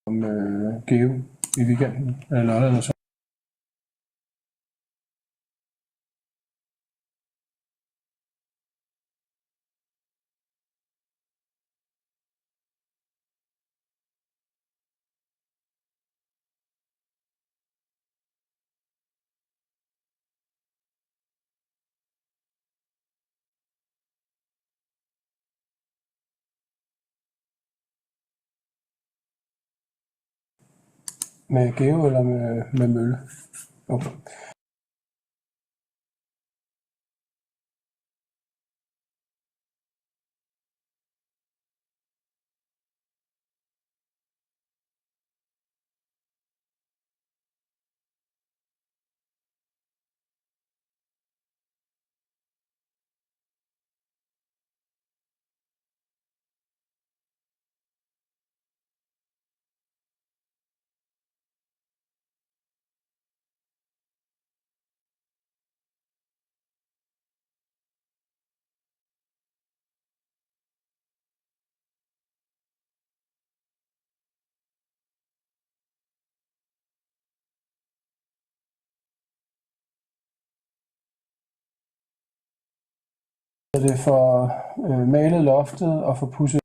om Geo i weekenden, eller lørdag eller så. Med Geo eller med Mølle? Okay. Det er for malet loftet og for pudset.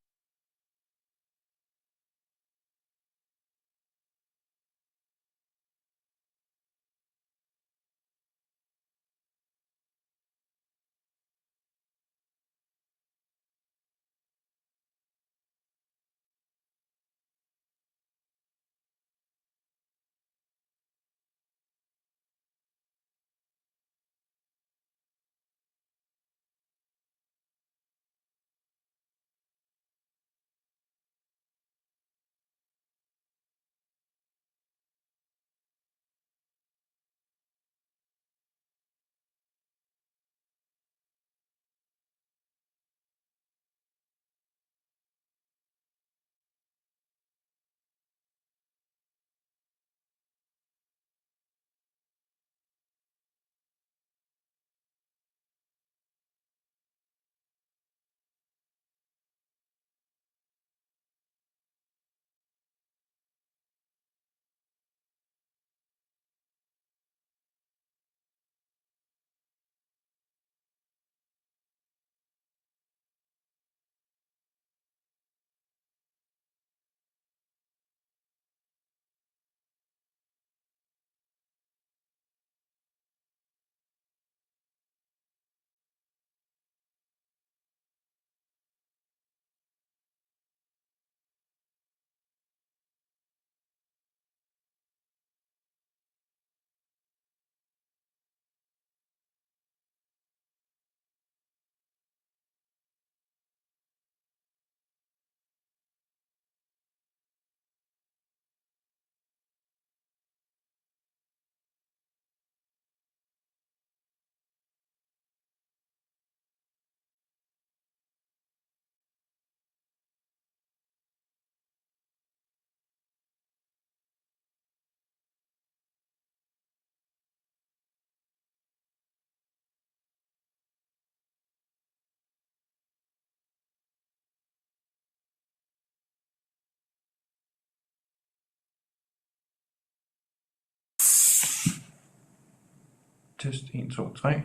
Test 1, 2, 3.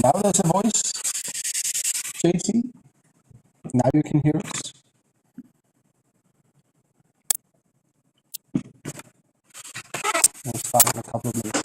Now there's a voice. JT, now you can hear us. We'll start in a couple of minutes.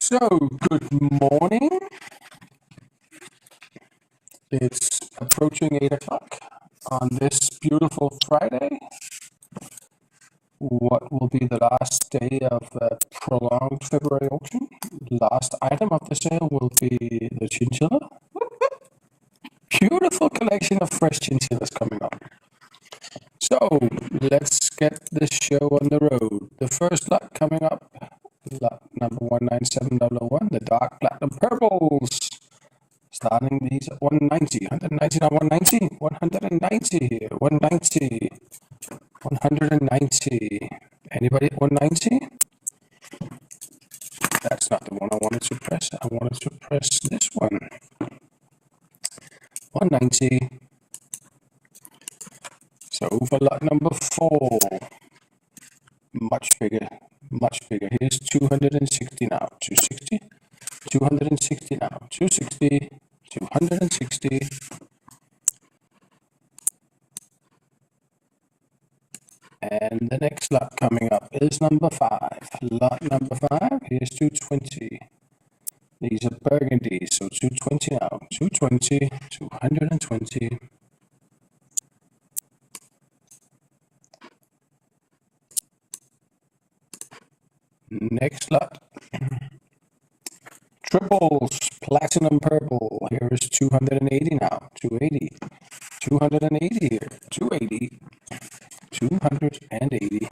So, good morning. It's approaching 8 o'clock on this beautiful Friday. What will be the last day of the prolonged February auction? Last item of the sale will be the chinchilla. Beautiful collection of fresh chinchillas coming up. So, let's get this show on the road. The first lot coming up, lot number 197001, the dark platinum purples. Starting these at 190, 190, not 190, 190 here, 190, 190. Anybody at 190? That's not the one I wanted to press. I wanted to press this one. 190. So for lot number 4, much bigger, much bigger. Here's 260 now, 260, 260 now, 260, 260. And the next lot coming up is number 5. Lot number 5, here's 220. These are burgundy, so 220 now. 220, 220. Next lot. Triples, platinum purple. Here is 280 now. 280. 280 here. 280. 280.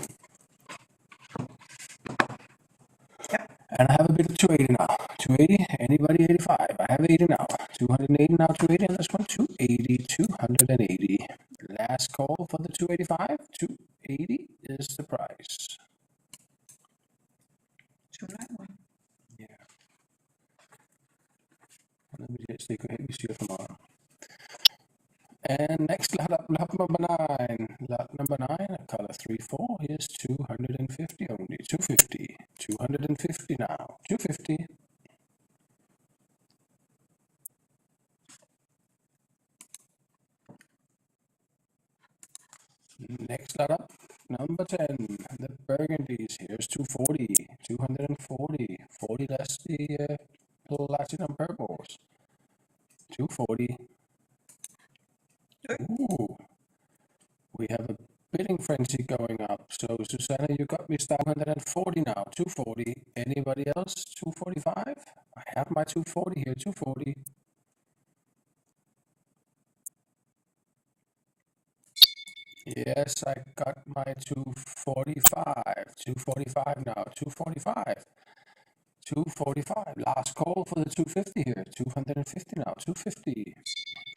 And I have a bit of 280 now. 280. Anybody 85? I have 80 now. 280 now. 280 on this one. 280. 280. Last call for the 285. 280 is the price. Yeah. Let me just take a hit and see it tomorrow. And next lot number 9. Lot number 9, color 3-4. Here's 250 only. 250. 250 now. 250. Next lot up, number 10, the burgundies. Here's 240, 240, 40 less the platinum purples. 240. Ooh, we have a bidding frenzy going up. So, Susanna, you got me stuck 140 now. 240. Anybody else? 245? I have my 240 here. 240. Yes, I got my 245. 245 now. 245. 245. Last call for the 250 here. 250 now. 250.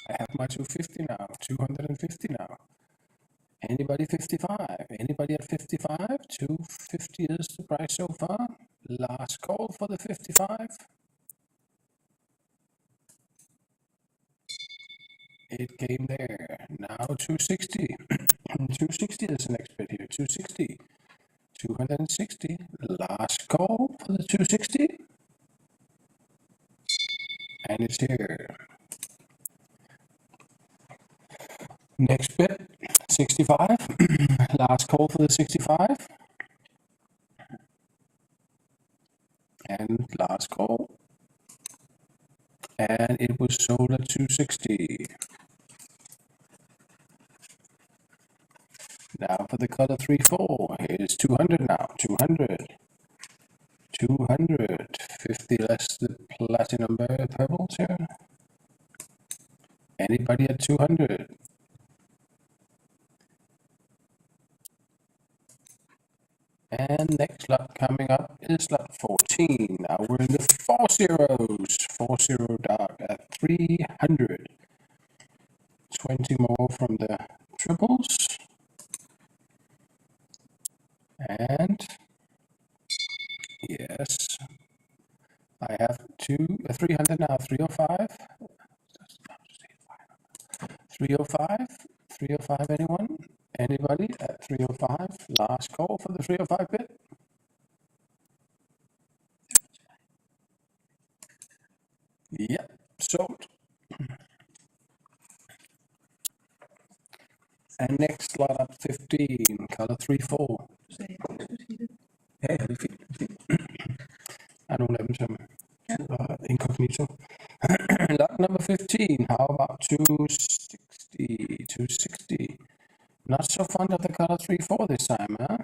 I have my 250 now. 250 now. Anybody 55? Anybody at 55? 250 is the price so far. Last call for the 55. It came there. Now 260. 260 is the next bid here. 260. 260. Last call for the 260. And it's here. Next bid, 65. Last call for the 65. And last call. And it was sold at 260. Now for the color 3-4. Here's 200 now. 200. 200. 50 less the platinum purples here. Anybody at 200? And next lot coming up is lot 14. Now we're in the 4 zeros. 4-0 dark at 300. 20 more from the triples. And yes, I have 300 now. 305. 305. 305. Anyone? Anybody at 305? Last call for the 305 bit. Yep, sold. And next lot up 15, color 3-4. Ja, det er fint. Der er nogle af dem, som er incognito. Lot number 15, how about 260? 260. Not so fond of the color 3-4 this time, huh?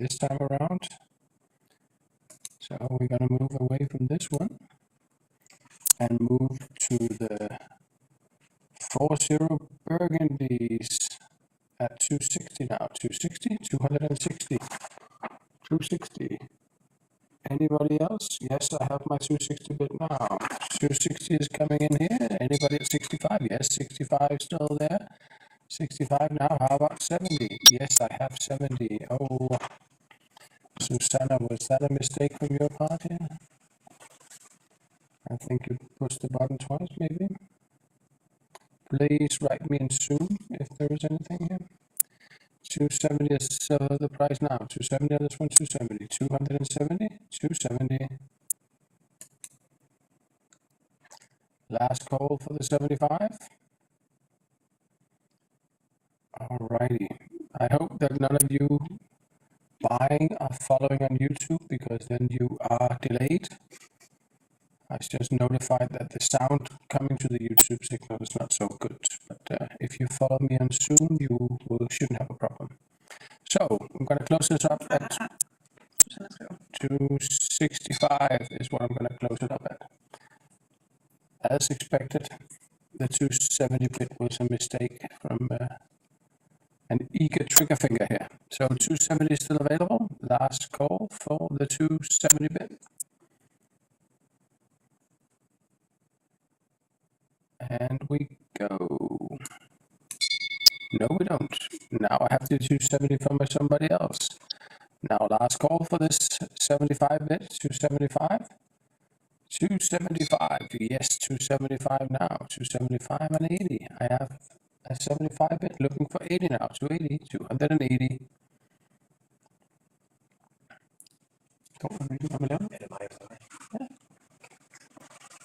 This time around. So we're gonna move away from this one and move to the 4-0 burgundies at 260 now. 260, 260, 260. Anybody else? Yes, I have my 260 bit now. 260 is coming in here. Anybody at 65? Yes, 65 still there. 65 now. How about 70? Yes, I have 70. Oh, Susanna, was that a mistake from your part here? I think you pushed the button twice, maybe. Please write me in Zoom if there is anything here. 270 is the price now. 270 on this one, 270. 270, 270. Last call for the 75. Alrighty. I hope that none of you buying are following on YouTube because then you are delayed. I was just notified that the sound coming to the YouTube signal is not so good. But if you follow me on Zoom, you shouldn't have a problem. So I'm going to close this up at 265 is what I'm going to close it up at. As expected, the 270 bit was a mistake from an eager trigger finger here. So 270 is still available. Last call for the 270 bit. And we go. No, we don't. Now I have to 270 from somebody else. Now last call for this 75 bit, 275. 275, yes, 275 now. 275 and 80. I have a 75 bit looking for 80 now. 280, 280. Ja.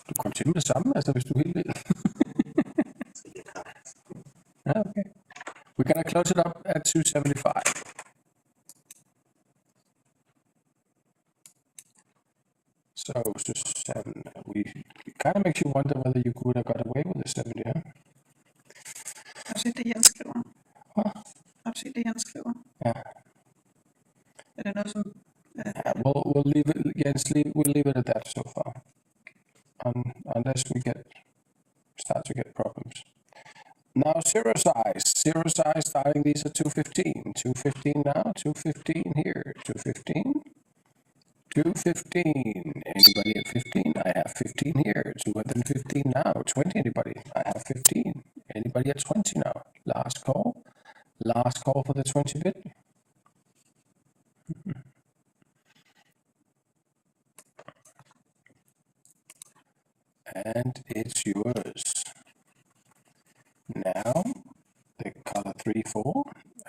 Du kom til med det samme, altså hvis du er helt vild. Ja, okay. We're gonna close it up at 275. So it's just 7. It kind of makes you wonder whether you could have got away with the 70, huh? Har du set det, Jens skriver? Hvad? Har du set det, Jens skriver? Ja. Er det noget, som... Yeah, we'll leave it. Jens, we'll leave it at that so far, unless we start to get problems. Now zero size starting. These are 215. 215 now. 215 here. 215. 215. Anybody at 15? I have 15 here. 215 now. 20. Anybody? I have 15. Anybody at 20 now? Last call. Last call for the 20 bit. And it's yours. Now, the color 3-4,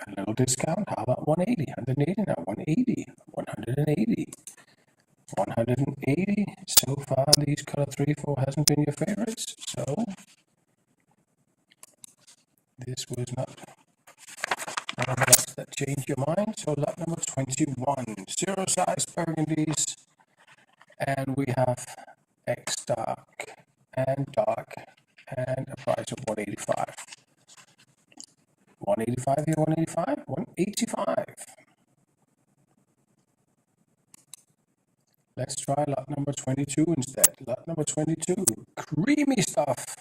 a little discount. How about 180? 180 now. 180. 180. 180. So far, these color 3-4 hasn't been your favorites. So, this was not one of the lots that changed your mind. So, lot number 21. Zero size burgundies. And we have X dark and dark and a price of 185. 185 here, 185, 185. Let's try lot number 22 instead. Lot number 22, creamy stuff.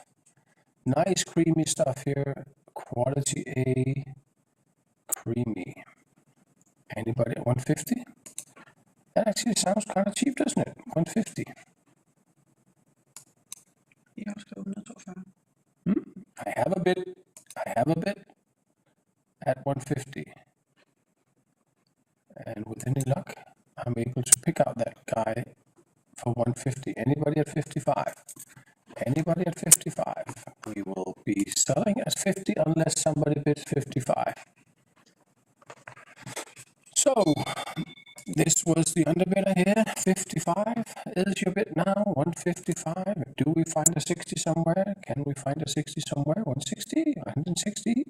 Nice creamy stuff here. Quality A, creamy. Anybody at 150? That actually sounds kind of cheap, doesn't it? 150. Jeg har skrevet 142. I have a bit at 150. And with any luck, I'm able to pick out that guy for 150. Anybody at 55? Anybody at 55? We will be selling at 50 unless somebody bids 55. So, this was the underbidder here. 55 is your bid now. 155. Do we find a 60 somewhere? Can we find a 60 somewhere? 160? 160?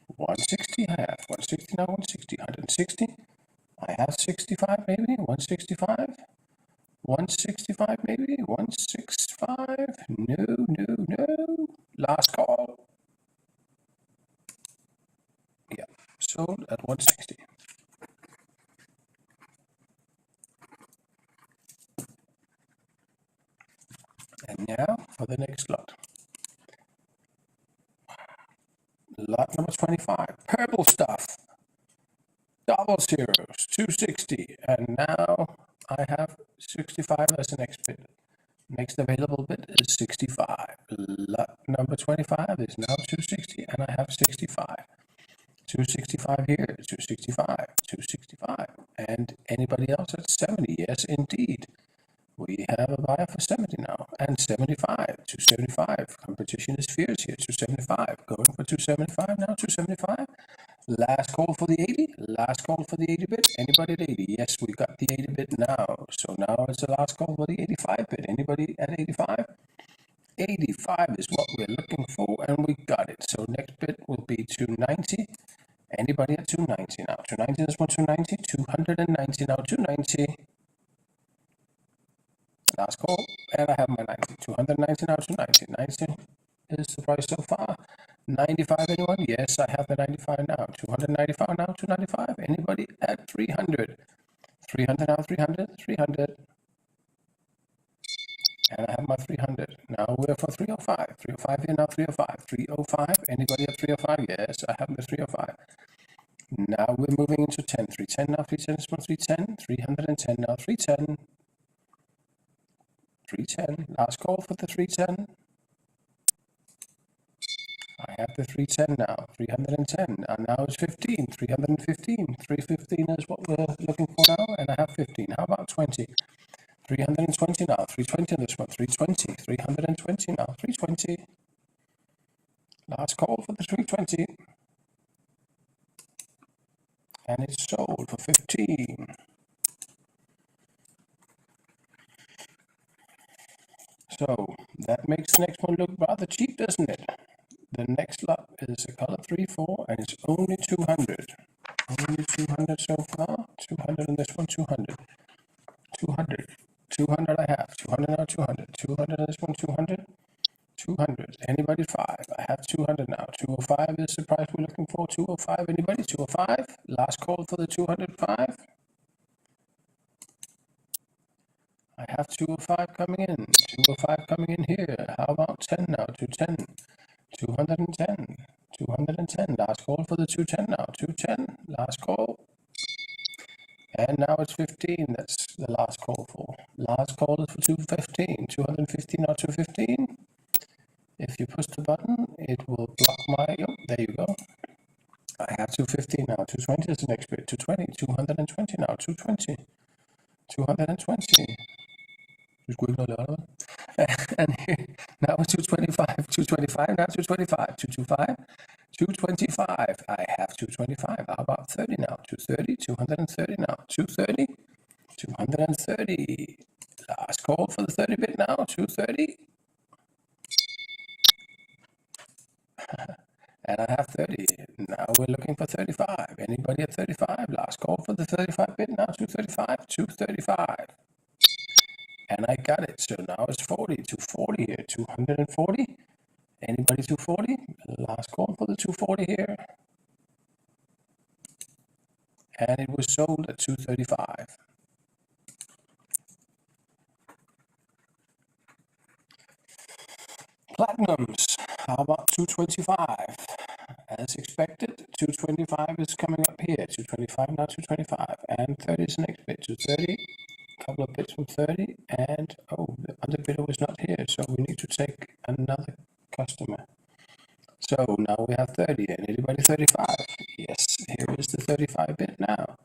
160 I have. 160 now, 160. 160. I have 65 maybe. 165. 165 maybe. 165. No. Last call. Yeah. Sold at 160. And now for the next lot. Lot number 25. Purple stuff. Double zeros. 260. And now I have 65 as the next bid. Next available bid is 65. Lot number 25 is now 260 and I have 65. 265 here, 265, 265. And anybody else at 70? Yes, indeed. We have a buyer for 70 now. And 75, 275. Competition is fierce here, 275. Going for 275 now, 275. Last call for the 80. Last call for the 80 bit. Anybody at 80? Yes, we got the 80 bit now. So now it's the last call for the 85 bit. Anybody at 85? 85 is what we're looking for, and we got it. So next bit will be 290. Anybody at 290 now? 290, this one 290. 290 now, 290. Last call, and I have my 90. 290 now, 290. 90 is the price so far. 95, anyone? Yes, I have the 95 now. 295 now, 295. Anybody at 300? 300 now, 300, 300. And I have my 300. Now we're for 305. 305 here now, 305. 305. Anybody at 305? Yes, I have the 305. Now we're moving into 10. 310 now, 310 is from 310. 310 now, 310. 310. Last call for the 310. I have the 310 now, 310, and now it's 15, 315. 315 is what we're looking for now, and I have 15. How about 20? 320 now, 320 on this one, 320, 320 now, 320. Last call for the 320. And it's sold for 15. So that makes the next one look rather cheap, doesn't it? The next lot is a color 3-4, and it's only 200. Only 200 so far. 200 on this one, 200. 200. 200 I have. 200 now, 200. 200 on this one, 200. 200. Anybody 5? I have 200 now. 205 is the price we're looking for. 205. Anybody? 205. Last call for the 205. I have 205 coming in. 205 coming in here. How about 10 now? 210. 210. 210. Last call for the 210 now. 210. Last call. And now it's 15. That's the last call for. Last call is for 215. 215 now. 215. If you push the button, it will block my. Oh, there you go. I have 215 now. 220 is the next bit. 220. 220 now. 220. 220. And here, now it's 225. 225 now. 225. 225. 225. I have 225. How about 30 now? 230. 230 now. 230. 230. Last call for the 30 bit now. 230. And I have 30. Now we're looking for 35. Anybody at 35? Last call for the 35 bit now. 235. 235. And I got it. So now it's 40. 240 here. 240. Anybody 240? Last call for the 240 here. And it was sold at 235. Platinums. How about 225? As expected, 225 is coming up here. 225 now, 225. And 30 is the next bit. 230. Couple of bits from 30. And oh, the other bidder was not here. So we need to take another customer. So now we have 30. And anybody 35? Yes, here is the 35 bit now.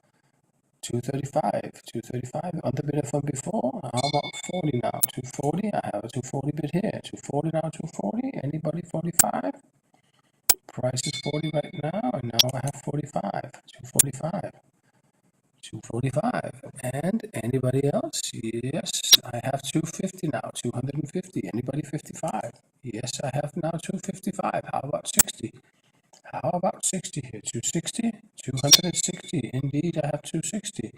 235, 235 on the bidder from before. How about 40 now? 240. I have a 240 bid here. 240 now, 240. Anybody 45? Price is 40 right now, and now I have 45. 245. 245. And anybody else? Yes, I have 250 now. 250. Anybody 55? Yes, I have now 255. How about 60? How about 60 here? 260? 260. Indeed, I have 260.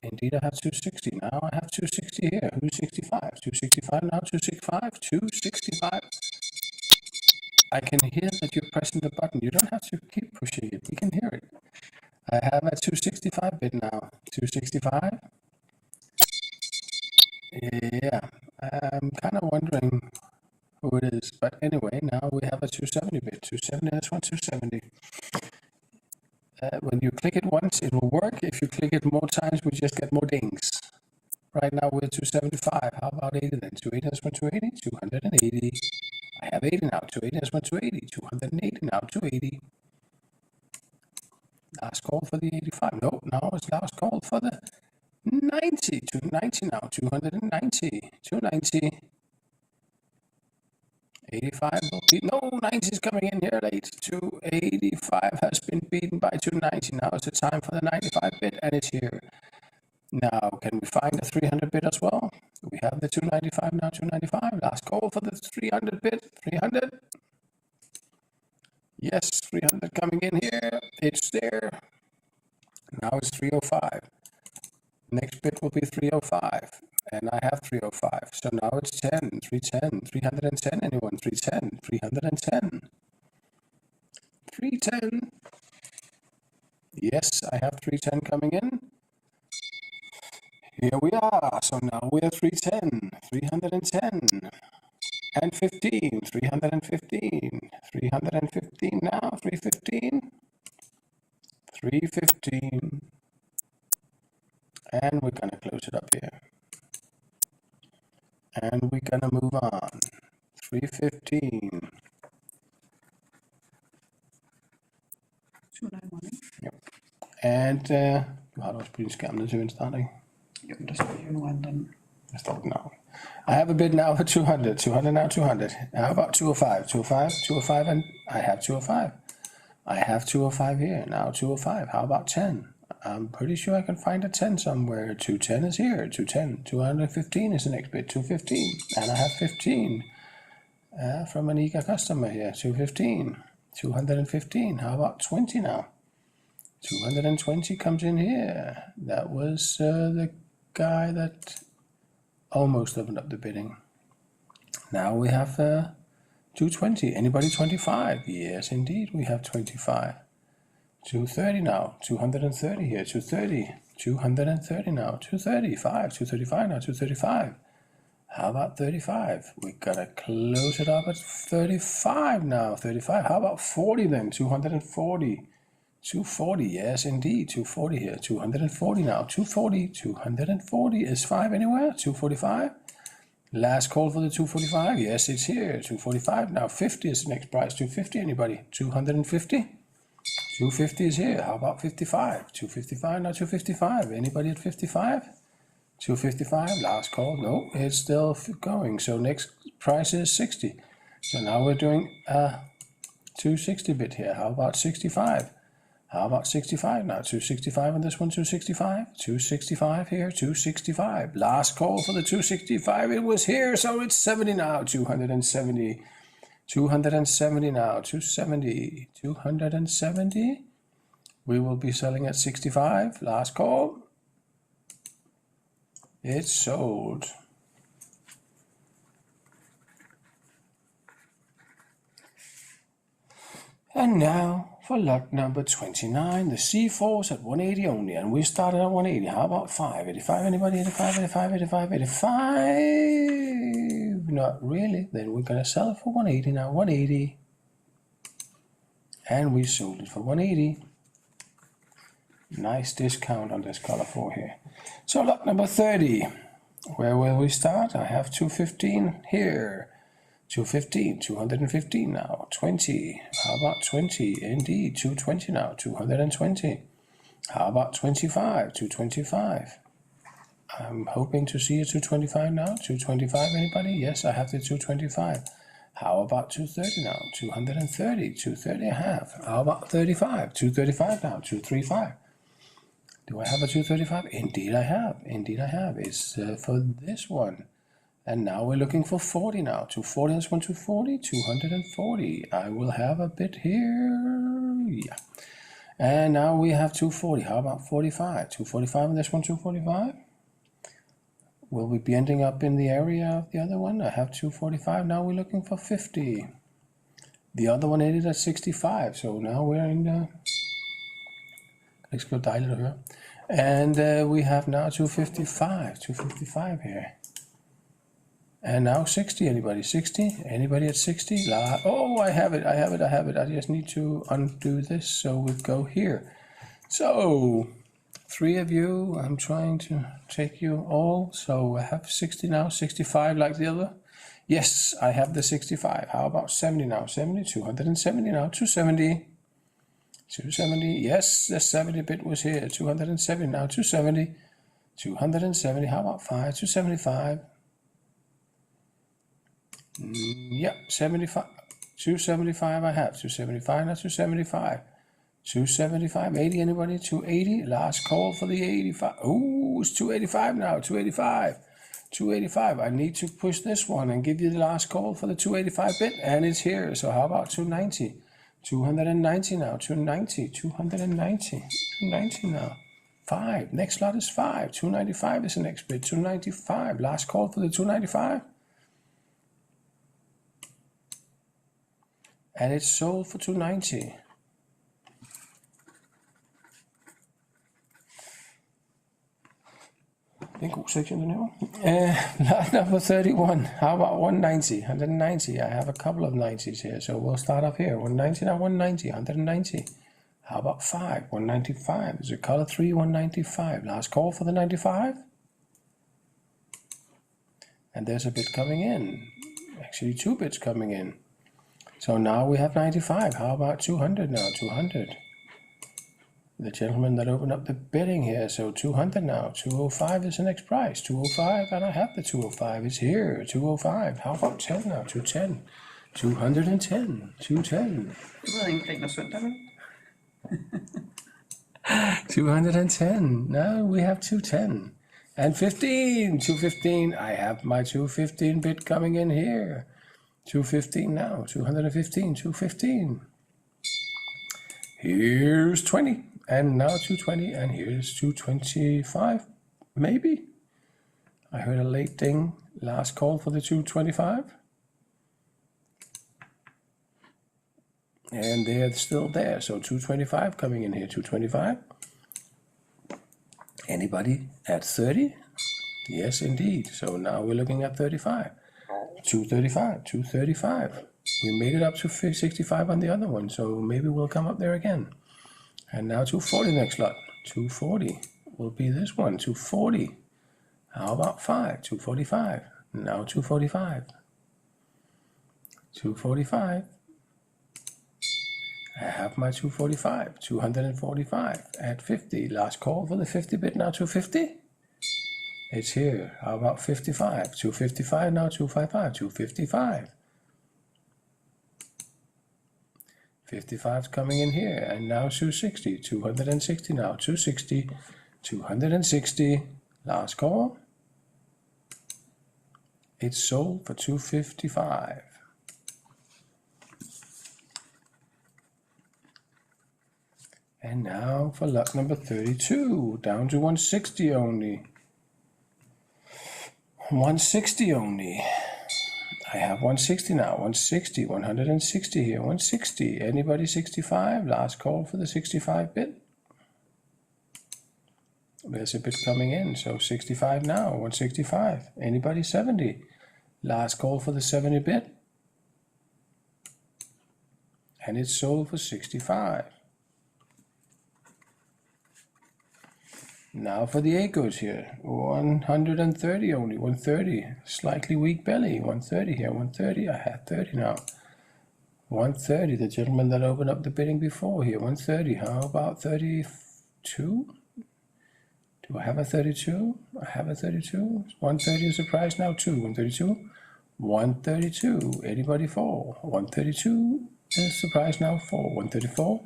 Indeed, I have 260. Now I have 260 here. Who's 65? 265 now, 265. 265. I can hear that you're pressing the button. You don't have to keep pushing it. We can hear it. I have a 265 bid now. 265. Yeah, I'm kind of wondering who it is. But anyway, now we have a 270 bit. 270, that's one 270. When you click it once, it will work. If you click it more times, we just get more dings. Right now we're 275. How about 80 then? 280, that's one 280. 280. I have 80 now. 280, that's one 280. 280 now. 280. Last call for the 85. No, now it's last call for the 90. 290 now. 290. 290. 85 will be, no, 90 is coming in here late. 285 has been beaten by 290. Now it's the time for the 95 bit, and it's here. Now, can we find the 300 bit as well? We have the 295 now, 295. Last call for the 300 bit. 300. Yes, 300 coming in here. It's there. Now it's 305. Next bit will be 305. And I have 305. So now it's 10, 310, 310. Anyone? 310, 310. 310. Yes, I have 310 coming in. Here we are. So now we're 310, 310. And 15, 315. 315 now, 315. 315. And we're gonna close it up here. And we're gonna move on. 315. 291, ikke? Yep. And du har da også politisk skærmen til venstre, ikke? Jo, men der står jo nogle andre. Der står den now. I have a bid now for 200. 200 now, 200. How about 205? 205? 205, and I have 205. I have 205 here. Now 205. How about 10? I'm pretty sure I can find a 10 somewhere. 210 is here. 210. 215 is the next bid. 215. And I have 15. From an eager customer here, 215, 215. How about 20 now? 220 comes in here. That was the guy that almost opened up the bidding. Now we have 220. Anybody 25? Yes, indeed, we have 25. 230 now. 230 here. 230. 230 now. 235. 235 now. 235. How about 35? We gotta close it up at 35 now. 35. How about 40 then? 240. 240. Yes, indeed. 240 here. 240 now. 240. 240. Is 5 anywhere? 245. Last call for the 245. Yes, it's here. 245. Now 50 is the next price. 250. Anybody? 250. 250 is here. How about 55? 255. Now 255. Anybody at 55? 255, last call. No, it's still going. So next price is 60. So now we're doing a 260 bid here. How about 65? How about 65 now? 265 on this one, 265. 265 here, 265. Last call for the 265. It was here, so it's 70 now. 270. 270 now. 270. 270. We will be selling at 65. Last call. It's sold. And now for lot number 29, the C4's at 180 only, and we started at 180. How about 5? 85, anybody? 85, 85, 85, 85. Not really. Then we're gonna sell it for 180 now. 180. And we sold it for 180. Nice discount on this color 4 here. So lot number 30. Where will we start? I have 215 here. 215, 215 now. 20. How about 20? Indeed, 220 now. 220. How about 25? 225. I'm hoping to see a 225 now. 225, anybody? Yes, I have the 225. How about 230 now? 230. 230 I have. How about 35? 235 now. 235. Do I have a 235? Indeed I have. Indeed I have. It's for this one. And now we're looking for 40 now. 240, this one 240, 240. I will have a bit here. Yeah. And now we have 240. How about 45? 245 on this one, 245. Will we be ending up in the area of the other one? I have 245. Now we're looking for 50. The other one ended at 65. So now we're in the... Let's go dejligt at høre. And we have now 255. 255 here. And now 60, anybody? 60? Anybody at 60? Oh, I have it. I just need to undo this, so we go here. So, 3 of you, I'm trying to take you all. So I have 60 now, 65 like the other. Yes, I have the 65. How about 70 now? 70, 270 now, 270. 270, yes, the 70 bit was here. 270 now, 270. 270, how about 5? 275. Yep, 75, 275 I have, 275 now, 275, 275, 80 anybody, 280, last call for the 85, oh, it's 285 now, 285, 285, I need to push this one and give you the last call for the 285 bit, and it's here, so how about 290, 290 now, 290, 290, 290 now, 5, next slot is 5, 295 is the next bit, 295, last call for the 295, and it's sold for 290. Det er en god section, den her. Lot number 31. How about 190? 190. I have a couple of 90s here, so we'll start up here. 190 now, 190, 190. How about 5? 195. There's a color 3, 195. Last call for the 95. And there's a bit coming in. Actually, 2 bits coming in. So now we have 95. How about 200 now? 200. The gentleman that opened up the bidding here. So 200 now. 205 is the next price. 205, and I have the 205. It's here. 205. How about 10 now? 210. 210. 210. Du ved ingenting, der søndag, vel? 210. Now we have 210. And 15. 215. I have my 215 bit coming in here. 215 now, 215, 215. Here's 20, and now 220, and here's 225, maybe. I heard a late ding, last call for the 225. And they're still there, so 225 coming in here, 225. Anybody at 30? Yes, indeed. So now we're looking at 35. 235, 235. We made it up to 65 on the other one, so maybe we'll come up there again. And now 240 next lot. 240 will be this one, 240. How about 5? 245. Now 245. 245. I have my 245, 245 at 50. Last call for the 50 bit, now 250. It's here. How about 55? 255 now, 255, 255. 55's coming in here, and now 260, 260 now, 260, 260. Last call. It's sold for 255. And now for lot number 32, down to 160 only. 160 only. I have 160 now, 160, 160 here, 160. Anybody 65? Last call for the 65 bit. There's a bit coming in, so 65 now, 165. Anybody 70? Last call for the 70 bit. And it's sold for 65. Now for the acres here, 130 only, 130, slightly weak belly, 130 here, 130, I have 30 now. 130, the gentleman that opened up the bidding before here, 130, how about 32? Do I have a 32? I have a 32, 130 is the price now, 132, 132, anybody for? 132 is the price now for, 134.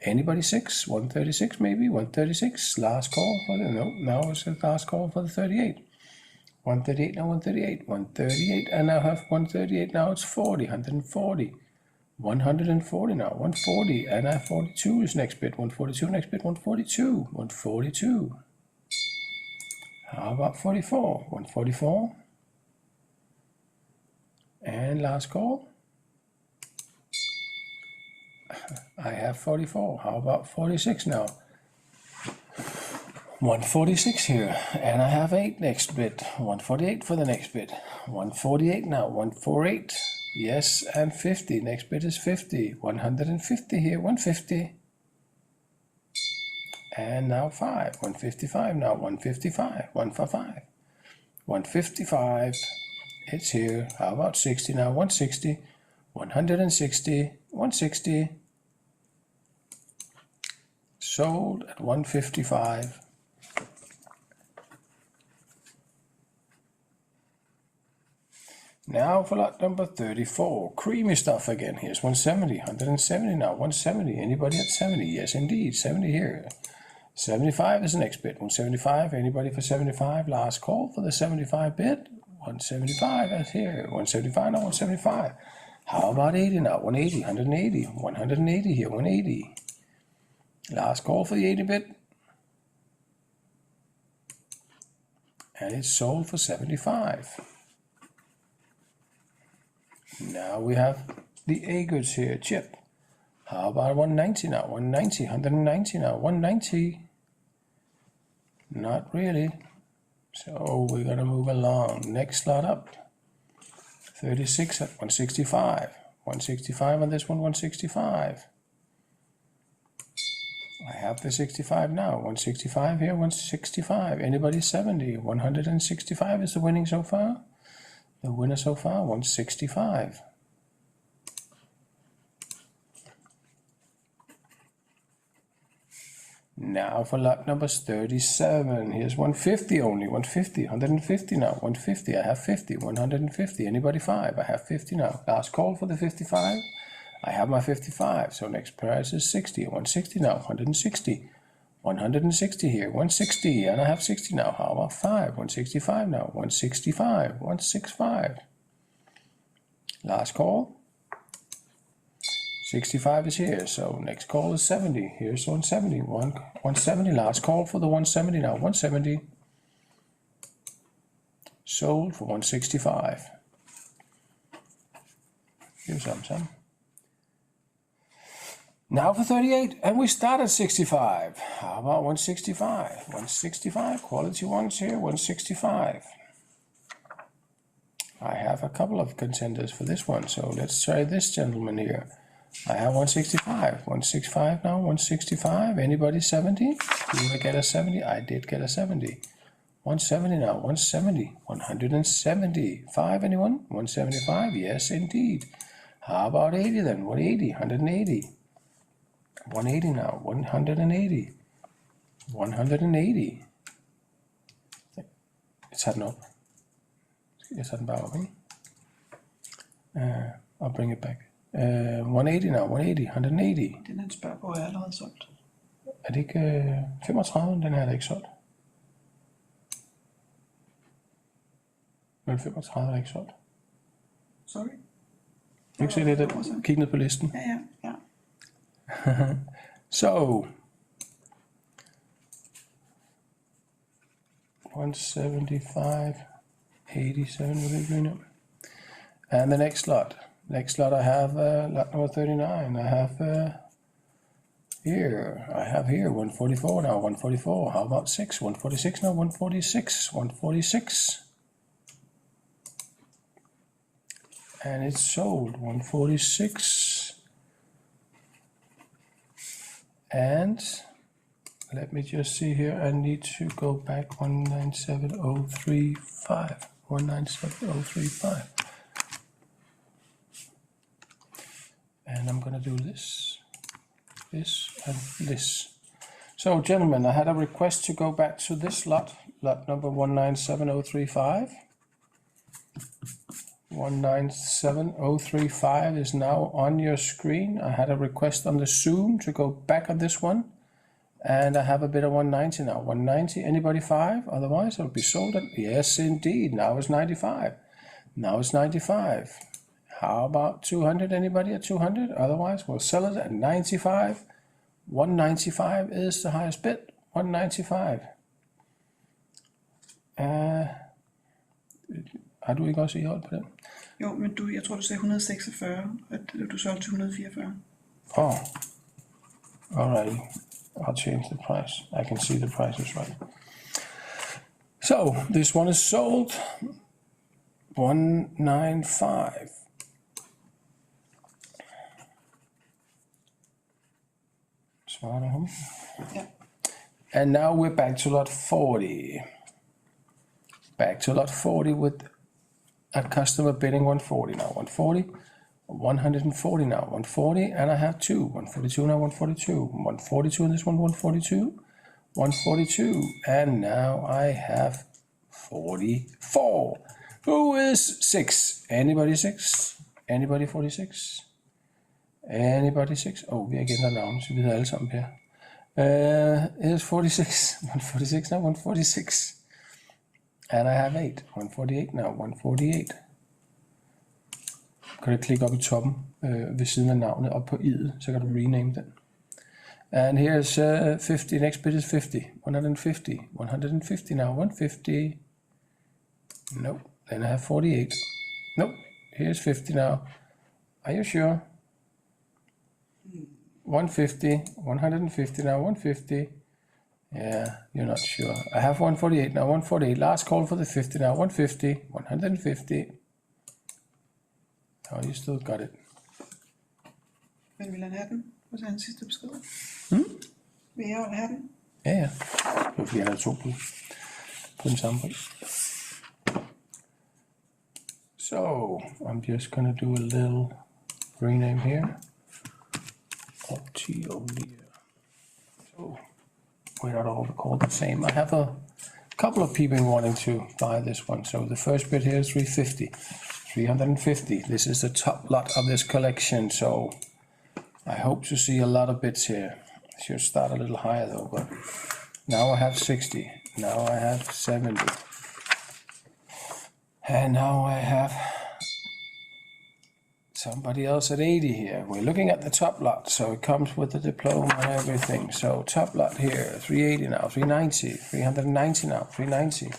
Anybody 6? 136 maybe? 136. Last call for the no. Now it's the last call for the 38. 138 now. 138. 138. And I have 138 now. It's 40. 140. 140 now. 140. And I have 42 is next bid. 142 next bid. 142. 142. How about 44? 144. And last call. I have 44. How about 46 now? 146 here. And I have 8 next bid. 148 for the next bid. 148 now. 148. Yes, and 50. Next bid is 50. 150 here. 150. And now 5. 155 now. 155. 155. 155. It's here. How about 60 now? 160. 160. 160. Sold at 155. Now for lot number 34, creamy stuff again. Here's 170, 170 now, 170. Anybody at 70? Yes, indeed, 70 here. 75 is the next bid. 175. Anybody for 75? Last call for the 75 bid. 175 is here. 175 now, 175. How about 80 now? 180, 180, 180 here, 180. Last call for the 80 bit. And it's sold for 75. Now we have the A goods here, chip. How about 190 now? 190, 190 now, 190. Not really. So we're gonna move along. Next slot up. 36 at 165. 165 on this one, 165. I have the 65 now. 165 here, 165. Anybody 70? 165 is the winning so far. The winner so far, 165. Now for lot number 37. Here's 150 only. 150. 150 now. 150. I have 50. 150. Anybody 5? I have 50 now. Last call for the 55. I have my 55. So next price is 60. 160 now. 160. 160 here. 160. And I have 60 now. How about 5? 165 now. 165. 165. Last call. 65 is here, so next call is 70. Here's 170. 170. Last call for the 170 now. 170. Sold for 165. Here's some. Now for 38, and we start at 65. How about 165? 165, quality ones here, 165. I have a couple of contenders for this one, so let's try this gentleman here. I have 165. 165 now, 165. Anybody 70? Did I get a 70? I did get a 70. 170 now, 170. 175, anyone? 175, yes indeed. How about 80 then? 180, 180. 180 now, 180. 180. It's heading up. It's heading bare op, ikke? I'll bring it back. 180 now, 180, 180. Den han spørger på er allerede solgt. Er det ikke 35? Den her er da ikke solgt. 035 er ikke solgt. Sorry. Du kan se det, kig ned på listen. Ja. So 175, 87 will be green up. And the next lot. Next slot I have lot number 39. I have here 144 now, 144. How about 6? 146 now, 146. 146. And it's sold 146. And let me just see here. I need to go back 197035. 197035. And I'm gonna do this, and this. So, gentlemen, I had a request to go back to this lot number 197035. 197035 is now on your screen. I had a request on the Zoom to go back on this one. And I have a bit of 190 now. 190, anybody 5? Otherwise it'll be sold at, yes indeed, now it's 95. Now it's 95. How about 200, anybody at 200? Otherwise we'll sell it at 95. 195 is the highest bid, 195. Har du ikke også i hold på den? Jo, men jeg tror du sagde 146, og du solgte til 144. Oh, alrighty. I'll change the price. I can see the price is right. So this one is sold 195. Yeah. And now we're back to lot 40. Back to lot 40 with a customer bidding 140 now. 140. 140 now, 140, and I have 2, 142 now, 142, 142 in this one, 142, 142, and now I have 44. Who is 6? Anybody 6? Anybody 46? Anybody 6? Oh, vi har igen der navn, så vi hedder alle sammen her. It is 46, 146 now, 146, and I have 8, 148 now, 148. Kan du klikke op i toppen ved siden af navnet, op på i'et, så kan du rename den. And here's 50, next bid is 50, 150, 150 now, 150. No, then I have 48. No, here's 50 now. Are you sure? 150, 150 now, 150. Yeah, you're not sure. I have 148 now, 148. Last call for the 50 now, 150, 150. Oh, you still got it. Men vil han have den? Hos hans sidste besked? Vil jeg have den? Ja. Det var fordi, han havde 2 bud på den samme pris. So, I'm just gonna do a little rename here. Optiolia. So, we're not all called the same. I have a couple of people wanting to buy this one. So the first bid here is 350. 350. This is the top lot of this collection, so I hope to see a lot of bids here. Should start a little higher though, but now I have 60. Now I have 70. And now I have Somebody else at 80 here. We're looking at the top lot, so it comes with the diploma and everything. So top lot here, 380 now, 390, 390 now, 390.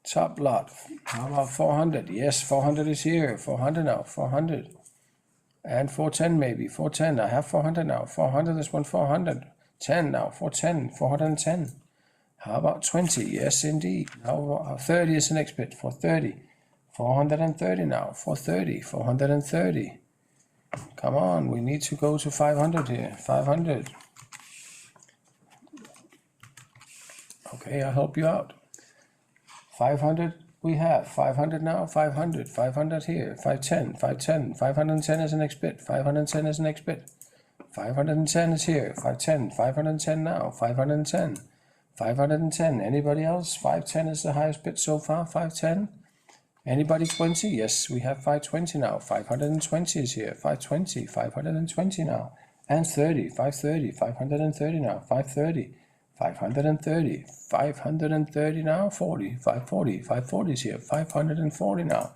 Top lot, how about 400? Yes, 400 is here, 400 now, 400. And 410 maybe, 410, I have 400 now, 400 is 400. 10 now, 410, 410. How about 20? Yes, indeed. Now 30 is the next bit, 430. 430 now, 430, 430. Come on, we need to go to 500 here, 500. Okay, I'll help you out. 500 we have, 500 now, 500, 500 here, 510, 510, 510 is the next bit, 510 is the next bit. 510 is here, 510, 510 now, 510, 510. Anybody else? 510 is the highest bit so far, 510. Anybody 20? Yes, we have 520 now. 520 is here. 520, 520 now. And 30, 530, 530 now. 530, 530, 530 now. 40, 540, 540 is here. 540 now.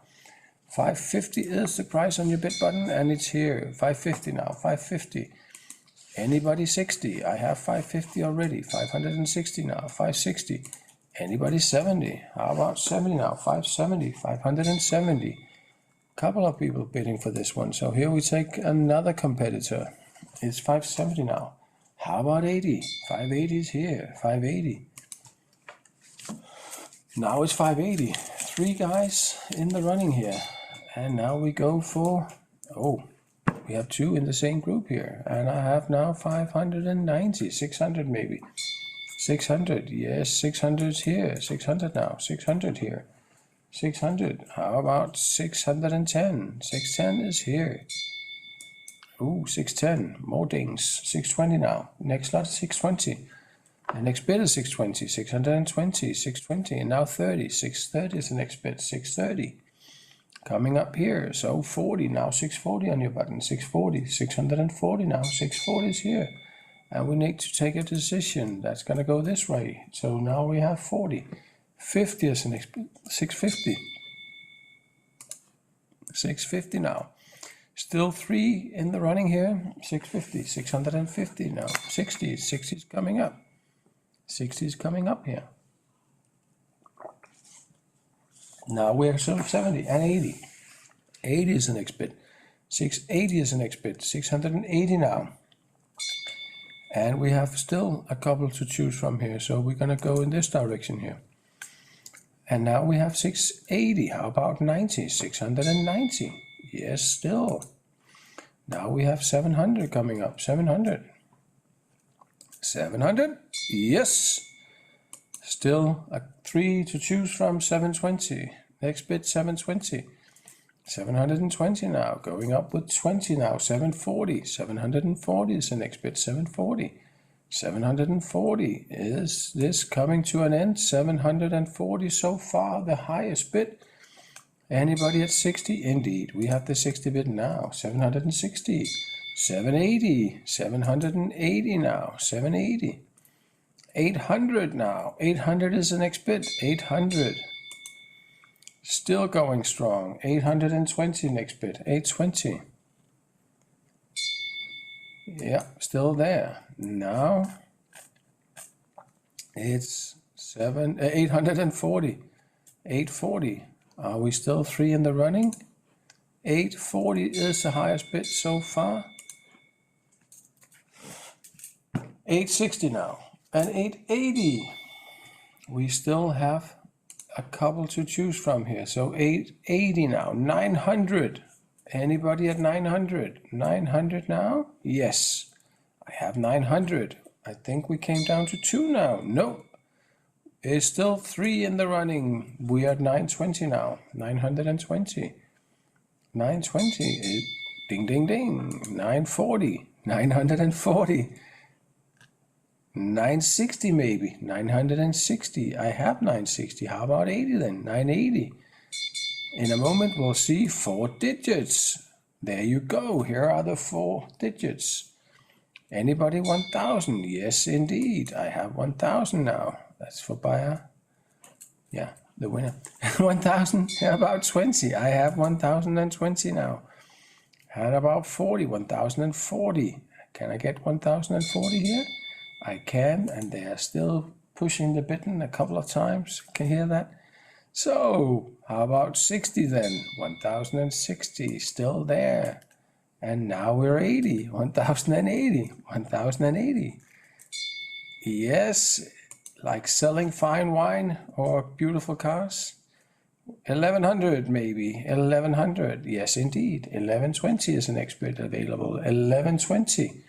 550 is the price on your bid button, and it's here. 550 now. 550. Anybody 60? I have 550 already. 560 now. 560. Anybody 70? How about 70 now? 570, 570. Couple of people bidding for this one. So here we take another competitor. It's 570 now. How about 80? 580 is here, 580. Now it's 580. 3 guys in the running here. And now we go for, we have 2 in the same group here. And I have now 590, 600 maybe. 600, yes, 600 is here, 600 now, 600 here, 600, how about 610, 610 is here, 610, more dings, 620 now, next lot is 620, the next bid is 620, 620, 620, and now 30, 630 is the next bid, 630, coming up here, so 40, now 640 on your button, 640, 640 now, 640 is here. And we need to take a decision. That's going to go this way. So now we have 40. 50 is the next, 650. 650 now. Still 3 in the running here. 650, 650 now. 60, 60 is coming up. 60 is coming up here. Now we're 70 and 80. 80 is the next bit. 680 is the next bit. 680 now. And we have still a couple to choose from here, so we're going to go in this direction here. And now we have 680. How about 90? 690. Yes, still. Now we have 700 coming up. 700. 700. Yes. Still a 3 to choose from. 720. Next bit 720. 720 now, going up with 20 now, 740, 740 is the next bit, 740, 740, is this coming to an end, 740 so far, the highest bit, anybody at 60, indeed, we have the 60 bit now, 760, 780, 780 now, 780, 800 now, 800 is the next bit, 800, still going strong. 820 next bit. 820. Yeah, still there. Now it's 840. 840. Are we still 3 in the running? 840 is the highest bid so far. 860 now. And 880. We still have a couple to choose from here. So 880 now, 900. Anybody at 900? 900 now? Yes, I have 900. I think we came down to 2 now. No, it's still 3 in the running. We are at 920 now, 920. 920, ding, ding, ding, 940, 940. 960 maybe, 960, I have 960, how about 80 then, 980. In a moment we'll see 4 digits. There you go, here are the 4 digits. Anybody 1000? Yes indeed, I have 1000 now. That's for buyer, yeah, the winner. 1000, how about 20? I have 1020 now. And about 40, 1040. Can I get 1040 here? I can, and they are still pushing the button a couple of times. Can you hear that? So, how about 60 then? 1060, still there. And now we're 80, 1080, 1080. Yes, like selling fine wine or beautiful cars. 1100 maybe, 1100, yes indeed. 1120 is the next bid available. 1120,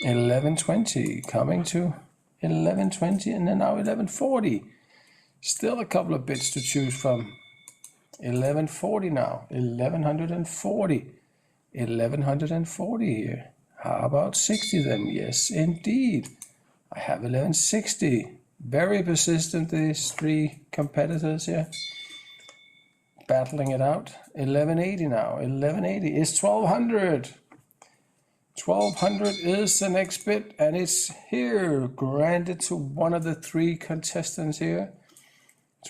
1120, coming to 1120, and then now 1140. Still a couple of bits to choose from. 1140 now, 1140, 1140 here. How about 60 then? Yes indeed. I have 1160. Very persistent, these three competitors here. Battling it out. 1180 now. 1180 is 1200. 1200 is the next bid, and it's here, granted to one of the three contestants here.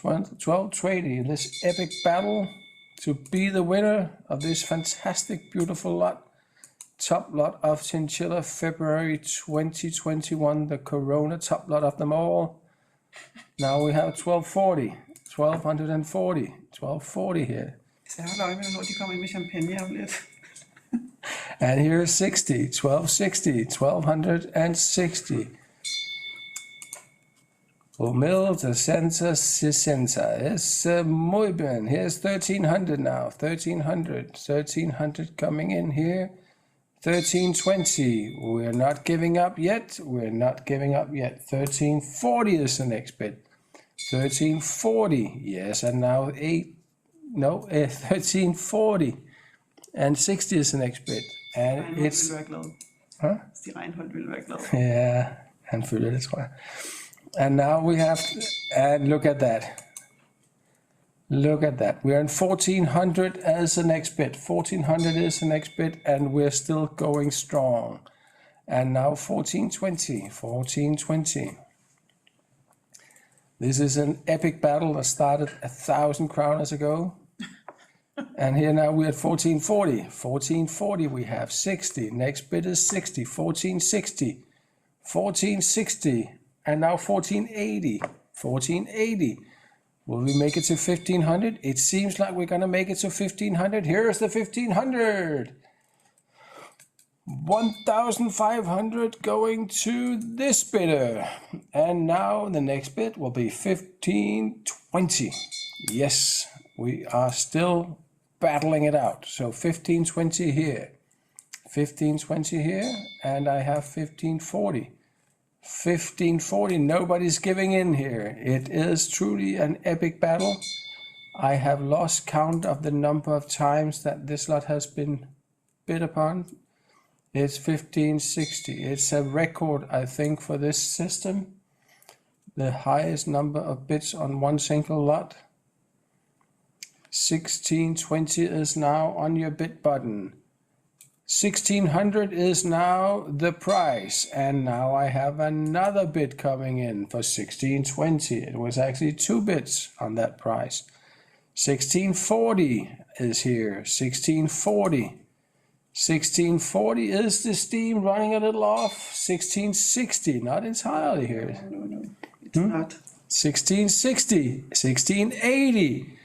1220, this epic battle to be the winner of this fantastic, beautiful lot. Top lot of chinchilla, February 2021, the Corona top lot of them all. Now we have 1240. 1240, 1240 here. Så jeg holder øje med, når de kommer ind med champagne om lidt. And here's 60, 1260, 1260. Humilde center 60 is muy bien. Here's 1300 now, 1300 coming in here. 1320, we're not giving up yet, we're not giving up yet. 1340 is the next bid. 1340, yes, and now 1340, and 60 is the next bit, and it's. Huh? Stig Reinholdt vil være glad. Yeah, han følger det, tror jeg. And now we have, and look at that. Look at that. We're in 1400 as the next bit. 1400 is the next bit, and we're still going strong. And now 1420, 1420. This is an epic battle that started 1,000 kroners ago. And here now we're at 1440. 1440 we have 60. Next bid is 60. 1460. 1460. And now 1480. 1480. Will we make it to 1500? It seems like we're going to make it to 1500. Here's the 1500. 1,500 going to this bidder. And now the next bid will be 1520. Yes, we are still battling it out. So 1520 here, 1520 here, and I have 1540. 1540, nobody's giving in here. It is truly an epic battle. I have lost count of the number of times that this lot has been bid upon. It's 1560. It's a record, I think, for this system. The highest number of bids on one single lot. 1620 is now on your bid button. 1600 is now the price. And now I have another bid coming in for 1620. It was actually 2 bids on that price. 1640 is here. 1640. 1640 is the steam running a little off. 1660, not entirely here. No, it's not. 1660, 1680,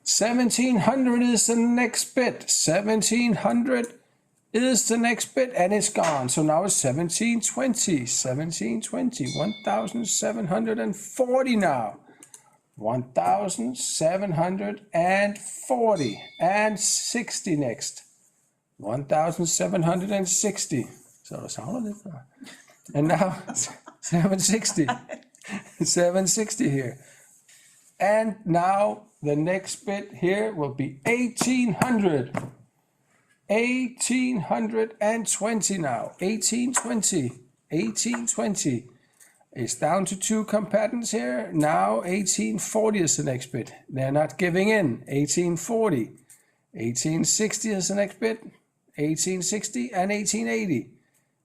1700 is the next bit. 1700 is the next bit, and it's gone. So now it's 1720, 1720, 1740 now. 1740 and 60 next. 1760. So det savner lidt. And now 760. 760 here. And now the next bit here will be 1800. 1820 now. 1820. 1820. It's down to 2 combatants here. Now 1840 is the next bit. They're not giving in. 1840. 1860 is the next bit. 1860 and 1880.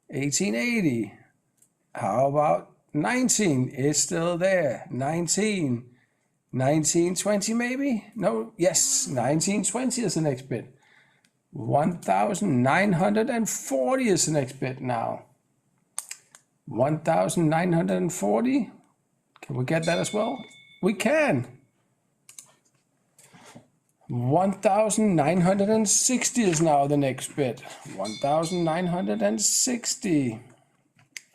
1880. How about 19? It's still there. 19. 1920 maybe? No, yes, 1920 is the next bit. 1,940 is the next bid now. 1,940. Can we get that as well? We can. 1,960 is now the next bid. 1,960.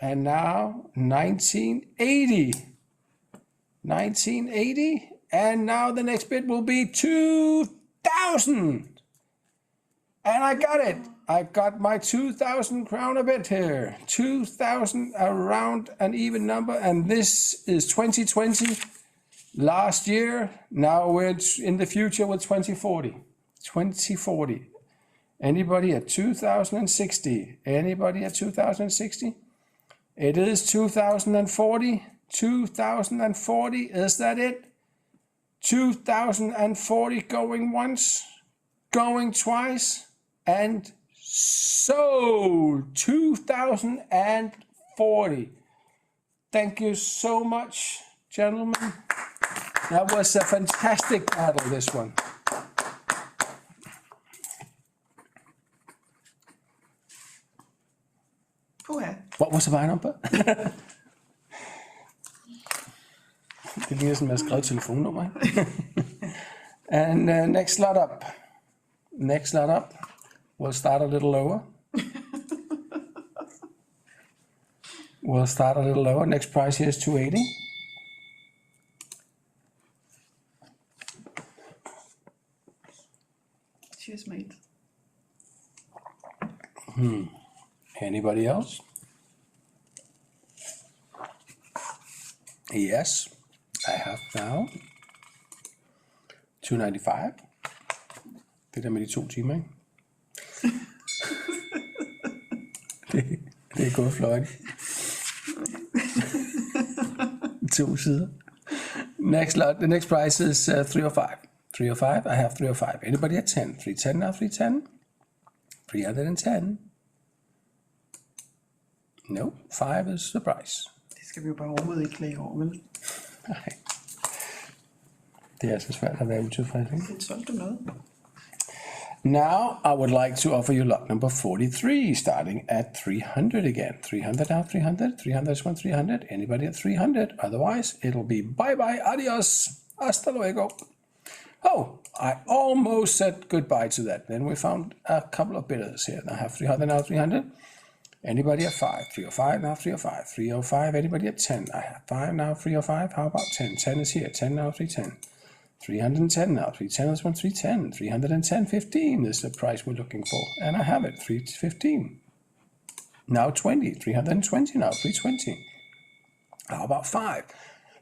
And now 1980. 1980. And now the next bid will be 2,000. And I got it. I got my 2,000 crown a bit here. 2,000, around an even number. And this is 2020. Last year. Now we're in the future with 2040. 2040. Anybody at 2060? Anybody at 2060? It is 2040. 2040. Is that it? 2040 going once, going twice, and sold. 2040. Thank you so much, gentlemen. That was a fantastic battle, this one. What was the buy number? Det ligner sådan, at jeg har skrevet telefonnummer. And next lot up. Next lot up. We'll start a little lower. We'll start a little lower. Next price here is 280. Cheers, mate. Anybody else? Yes, I have now 295. Det der med de 2 timer, ikke? det er gået fløjt. 2 sider. Next lot, the next price is 305. 305, I have 305. Anybody at 10? 310 now, 310. 310. No, 5 is the price. Det skal vi jo bare overhovedet ikke klage over, vel? Nej. Det er så svært at være utilfreds, ikke? Det solgte du noget. Now, I would like to offer you lot number 43, starting at 300 again. 300 now, 300. 300 is 300. Anybody at 300? Otherwise, it'll be bye-bye, adios, hasta luego. Oh, I almost said goodbye to that. Then we found a couple of bidders here. I have 300 now, 300. Anybody at 5? 305 now, 305. 305, anybody at 10? I have 5 now, 305. How about 10? 10 is here. 10 now, 310. 310 now, 310 is 310. 310, 15 is the price we're looking for. And I have it, 315. Now 20, 320 now, 320. How about 5?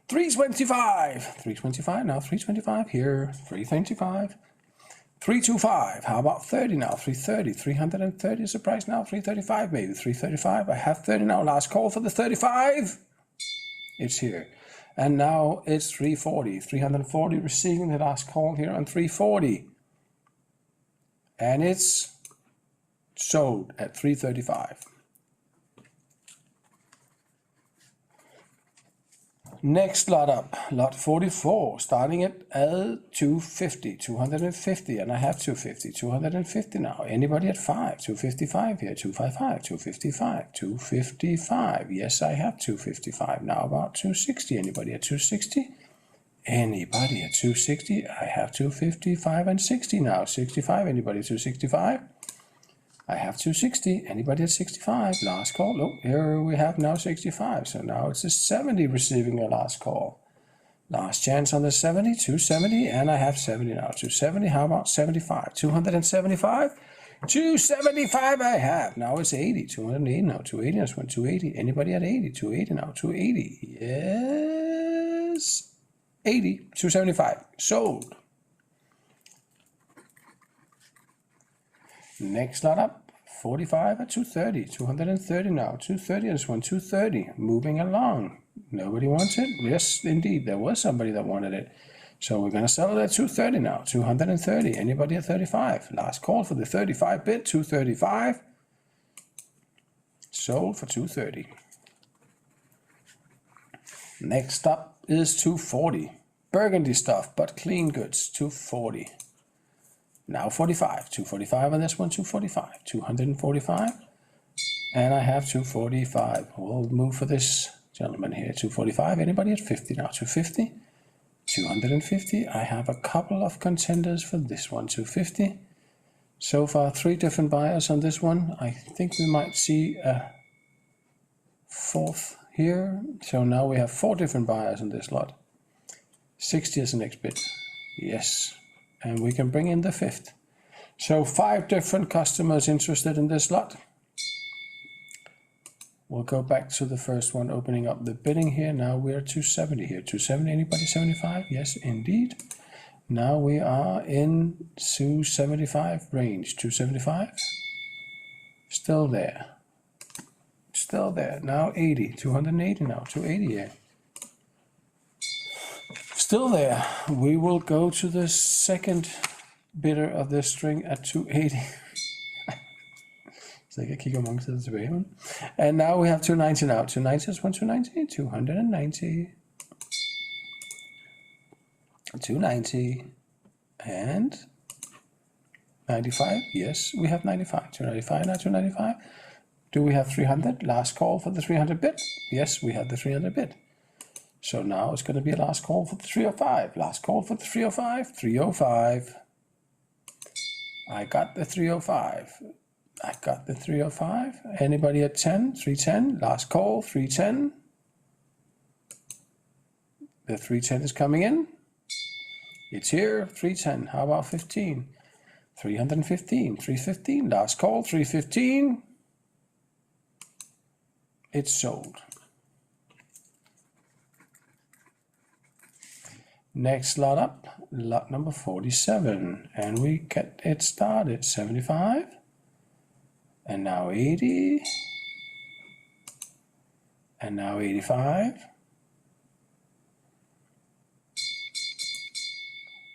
325. 325 now, 325 here, 325. 325. How about 30 now? 330. 330 is the price now. 335 maybe. 335. I have 30 now. Last call for the 35. It's here. And now it's 340. 340 receiving the last call here on 340. And it's sold at 335. Next lot up, lot 44, starting at 250, 250, and I have 250, 250 now. Anybody at 5? 255 here, 255, 255, 255. Yes, I have 255. Now about 260. Anybody at 260? Anybody at 260? I have 255 and 60 now. 65. Anybody at 265? I have 260. Anybody at 65? Last call. Oh, here we have now 65. So now it's a 70 receiving a last call. Last chance on the 70, 270, and I have 70 now. 270. How about 75? 275. 275 I have. Now it's 80. 280 now. 280. That's 280. Anybody at 80? 280 now. 280. Yes. 80. 275. Sold. Next lot up, 45 at 230, 230 now, 230 is 230, moving along. Nobody wants it? Yes, indeed, there was somebody that wanted it. So we're gonna sell it at 230 now, 230, anybody at 35? Last call for the 35 bid, 235. Sold for 230. Next up is 240. Burgundy stuff, but clean goods, 240. Now 45, 245 on this one, 245, 245. And I have 245. We'll move for this gentleman here, 245. Anybody at 50 now? 250, 250. I have a couple of contenders for this one, 250. So far, 3 different buyers on this one. I think we might see a 4th here. So now we have 4 different buyers on this lot. 60 is the next bid. Yes. And we can bring in the 5th. So 5 different customers interested in this lot. We'll go back to the first one, opening up the bidding here. Now we're 270 here. 270, anybody 75? Yes, indeed. Now we are in 275 range. 275. Still there. Still there. Now 80. 280 now. 280 here. Still there. We will go to the second bidder of this string at 280. Så jeg kan kigge, hvor mange sidder tilbage. And now we have 290 now. 290 is 290. 290. 290. And 95. Yes, we have 95. 295 now. 295. Do we have 300? Last call for the 300 bid. Yes, we have the 300 bid. So now it's going to be a last call for the 305. Last call for the 305. 305. I got the 305. I got the 305. Anybody at 10? 310. Last call. 310. The 310 is coming in. It's here. 310. How about 15? 315. 315. Last call. 315. It's sold. Next lot up, lot number 47, and we get it started. 75, and now 80, and now 85.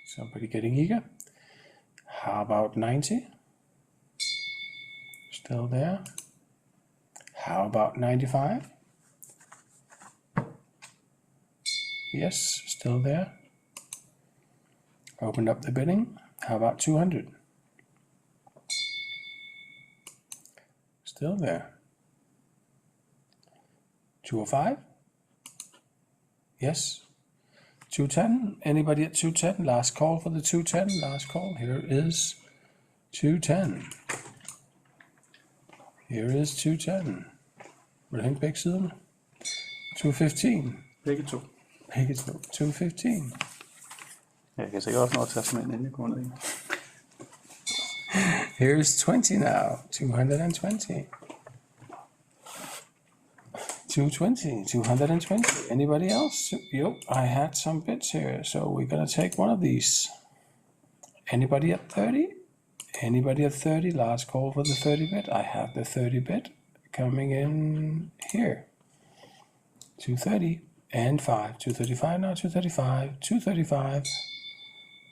Somebody getting eager. How about 90? Still there. How about 95? Yes, still there. Opened up the bidding. How about 200? Still there. 205? Yes. 210? Anybody at 210? Last call for the 210. Last call. Here is 210. Here is 210. Vil du hænge begge siderne? 215. Begge to. Begge to. 215. Jeg kan sikkert også nå at tage sådan en, inden jeg går ned i. Here's 20 now. 220. 220. 220. Anybody else? Yo, I had some bits here, so we're gonna take one of these. Anybody at 30? Anybody at 30? Last call for the 30 bit. I have the 30 bit coming in here. 230 and 5. 235 now. 235. 235.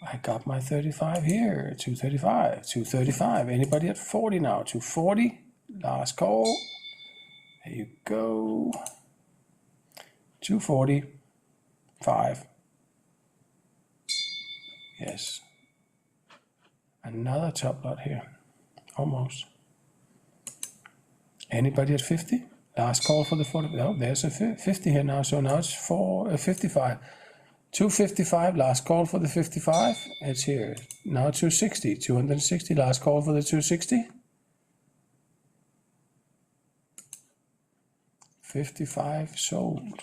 I got my 35 here. 235. 235. Anybody at 40 now? 240. Last call. There you go. 240. 5. Yes. Another top lot here. Almost. Anybody at 50? Last call for the 40. Oh, there's a 50 here now. So now it's 55. 255. Last call for the 55. It's here. Now 260. 260. Last call for the 260. 55 sold.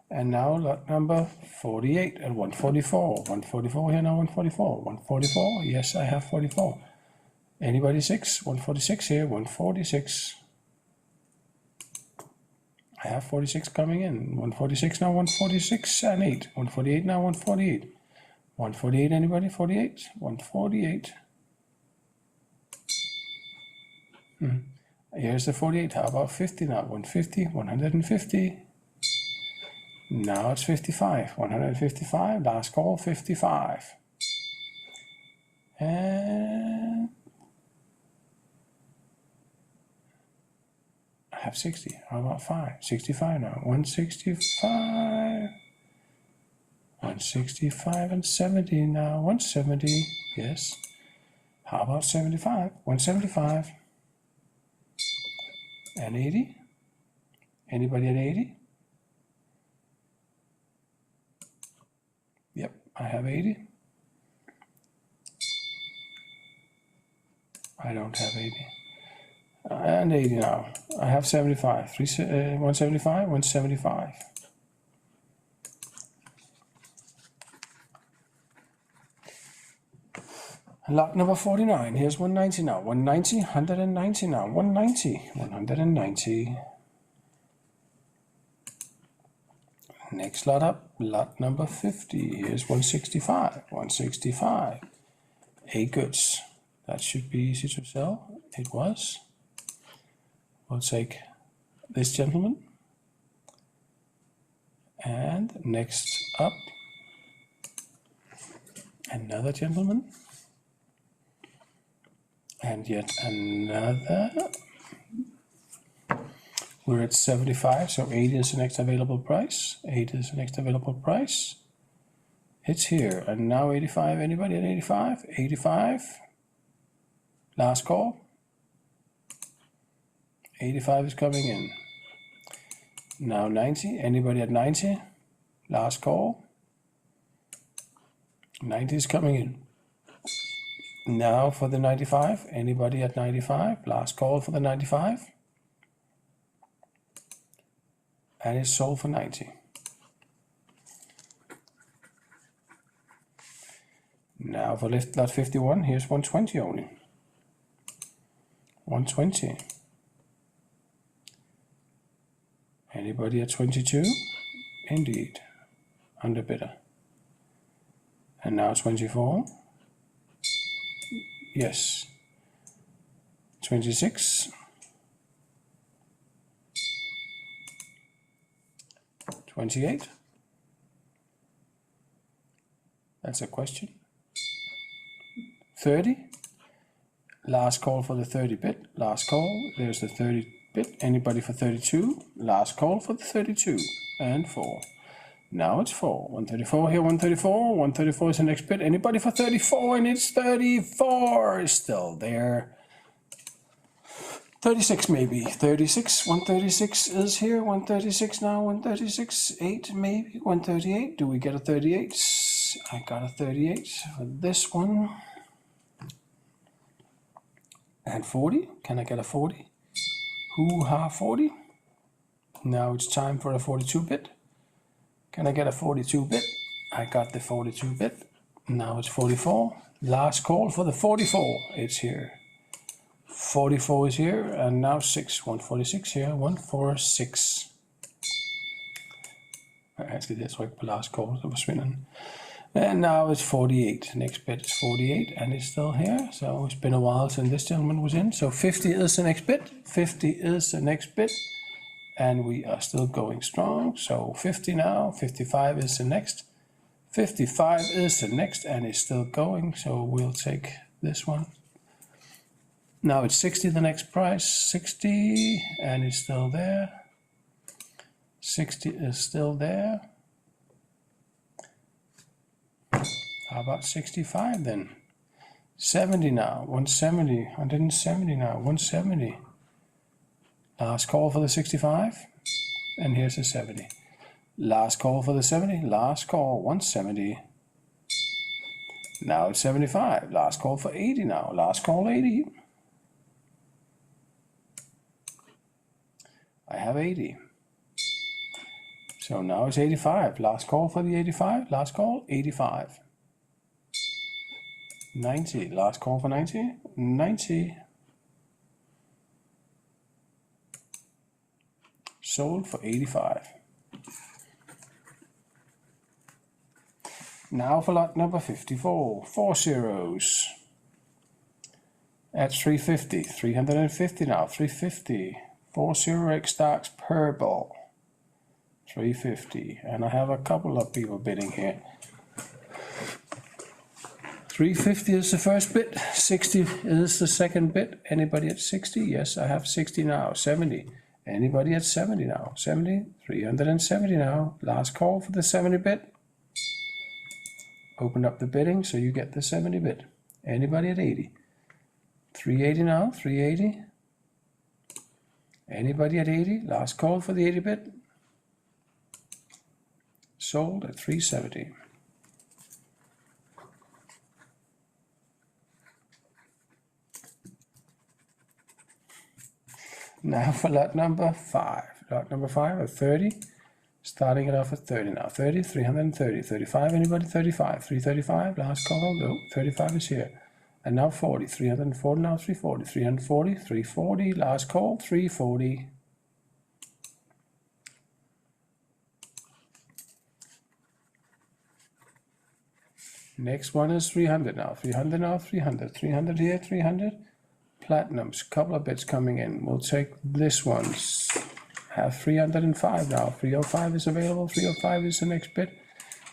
And now lot number 48 at 144. 144 here now. 144. 144. Yes, I have 44. Anybody 6? 146 here. 146. I have 46 coming in. 146 now. 146 and 8. 148 now. 148. 148. Anybody? 48. 148. Here's the 48. How about 50 now? 150. 150. Now it's 55. 155. Last call. 55. And I have 60. How about 5? 65 now. 165. 165 and 70 now. 170, yes. How about 75? 175 and 80. Anybody at 80? Yep, I have 80. I don't have 80. And 80 now. I have 75. 175, 175. Lot number 49. Here's 190 now. 190, 190 now. 190, 190. Next lot up, lot number 50. Here's 165, 165. 8 goods. That should be easy to sell. It was. We'll take this gentleman. And next up, another gentleman. And yet another. We're at 75, so 80 is the next available price. 80 is the next available price. It's here. And now 85. Anybody at 85? 85. Last call. 85 is coming in. Now 90. Anybody at 90? Last call. 90 is coming in. Now for the 95. Anybody at 95? Last call for the 95. And it's sold for 90. Now for lot 51, here's 120 only. 120. Anybody at 22? Indeed. Underbidder. And now 24. Yes. 26. 28. That's a question. 30. Last call for the 30 bit. Last call. There's the 30 bit. Anybody for 32? Last call for the 32. And 4. Now it's 4. 134 here, 134. 134 is the next bit. Anybody for 34? And it's 34 is still there. 36 maybe. 36. 136 is here. 136 now. 136. 8 maybe. 138. Do we get a 38? I got a 38 for this one. And 40. Can I get a 40? Hoo-ha, 40. Now it's time for a 42-bit. Can I get a 42-bit? I got the 42-bit. Now it's 44. Last call for the 44. It's here. 44 is here, and now 6. 146 here. 146. Jeg skal lige trykke på last call, så forsvinder den. And now it's 48. Next bit is 48, and it's still here. So it's been a while since this gentleman was in. So 50 is the next bit. 50 is the next bit. And we are still going strong. So 50 now. 55 is the next. 55 is the next, and it's still going. So we'll take this one. Now it's 60, the next price. 60, and it's still there. 60 is still there. How about 65 then? 70 now. 170. 170 now. 170. Last call for the 65. And here's the 70. Last call for the 70. Last call. 170. Now it's 75. Last call for 80 now. Last call 80. I have 80. So now it's 85. Last call for the 85. Last call 85. 90. Last call for 90. 90. Sold for 85. Now for lot number 54. 4 zeros. At 350. 350 now. 350. 40X stocks purple. 350. And I have a couple of people bidding here. 350 is the first bid. 60 is the second bid. Anybody at 60? Yes, I have 60 now. 70. Anybody at 70 now? 70. 370 now. Last call for the 70 bid. open up the bidding, so you get the 70 bid. Anybody at 80? 380 now, 380. Anybody at 80? Last call for the 80 bid. Sold at 370. Now for lot number 5. Lot number 5 at 30. Starting it off at 30 now. 30, 330, 35. Anybody? 35. 335. Last call. No, 35 is here. And now 40. 340 now. 340. 340. 340. Last call. 340. Next one is 300 now. 300 now. 300. 300 here. 300. Platinums. Couple of bits coming in. We'll take this one. Have 305 now. 305 is available. 305 is the next bid.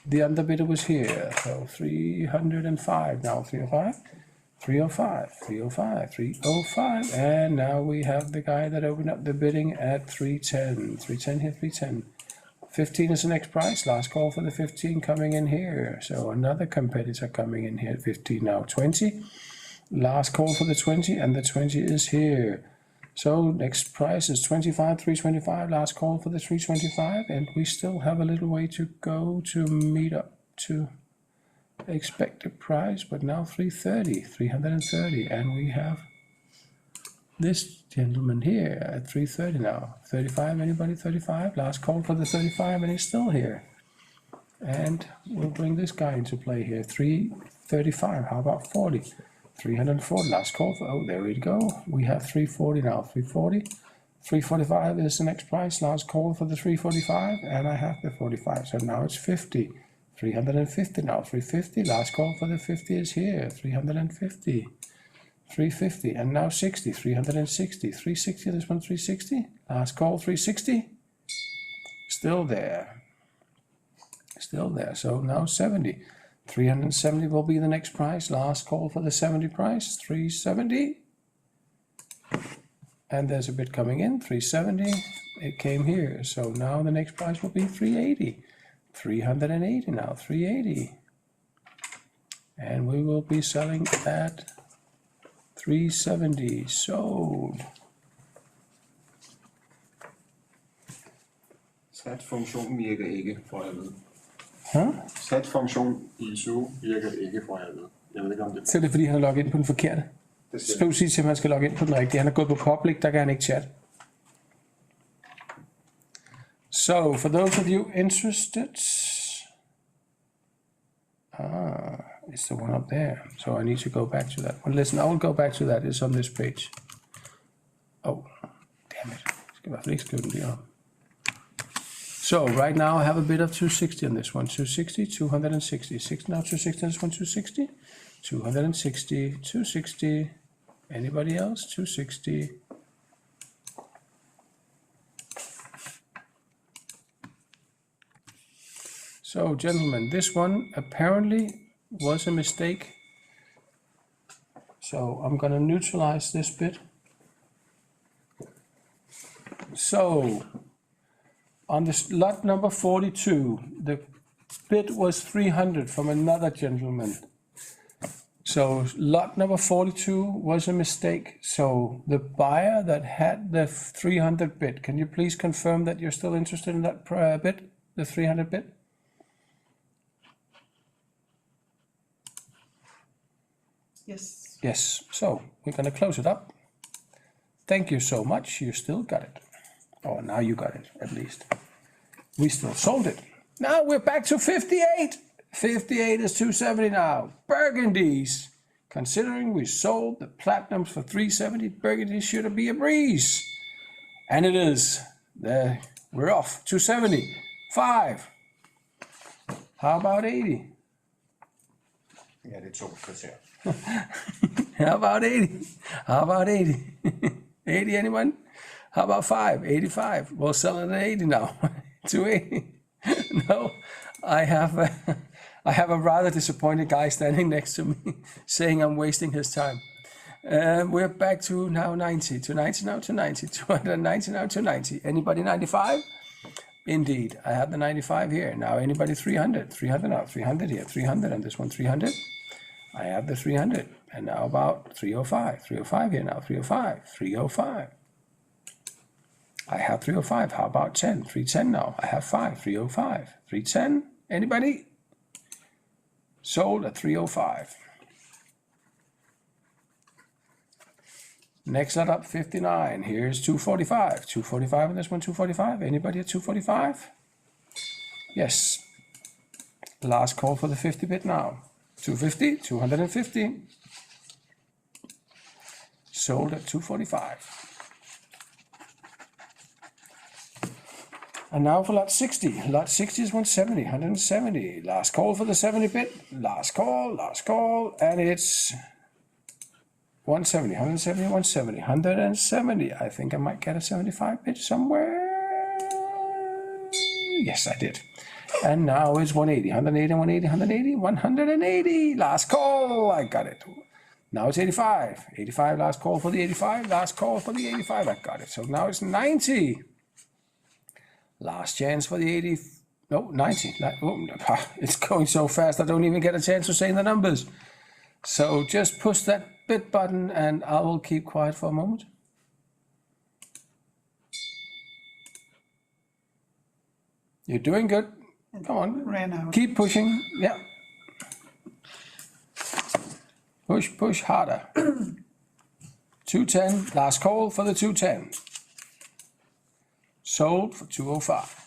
The underbidder was here. So 305 now. 305. 305. 305. 305. And now we have the guy that opened up the bidding at 310. 310 here. 310. 15 is the next price. Last call for the 15 coming in here. So another competitor coming in here at 15 now. 20. Last call for the 20, and the 20 is here. So next price is 25, 325. Last call for the 325, and we still have a little way to go to meet up to expected price. But now 330, 330, and we have this gentleman here at 330 now. 35, anybody? 35. Last call for the 35, and he's still here. And we'll bring this guy into play here. 335. How about 40? 340, last call for, oh, there we go. We have 340 now, 340. 345 is the next price, last call for the 345, and I have the 45, so now it's 50. 350 now, 350, last call for the 50 is here, 350. 350, and now 60, 360, 360, this one 360, last call 360, still there, so now 70. 370 will be the next price. Last call for the 70 price. 370. And there's a bid coming in. 370. It came here. So now the next price will be 380. 380 now. 380. And we will be selling at 370. Sold. Sat-funktionen virker ikke, får jeg ved. Sat-funktion i Zoom virker ikke, får jeg ved. Jeg ved ikke om det. Så er det fordi, han har logget ind på den forkerte. Så skal du sige til, at man skal logge ind på den rigtige. Han er gået på public, der kan han ikke chat. So, for those of you interested, it's the one up there. So I need to go back to that one. Listen, I will go back to that. It's on this page. Oh, damn it. Jeg skal i hvert fald ikke skrive den lige om. So right now I have a bid of 260 on this one. 260, 260. Now 260 on this one, 260. 260, 260. Anybody else? 260. So gentlemen, this one apparently was a mistake. So I'm gonna neutralize this bid. So on this lot number 42, the bid was 300 from another gentleman. So lot number 42 was a mistake. So the buyer that had the 300 bid, can you please confirm that you're still interested in that bid, the 300 bid? Yes. Yes, so we're gonna close it up. Thank you so much, you still got it. Oh, now you got it, at least. We still sold it. Now we're back to 58. 58 is 270 now. Burgundies. Considering we sold the platinums for 370, burgundies should be a breeze. And it is. We're off. 270. 5. How about 80? Ja, det er 2 kvarter. How about 80? How about 80? 80, anyone? How about 5? 85. We'll sell it at 80 now. 280. No, I have a rather disappointed guy standing next to me saying I'm wasting his time. We're back to now 90, to 90 now, to 90, 290 now, to 90. Anybody 95? Indeed, I have the 95 here. Now anybody 300, 300 now, 300 here, 300, and this one 300. I have the 300, and now about 305, 305 here now, 305, 305. I have 305, how about 10, 310 now, I have 5, 305, 310, anybody? Sold at 305. Next lot up, 59. Here's 245. 245 and this one, 245. Anybody at 245? Yes. Last call for the 50 bit now. 250, 250. Sold at 245. And now for lot 60. Lot 60 is 170, 170. Last call for the 70 bit. Last call, and it's 170, 170, 170, 170. I think I might get a 75 bit somewhere. Yes, I did. And now it's 180, 180, 180, 180, 180. Last call, I got it. Now it's 85. 85, last call for the 85. Last call for the 85, I got it. So now it's 90. Last chance for the 80. No, 90. It's going so fast I don't even get a chance to say the numbers. So just push that bit button and I will keep quiet for a moment. You're doing good. Come on. Ran out. Keep pushing. Yeah. Push harder. 210. Last call for the 210. Sold for 205.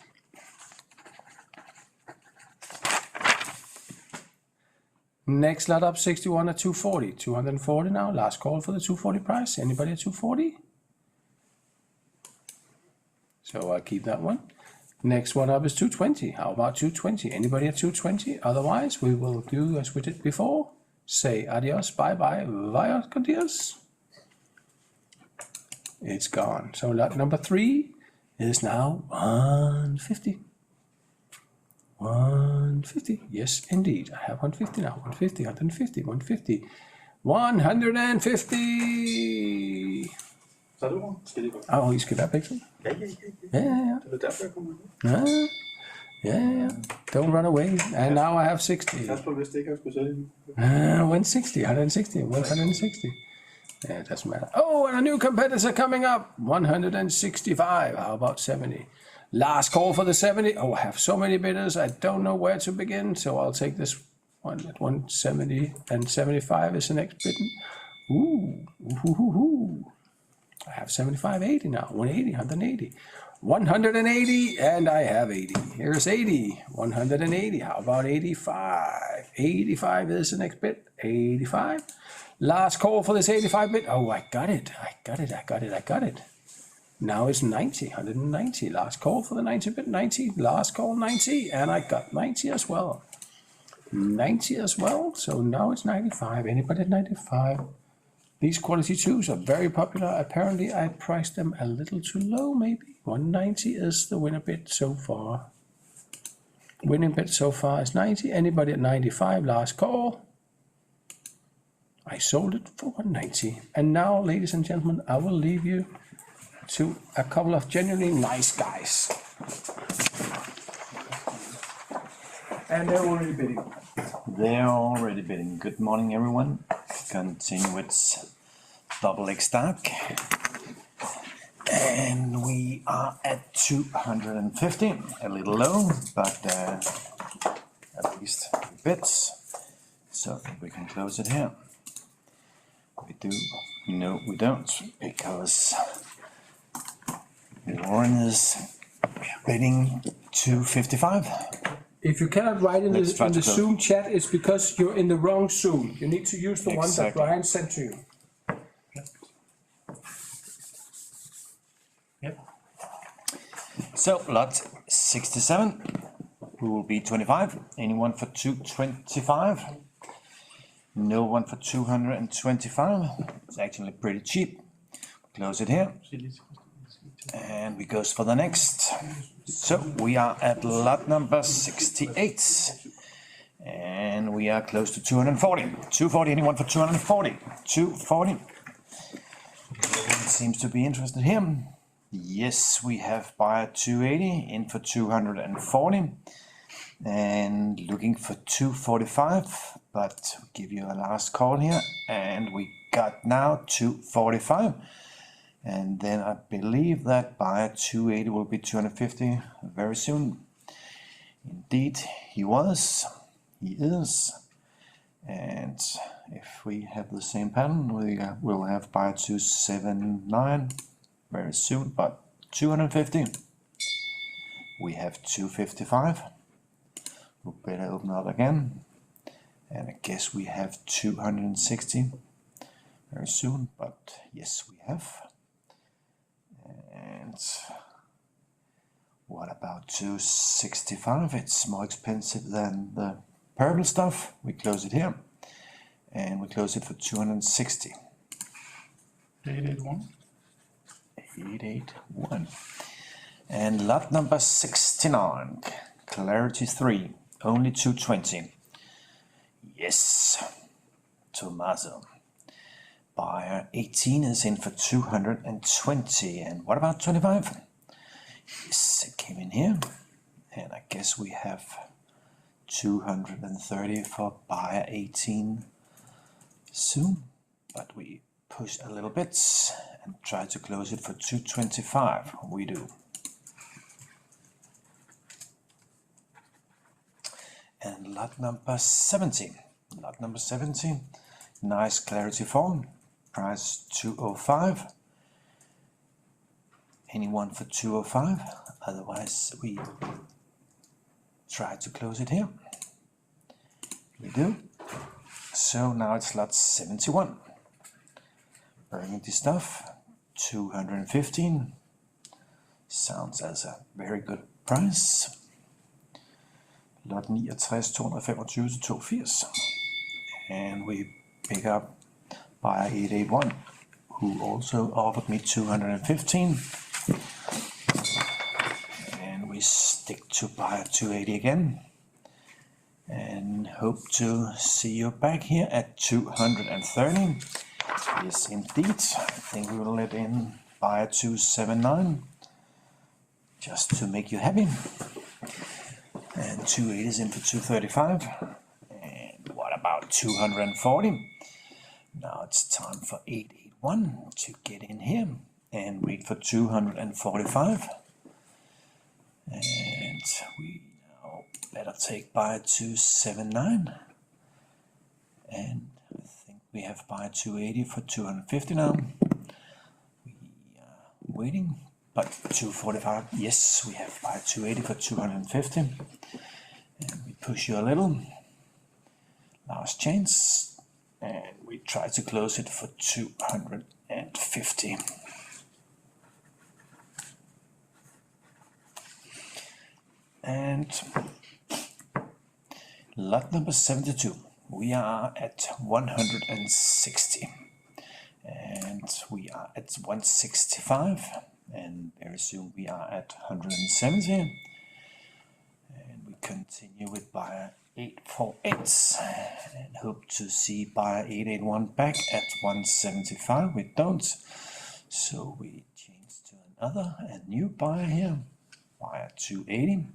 Next lot up, 61 at 240. 240 now. Last call for the 240 price. Anybody at 240? So I'll keep that one. Next one up is 220. How about 220? Anybody at 220? Otherwise, we will do as we did before. Say adios, bye-bye, via adios. It's gone. So lot number 3 is now 150. 150. Yes, indeed. I have 150 now. 150, 150, 150. 150. Så er det over. Skal det gå? I skal være begge to. Ja. Ja. Det er derfor, jeg kommer med. Yeah. Don't run away. And now I have 60. Kasper, hvis det ikke har skulle sælge den. 160, 160, 160. Yeah, it doesn't matter. Oh, and a new competitor coming up. 165. How about 70? Last call for the 70. Oh, I have so many bidders. I don't know where to begin. So I'll take this one at 170 and 75 is the next bidden. Ooh. I have 75, 80 now. 180, 180. 180, and I have 80. Here's 80. 180. How about 85? 85 is the next bit. 85. Last call for this 85 bit. Oh, I got it. Now it's 90. 190. Last call for the 90 bit. 90. Last call 90. And I got 90 as well. 90 as well. So now it's 95. Anybody at 95? These quality 2s are very popular. Apparently I priced them a little too low, maybe. 190 is the winner bid so far. Winning bid so far is 90. Anybody at 95? Last call. I sold it for 190. And now, ladies and gentlemen, I will leave you to a couple of genuinely nice guys. And they're already bidding. They're already bidding. Good morning, everyone. Continue with double X stack. And we are at 250. A little low, but at least bits. So we can close it here. We do. No, we don't, because Warren is bidding 255. If you cannot write in the to Zoom chat, it's because you're in the wrong Zoom. You need to use the one that Brian sent to you. Yep. So lot 67, we will be 25. Anyone for 225? No one for 225. It's actually pretty cheap. Close it here. And we goes for the next. So we are at lot number 68. And we are close to 240. 240, anyone for 240? 240. Seems to be interested here. Yes, we have buyer 280 in for 240 and looking for 245, but we'll give you a last call here, and we got now 245, and then I believe that buyer 280 will be 250 very soon. Indeed, he is, and if we have the same pattern, we will have buyer 279 very soon, but 250. We have 255. We'll better open up again, and I guess we have 260 very soon, but yes, we have. And what about 265? It's more expensive than the purple stuff. We close it here, and we close it for 260. 881. 881. And lot number 69, clarity 3, only 220. Yes, Tommaso. Buyer 18 is in for 220. And what about 25? Yes, it came in here. And I guess we have 230 for buyer 18 soon. But we push a little bit and try to close it for 225. We do. And lot number 70. Lot number 70. Nice clarity form. Price 205. Anyone for 205? Otherwise we try to close it here. We do. So now it's lot 71. Burgundy stuff, 215. Sounds as a very good price. Lot 69, 225 til 82. And we pick up buyer 881, who also offered me 215. And we stick to buyer 280 again. And hope to see you back here at 230. Yes, indeed. I think we will let in buyer 279 just to make you happy. And 280 is in for 235. And what about 240? Now it's time for 881 to get in here and wait for 245. And we now better take buyer 279. And we have buyer 280 for 250 now. We are waiting, but 245. Yes, we have buyer 280 for 250. And we push you a little. Last chance. And we try to close it for 250. And lot number 72. We are at 160, and we are at 165, and very soon we are at 170, and we continue with buyer 848 and hope to see buyer 881 back at 175. We don't, so we change to a new buyer here, buyer 280,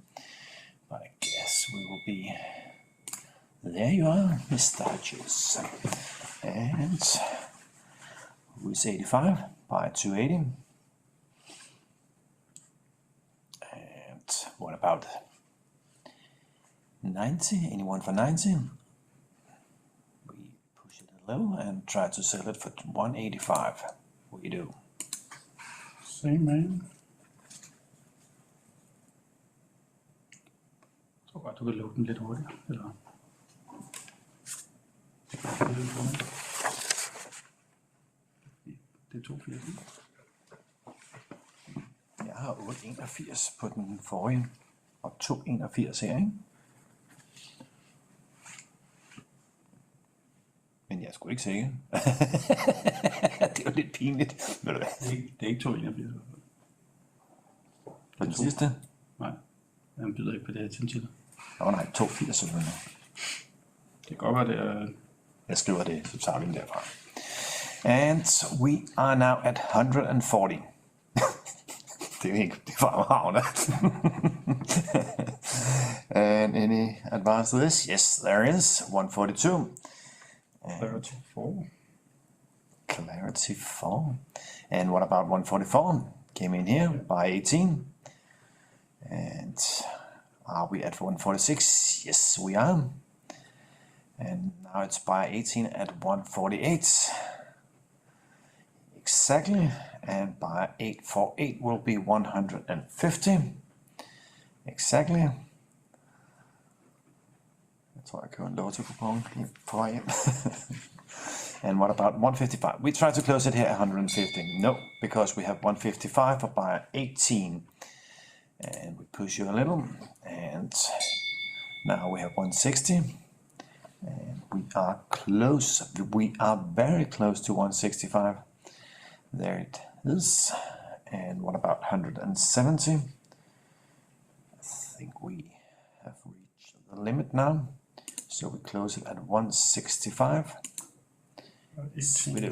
but I guess we will be. There you are, Mr. Juice. And who's 85? Buyer 280. And what about 90? Anyone for 90? We push it a little and try to sell it for 185. We do. Same man. Jeg tror godt, du kan lukke den lidt hurtigere. Eller? Det er 82. Jeg har 881 på den forrige, og 281 her, ikke? Men jeg er sgu ikke sikker. Det er jo lidt pinligt. Ved du hvad? Det er ikke 281. På den sidste? Nej, han byder ikke på det her tiltiller. Nej, 82 selvfølgelig. Det kan godt være, det er... Jeg skriver det, så tager vi den derfra. And we are now at 140. Det er ikke fremragende. And any advance to this? Yes, there is. 142. Clarity 4. Clarity 4. And what about 144? Came in here by 18. And are we at 146? Yes, we are. And now it's by 18 at 148. Exactly. And by 848 will be 150. Exactly. Jeg tror, jeg køber en lotto-kupon på vej hjem. And what about 155? We try to close it here at 150. No, because we have 155 for buyer 18. And we push you a little. And now we have 160. And we are close. We are very close to 165. There it is. And what about 170? I think we have reached the limit now. So we close it at 165. 18. We do.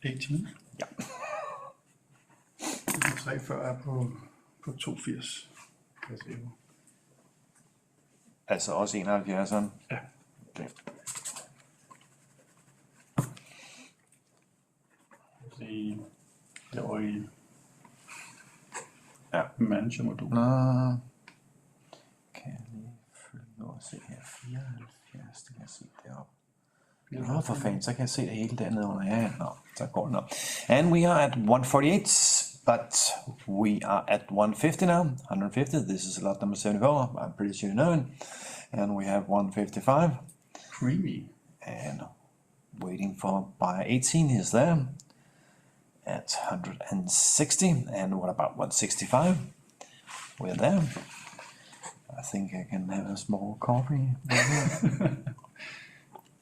18. Ja. 43 på 82. Kan jeg se. Altså også 71'eren? Ja. Okay. Se derovre i Ja. manager-modul. Nå. Kan jeg lige følge nu og se her? 74, det kan jeg se deroppe. Nå, for fanden, så kan jeg se det hele dernede under. Ja, no, så går det nok. And we are at 148, but we are at 150 now. 150, this is lot number 74. I'm pretty sure you know it. And we have 155. Creamy. And waiting for buyer 18 is there at 160. And what about 165? We're there. I think I can have a small coffee.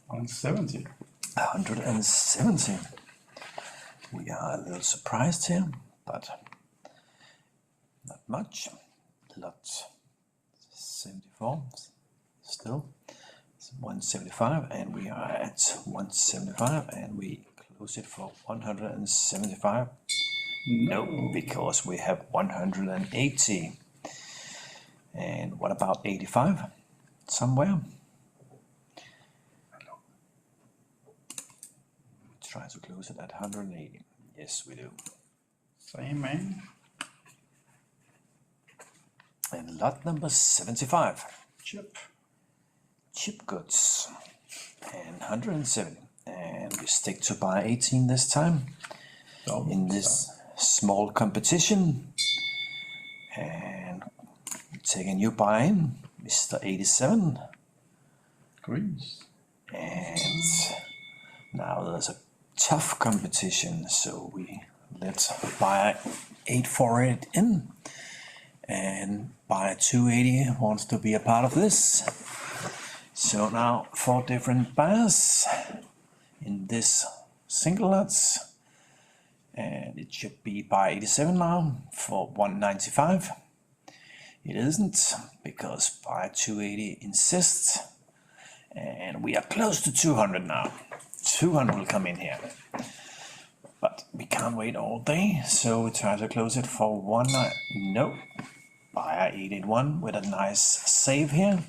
170. 170. We are a little surprised here, but not much. Lot 74 still. It's 175, and we are at 175, and we close it for 175. No, because we have 180. And what about 85? Somewhere. Try to close it at 180. Yes, we do. Same man. And lot number 75. Chip. Chip goods. And 170. And we stick to buy 18 this time. In this small competition. And we take a new buy in. Mr. 87. Grease. And now there's a tough competition, so we let buyer 848 in, and buyer 280 wants to be a part of this. So now 4 different buyers in this single lots, and it should be buyer 87 now for 195. It isn't, because buyer 280 insists, and we are close to 200 now. 200 will come in here, but we can't wait all day, so we try to close it for 1. No, buyer 881 with a nice save here.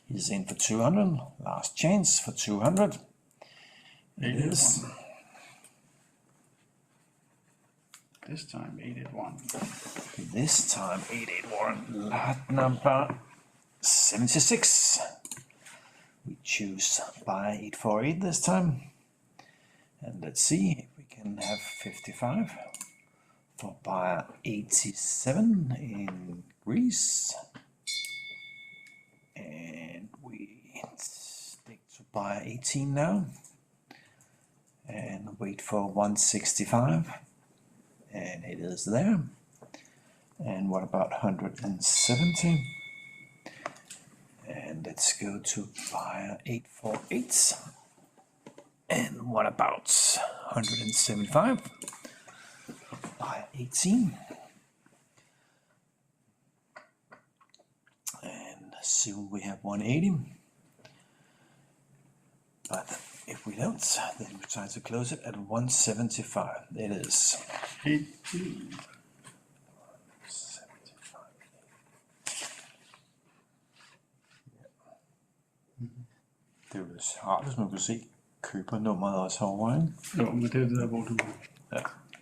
He's in for 200. Last chance for 200. It is. This time 881. This time 881. Lot number 76. We choose buy 848 this time. And let's see if we can have 55 for buyer 87 in Greece. And we stick to buyer 18 now. And wait for 165. And it is there. And what about 170? And let's go to buyer 848. And what about 175? Buyer 18. And soon we have 180. But if we don't, then we try to close it at 175. It is. 18. Det er jo rart, hvis man kunne se købernummeret også herovre, ikke? Jo, men det er det der, hvor du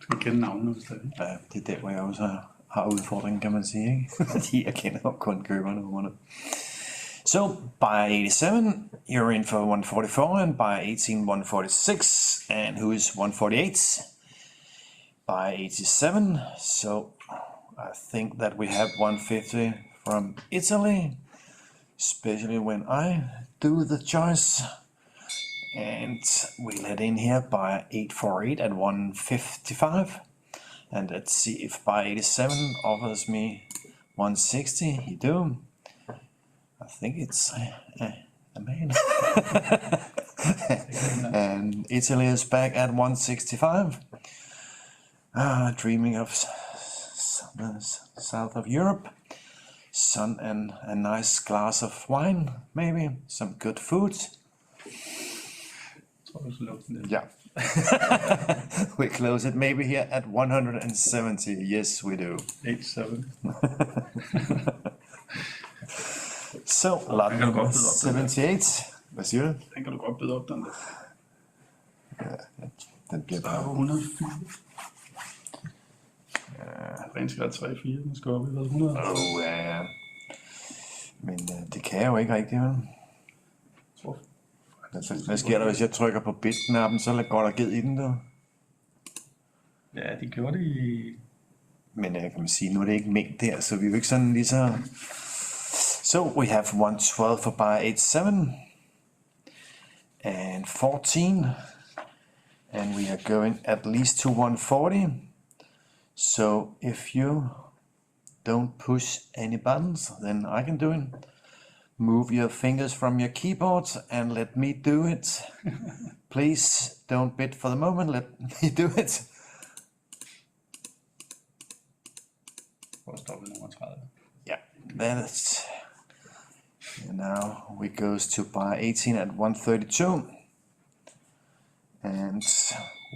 skal kende navnene, hvis det er. Ja, det er der, hvor jeg også har udfordringen, kan man sige, ikke? Fordi jeg kender jo kun købernummerne. So, by 87, you're in for 144, and by 18, 146, and who is 148? By 87, so I think that we have 150 from Italy, especially when I do the choice. And we let in here by 848 at 155. And let's see if by 87 offers me 160. He do. I think it's a man. And Italy is back at 165. Dreaming of south of Europe. Sun and a nice glass of wine, maybe. Some good food. Yeah. We close it maybe here at 170. Yes, we do. 8-7. So, lot number 78. Hvad siger du? Den kan du godt byde op, den der. Ja, den bliver Der er bare... 104. Ren skal være 3-4, den skal op i hvad, 100? Ja. Men det kan jeg jo ikke rigtig, vel? Hvad sker der, hvis jeg trykker på bid-knappen, så går der ged i den der? Ja, de gjorde det i... Men kan man sige, nu er det ikke mængde der, så vi er jo ikke sådan lige så... So we have 112 for by 87 and 14, and we are going at least to 140. So if you don't push any buttons, then I can do it. Move your fingers from your keyboard and let me do it. Please don't bid for the moment, let me do it. Hvor står vi nummer 30? Yeah, that's... And now we goes to by 18 at 132. And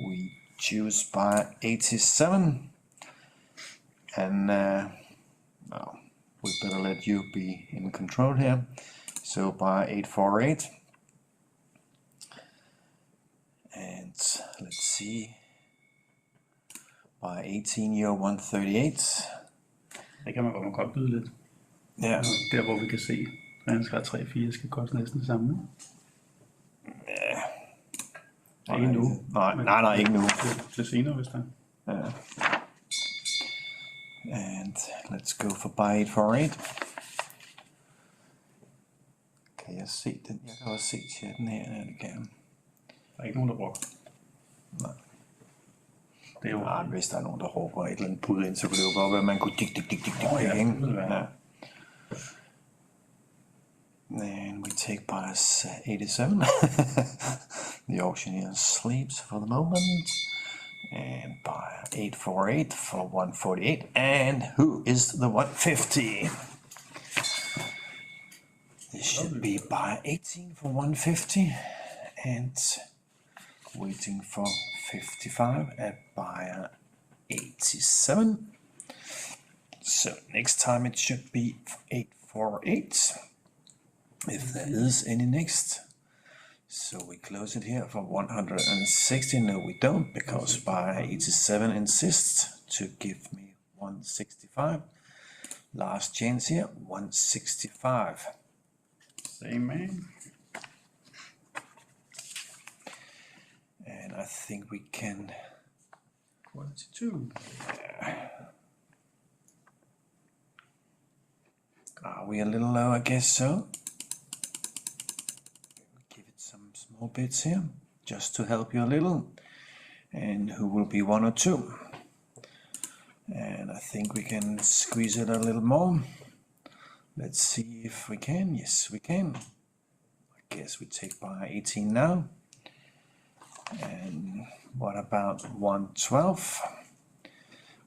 we choose by 87. And no, we better let you be in control here. So by 848. And let's see. By 18 you're 138. Det kan man godt byde lidt. Ja. Der hvor vi kan se, at han skal 3-4 skal koste næsten det samme. Ja. Ikke nu. Nej, ikke nu. Til senere, hvis der. Ja. And let's go for by 848. Kan jeg se den? Jeg kan også se chatten her. Ja, det kan jeg. Der er ikke nogen, der bruger. Nej. Det er jo... Nej, hvis der er nogen, der råber et eller andet bud ind, så kunne det jo godt være, at man kunne dik, ja, ikke? det ville være. Ja. And we take by 87. The auctioneer sleeps for the moment. And by 848 for 148. And who is the 150? This should be by 18 for 150. And waiting for 55 at buyer 87. So next time it should be 848. If there is any next. So we close it here for 160. No, we don't, because buyer 87 insists to give me 165. Last chance here, 165. Same man. And I think we can... Quality 2. Are we a little low? I guess so. Give it some small bits here, just to help you a little. And who will be 1 or 2? And I think we can squeeze it a little more. Let's see if we can. Yes, we can. I guess we take by 18 now. And what about 112?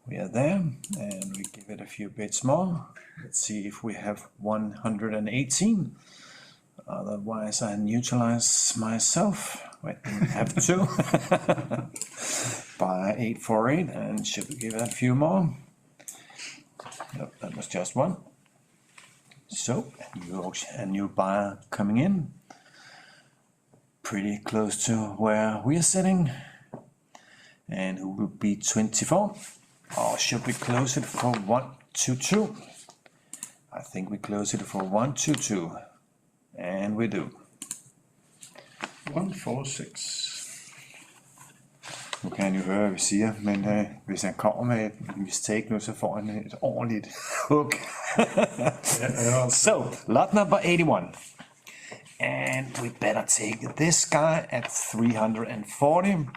We are there, and we give it a few bits more. Let's see if we have 118. Otherwise, I neutralize myself. Wait, I have 2 by 848, and should we give it a few more? Nope, that was just 1. So, a new buyer coming in. pretty close to where we are sitting. And who will be 24? Or should we close it for 122? I think we close it for 122. And we do. 146. Nu kan han jo høre, hvad vi siger, men hvis han kommer med en mistake nu, så får han et ordentligt hook. So, lot number 81. And we better take this guy at 340.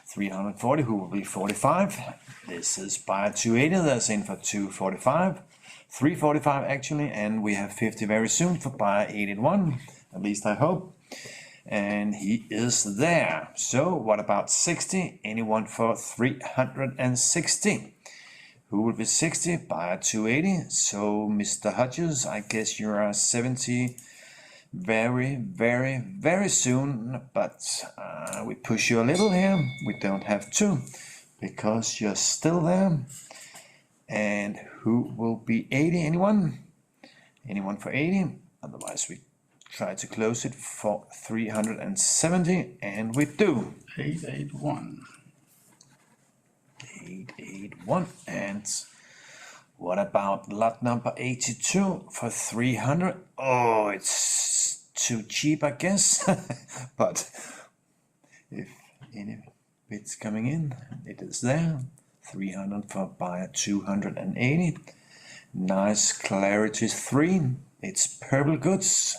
340, who will be 45. This is buyer 280, that's in for 245. 345 actually, and we have 50 very soon for buyer 81, at least I hope. And he is there. So what about 60? Anyone for 360? Who will be 60? Buyer 280. So Mr. Hodges, I guess you are 70 very, very, very soon, but we push you a little here. We don't have to, because you're still there. And who will be 80? Anyone? Anyone for 80? Otherwise we try to close it for 370, and we do. 881. 881. And what about lot number 82 for 300? Oh, it's too cheap, I guess. But if any bits coming in, it is there. 300 for buyer 280. Nice clarity 3. It's purple goods,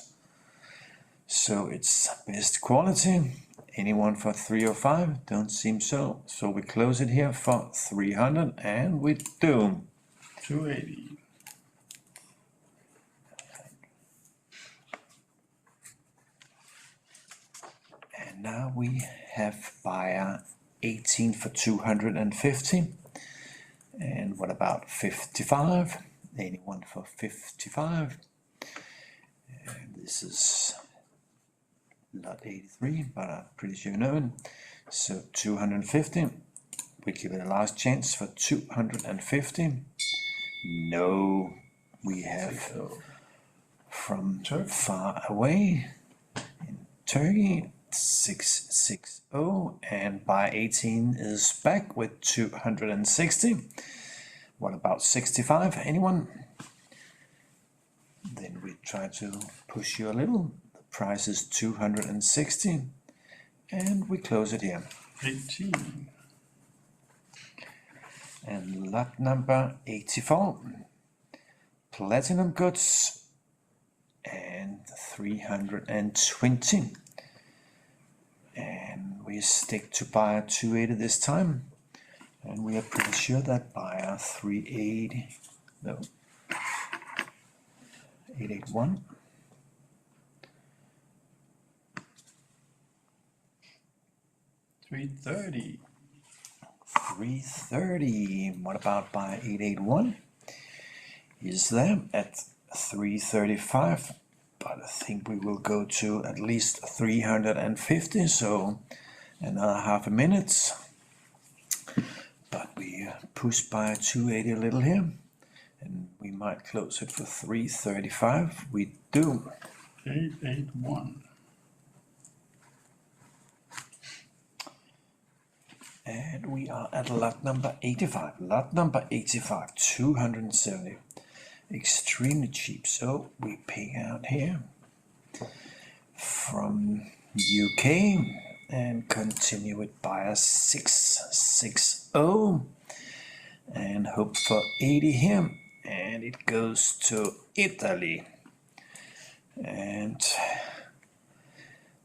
so it's best quality. Anyone for 305? Don't seem so. So we close it here for 300, and we do. 280. And now we have buyer 18 for 250. And what about 55? Anyone for 55? And this is lot 83, but I'm pretty sure you know it. So 250. We give it a last chance for 250. No, we have from far away in Turkey 660, and by 18 is back with 260. What about 65? Anyone? Then we try to push you a little. The price is 260, and we close it here. 18. And lot number 84, platinum goods, and 320. And we stick to buyer 280 this time, and we are pretty sure that buyer 380, no, 881. 330. 330. What about buyer 881? Is there at 335, but I think we will go to at least 350, so another half a minute. But we push buyer 280 a little here, and we might close it for 335. We do. 881. And we are at lot number 85. Lot number 85, 270. Extremely cheap. So we pay out here from UK and continue with buyer 660 and hope for 80 here. And it goes to Italy. And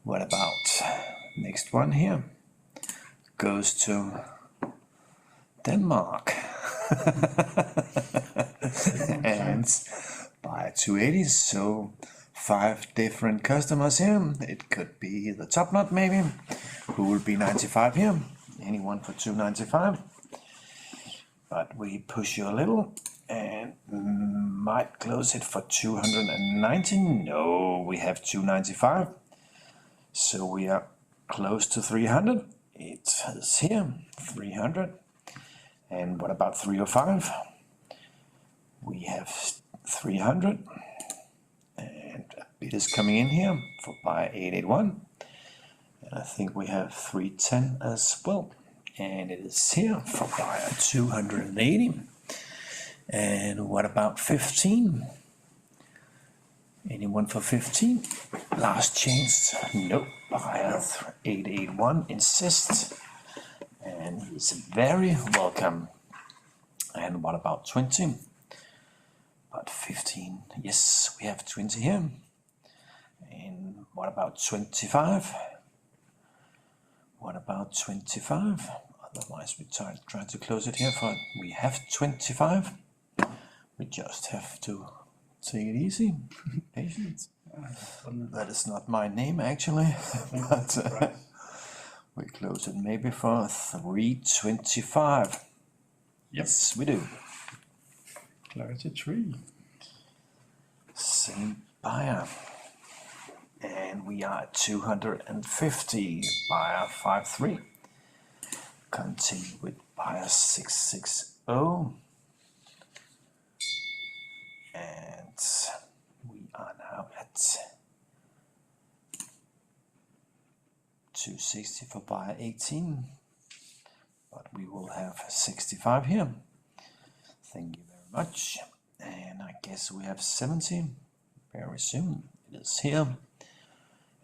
what about next one here? Goes to Denmark. And buy 280, so 5 different customers here. It could be the top lot maybe. Who will be 95 here? Anyone for 295? But we push you a little and might close it for 290. No, we have 295. So we are close to 300. It is here, 300. And what about 305? We have 300. And a bid is coming in here for buy 881. And I think we have 310 as well. And it is here for buyer 280. And what about 15? Anyone for 15? Last chance. Nope. Buyer 881 insists. And he's very welcome. And what about 20? About 15. Yes, we have 20 here. And what about 25? What about 25? Otherwise we try to close it here for, we have 25. We just have to take it easy. Patience. That is not my name actually, but we close it maybe for 325. Yes, we do. Clarity 3. Same buyer. And we are at 250, buyer 53. Continue with buyer 660. And we are now at 260 for buyer 18. But we will have 65 here. Thank you very much. And I guess we have 70 very soon. It is here.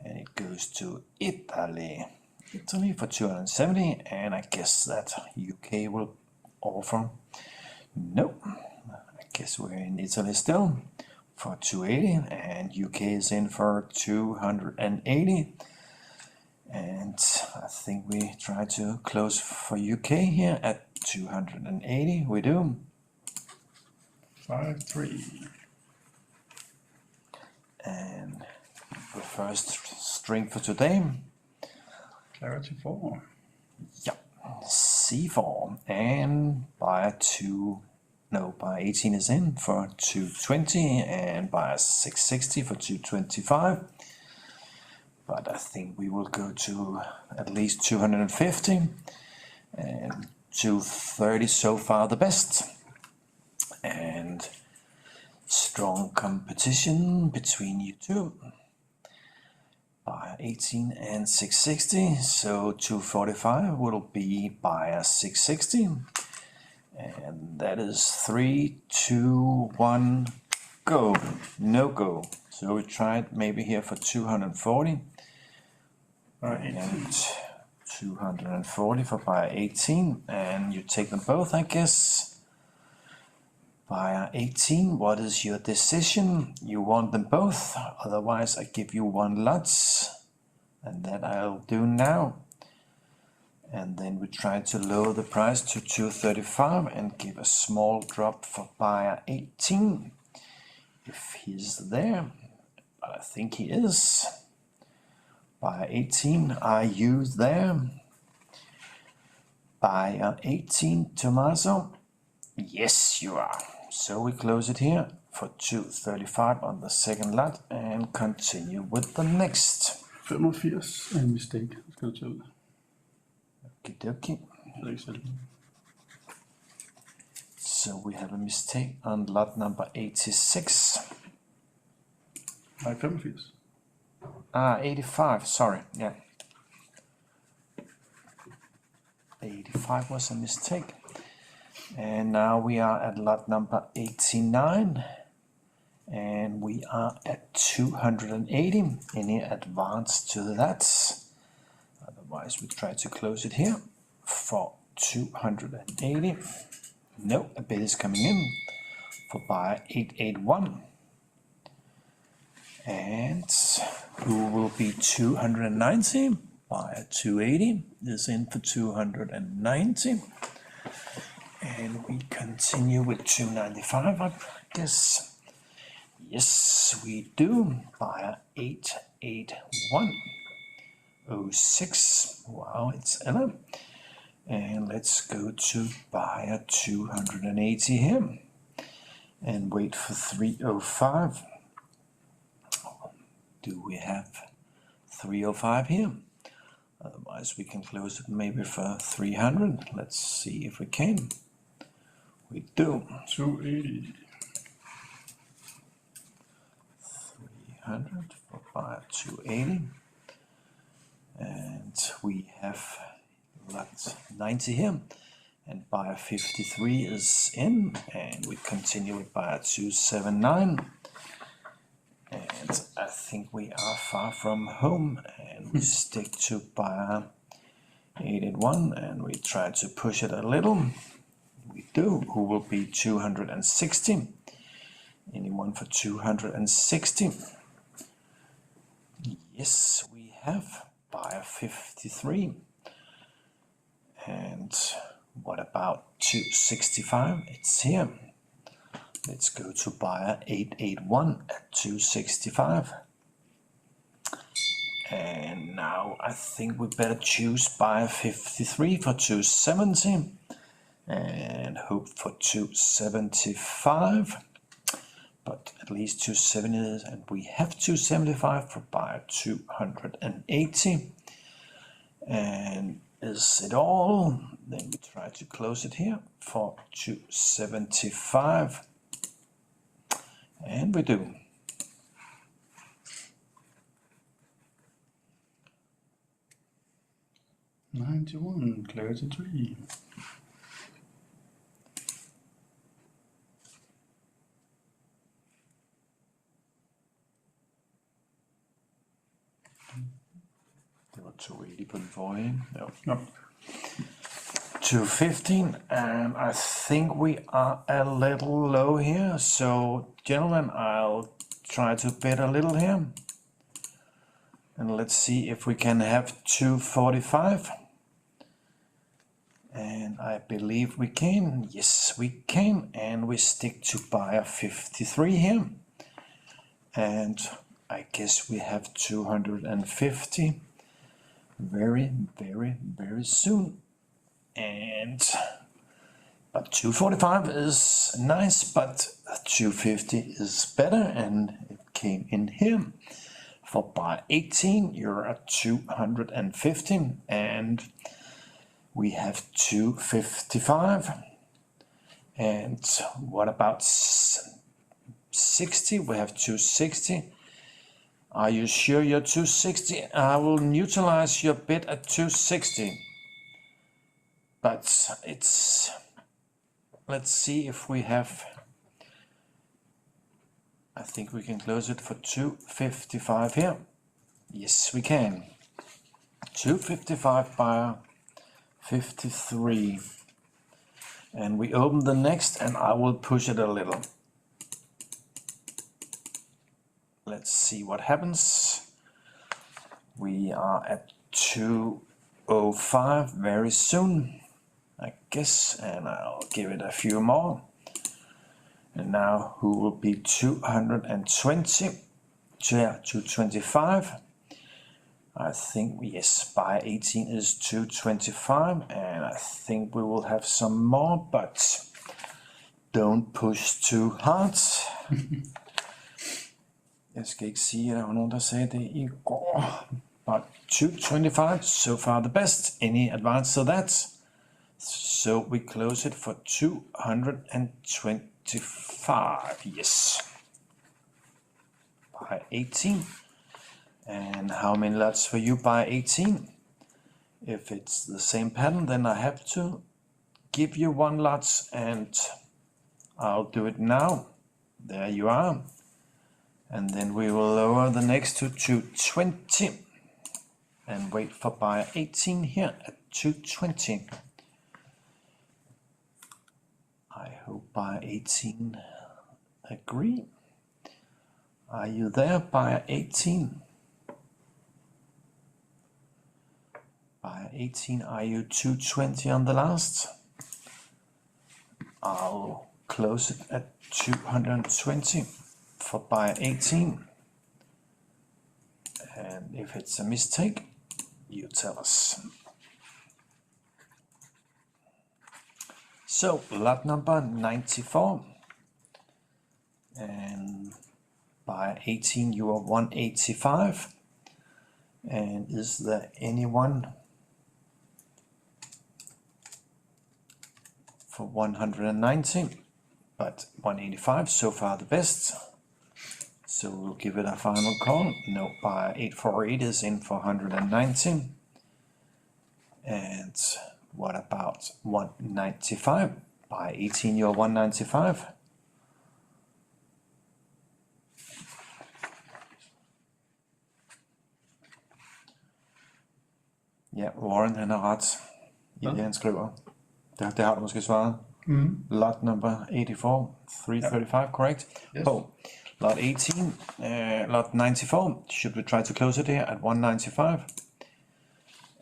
And it goes to Italy. Italy for 270, and I guess that UK will offer. Nope. I guess we're in Italy still for 280, and UK is in for 280. And I think we try to close for UK here at 280. We do. 5-3. And the first string for today. Clarity 4. Yep. C4 and buyer 18 is in for 220 and buyer 660 for 225. But I think we will go to at least 250 and 230 so far the best. And strong competition between you two. Buyer 18 and 660, so 245 will be buyer 660, and that is 3, 2, 1, go, no go. So we tried maybe here for 240, and 240 for buyer 18, and you take them both, I guess. Buyer 18, what is your decision? You want them both, otherwise I give you one lot, and that I'll do now. And then we try to lower the price to 235 and give a small drop for buyer 18, if he's there, but I think he is. Buyer 18, are you there? Buyer 18, Tommaso? Yes, you are. So we close it here for 235 on the second lot and continue with the next. 85 en mistake, skal du tage ud. Okidoki. Det er ikke selv. So we have a mistake on lot number 86. Nej, 85. 85, sorry, yeah. 85 was a mistake. And now we are at lot number 89. And we are at 280. Any advance to that? Otherwise we try to close it here for 280. No, a bid is coming in for buyer 881. And who will be 290? Buyer 280 is in for 290. And we continue with 295, I guess. Yes, we do. Buyer 88106. Wow, it's Ella. And let's go to buyer 280 here. And wait for 305. Do we have 305 here? Otherwise we can close it maybe for 300. Let's see if we can. We do. 280. 300 for buyer 280. And we have lot 90 here, and buyer 53 is in, and we continue with buyer 279. And I think we are far from home, and we stick to buyer 881, and we try to push it a little. We do. Who will be 260? Anyone for 260? Yes, we have buyer 53. And what about 265? It's here. Let's go to buyer 881 at 265. And now I think we better choose buyer 53 for 270 and hope for 275. But at least 270 is, and we have 275 for buyer 280. And is it all? Then we try to close it here for 275. And we do. $91, clarity 3. Det var 280 på den forrige. No. No. 215, and I think we are a little low here. So, gentlemen, I'll try to bet a little here. And let's see if we can have 245. And I believe we can. Yes, we can. And we stick to buyer 53 here. And I guess we have 250 very, very, very soon. And but 245 is nice, but 250 is better, and it came in here. For buy 18, you're at 250, and we have 255. And what about 60? We have 260. Are you sure you're 260? I will neutralize your bid at 260. But it's, let's see if we have, I think we can close it for 255 here. Yes, we can. 255 buyer 53. And we open the next, and I will push it a little. Let's see what happens. We are at 205 very soon, I guess, and I'll give it a few more. And now who will be 220? 225. I think, yes, buy 18 is 225, and I think we will have some more, but don't push too hard. Jeg skal ikke sige, at der var nogen, der sagde det i går. But 225, so far the best. Any advance of that? So we close it for 225, yes. Buy 18. And how many lots for you buy 18? If it's the same pattern, then I have to give you one lot, and I'll do it now. There you are. And then we will lower the next to 220 and wait for buyer 18 here at 220. I hope buyer 18 agree. Are you there, buyer 18? Buyer 18, are you 220 on the last? I'll close it at 220 for buyer 18. And if it's a mistake, you tell us. So, lot number 94. And buyer 18, you are 185. And is there anyone for 190? But 185, so far the best. So we'll give it a final call. No, buyer 848 is in for 190. And what about 195? Buy 18, you're 195. Ja, Warren han har ret i det, han skriver. Det har du måske svaret. Lot number 84, 335, correct? Yes. Oh, lot 18, lot 94. Should we try to close it here at 195?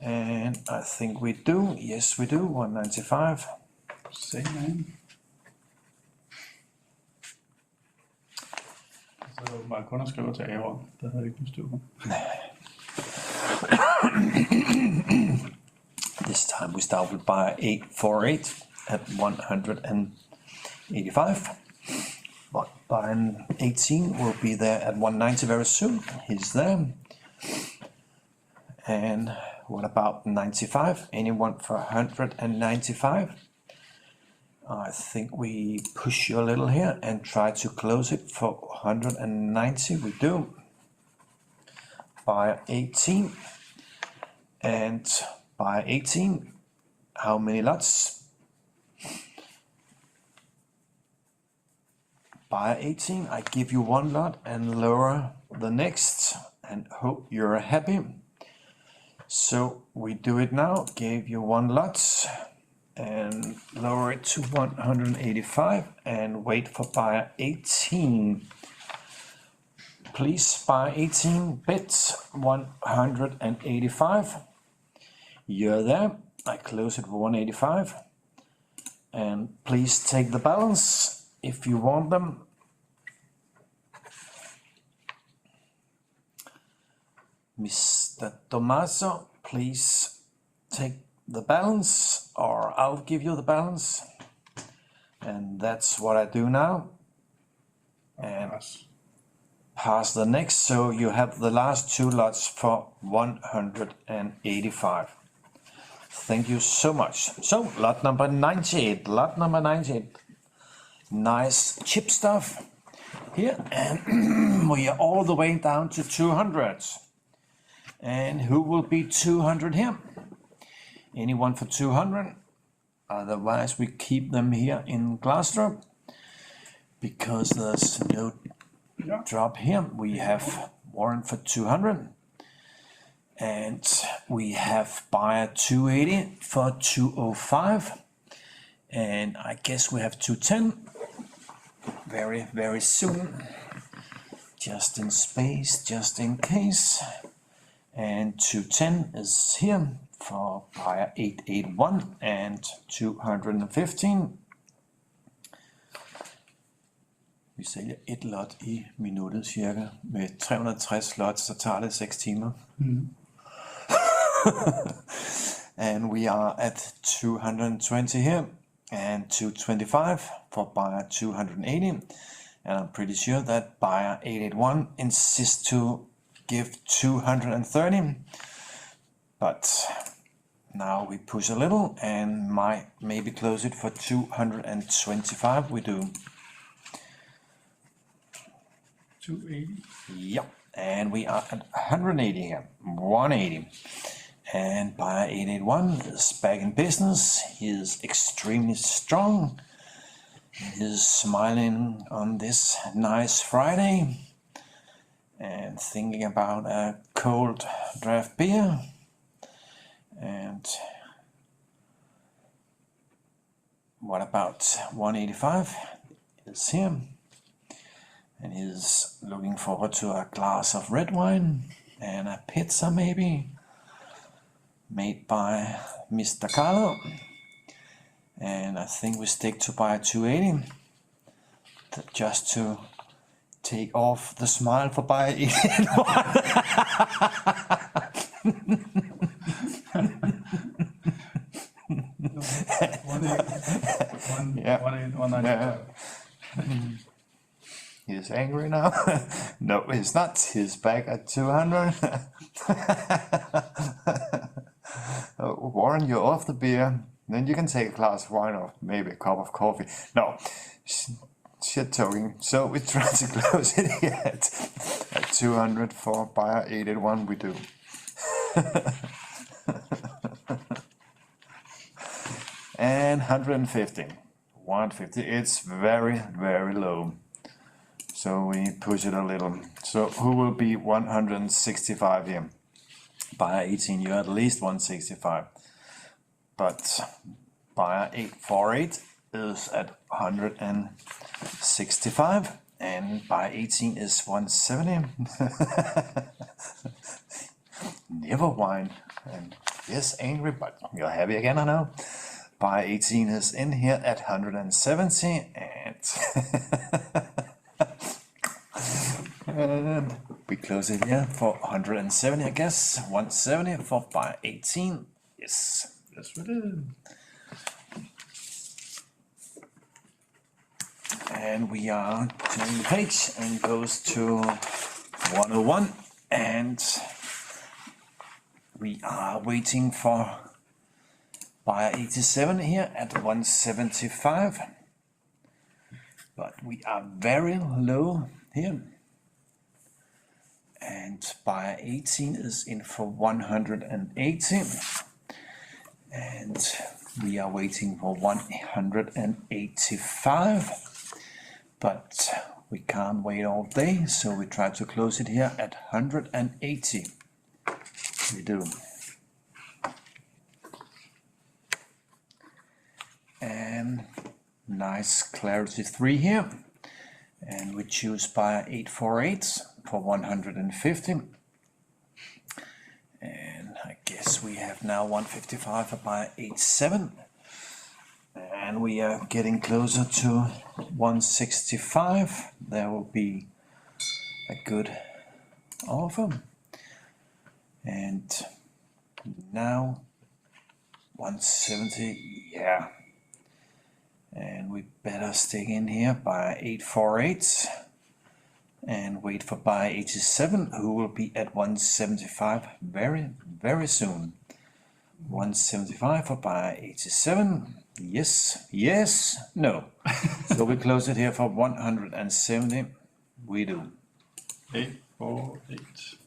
And I think we do. Yes, we do. 195. Same man. Så er det bare kun at skrive til Aaron. Der havde jeg ikke styr på. This time we start with buy 848 at 185. But buy 18 will be there at 190 very soon. He's there. And what about 95? Anyone for 195? I think we push you a little here and try to close it for 190. We do. Buy 18. And buy 18. How many lots? Buy 18. I give you one lot and lower the next and hope you're happy. So we do it now. Gave you one lot and lower it to 185 and wait for buyer 18. Please buy 18 bits 185. You're there. I close it for 185. And please take the balance if you want them. Mr. Tommaso, please take the balance, or I'll give you the balance. And that's what I do now. And pass the next, so you have the last two lots for 185. Thank you so much. So, lot number 98, lot number 98. Nice chip stuff here, and we are all the way down to 200. And who will be 200 here? Anyone for 200? Otherwise, we keep them here in Glastrup because there's no drop here. We have Warren for 200. And we have buyer 280 for 205. And I guess we have 210 very, very soon. Just in space, just in case. And 210 is here for buyer 881 and 215. Vi sælger et lot i minuttet cirka. Med 360 lots, så tager det 6 timer. And we are at 220 here and 225 for buyer 280. And I'm pretty sure that buyer 881 insists to give 230. But now we push a little and might maybe close it for 225. We do. 280. Yep, and we are at 180 here, 180. And buyer 881 is back in business. He is extremely strong. He is smiling on this nice Friday and thinking about a cold draft beer. And what about 185? Is here. And he's looking forward to a glass of red wine and a pizza maybe, made by Mr. Carlo. And I think we stick to buy 280, just to take off the smile for buy 81. Yeah. He's angry now. No, he's not. He's back at 200. Oh, Warren, you're off the beer. Then you can take a glass of wine or maybe a cup of coffee. No, shit talking. So we try to close it here at 200 for buyer 881. We do. And 150. 150. It's very, very low. So we push it a little. So who will be 165 here? Buyer 18, you're at least 165. But buyer 848 is at 165. And buyer 18 is 170. Never whine. And yes, angry, but you're happy again, I know. Buyer 18 is in here at 170. And we close it here for 170, I guess. 170 for buyer 18. Yes. Yes, we did. And we are turning the page and goes to 101. And we are waiting for buyer 87 here at 175. But we are very low here. And buyer 18 is in for 180. And we are waiting for 185. But we can't wait all day, so we try to close it here at 180. We do. And nice clarity 3 here. And we choose buyer 848 for 150. And I guess we have now 155 for buyer 87. And we are getting closer to 165. There will be a good offer. And now 170, yeah. And we better stick in here by 848 and wait for buyer 87, who will be at 175 very, very soon. 175 for buyer 87. Yes, yes, no. So we close it here for 170. We do. 848.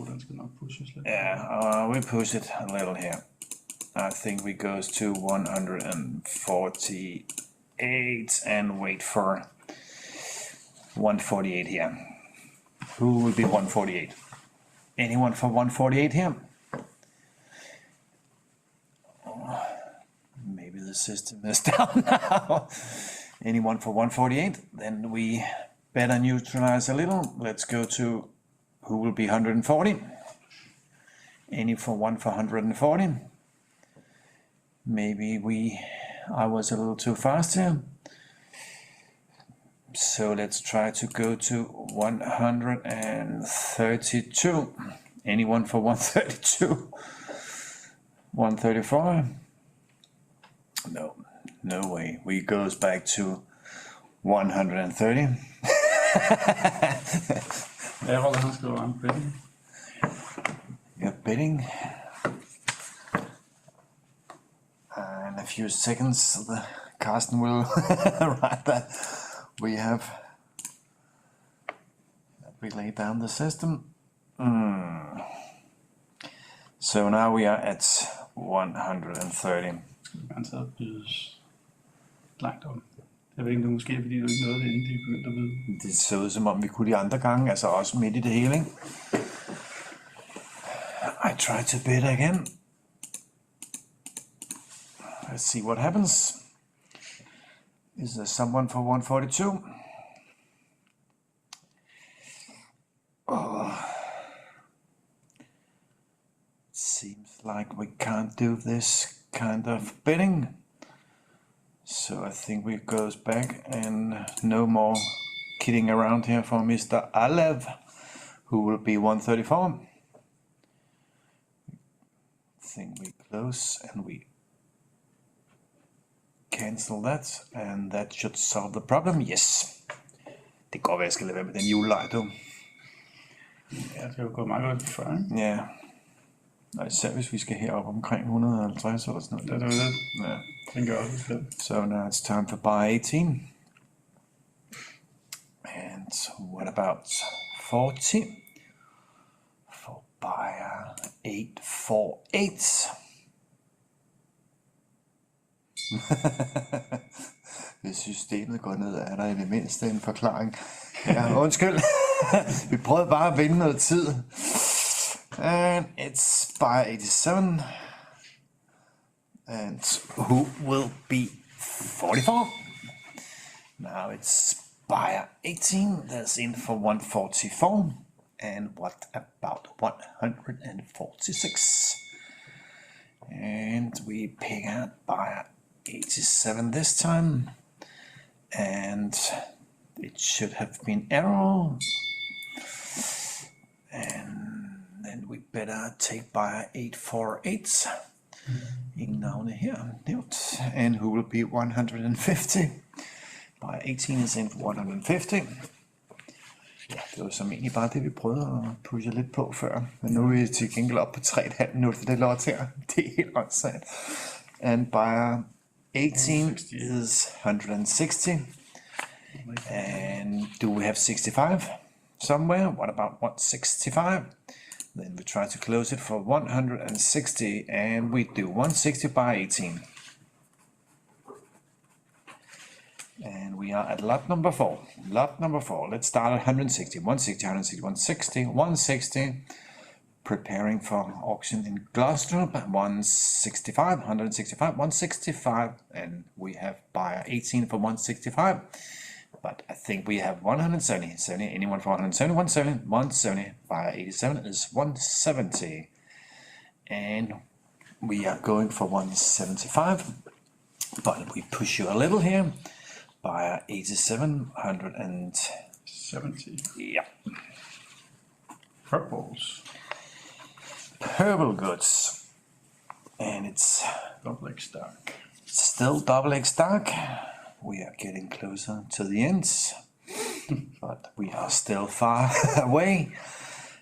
Den skal nok pushes lidt. Yeah, we push it a little here. I think we goes to 148 and wait for 148 here. Who will be 148? Anyone for 148 here? Oh, maybe the system is down now. Anyone for 148? Then we better neutralize a little. Let's go to who will be 140. Any for 140? Maybe I was a little too fast here. So let's try to go to 132. Anyone for 132? 134? No, no way. We goes back to 130. Jeg holder, han skal ramme bidding. You're bidding. In a few seconds, Carsten will write that we have laid down the system. So now we are at 130. Garanteret bydes langt om. Jeg ved ikke, det er måske fordi du ikke nåede det, inden de begyndte at byde. Det så ud som om vi kunne de andre gange, altså også midt i det hele, ikke? I try to bid again. Let's see what happens. Is there someone for 142? Oh. Seems like we can't do this kind of bidding. So I think we goes back and no more kidding around here for Mr. Alev, who will be 134. I think we close and we cancel that, and that should solve the problem. Yes. Det kan godt være, jeg skal lade være med den julelej, du. Ja, det er jo gået meget godt før, ikke? Ja. Og især hvis vi skal herop omkring 150 eller sådan noget. Det er det. Ja. Den gør også lidt. So now it's time for buy 18. And what about 40? For buyer 848. Hvis systemet går ned, er der i det mindste en forklaring. Ja, undskyld. Vi prøvede bare at vinde noget tid. And it's by 87. And who will be 44? Now it's buyer 18. That's in for 144. And what about 146? And we pick out buyer 87 this time. And it should have been arrow. And then we better take buyer 848. Ingen navne her nævnt. And who will be 150? Buyer 18 is in for 150. Ja, det var som egentlig bare det, vi prøvede at pushe lidt på før. Men nu er vi til gengæld op på 3,5 minutter for det lot her. Det er helt åndssvagt. And buyer 18 is 160. And do we have 65 somewhere? What about 165? Then we try to close it for 160, and we do 160 by 18. And we are at lot number 4. Lot number 4. Let's start at 160. 160, 160, 160, 160. Preparing for auction in Gloucester. 165, 165, 165. And we have buyer 18 for 165. But I think we have 170. 70, anyone for 170? 170, 170. Buyer 87 is 170. And we are going for 175. But we push you a little here. Buyer 87, 70. Yeah. Purples. Purple goods. And it's Double X dark. still double X dark. We are getting closer to the ends, but we are still far away.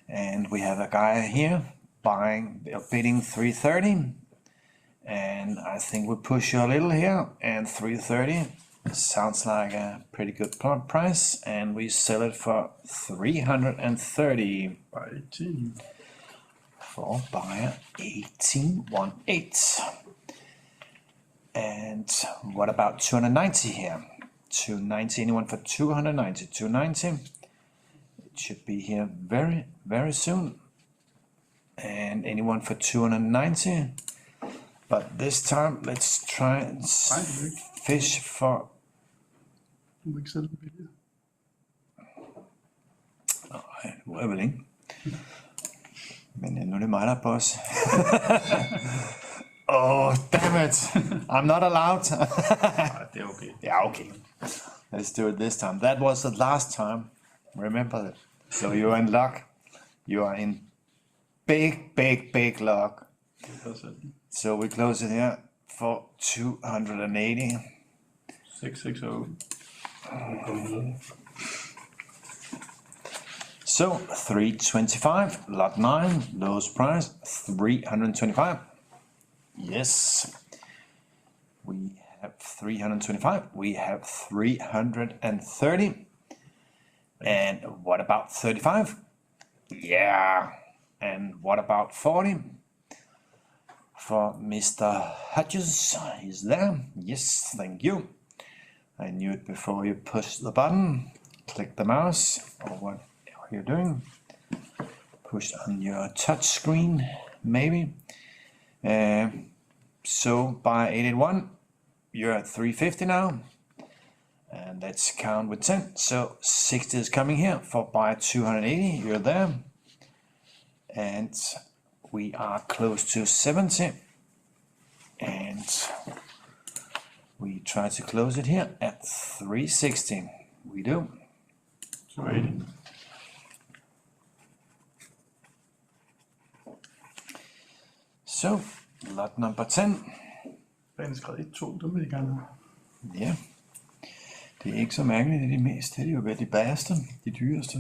And we have a guy here bidding 330. And I think we push you a little here, and 330 sounds like a pretty good price. And we sell it for 330 By 18. for buyer 1818. And what about 290 here? 290, anyone for 290? 290. It should be here very, very soon. And anyone for 290? But this time, let's try and fish for... Du må ikke sælge billigere. Nej, det må jeg vel ikke. Men nu er det mig, der er boss. Oh, damn it! I'm not allowed. Nej, det er okay. Yeah, okay. Let's do it this time. That was the last time. Remember that. So you're in luck. You are in big, big, big luck. So we close it here for 280. 660. So 325, lot 9, lowest price 325. Yes, we have 325. We have 330. And what about 35? Yeah. And what about 40? For Mr. Hodges, he's there. Yes, thank you. I knew it before you push the button. Click the mouse, or what you're doing. Push on your touch screen, maybe. So by 881, you're at 350 now. And let's count with 10. So 60 is coming here for by 280. You're there. And we are close to 70. And we try to close it here at 360. We do. 280. So, lot number 10. Banen skrevet 1-2, dem vil jeg gerne have. Ja, det er ikke så mærkeligt, det er de mest. Det er jo vel de bagerste, de dyreste.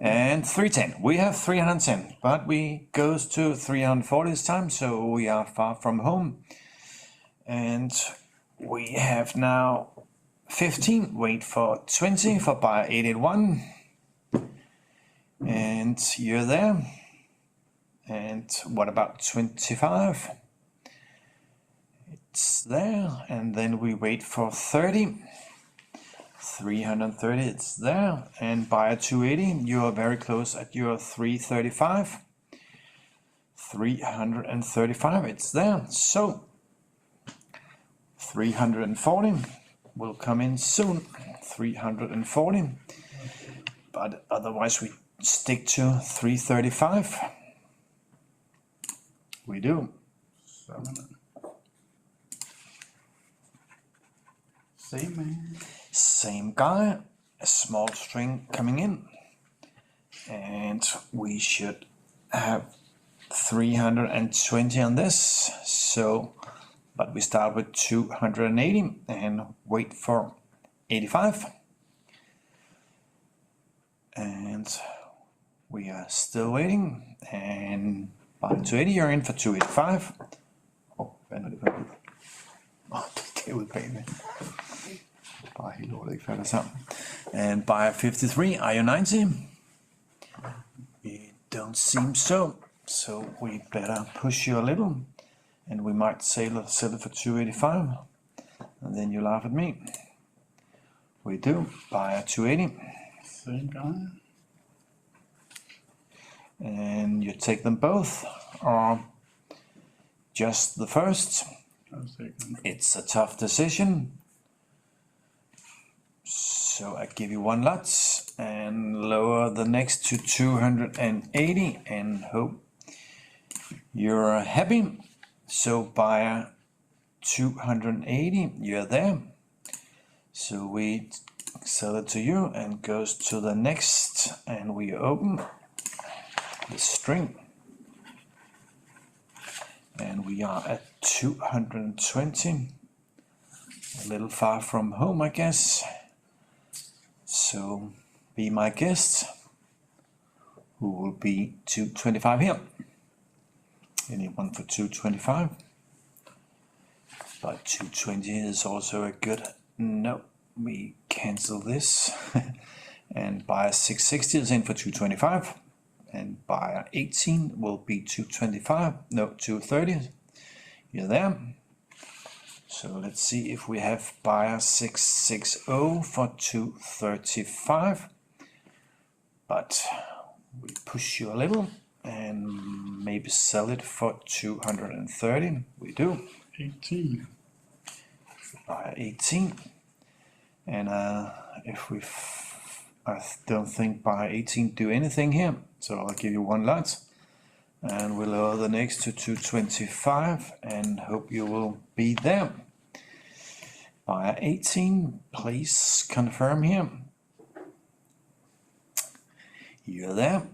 And 310. We have 310, but we goes to 340 this time, so we are far from home. And we have now 15. Wait for 20 for buyer 881. And you're there. And what about 25? It it's there, and then we wait for 30. 330, it's there, and buyer 280, you are very close at your 335. 335, it's there. So 340 will come in soon. 340, but otherwise we stick to 335. We do. Same man. Same guy, a small string coming in, and we should have 320 on this. So, but we start with 280 and wait for 85. And we are still waiting, and by 280 you're in for 285. Oh, vent lidt. Det er udbagende. Bare helt lortet ikke falder sammen. And buyer 53, are you 90? It don't seem so. So we better push you a little, and we might sell it for 285. And then you laugh at me. We do. Buyer 280. Same guy. And you take them both, or just the first. I'll take them. It's a tough decision. So I give you one lot and lower the next to 280 and hope you're happy. So buyer 280, you're there. So we sell it to you and goes to the next, and we open the string. And we are at 220, a little far from home, I guess. So be my guest, who will be 225 here. Anyone for 225? But 220 is also a good. No, we cancel this. And buyer 660 is in for 225. And buyer 18 will be 225. No, 230. You're there. So let's see if we have buyer 660 for 235. But we push you a little and maybe sell it for 230. We do. 18. Buyer 18. And if we, I don't think buyer 18 do anything here. So I'll give you one lot. And we'll lower the next to 225 and hope you will be there. Buyer 18, please confirm here. You're there.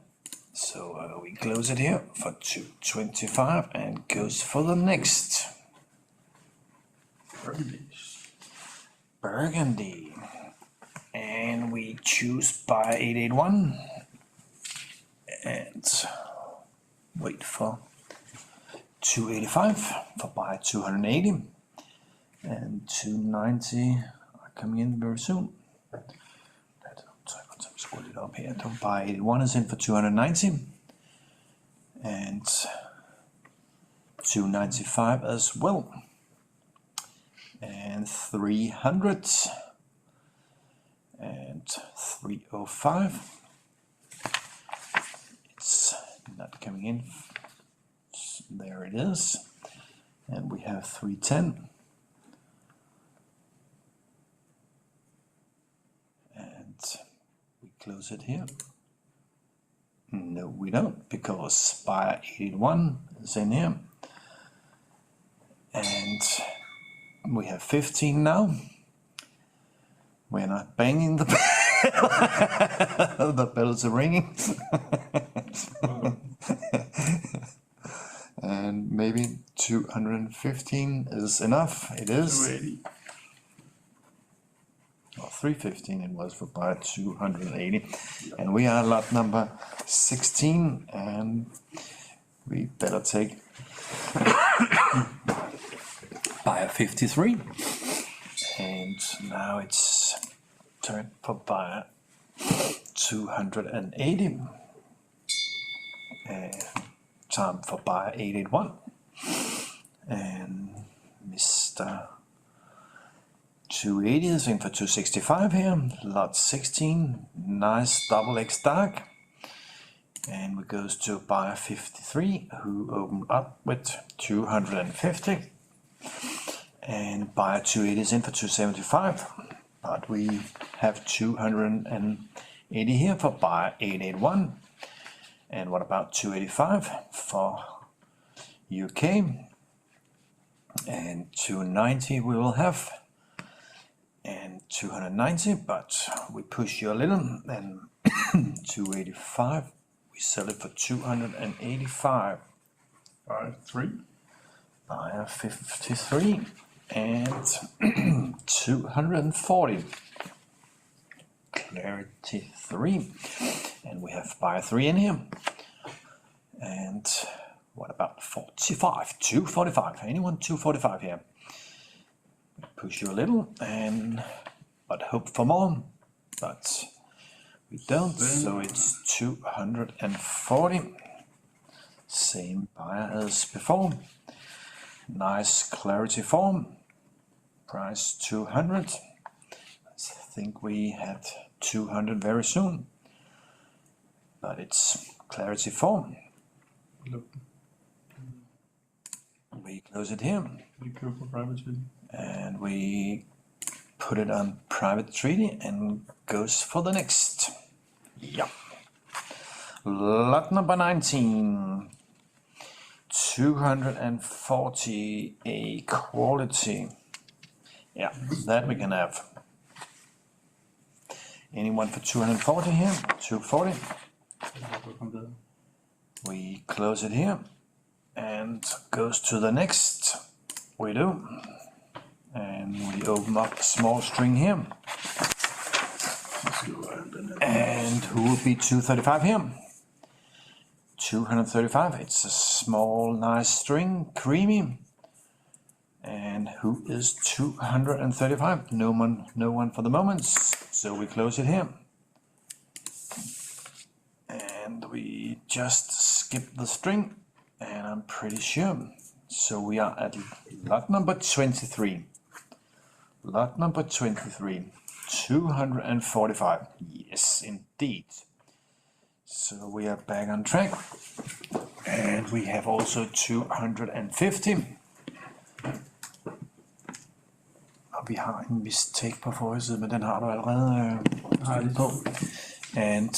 So we close it here for 225 and goes for the next. Burgundy. And we choose buyer 881 and wait for 285 for buyer 280. And 290 are coming in very soon. Scroll it up here. Buyer 81 is in for 290. And 295 as well. And 300. And 305. It's not coming in. There it is. And we have 310. Close it here. No, we don't, because buyer 81 is in here. And we have 15 now. We're not banging the bell. The bells are ringing. And maybe 215 is enough. It is. 280. 315 it was for buyer 280, and we are lot number 16, and we better take buyer 53, and now it's turn for buyer 280, and time for buyer 881, and Miss just 280s in for 265 here. Lot 16, nice double X dark. And we goes to buyer 53, who opened up with 250. And buyer 280s in for 275. But we have 280 here for buyer 881. And what about 285 for UK? And 290 we will have. And 290, but we push you a little. And 285, we sell it for 285. Buy 3. Buyer 53 and 240. Clarity 3. And we have buyer 3 in here. And what about 45? 245. Anyone 245 here? Push you a little, but hope for more. But we don't, so it's 240. Same buyer as before. Nice clarity form. Price 200. I think we had 200 very soon. But it's clarity form. Look, We close it here. we go for private treaty. And we put it on private treaty and goes for the next. Yeah. Lot number 19. 240 a quality. Yeah, that we can have. Anyone for 240 here? 240. We close it here and goes to the next. We do. And we open up a small string here. And who will be 235 here? 235, it's a small, nice string, creamy. And who is 235? No one for the moment, so we close it here. And we just skip the string, and I'm pretty sure. So we are at lot number 23. Lot number 23, 245. Yes, indeed. So we are back on track. And we have also 250. Og vi har en mistake på forsiden, men den har du allerede styr på. And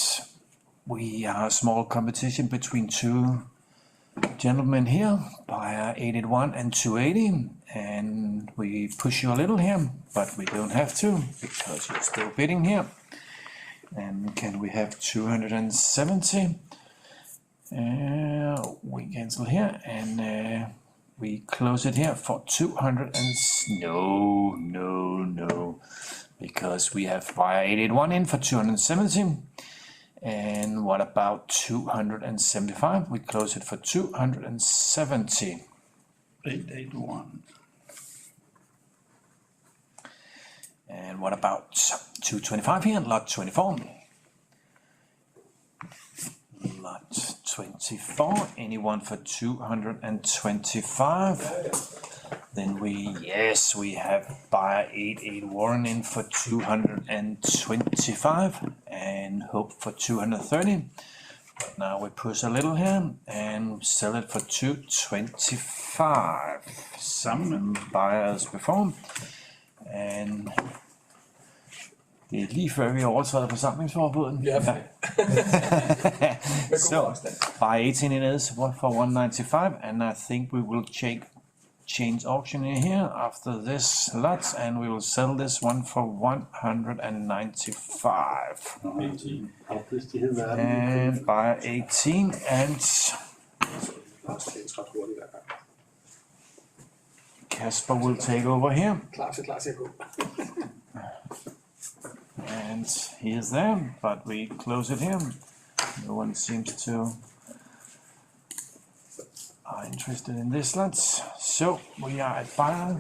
we are a small competition between two gentlemen here, buyer 881 and 280, and we push you a little here, but we don't have to because you're still bidding here. And can we have 270? We cancel here and we close it here for 200 and no, because we have buyer 881 in for 270. And what about 275? We close it for 270. 881. And what about 225 here? Lot 24. Lot 24. Anyone for 225? Then we have buyer 881 in for 225 and hope for 230. But now we push a little here and sell it for 225. Some buyers before. And det lige før vi overtræder forsamlingsforbuddet. Ja. So, buy 18 in is for 195, and I think we will change auction in here after this lot, and we will sell this one for 195. 18. And buy 18 and Kasper will take over here. And he is there, but we close it here. No one seems to are interested in this lot. So we are at buyer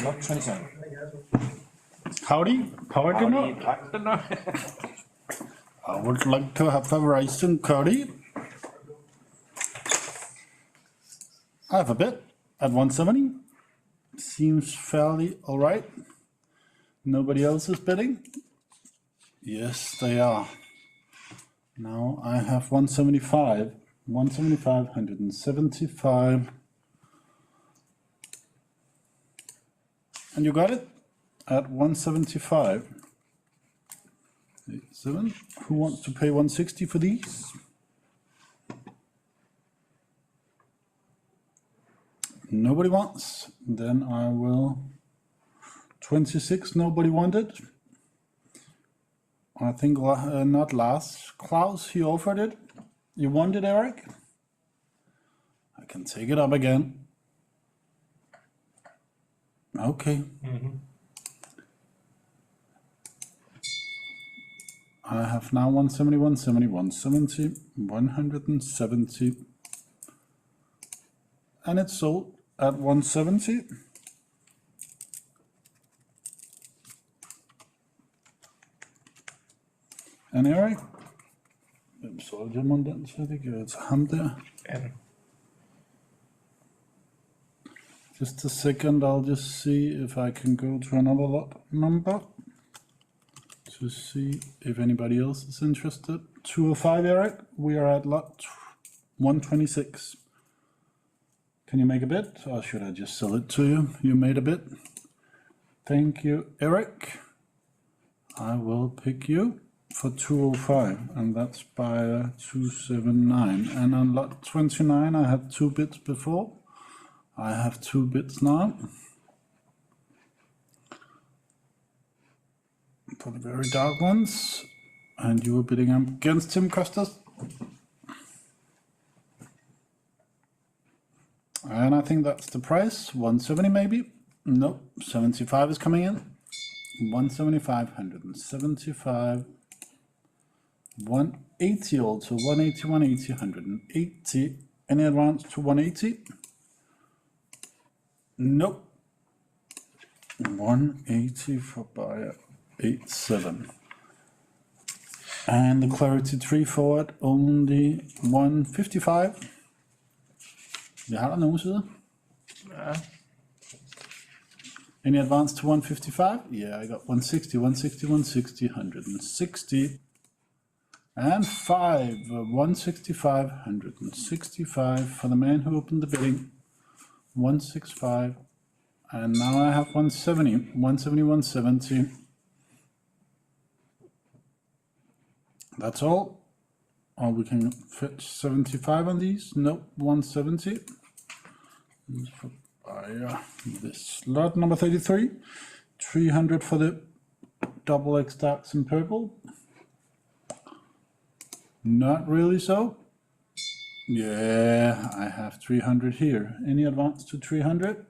lot 27. Howdy, how are you doing? I would like to have a rising curry. I have a bid at 170. Seems fairly all right. Nobody else is bidding? Yes, they are. Now I have 175, 175, 175. And you got it at 175. 87. Who wants to pay 160 for these? Nobody wants. Then I will. 26, nobody wanted. I think not Lars. Klaus, he offered it. You want it, Eric? I can take it up again. Okay. I have now 170, 170, 170, 170. And it's sold at 170. And Erik, hvem solgte jeg mon den til? Det gør jeg til ham der. 18. Just a second, I'll just see if I can go to another lot number to see if anybody else is interested. 205, Erik, we are at lot 126. Can you make a bid, or should I just sell it to you? You made a bid. Thank you, Erik. I will pick you for 205, and that's buyer 279. And on lot 29, I had 2 bids before. I have 2 bids now. For the very dark ones. And you were bidding against him, Costas. And I think that's the price. 170 maybe? Nope, 75 is coming in. 175, 175. 180 also. 180, 180, 180. Any advance to 180? Nope. 180 for buyer 87. And the clarity 3 forward only 155. Vi har der nogen sider. Ja. Any advance to 155? Yeah, I got 160, 160, 160, 160. And 5, 165, 165 for the man who opened the bidding. 165. And now I have 170, 170, 170. That's all. Or we can fetch 75 on these. Nope, 170. This for buyer. This lot number 33. 300 for the double X stacks in purple. Not really so. Yeah, I have 300 here. Any advance to 300?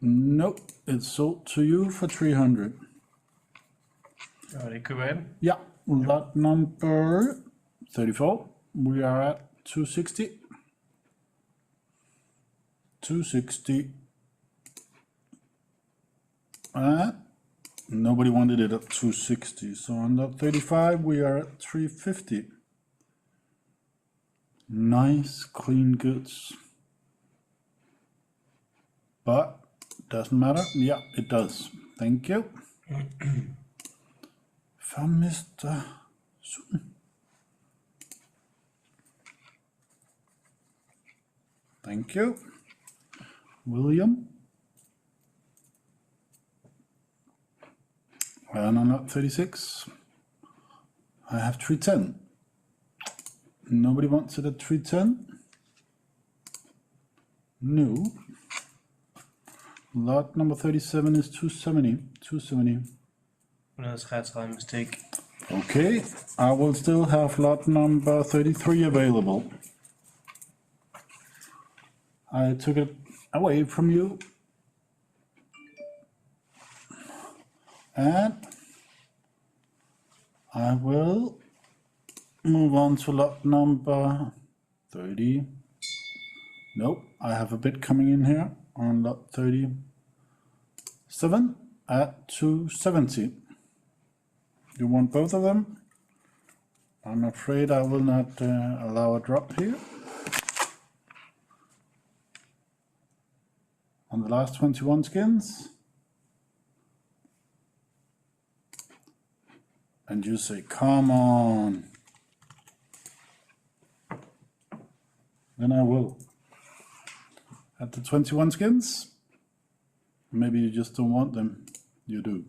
Nope, it's sold to you for 300. Og det køber jeg den. Yeah, lot number 34. We are at 260. 260. Nobody wanted it at 260. So on lot 35, we are at 350. Nice, clean goods. But doesn't matter. Yeah, it does. Thank you. From Mr. Sun. Thank you. William. And on lot 36, I have 310. Nobody wants it at 310? No. Lot number 37 is 270. 270. 133 mistake. Okay, I will still have lot number 33 available. I took it away from you. And I will move on to lot number 30. Nope, I have a bid coming in here on lot 37 at 270. You want both of them? I'm afraid I will not allow a drop here. on the last 21 skins. And you say, come on. Then I will. At the 21 skins, maybe you just don't want them. You do.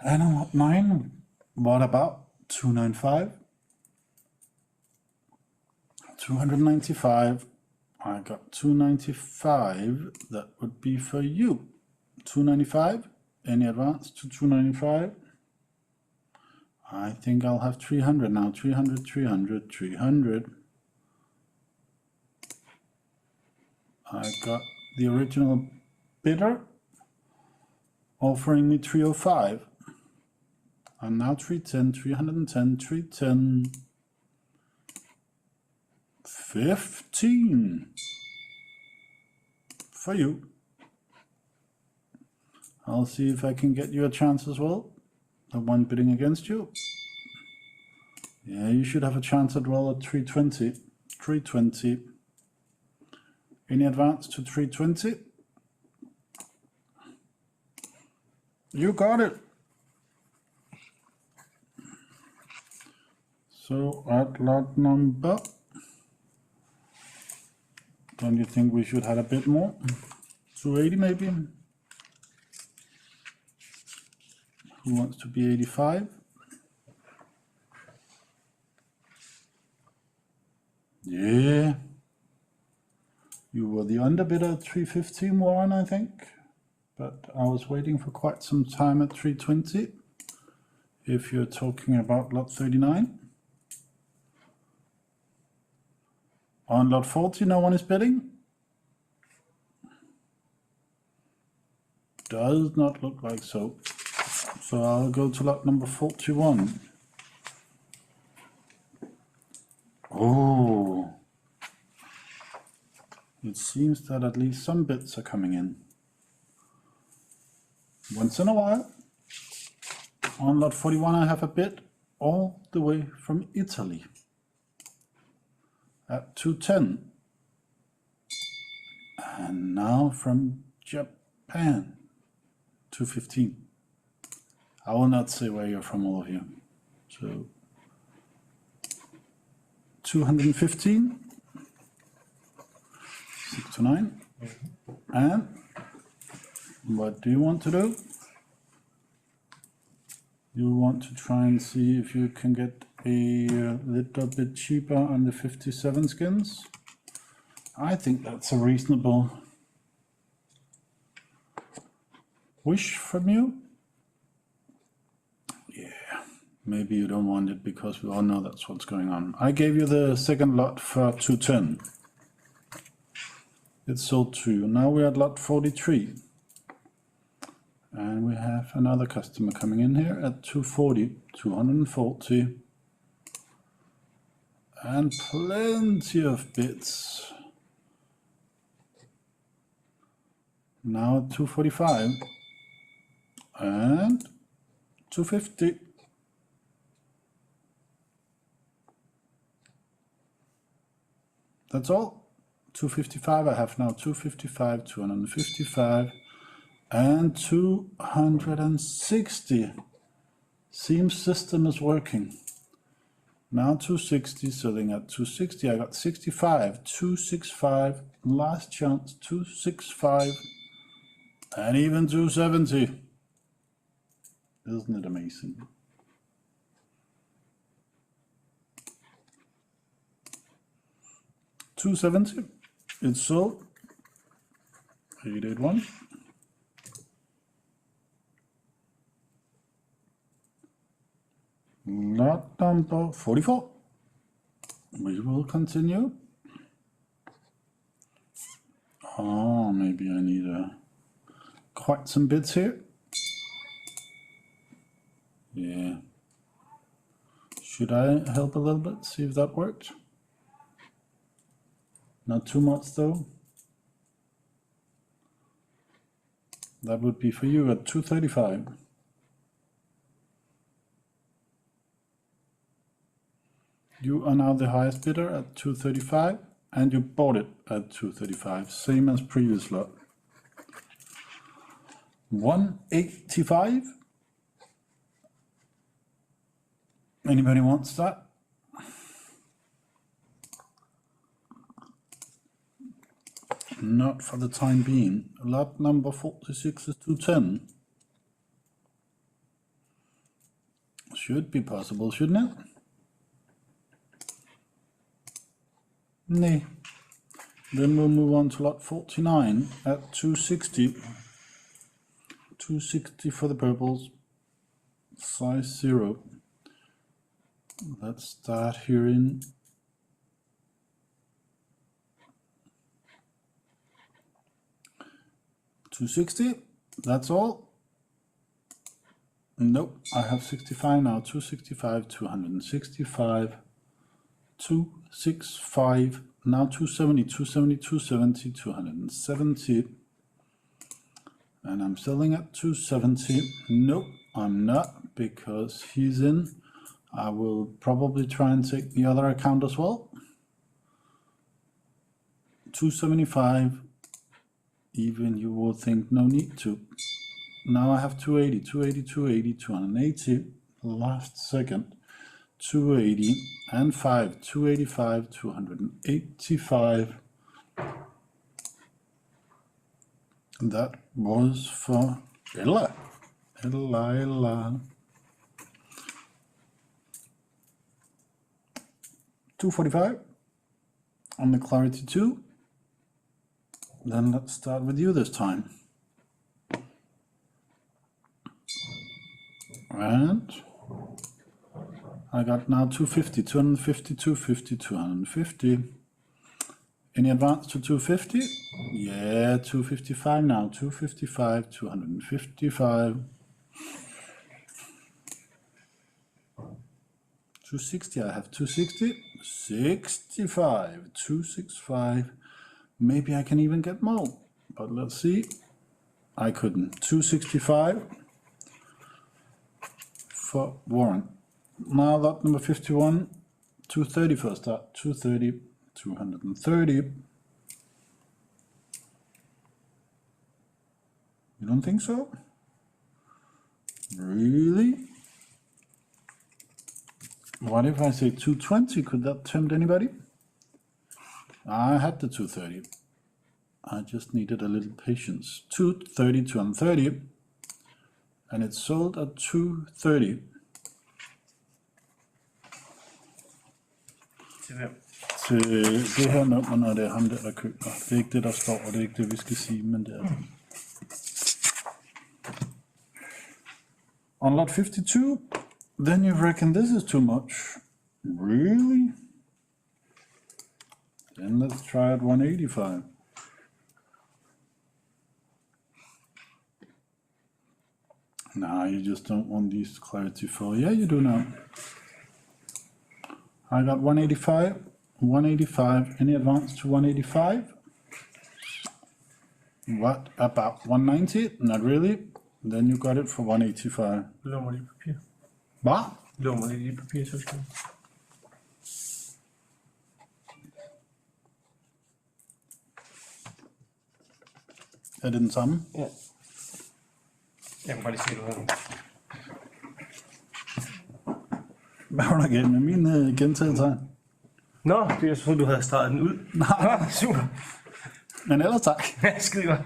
And on lot 9, what about 295? 295. I got 295. That would be for you. 295. Any advance to 295? I think I'll have 300 now. 300, 300, 300. I got the original bidder offering me 305. And now 310, 310, 310. 15 for you. I'll see if I can get you a chance as well. The one bidding against you. Yeah, you should have a chance as well at 320. 320. Any advance to 320? You got it. So at lot number, don't you think we should have a bit more? 280 maybe? Who wants to be 85? Yeah. You were the underbidder at 315, Warren, I think. But I was waiting for quite some time at 320. If you're talking about lot 39. On lot 40, no one is bidding. Does not look like so. So I'll go to lot number 41. Oh. It seems that at least some bids are coming in. Once in a while. On lot 41 I have a bid all the way from Italy. At 210. And now from Japan, 215. I will not say where you're from, all of you. So 215, 6 to 9. And what do you want to do? You want to try and see if you can get a little bit cheaper on the 57 skins. I think that's a reasonable wish from you. Yeah, maybe you don't want it because we all know that's what's going on. I gave you the second lot for 210. It's sold to you. Now we're at lot 43. And we have another customer coming in here at 240, 240. And plenty of bids. Now at 245 and 250. That's all. 255. I have now 255, 255, and 260. Seems system is working. Now 260, selling at 260. I got 65, 265, last chance, 265, and even 270. Isn't it amazing? $270. It's sold. 881. Lot number 44. We will continue. Oh, maybe I need quite some bids here. Yeah. Should I help a little bit, see if that worked? Not too much though. That would be for you at 235. You are now the highest bidder at 235, and you bought it at 235, same as previous lot. 185. Anybody wants that? Not for the time being. Lot number 46 is 210. Should be possible, shouldn't it? Nay. Then we'll move on to lot 49 at 260. 260 for the purples. Size 0. Let's start here in 260. That's all. Nope, I have 65 now. 265, 265, 265. Now 270, 270, 270, 270. And I'm selling at 270. Nope, I'm not, because he's in. I will probably try and take the other account as well. 275. Even you will think no need to. Now I have 280, 280, 280, 280. Last second. 280 and 5, 285, 285. That was for Ella. Ella. 245 on the Clarity 2. Then let's start with you this time. And I got now 250, 250, 250, 250. Any advance to 250? Yeah, 255 now, 255, 255. 260, I have 260, 65, 265. Maybe I can even get more, but let's see. I couldn't. 265 for Warren. Now lot number 51, 230 for a start, 230, 230. You don't think so? Really? What if I say 220? Could that tempt anybody? I had the 230. I just needed a little patience. 230, 230. And it's sold at 230. Til hvem? Til det her nummer, når det er ham der køber. Det er ikke det, der står, og det er ikke det, vi skal sige, men det er det. On lot 52, then you reckon this is too much. Really? Then let's try at 185. Nah, you just don't want these Clarity 4. Yeah, you do now. I got 185, 185. Any advance to 185? What about 190? Not really. Then you got it for 185. Lån mig lige papir. Hvad? Lån mig lige papir, så skal Er det den samme? Ja. Jeg kan bare lige se, du har. Hvad var der galt med min gentagelse? Nå, det er så, du havde streget den ud. Nej, Super. men ellers tak. Ja, skide godt.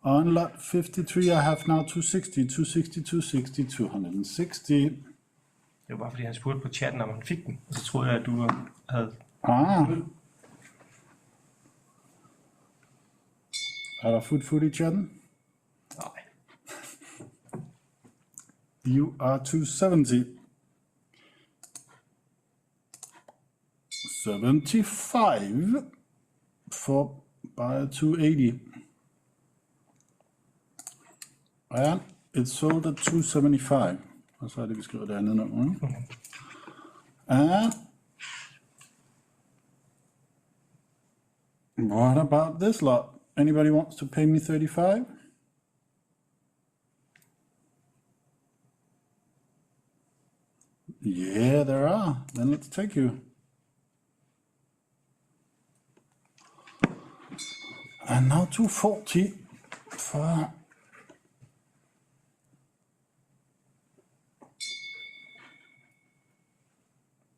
On lot 53, I have now 260, 260, 260, 260. Det var bare fordi, han spurgte på chatten, om han fik den. Og så troede jeg, at du havde... Ah. Er der food i chatten? Nej. You are 270. 75 for buyer 280. And it's sold at 275. Og så er det, vi skriver det andet nummer. And what about this lot? Anybody wants to pay me 35? Yeah, there are. Then let's take you. And now 240 for...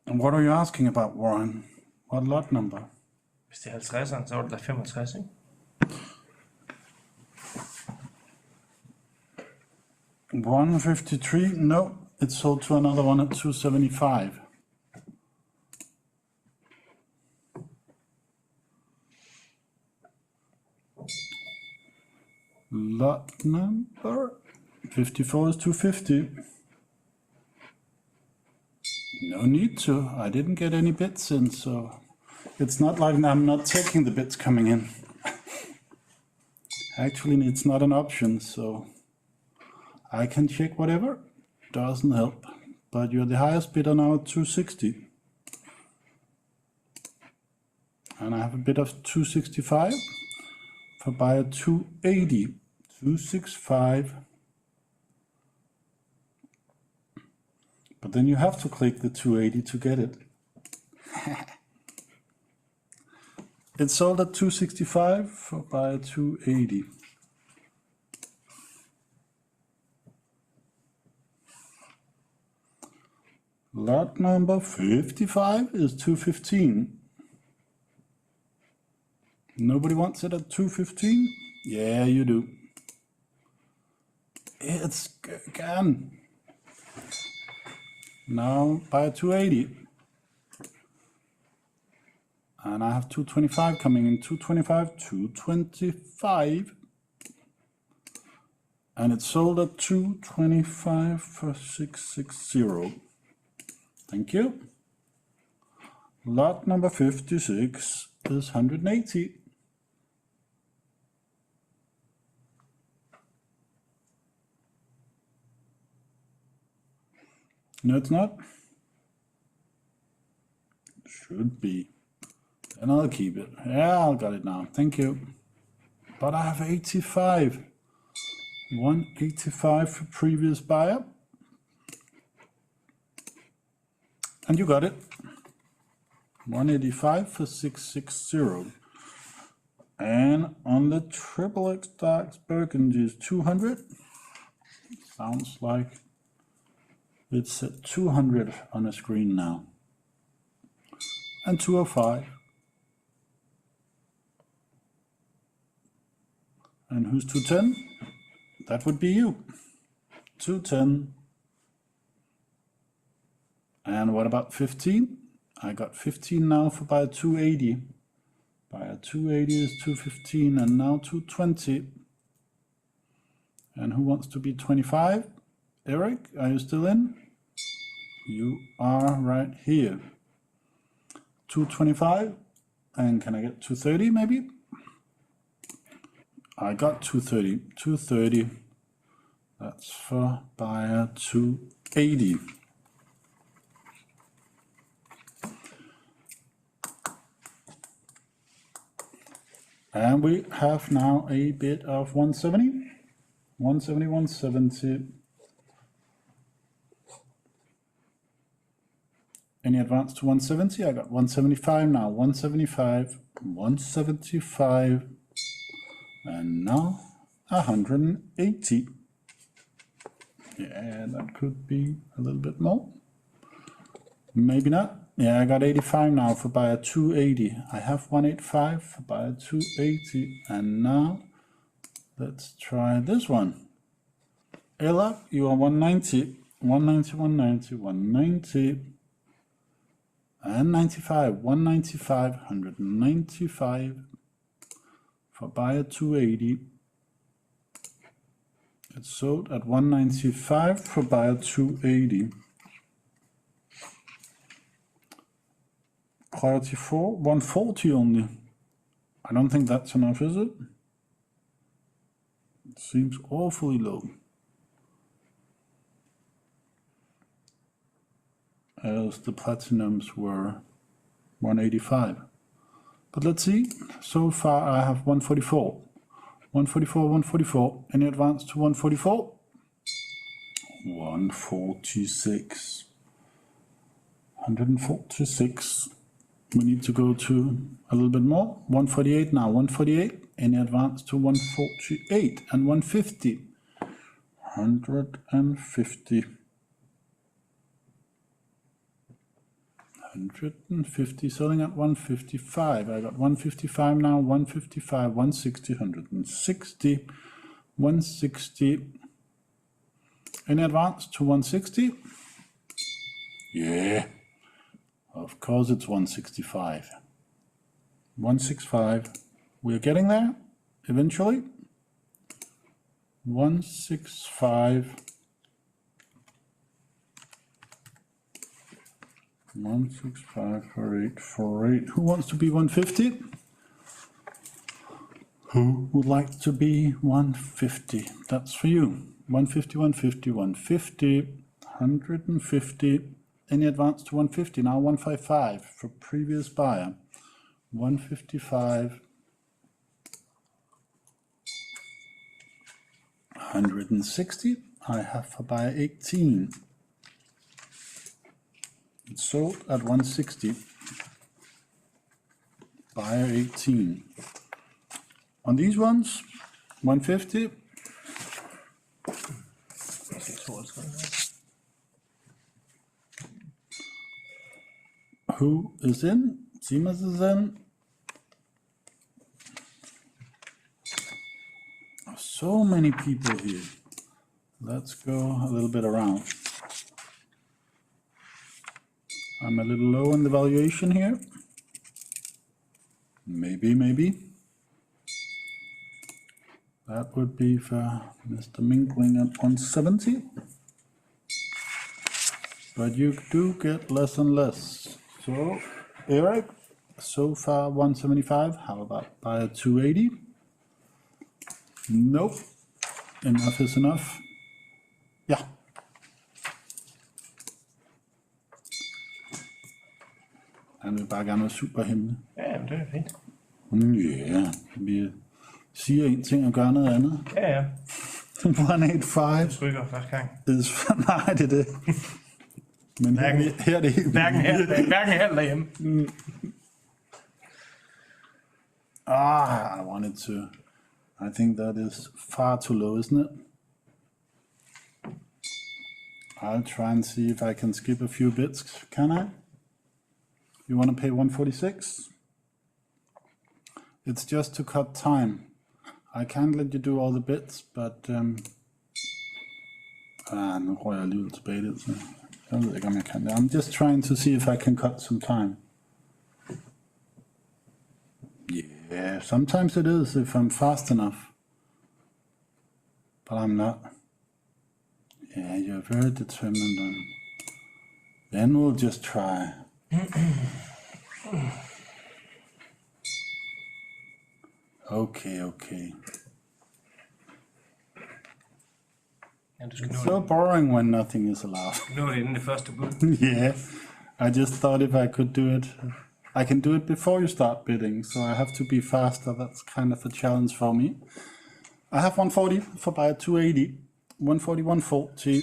And what are you asking about, Warren? What lot number? Hvis det er 50'eren, så var det da 65, ikke? $153? No, it's sold to another one at $275. Lot number 54 is 250. No need to. I didn't get any bits in, so it's not like I'm not taking the bits coming in. Actually, it's not an option, so I can check whatever. Doesn't help. But you're the highest bidder now at 260. And I have a bid of 265 for buyer 280. 265. But then you have to click the 280 to get it. It's sold at 265 for buyer 280. Lot number 55 is 215. Nobody wants it at 215? Yeah, you do. It's gone. Now buy 280. And I have 225 coming in. 225, 225. And it's sold at 225 for 660. Thank you. Lot number 56 is 180. No, it's not. Should be. And I'll keep it. Yeah, I got it now. Thank you. But I have 85. 185 for previous buyer. And you got it. 185 for 660. And on the XXX Darks Burgundies 200. Sounds like it's at 200 on the screen now. And 205. And who's 210? That would be you. 210. And what about 15? I got 15 now for buyer 280. Buyer 280 is 215 and now 220. And who wants to be 25? Eric, are you still in? You are right here. 225. And can I get 230 maybe? I got 230. 230. That's for buyer 280. And we have now a bid of 170. 170, 170. Any advance to 170? I got 175 now. 175, 175. And now 180. Yeah, that could be a little bit more. Maybe not. Yeah, I got 85 now for buyer 280. I have 185 for buyer 280. And now let's try this one. Ella, you are 190. 190, 190, 190. And 95. 195, 195. For buyer 280. It's sold at 195 for buyer 280. Priority 4, 140 only. I don't think that's enough, is it? It seems awfully low. As the platinums were 185. But let's see. So far I have 144. 144, 144. Any advance to 144? 146. 146. We need to go to a little bit more. 148 now. 148. Any advance to 148 and 150. 150. 150 selling at 155. I got 155 now. 155. 160. 160. 160. Any advance to 160? Yeah. Of course it's 165. 165. We're getting there eventually. 165. 165 for 848. Who wants to be 150? Who would like to be 150? That's for you. 150, 150, 150, 150. Any advance to 150? Now 155 for previous buyer. 155. 160. I have for buyer 18. It's sold at 160. Buyer 18. On these ones, 150. Who is in? Siemens is in. So many people here. Let's go a little bit around. I'm a little low on the valuation here. Maybe. That would be for Mr. Minkling at 170. But you do get less and less. So, Eric, so far 175. How about buyer 280? Nope. Enough is enough. Ja. Han vil bare gerne være superhæmmende. Ja, men det er fint. Ja, vi siger en ting og gør noget andet. Ja. 185 Det skulle ikke være første gang. nej, det er det. Men her er det helt Hverken her eller derhjemme. I wanted to. I think that is far too low, isn't it? I'll try and see if I can skip a few bits. Can I? You want to pay 146? It's just to cut time. I can't let you do all the bits, but nu rører jeg alligevel tilbage det, så jeg ved ikke, om jeg kan det. I'm just trying to see if I can cut some time. Yeah, sometimes it is if I'm fast enough, but I'm not. Yeah, you're very determined on. Then we'll just try. Okay. Ja, du skal It's so boring when nothing is allowed. nå det inden det første bud. Yeah, I just thought if I could do it, I can do it before you start bidding, so I have to be faster. That's kind of a challenge for me. I have 140 for buyer 280, 140, 140.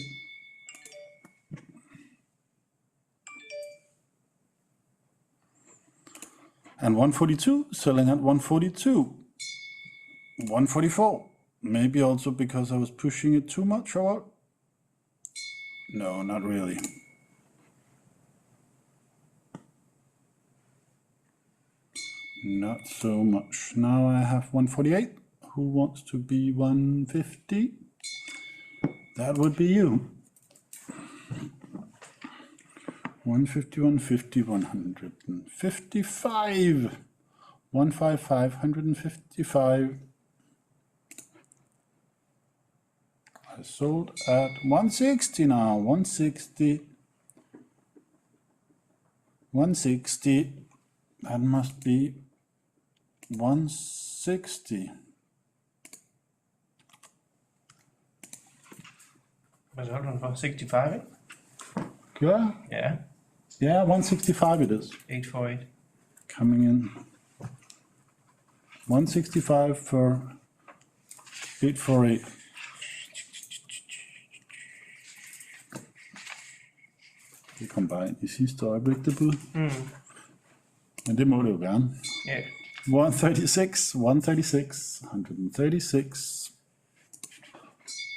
And 142, selling at 142. 144, maybe also because I was pushing it too much or what? No, not really. Not so much. Now I have 148. Who wants to be 150? That would be you. 150, 150, 155. 155, 155. I sold at 160 now. 160. 160. That must be 160. Hvad solgte du for? 65, ikke? Yeah. Ja. Yeah, 165 it is. 848. Coming in. 165 for 848. Det kommer kom bare ind i sidste øjeblik, det bud. Men det må det jo gerne. Ja. 136, 136, 136.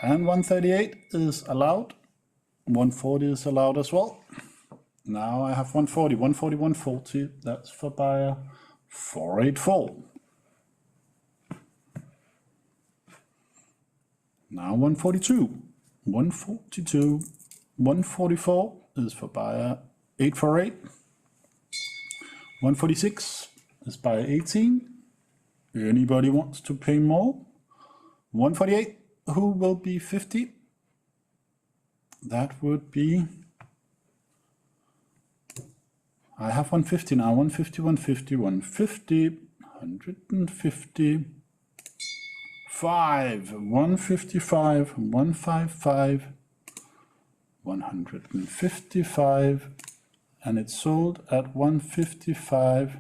And 138 is allowed. 140 is allowed as well. Now I have 140, 140, 140. That's for buyer 484. Now 142, 142, 144 is for buyer 848. 146 is buyer 18. Anybody wants to pay more? 148, who will be 50? That would be, I have 150 now, 150, 150, 150, 150, 5, 155, 155, 155, and it's sold at 155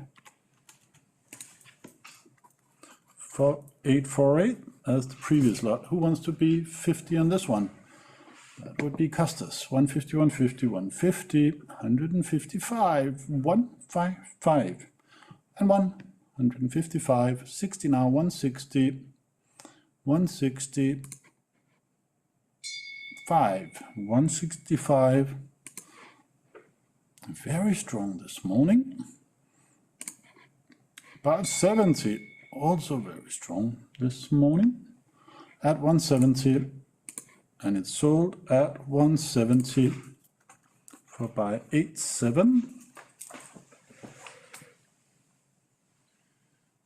for 848 as the previous lot. Who wants to be 50 on this one? That would be Custis. 150, 150, 150, 155, 155, and 155, 60 now, 160, 160, 165. Very strong this morning. About 70, also very strong this morning at 170, and it's sold at 170 for buy 87.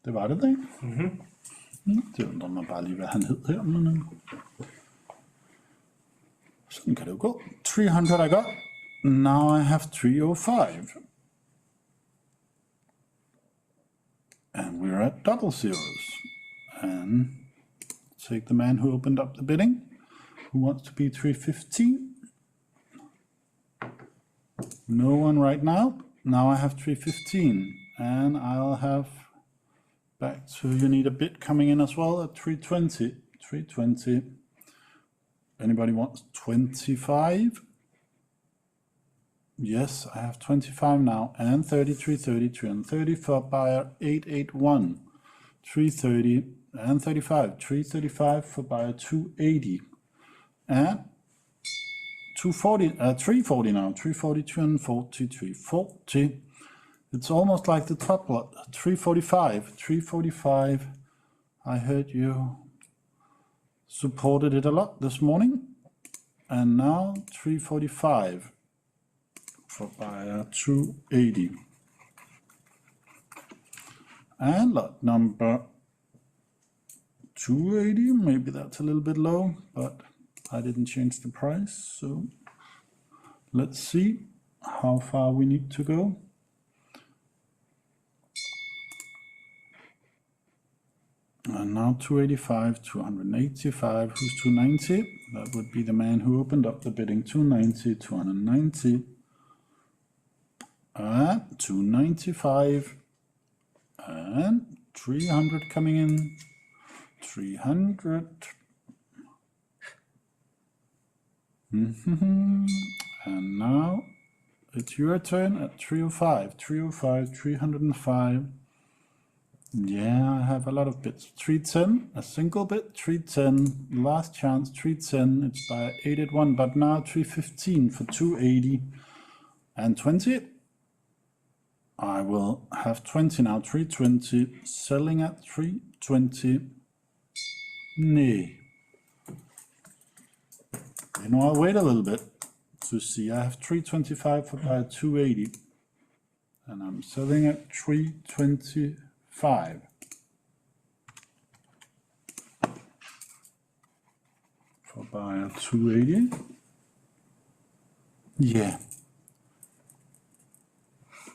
Det var det, ikke? Det undrer mig bare lige, hvad han hed her. Men sådan kan det jo gå. 300 I got. Now I have 305. And we're at double zeros. And take the man who opened up the bidding. Who wants to be 315? No one right now. Now I have 315. And I'll have back to, you need a bid coming in as well at 320. 320. Anybody wants 25? Yes, I have 25 now, and 33, 33, and 30 for buyer 881. 330 and 35. 335 for buyer 280. And 340 now. 340, 240, 340. It's almost like the top lot. 345. 345. I heard you supported it a lot this morning. And now 345 for buyer 280. And lot number 280, maybe that's a little bit low, but I didn't change the price, so let's see how far we need to go. And now 285, 285, who's 290? That would be the man who opened up the bidding. 290, 290, and 295, and 300 coming in, 300. And now it's your turn at 305, 305, 305. Yeah, I have a lot of bits. 310, a single bit, 310, last chance, 310, it's by 881, but now 315 for 280 and 20. I will have 20 now, 320, selling at 320. Nay. You know, I'll wait a little bit to see. I have 325 for buy 280, and I'm selling at 325 for buyer 280. Yeah.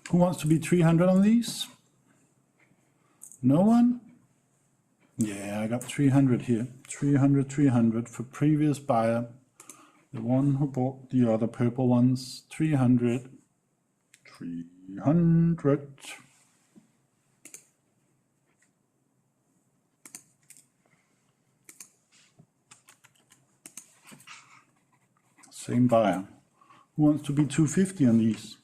Who wants to be 300 on these? No one? Yeah, I got 300 here. 300, 300 for previous buyer. The one who bought the other purple ones. 300. 300. Same buyer. Who wants to be 250 on these?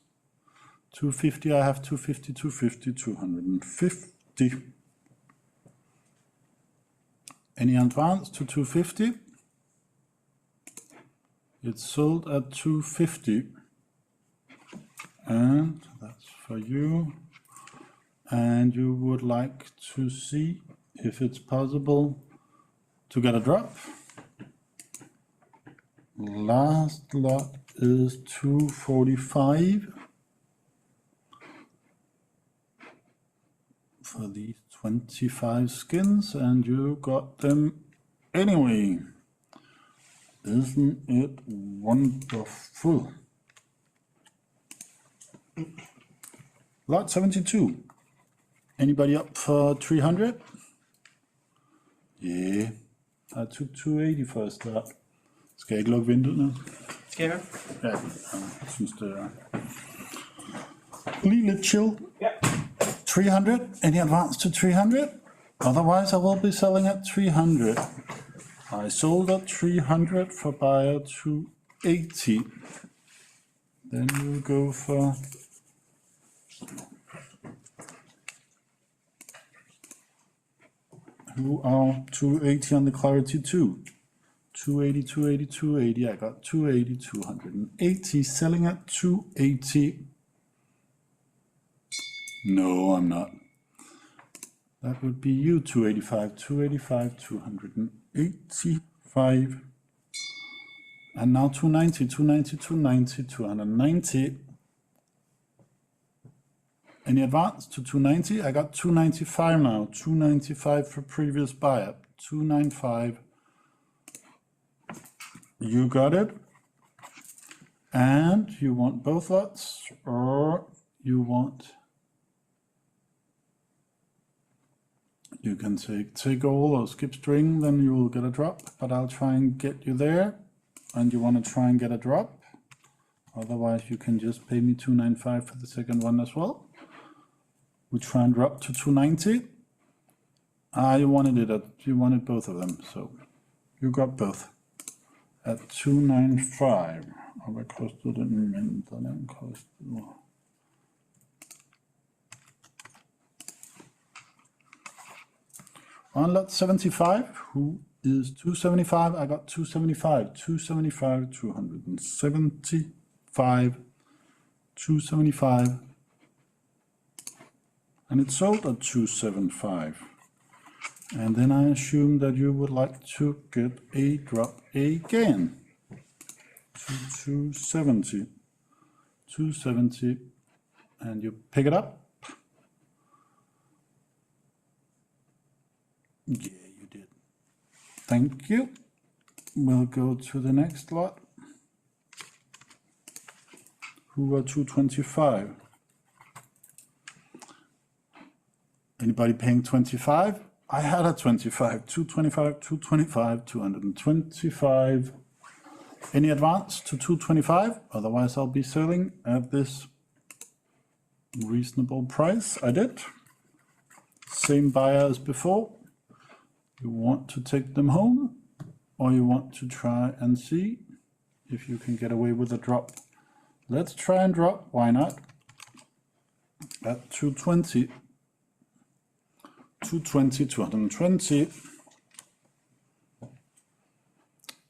250, I have 250, 250, 250. Any advance to 250? It's sold at 250. And that's for you. And you would like to see if it's possible to get a drop. Last lot is 245 for these 25 skins, and you got them anyway. Isn't it wonderful? Lot 72. Anybody up for 300? Yeah, I took 280 for a start. Skal jeg ikke lukke vinduet nu? Skal jeg? Ja, jeg synes det er lige lidt chill. Ja. 300, any advance to 300? Otherwise I will be selling at 300. I sold at 300 for buyer 280. Then you go for who are 280 on the Clarity 2? 280, 280, 280. I got 280, 280. Selling at 280. No, I'm not. That would be you, 285, 285, 285. And now 290, 290, 290, 290. Any advance to 290? I got 295 now. 295 for previous buyer. 295. You got it. And you want both lots, or you want... You can take all or skip string, then you will get a drop, but I'll try and get you there. And you want to try and get a drop. Otherwise you can just pay me 295 for the second one as well. We try and drop to 290. You wanted both of them, so you got both. At 295. Og hvad kostede den mindre? Den kostede... On lot 75, who is 275? I got 275, 275, 275, 275. And it's sold at 275. And then I assume that you would like to get a drop again to 270. 270. And you pick it up. Yeah, you did. Thank you. We'll go to the next lot. Who are 225? Anybody paying 25? I had a 25, 225, 225, 225. Any advance to 225? Otherwise I'll be selling at this reasonable price. I did. Same buyer as before. You want to take them home, or you want to try and see if you can get away with a drop. Let's try and drop, why not? At 220. 220, 220.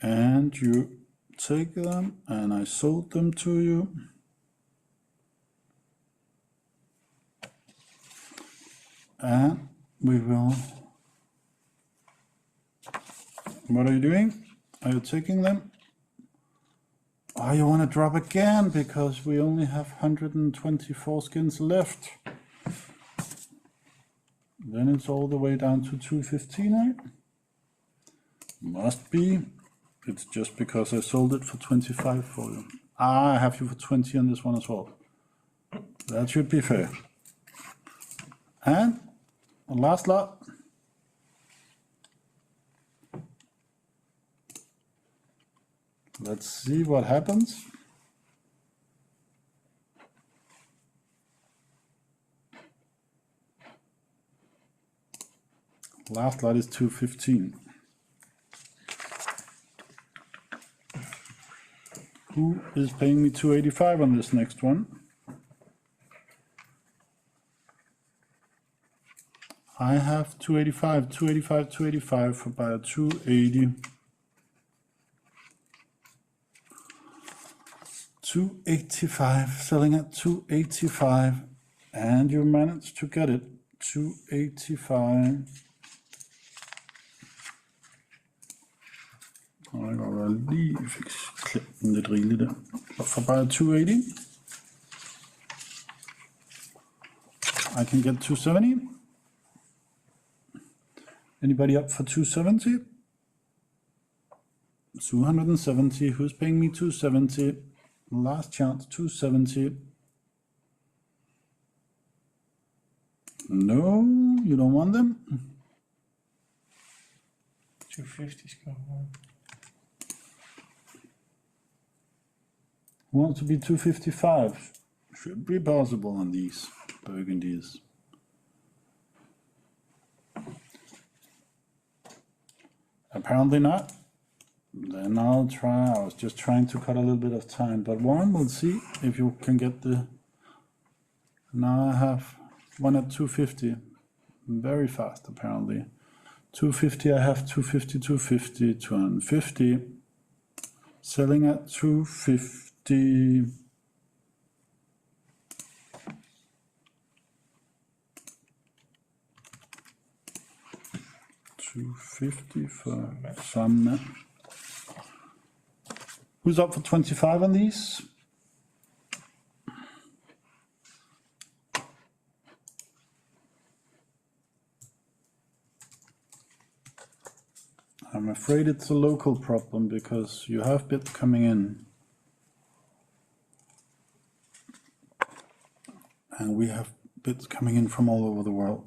And you take them, and I sold them to you. And we will... What are you doing? Are you taking them? Oh, you want to drop again because we only have 124 skins left. Then it's all the way down to 215, right? Must be. It's just because I sold it for 25 for you. I have you for 20 on this one as well. That should be fair. And the last lot. Let's see what happens. Last lot is 215. Who is paying me 285 on this next one? I have 285, 285, 285 for buyer 280. 285, selling at 285, and you managed to get it. 285. Og det går vel lige fik klemt den lidt rigeligt der. Og for bare 280. I can get 270. Anybody up for 270? 270. Who's paying me 270? Last chance, 270. No, you don't want them? 250 is going on. Want to be 255? Should be possible on these burgundies. Apparently not. Then I'll try. I was just trying to cut a little bit of time, but one, we'll see if you can get the. Now I have one at 250. Very fast, apparently. 250, I have 250, 250, 250. Selling at 250. 250 for some. Who's up for 25 on these? I'm afraid it's a local problem because you have bids coming in. And we have bids coming in from all over the world.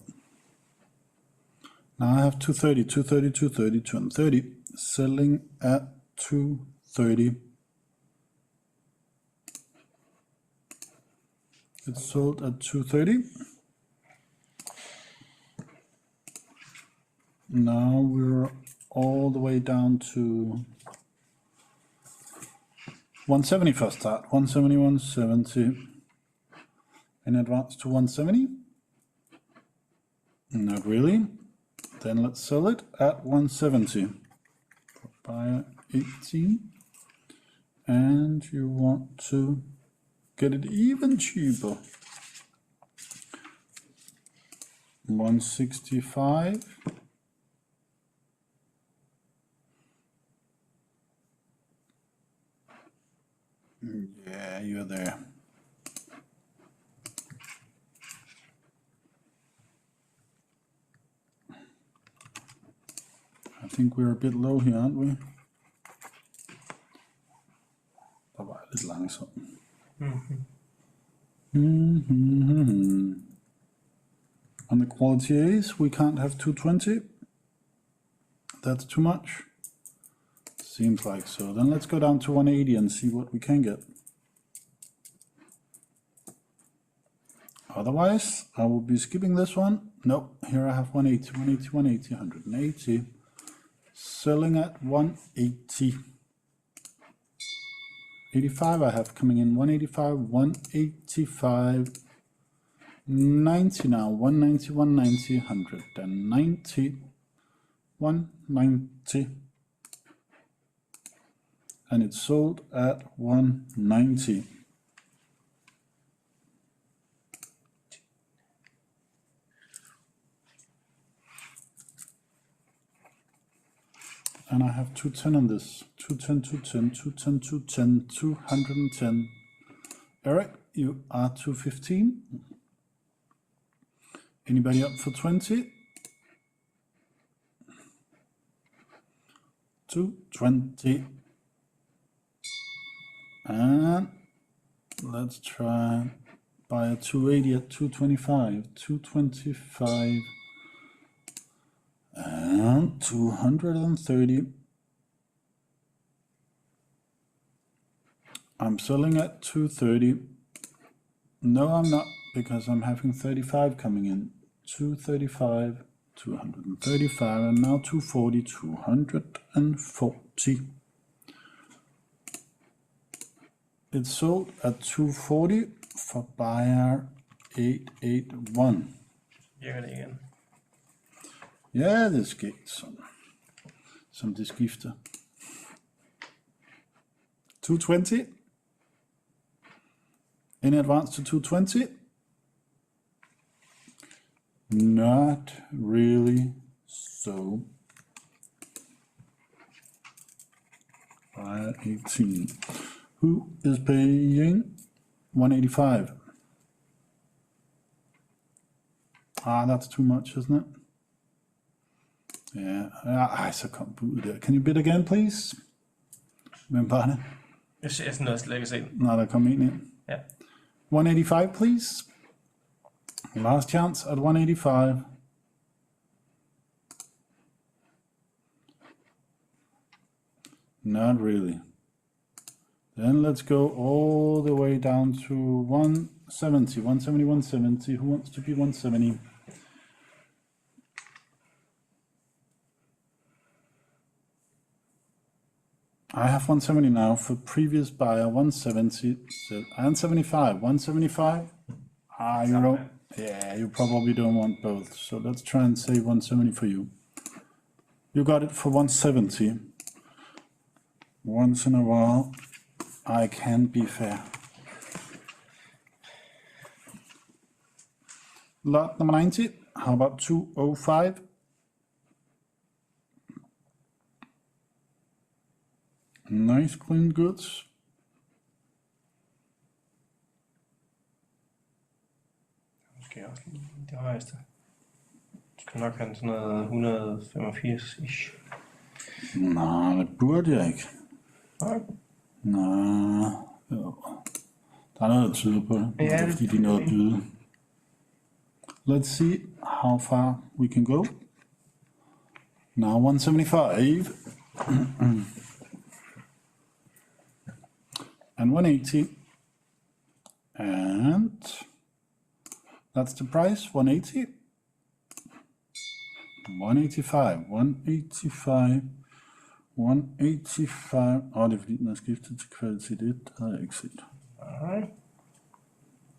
Now I have 230, 230, 230, 230, selling at 230. It's sold at 230. Now we're all the way down to 170 for start. 170, 170. In advance to 170? Not really. Then let's sell it at 170. Buyer 18. And you want to get it even cheaper. 165. Yeah, you're there. I think we're a bit low here, aren't we? Der var lidt langsomt. On the quality A's, we can't have 220. That's too much. Seems like so. Then let's go down to 180 and see what we can get. Otherwise, I will be skipping this one. Nope, here I have 180, 180, 180, 180. Selling at 180. 85 I have coming in, 185, 185, 90 now, 190, 190, 190, 190. And it's sold at 190. And I have 210 on this. 210, 210, 210, 210, 210. Eric, you are 215. Anybody up for 20? 220. And let's try buy a 280 at 225. 225. And 230. I'm selling at 230. No, I'm not, because I'm having 35 coming in. 235, 235, and now 240, 240. It's sold at 240 for buyer 881. Virker det igen? Ja, det er sket som det skifter. 220. Any advance to 220? Not really so. Buyer 18. Who is paying 185? That's too much, isn't it? Yeah, så kom budet der. Can you bid again, please? Hvem var det? Jeg ser sådan noget, slet ikke se den. Nej, der kom en ind. Ja. 185, please. Last chance at 185. Not really. Then let's go all the way down to 170, 170, 170. Who wants to be 170? I have 170 now for previous buyer 170 and 75. 175. You don't. Yeah, you probably don't want both. So let's try and say 170 for you. You got it for 170. Once in a while, I can be fair. Lot number 90. How about 205? Nice clean goods. Måske også lige det højeste. Du skal nok have sådan noget 185-ish. Nej, det burde jeg ikke. Okay. Nej, der er noget, der tyder på det. Ja, Det er fordi, de er noget at byde. Let's see how far we can go. Now 175. And 180. And that's the price, 180. 185, 185, 185. Det er fordi, den er skiftet til kvalitet 1. Det havde jeg ikke set. Alright.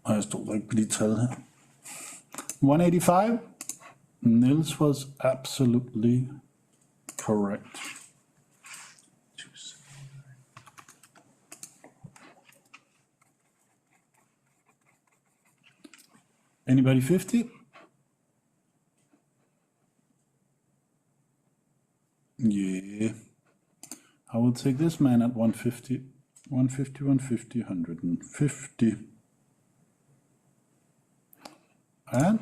Og jeg stod der ikke på de tal her. 185. Nils was absolutely correct. Anybody 50? Yeah. I will take this man at 150. 150, 150, 150. And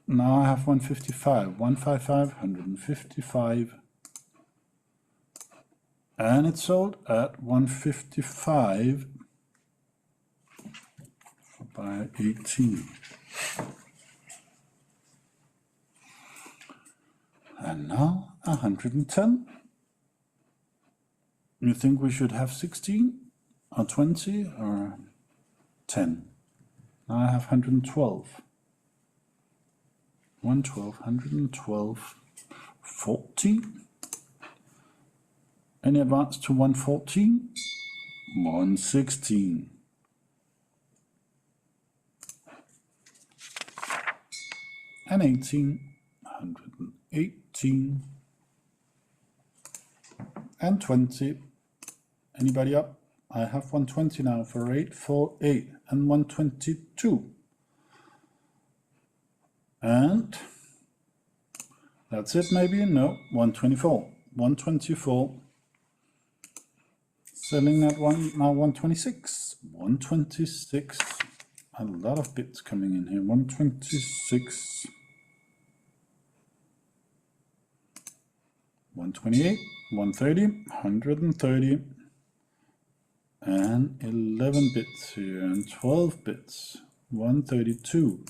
now I have 155. 155, 155. And it's sold at 155 by 18. And now 110. You think we should have 16 or 20 or 10? Now I have 112. 112, 112, 14. Any advance to 114? 116. And 18, 118. And 20. Anybody up? I have 120 now for 848 and 122. And that's it maybe? No, 124. 124. Selling that one now 126. 126. A lot of bits coming in here. 126. 128, 130, 130. And 11 bits here and 12 bits. 132.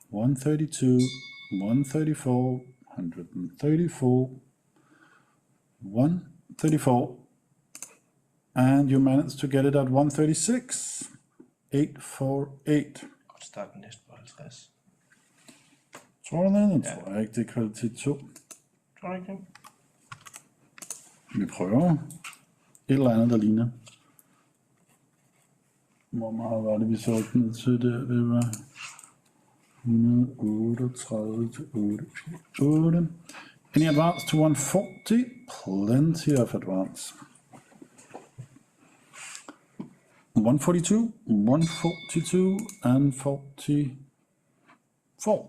132, 134, 134, 134, and you managed to get it at 136, 848. Godt starte den næste på 50. Tror du det? Jeg tror ikke, det er kvalitet 2. Tror du ikke det? Vi prøver. Et eller andet, der ligner. Hvor meget var det, vi solgte ned til der? Det var 138 til 848. Any advance to 140? Plenty of advance. 142, 142, and 44.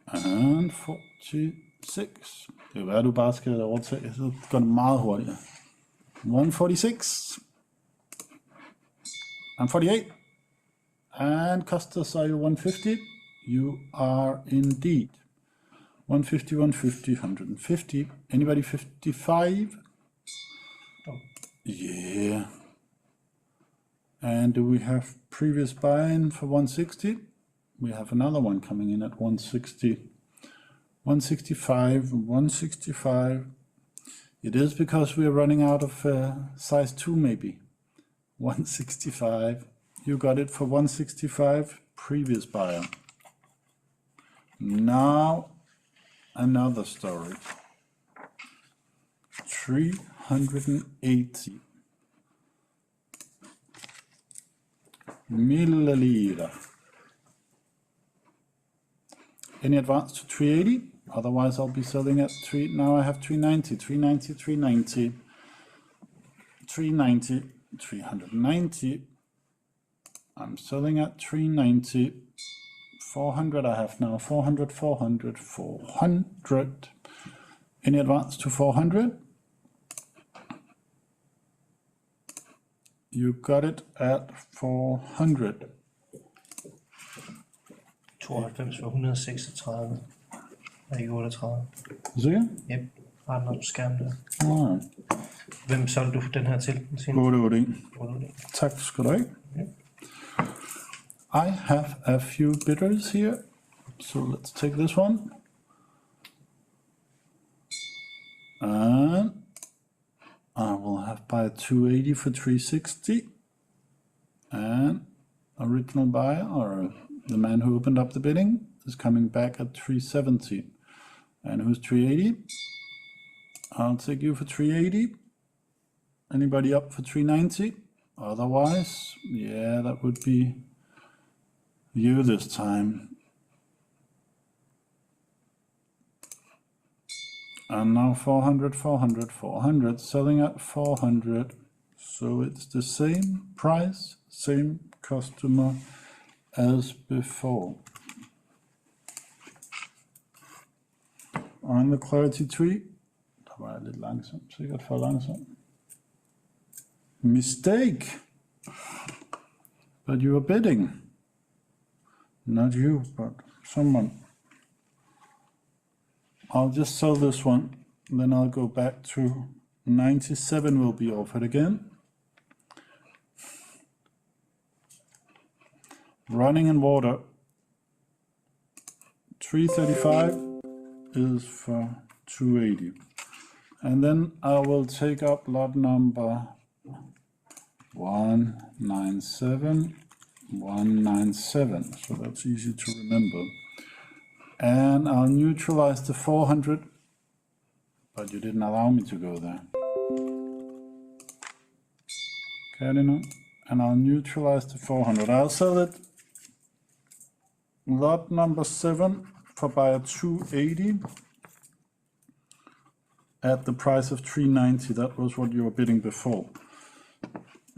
And 46. Det er hvad du bare skal overtage, så går det meget hurtigere. 146. And 48. And Costas, are you 150? You are indeed. 150, 150, 150. Anybody 55? No. Yeah. And do we have previous buy-in for 160? We have another one coming in at 160. 165, 165. It is because we are running out of size 2 maybe. 165. You got it for 165, previous buyer. Now, another story. 380 milliliter. Any advance to 380? Otherwise, I'll be selling at 3. Now I have 390, 390, 390, 390, 390. I'm selling at 390. 400 I have now. 400, 400, 400. Any advance to 400? You got it at 400. 92 for 136. Og ikke 38. Sikker? Yep. Ret nok på skærmen der. Nej. Hvem solgte du den her til? 881. Tak skal du have. Yep. I have a few bidders here, so let's take this one. And I will have buy 280 for 360. And original buyer, or the man who opened up the bidding, is coming back at 370. And who's 380? I'll take you for 380. Anybody up for 390? Otherwise, yeah, that would be you this time. And now 400, 400, 400, selling at 400. So it's the same price, same customer as before. On the clarity tree, der var jeg lidt langsom, sikkert for langsom. Mistake! But you are bidding. Not you, but someone. I'll just sell this one, then I'll go back to 97 will be offered again. Running in water, 335 is for 280. And then I will take up lot number 197, 197, so that's easy to remember. And I'll neutralize the 400, but you didn't allow me to go there. Cardinal, and I'll neutralize the 400. I'll sell it lot number 7 for buyer 280 at the price of 390. That was what you were bidding before.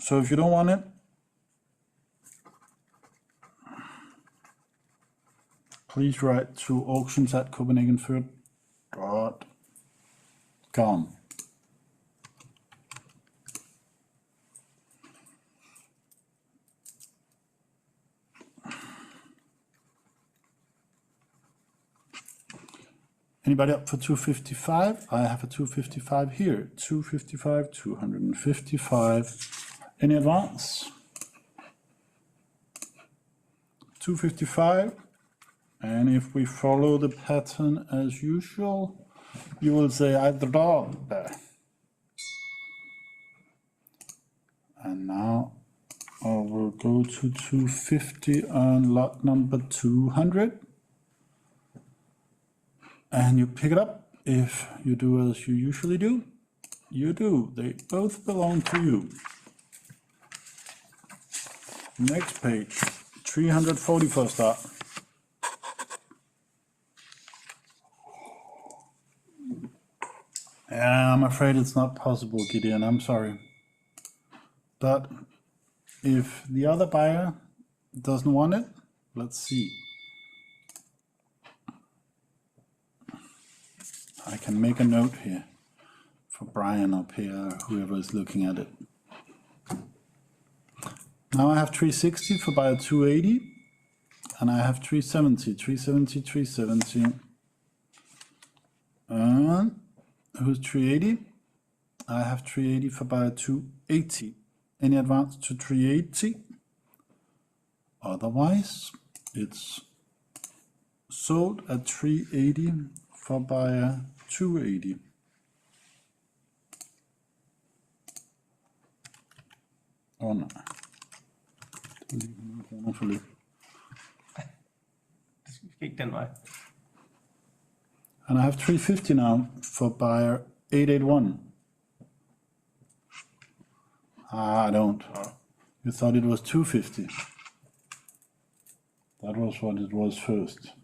So if you don't want it, please write to auctions@copenhagenfurt.com. Anybody up for 255? I have a 255 here. 255, 255. Any advance? 255. And if we follow the pattern as usual, you will say I dropped. And now I will go to 250 on lot number 200. And you pick it up. If you do as you usually do, you do. They both belong to you. Next page, 340 for a start. Yeah, I'm afraid it's not possible, Gideon, I'm sorry. But if the other buyer doesn't want it, let's see. I can make a note here for Brian up here, whoever is looking at it. Now I have 360 for buyer 280, and I have 370, 370, 370. And who's 380? I have 380 for buyer 280. Any advance to 380? Otherwise, it's sold at 380 for buyer 280. Oh no. Ikke den vej. And I have 350 now for buyer 881. I don't. You thought it was 250. That was what it was first.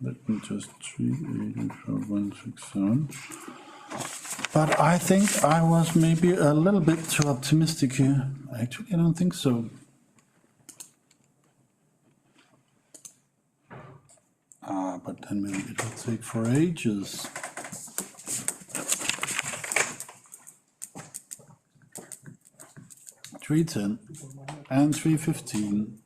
Let me just 380 for 167. But I think I was maybe a little bit too optimistic here. Actually, I don't think so. But then maybe it will take for ages. $310 and $315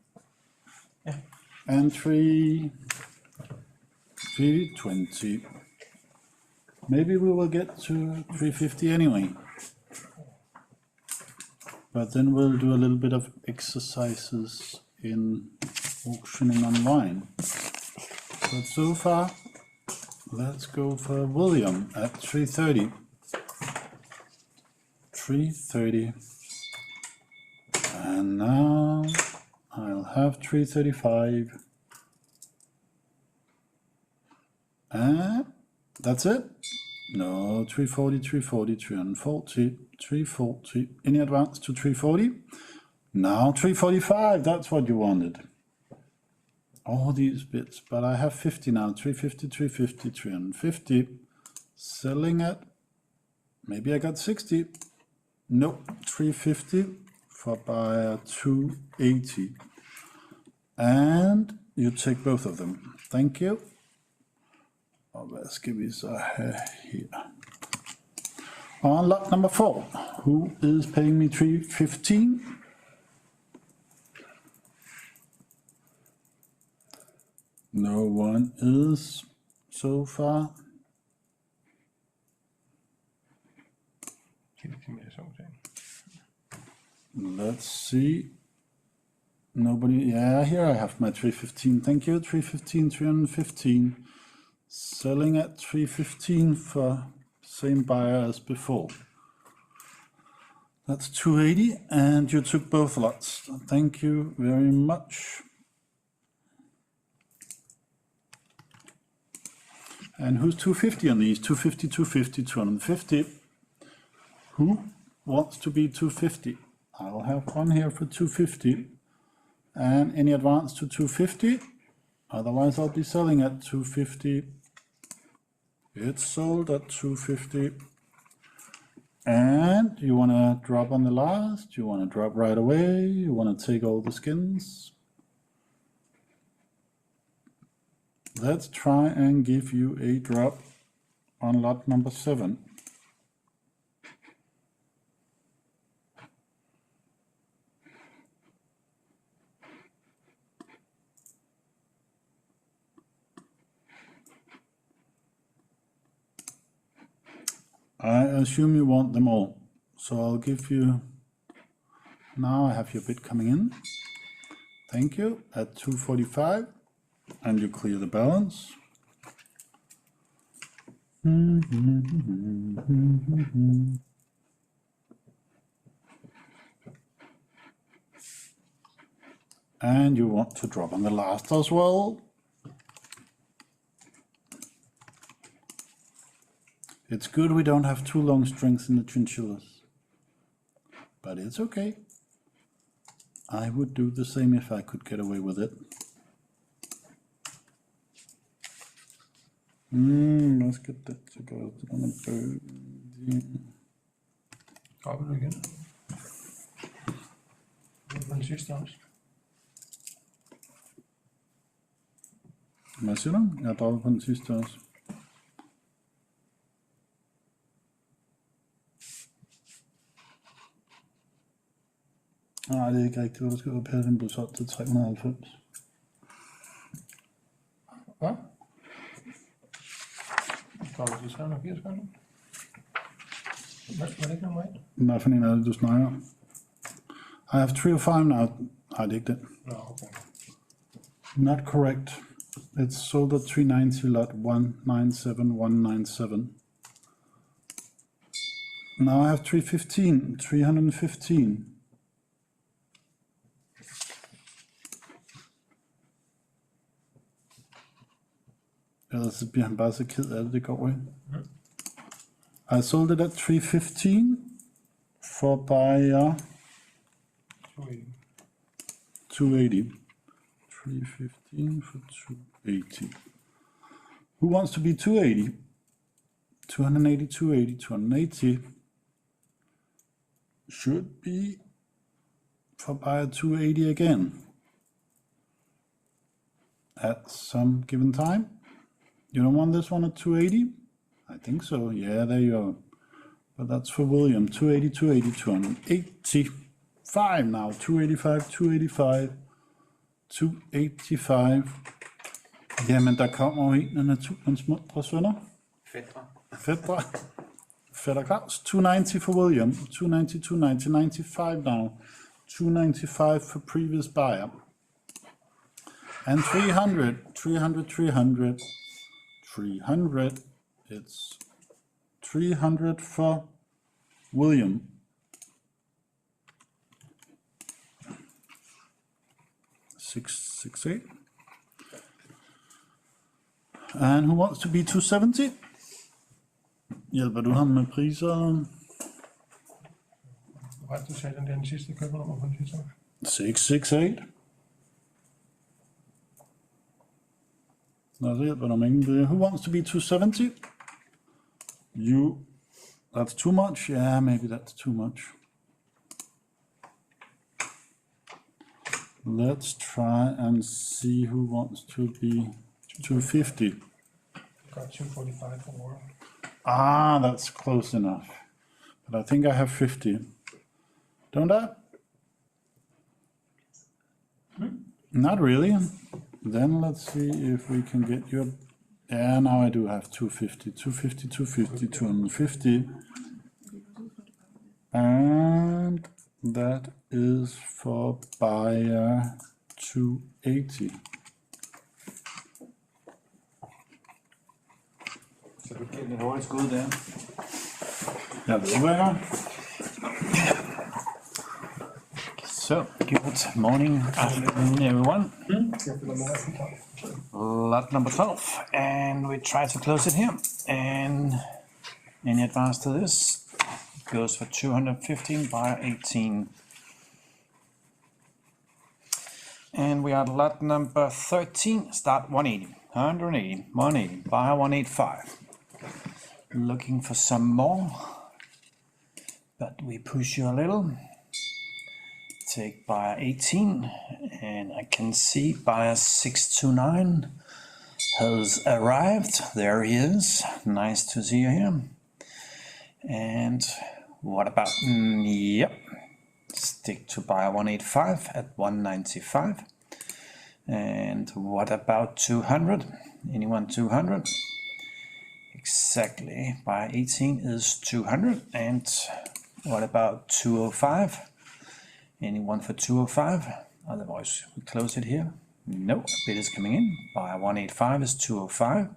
and $320. Maybe we will get to $350 anyway. But then we'll do a little bit of exercises in auctioning online. But so far, let's go for William at 330. 330. And now I'll have 335. And that's it. No, 340, 340, 340, 340. Any advance to 340? Now 345, that's what you wanted. All these bits, but I have 50 now, 350, 350, 350. Selling it. Maybe I got 60. Nope, 350 for buyer 280. And you take both of them. Thank you. Och vad ska vi se här? On lot number 4, who is paying me 315? No one is so far. Let's see. Nobody. Yeah, here I have my 315. Thank you. 315, 315. Selling at 315 for same buyer as before. That's 280, and you took both lots. Thank you very much. And who's 250 on these? 250, 250, 250. Who wants to be 250? I'll have one here for 250. And any advance to 250? Otherwise, I'll be selling at 250. It's sold at 250. And you want to drop on the last? You want to drop right away? You want to take all the skins? Let's try and give you a drop on lot number 7. I assume you want them all, so I'll give you, now I have your bid coming in. Thank you, at 245, and you clear the balance. And you want to drop on the last as well. It's good we don't have too long strings in the chinchillas, but it's okay. I would do the same if I could get away with it. Let's get that to go on a bird. Dropper du igen? På den sidste også. Hvad siger du? Jeg dropper på den sidste også. Nej, det er ikke rigtigt, hvad der skal være. Den blev solgt til 390. Hvad? Dropper til 380 gange? Hvad var det ikke nummer 1? Hvad for en er det, du snakker om? I have 305 now. Nej, det er ikke den. Nå, okay. Not correct. It's sold at 390 lot 197197. Now I have 315. 315. Ellers bliver han bare så ked af det går ikke. I sold it at 315 for buyer 280. 315 for 280. Who wants to be 280? 280, 280, 280. Should be for buyer 280 again. At some given time. You don't want this one at 280? I think so. Yeah, there you are. But that's for William. 280, 280, 285 now. 285, 285, 285. Jamen, der kommer jo en af naturens mundre sønner. Fædre. Fætter Claus. 290 for William. 290, 290, 95 now. 295 for previous buyer. And 300, 300, 300. 300. It's 300 for William. $668. And who wants to be 270? Hjælper du ham med priser? Hvad du sagde den sidste købernummer på den sidste? 668. Nå, så hjælper der ingen det. Who wants to be 270? You. That's too much? Yeah, maybe that's too much. Let's try and see who wants to be 250. Got 245 for Warren. Ah, that's close enough. But I think I have 50. Don't I? Not really. Then let's see if we can get you. Yeah, now I do have 250. 250, 250, 250. And that is for buyer 280. Så du giver lidt hurtigt skud der. Jeg ved, hvad jeg gør. So, good morning, afternoon, everyone. Lot number 12, and we try to close it here. And any advance to this goes for 215 by 18. And we are at lot number 13, start 180, 180, 180, buy 185. Looking for some more, but we push you a little. Take buyer 18, and I can see buyer 629 has arrived. There he is. Nice to see you here. And what about, yep, stick to buyer 185 at 195. And what about 200? Anyone 200? Exactly, buyer 18 is 200. And what about 205? Anyone for 205? Otherwise, we close it here. No, bid is coming in. Buyer 185 is 205.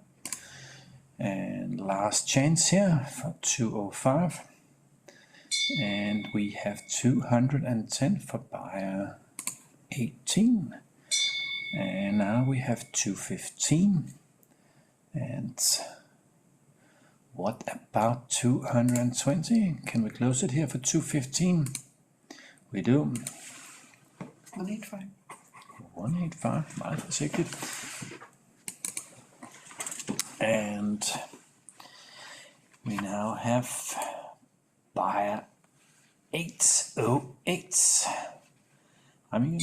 And last chance here for 205. And we have 210 for buyer 18. And now we have 215. And what about 220? Can we close it here for 215? We do. 185. 185, meget forsigtigt. And we now have buyer 808. I mean,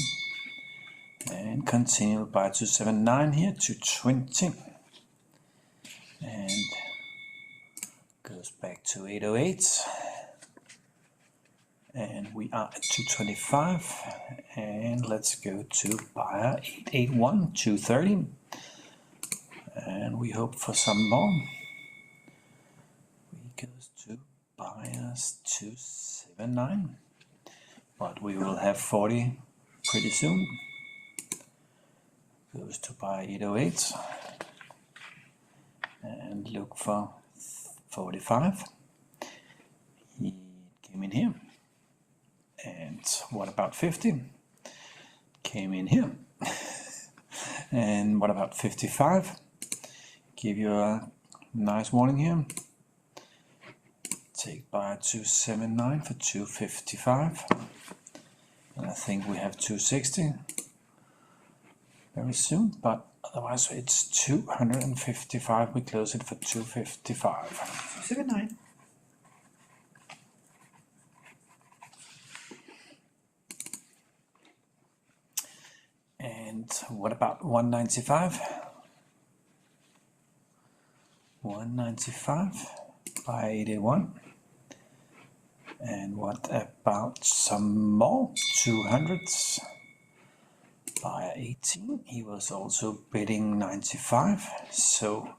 and continue by 279 here to 20. And goes back to 808. And we are at 225. And let's go to buyer 881, 230. And we hope for some more. We goes to buyers 279. But we will have 40 pretty soon. Goes to buy 808 and look for 45. He came in here. And what about 50? Came in here. And what about 55? Give you a nice warning here. Take buyer 279 for 255. And I think we have 260 very soon, but otherwise it's 255. We close it for 255. 279. And what about 195? 195 by 81. And what about some more? 200s by 18. He was also bidding 95. So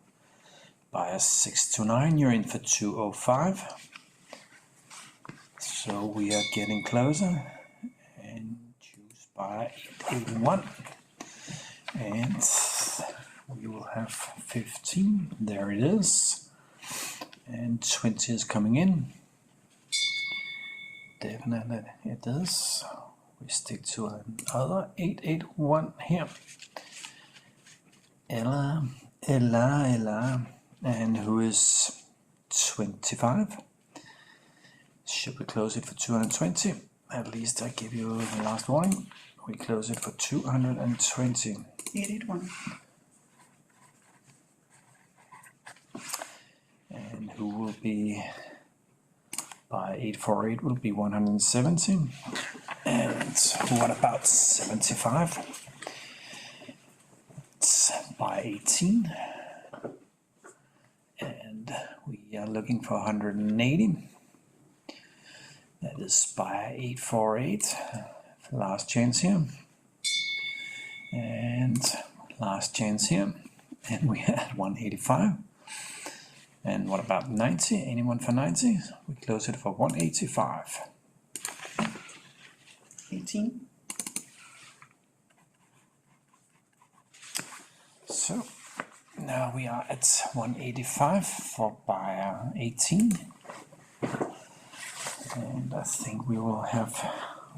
by a 629, you're in for 205. So we are getting closer. And choose by 881. And we will have 15. There it is. And 20 is coming in. Definitely it is. We stick to another 881 here. Ella, and who is 25. Should we close it for 220? At least I give you the last warning. We close it for 220. 881. And who will be by 848 will be 170. And what about 75? It's by 18. And we are looking for 180. That is by 848. Last chance here. And last chance here. And we had 185. And what about 90? Anyone for 90? We close it for 185. 18. So now we are at 185 for buyer 18. And I think we will have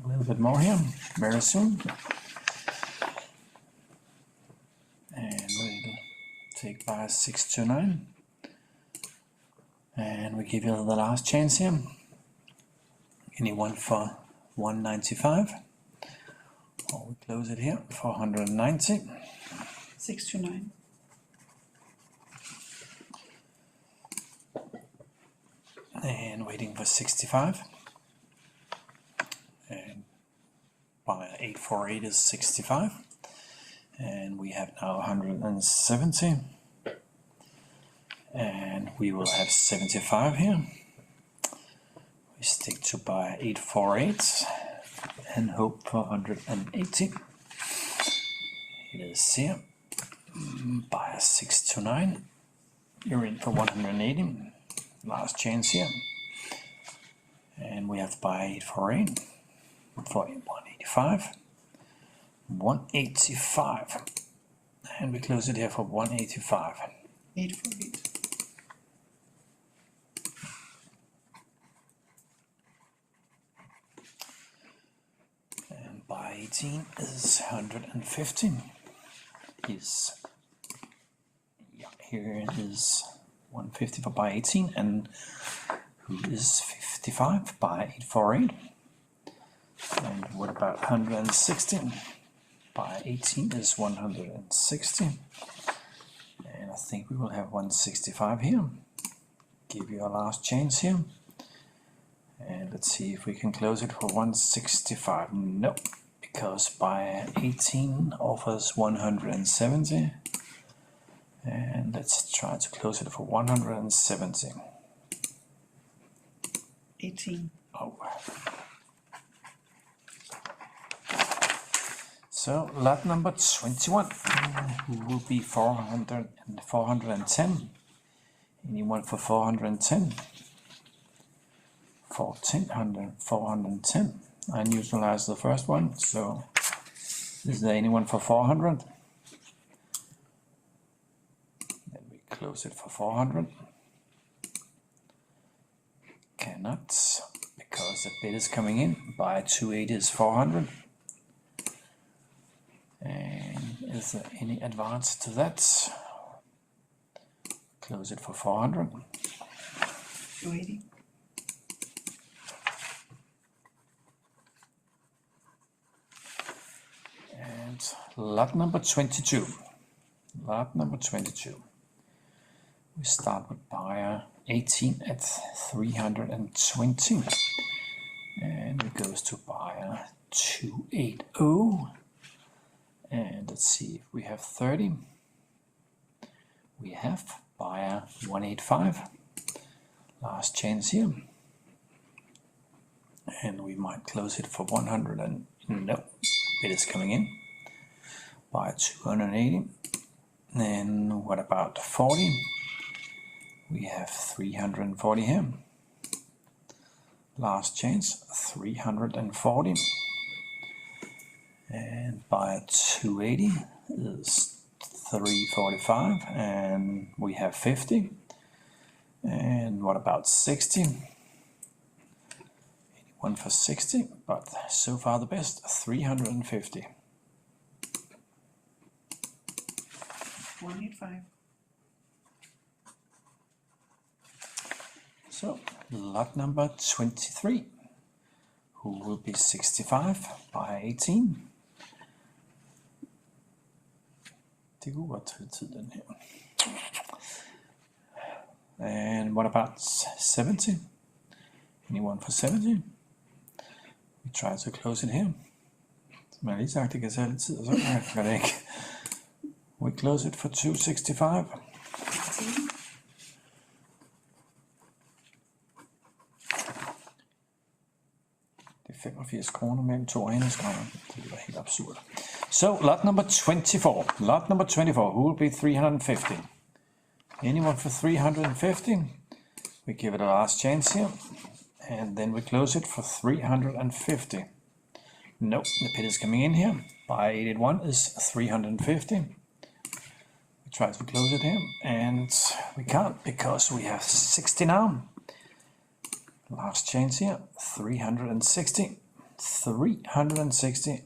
a little bit more here very soon. And we'll take buyer 629. And we give you the last chance here. Anyone for 195? Or we close it here for 190. 629. And waiting for 65. And buyer 848 is 65. And we have now 170. And we will have 75 here. We stick to buy 848 and hope for 180. It is here. Buy 629. You're in for 180. Last chance here. And we have buy 848 for 185. 185. And we close it here for 185. 848. By 18 is 115. Here is 150 for by 18, and who is 55 by 848. And what about 160? Buyer 18 is 160. And I think we will have 165 here. Give you a last chance here. And let's see if we can close it for 165. Nope, because buyer 18 offers 170. And let's try to close it for 170. 18. Oh. So lot number 21 will be 410. Anyone for 410? 410. I neutralized the first one, so is there anyone for 400? Then we close it for 400. Cannot, because the bid is coming in. Buy 280 is 400. And is there any advance to that? Close it for 400. 280. And lot number 22. Lot number 22. We start with buyer 18 at 320. And it goes to buyer 280. And let's see if we have 30. We have buyer 185. Last chance here. And we might close it for 100 and no, bid is coming in. Buyer 280. Then what about 40? We have 340 here. Last chance, 340. And buyer 280 is 345, and we have 50. And what about 60? Anyone for 60? But so far the best, 350. 185. So, lot number 23, who will be 65 by 18. Det kunne godt tage tid, den her. And what about 70? Anyone for 70? We try to close it here. Som jeg lige sagt, det kan tage lidt tid, og så gør det ikke. We close it for 265. 18. Det er 85 kroner mellem to enhedsgrader. Det var helt absurd. So, lot number 24. Lot number 24, who will be 350? Anyone for 350? We give it a last chance here. And then we close it for 350. Nope, the bid is coming in here. Buy 881 is 350. We try to close it here. And we can't because we have 60 now. Last chance here, 360. 360.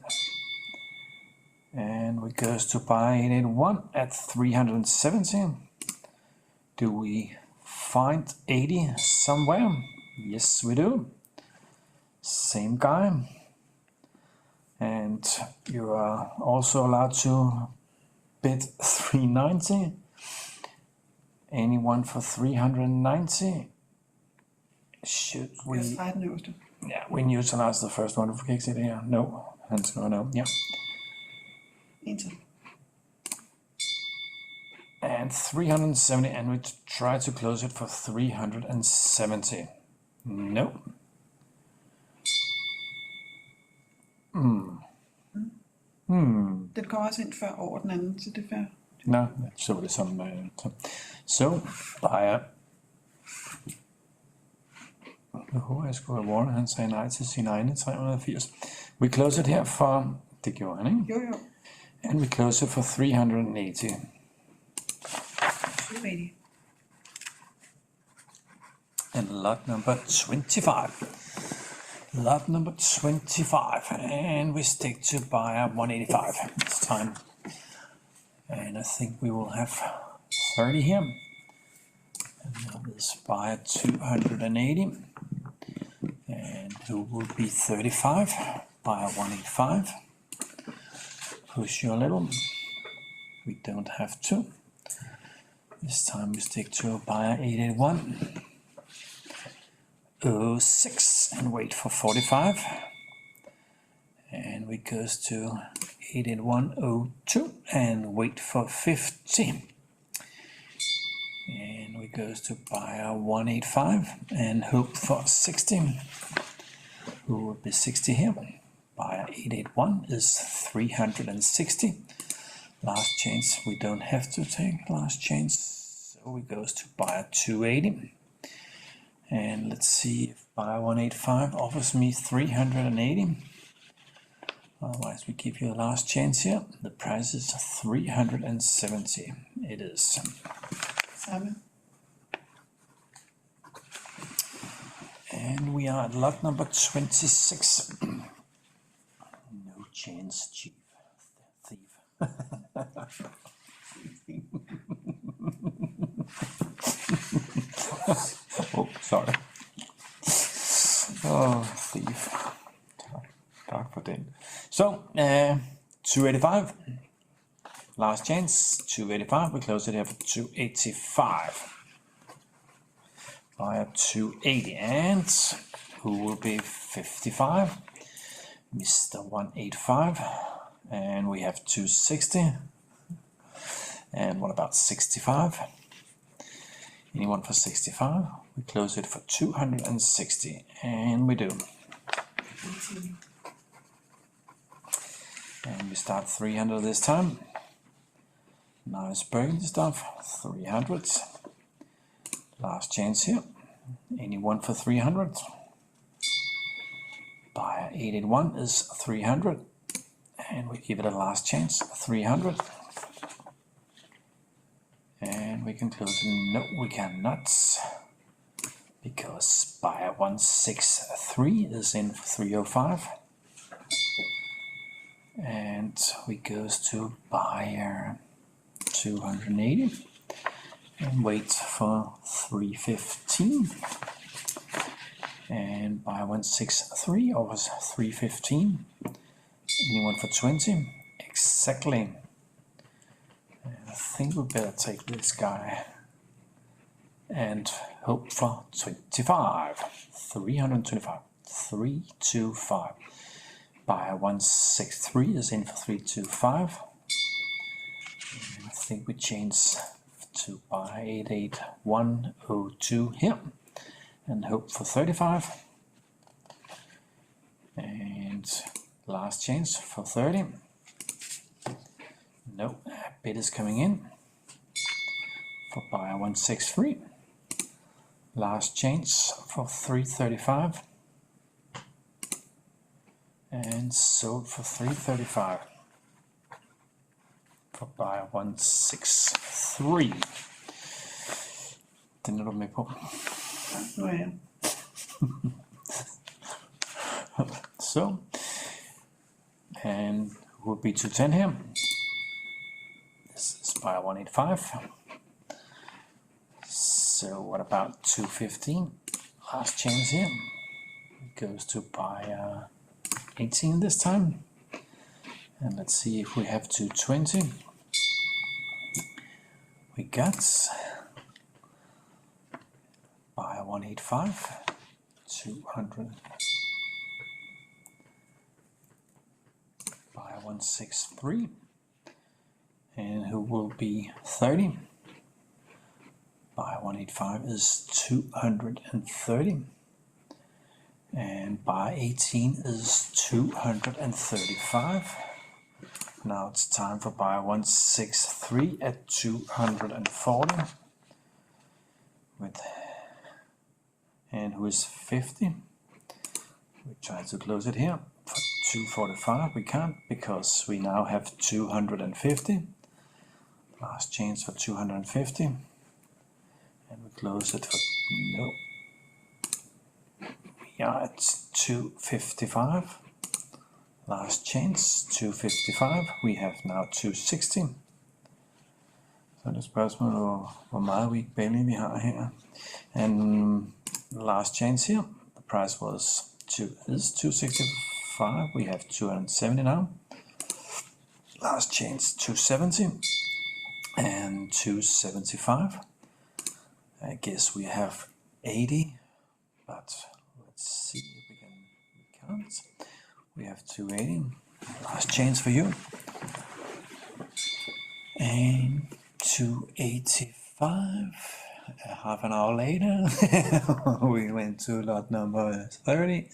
And we goes to buy 881 at 370. Do we find 80 somewhere? Yes, we do. Same guy. And you are also allowed to bid 390. Anyone for 390? Should we? Jeg streger den øverste. Yeah, we neutralize the first one. If we can see it here. No. Hands go no. Yeah. En til. And 370, and we try to close it for 370. No. Den kommer også ind før over den anden, så det er fair. No, så det som so buyer. Nu håber jeg skulle have Warner, han sagde nej til sin egne 380. We close it her for, det gjorde han, ikke? Jo. And we close it for 380. 280. And lot number 25. Lot number 25. And we stick to buyer 185 this time. And I think we will have 30 here. And now this buyer 280. And who will be 35? buyer 185. Push you a little. We don't have to. This time we stick to a buyer 881. 06 and wait for 45. And we goes to 88102 and wait for 50. And we goes to buyer 185 and hope for 60. Who will be 60 here? Buyer 881 is 360. Last chance, we don't have to take last chance, so we goes to buyer 280. And let's see if buyer 185 offers me 380. Otherwise, we give you a last chance here. The price is 370. It is. Samme. And we are at lot number 26. No chance, chief. Thief. Oh, sorry. Oh, thief. Dark for den. So, 285. Last chance, 285. We close it here for 285. Buyer 280. And who will be 55? Mr. 185. And we have 260. And what about 65? Anyone for 65? We close it for 260. And we do. 18. And we start 300 this time. Nice burgundy stuff. 300. Last chance here. Anyone for 300? Buyer 881 is 300. And we give it a last chance. 300. And we can close it. No, we cannot. Because buyer 163 is in for 305. And we goes to buyer 280 and wait for 315. And buyer 163 offers 315. Anyone for 20? Exactly. And I think we better take this guy and hope for 25. 325. 325. Buyer 163 is in for 325. And I think we change to buy 88102 here and hope for 35. And last chance for 30. No, bid is coming in for buyer 163. Last chance for 335. And sold for 335 for buyer 163. Den er du med på. Nu er jeg. So, and will be 210 here. This is buyer 185. So what about 215? Last chance here. It goes to buyer 18 this time. And let's see if we have 220. We got buyer 185, 200. Buyer 163. And who will be 30? Buyer 185 is 230. And buyer 18 is 235. Now it's time for buyer 163 at 240. And who is 50? We try to close it here for 245. We can't because we now have 250. Last chance for 250. And we close it for no. We are at 255. Last chance 255. We have now 260. Så det er spørgsmålet, hvor meget weak belly vi har her. And last chance here, the price was 265. 205, we have 270 now. Last chance 270 and 275. I guess we have 80, but let's see if we can't. We have 280. Last chance for you. And 285. Half an hour later, we went to lot number 30.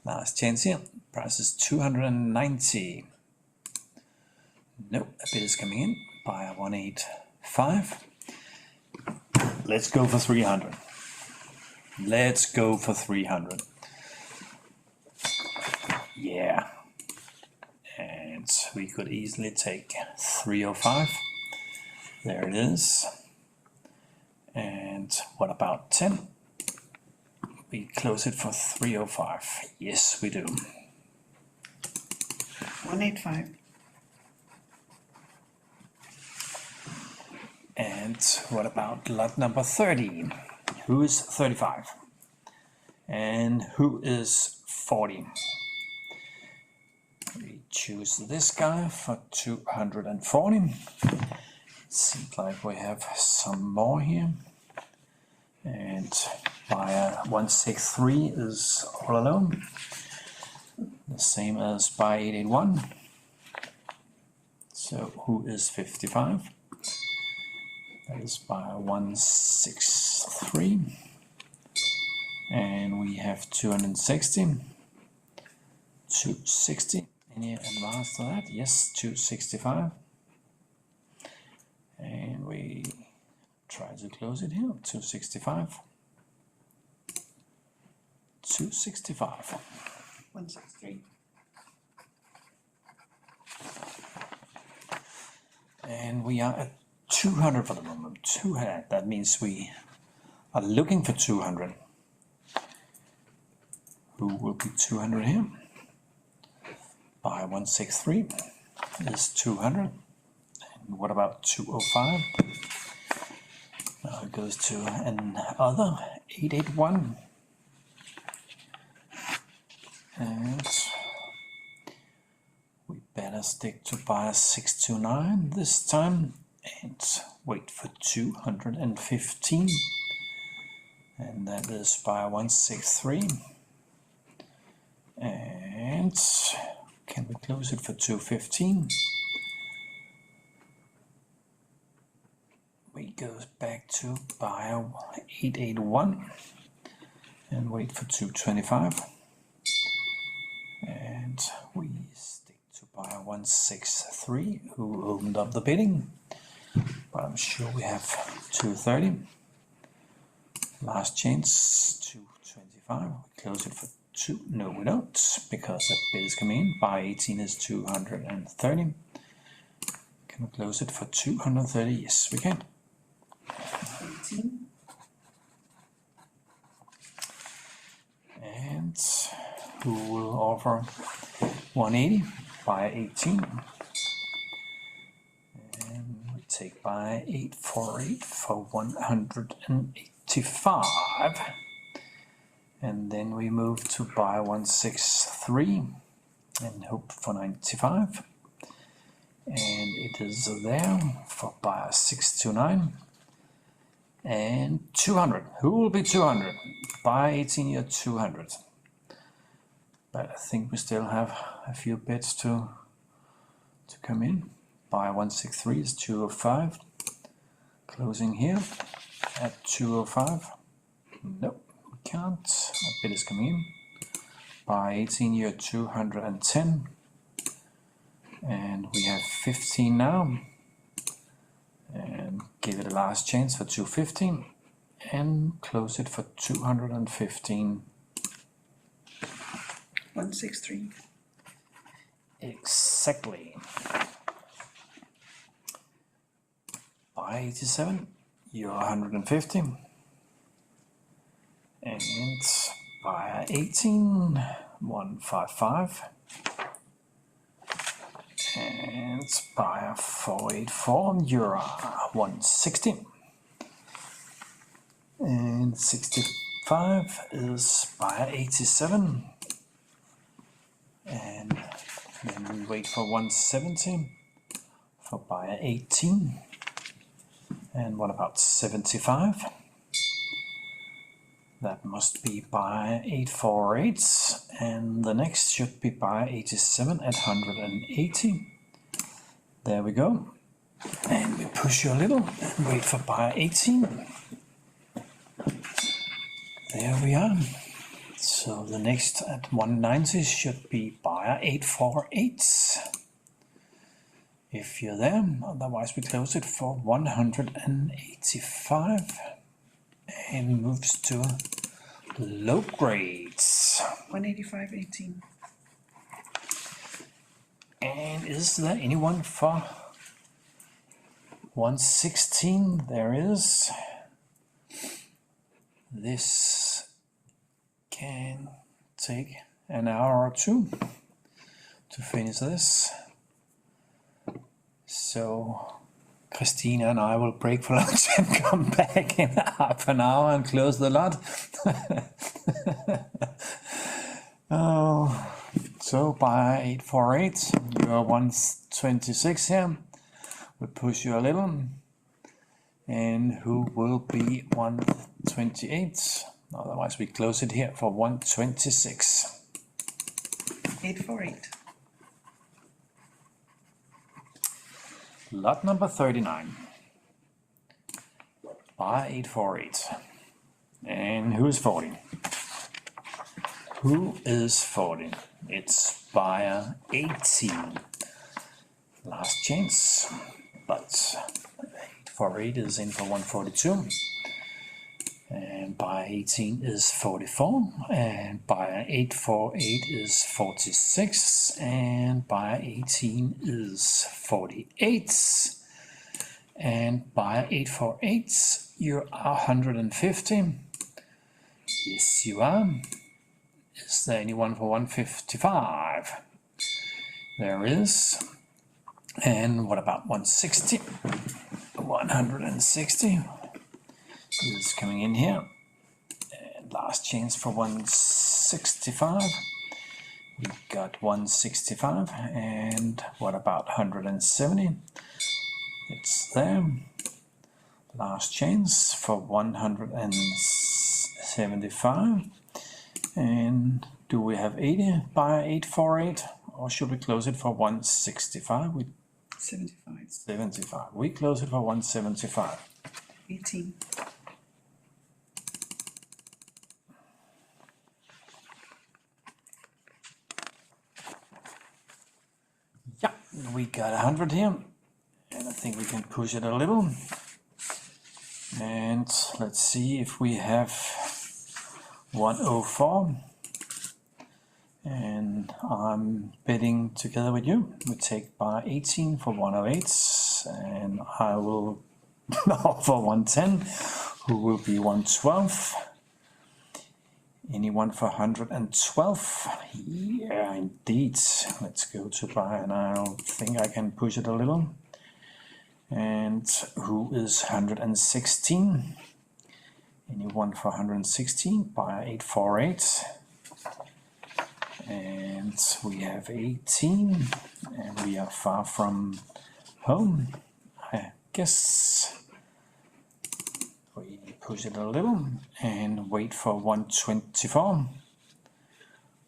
Last chance here. Price is 290. Nope, a bid is coming in. Buyer 185. Let's go for 300. Let's go for 300. Yeah. And we could easily take 305. There it is. And what about 10? We close it for 305. Yes, we do. 185. And what about lot number 13? Who is 35? And who is 40? We choose this guy for 240. Seems like we have some more here. And buyer 163 is all alone. The same as buyer 881. So who is 55? That is buyer 163. And we have 260. 260. Any advance to that? Yes, 265. And we try to close it here. 265. 265. 163. And we are at 200 for the moment. 200. That means we are looking for 200. Who will be 200 here? Buy 163 is 200. And what about 205? Now it goes to another 881. And we better stick to buy 629 this time and wait for 215. And that is buy 163. And can we close it for 215? We go back to buy 881 and wait for 225. And we stick to buy 163, who opened up the bidding. But I'm sure we have 230. Last chance, 225. We close it for 2. No, we don't, because that bid is coming in. Buy 18 is 230. Can we close it for 230? Yes, we can. 18. And who will offer 180? Buy 18. And we take buy 848 for 185. And then we move to buy 163 and hope for 95. And it is there for buy 629 and 200. Who will be 200? Buy 18 here 200. But I think we still have a few bids to come in. Buy 163 is 205. Closing here at 205. Nope. Can't. A bid is coming in. Buy 18 here 210. And we have 15 now. And give it a last chance for 215. And close it for 215. 163. Exactly. Buy 87. You're 150. And buy 18, 155. And buy 484, you're 160. And 65 is buy 87. And then we wait for 170 for buyer 18. And what about 75? That must be buyer 848, and the next should be buyer 87 at 180. There we go. And we push you a little and wait for buyer 18. There we are. So the next at 190 should be buyer 848. If you're there, otherwise we close it for 185 and moves to low grades. 185.18. And is there anyone for 116? There is. This can take an hour or two to finish this. So Christina and I will break for lunch and come back in half an hour and close the lot. Oh, so buyer 848, you are 126 here. We push you a little. And who will be 128? Otherwise we close it here for 126. 848. Lot number 39. Buyer 848. And who is 40? Who is 40? It's buyer 18. Last chance. But 848 is in for 142. And buyer 18 is 44. And buyer 848 is 46. And buyer 18 is 48. And buyer 848, you are 150. Yes, you are. Is there anyone for 155? There is. And what about 160? 160 is coming in here. And last chance for 165. We got 165. And what about 170? It's there. Last chance for 175. And do we have 80 by 848, or should we close it for 165? 75. 75. We close it for 175. 18. Yeah, we got 100 here, and I think we can push it a little. And let's see if we have 104. And I'm betting together with you. We take bar 18 for 108, and I will offer 110, who will be 112. Anyone for 112? Yeah, indeed. Let's go to buy, and I think I can push it a little. And who is 116? Anyone for 116? Buy 848. And we have 18, and we are far from home, I guess. We push it a little and wait for 124.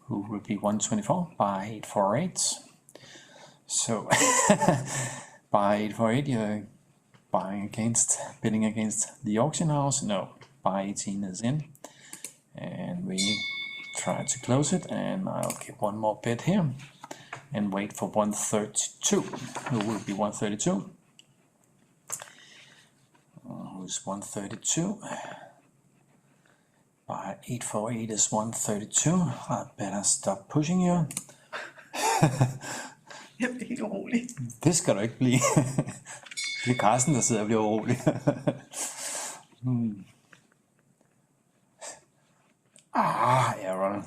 Who will be 124? By 848. So by 848, you're bidding against the auction house. No, by 18 is in, and we try to close it, and I'll give one more bid here and wait for 132. Who will be 132? Who's 132? By 848 is 132. I better stop pushing you. Jeg bliver helt urolig. Det skal du ikke blive. Det er Carsten, der sidder og bliver urolig. Error.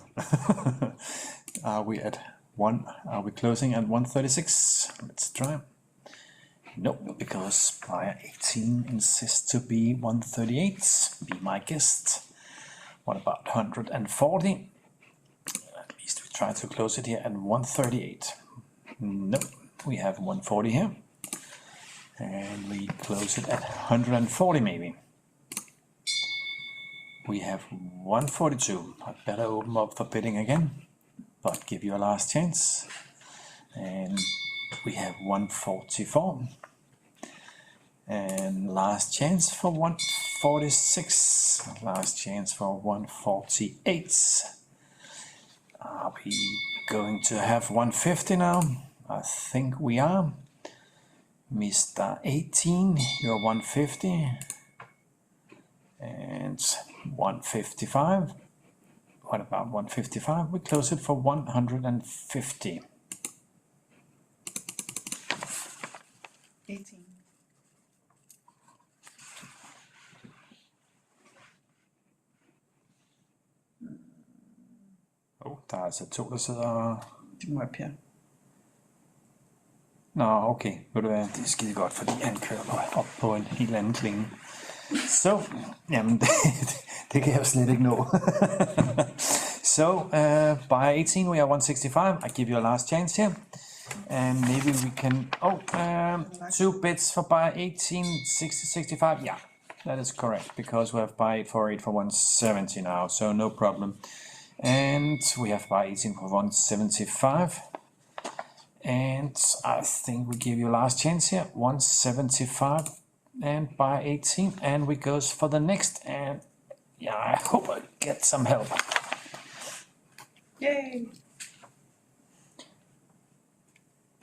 Are we at 1? Are we closing at 136? Let's try. Nope, because buyer 18 insists to be 138. Be my guest. What about 140? At least we try to close it here at 138. Nope, we have 140 here. And we close it at 140 maybe. We have 142. I better open up for bidding again, but give you a last chance. And we have 144. And last chance for 146. Last chance for 148. Are we going to have 150 now? I think we are. Mr. 18, you're 150. And 155. What about 155? We close it for 150. 18. Der er altså to, der sidder og... Det må være Per. Nå, okay. Ved du hvad, det er skide godt, fordi han kører mig op på en helt anden klinge. Så, jamen, det kan jeg jo slet ikke nå. So, by 18 we are 165. I give you a last chance here. And maybe we can... Oh, 2 bids for by 18, 60, 65. Yeah, that is correct, because we have by 848 for 170 now, so no problem. And we have by 18 for 175. And I think we give you last chance here, 175 and by 18, and we goes for the next. And yeah, I hope I get some help. Yay!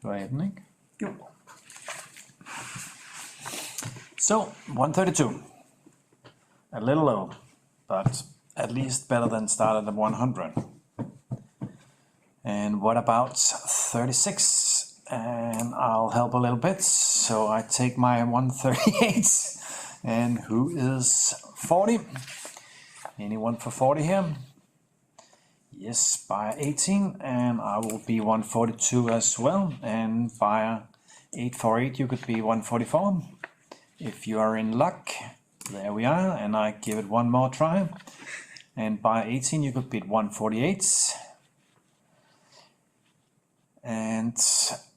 Do I have den, ikke? Jo. So, 132. A little low, but at least better than started at 100. And what about 36? And I'll help a little bit. So I take my 138. And who is 40? Anyone for 40 here? Yes, by 18. And I will be 142 as well. And by 848 you could be 144. If you are in luck. There we are. And I give it one more try. And by 18 you could beat 148. And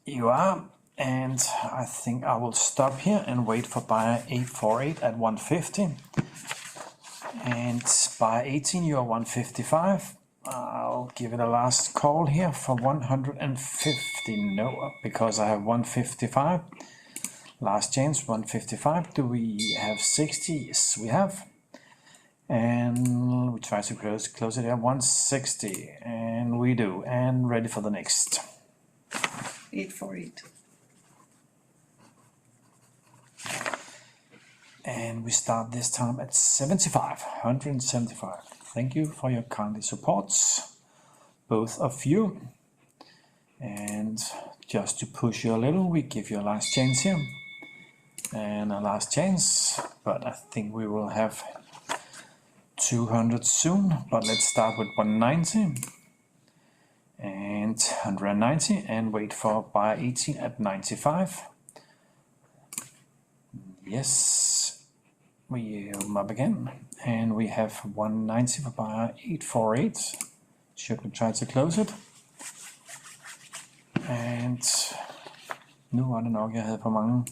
you are. And I think I will stop here and wait for by 848 at 150. And by 18 you are 155. I'll give it a last call here for 150. No, because I have 155. Last chance, 155. Do we have 60? Yes, we have. And we try to close it at 160. And we do. And ready for the next. 848. And we start this time at 75. 175. Thank you for your kindly support, both of you. And just to push you a little, we give you a last chance here. And a last chance, but I think we will have 200 soon. But let's start with 190 and 190 and wait for by 18 at 95. Yes, we open up again and we have 190 for by 848. Should we try to close it? And nu var det nok, jeg havde for mange.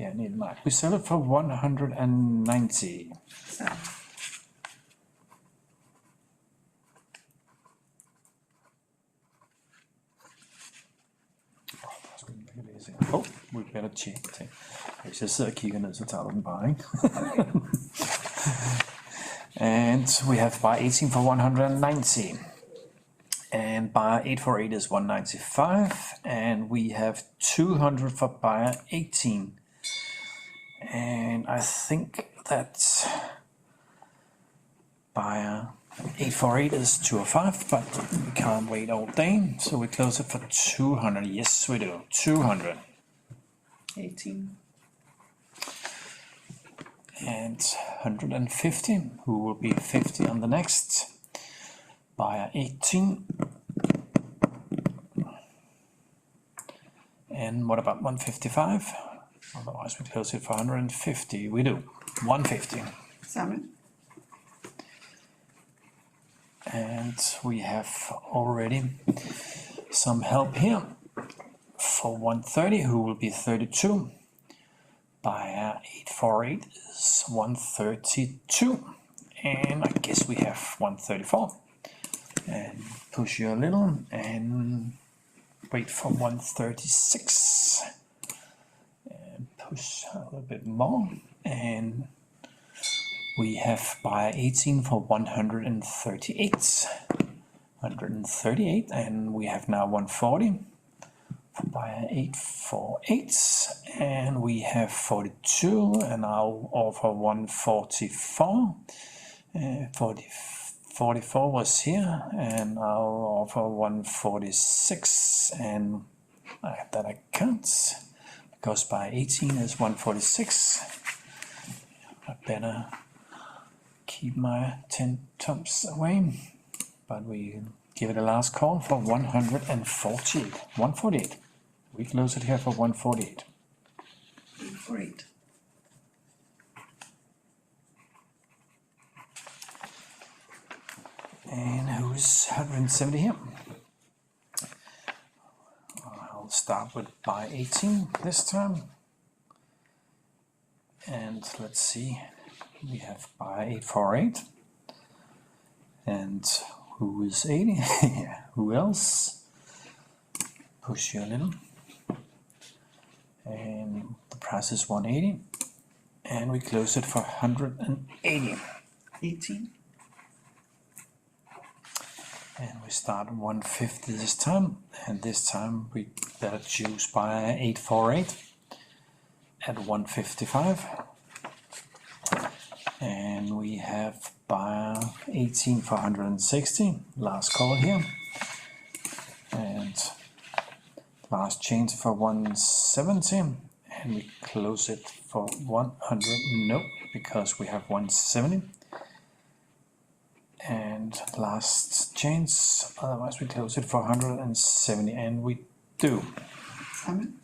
Yeah, nej. We sell it for 190. Oh, we better check. Hvis jeg sidder og kigger ned, så tager du den bare, ikke? And we have by 18 for 190. And buyer 848 is 195. And we have 200 for buyer 18. And I think that buyer 848 is 205, but we can't wait all day, so we close it for 200. Yes, we do. 200. 18. And 150, who will be 50 on the next. Buyer 18. And what about 155? Otherwise we close it for 150. We do. 150. Samme. and we have already some help here for 130, who will be 32. Buyer 848 is 132, and I guess we have 134. And push you a little and wait for 136. And push a little bit more, and we have buyer 18 for 138. 138, and we have now 140. Buyer 848, and we have 42, and I'll offer 144. 44 was here, and I'll offer 146, and that I can't, because buyer 18 is 146. I better keep my 10 tops away, but we give it a last call for 148. 148. We close it here for 148. 848. And who's 170 here? I'll start with buy 18 this time. And let's see, we have buy 848. And who is 80? Who else? Push you a little. And the price is 180. And we close it for 180. 18. And we start at 150 this time. And this time we better choose buy 848 at 155. And we have buyer 18 for 160. Last call here. And last change for 170, and we close it for 100. No, because we have 170. And last change, otherwise we close it for 170, and we do. Amen.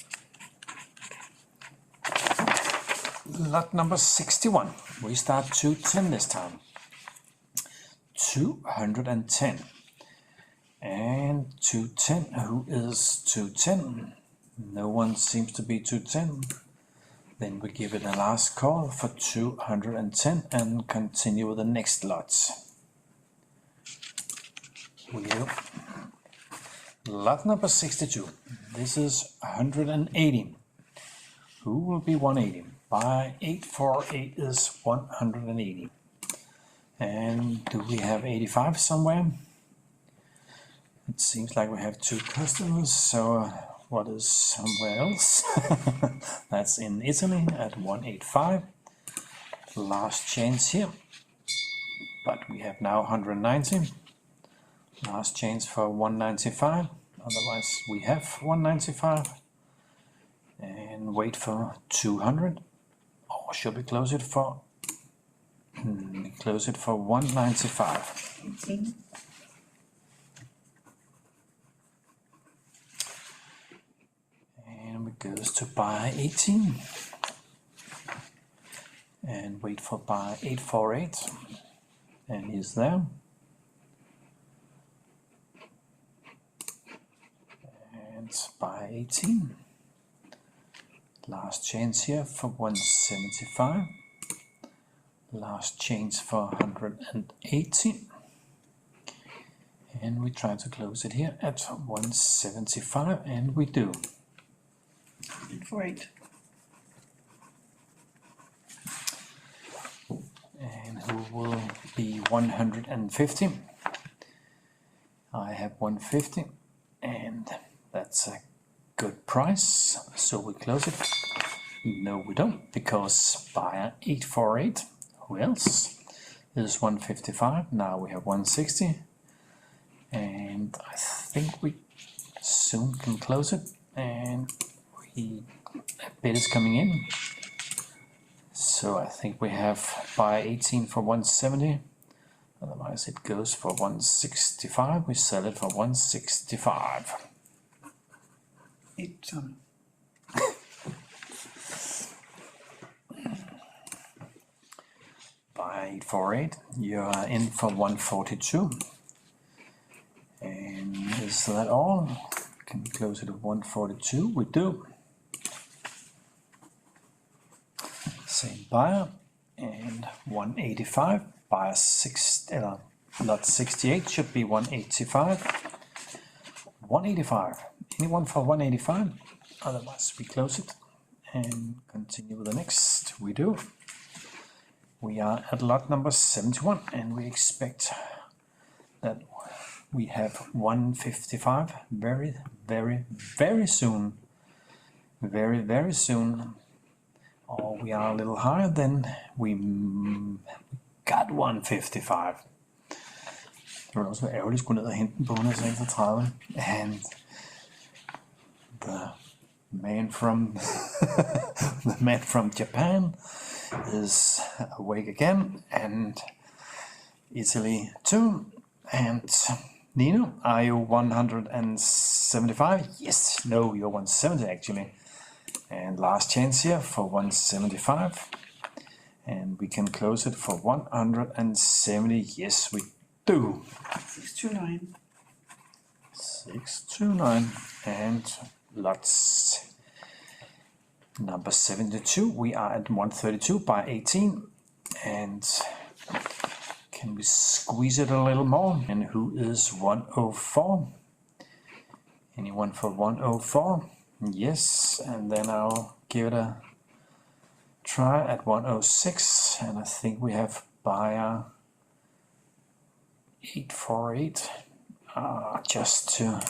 Lot number 61. We start 210 this time. 210. And 210, who is 210? No one seems to be 210. Then we give it a last call for 210 and continue with the next lot. We go. Lot number 62. This is 180. Who will be 180? Buy 848 is 180. And do we have 85 somewhere? It seems like we have two customers, so what is somewhere else? That's in Italy at 185. Last chance here, but we have now 190. Last chance for 195, otherwise we have 195. And wait for 200, or should we close it for? We close it for 195. 18. And we goes to buy 18 and wait for buy 848, and he's there. And buy 18. Last chance here for 175. Last chance for 180. And we try to close it here at 175, and we do. 848. And who will be 150? I have 150, and that's a good price, so we close it. No, we don't, because buyer 848, who else, is 155. Now we have 160, and I think we soon can close it, and a bid is coming in. So I think we have buy 18 for 170, otherwise it goes for 165. We sell it for 165. 8 ton. Buy 848, you are in for 142. Is that all? Can we close it at 142? We do. Same buyer and 185. Buyer lot 68 should be 185. 185. Anyone for 185? Otherwise, we close it and continue with the next. We do. We are at lot number 71, and we expect that we have 155 very, very, very soon. Very, very soon. Or we are a little higher than we got 155. Det var også være ærgerligt at skulle ned og hente den på 136. And the man from Japan is awake again, and Italy too. And Nino, are you 175? Yes, no, you're 170 actually. And last chance here for 175. And we can close it for 170. Yes, we do. 629. 629. And lots number 72. We are at 132 by 18. And can we squeeze it a little more? And who is 104? Anyone for 104? Yes, and then I'll give it a try at 106, and I think we have buyer 848. Just to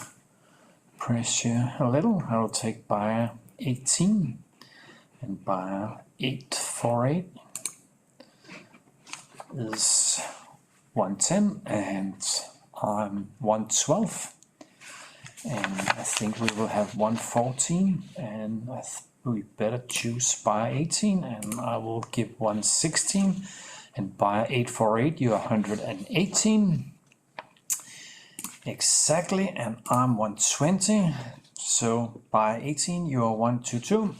pressure a little, I'll take buyer 18 and buyer 848 is 110, and I'm 112. And I think we will have 114, and we better choose buyer 18, and I will give 116, and buyer 848, you're 118. Exactly, and I'm 120, so buyer 18, you're 122.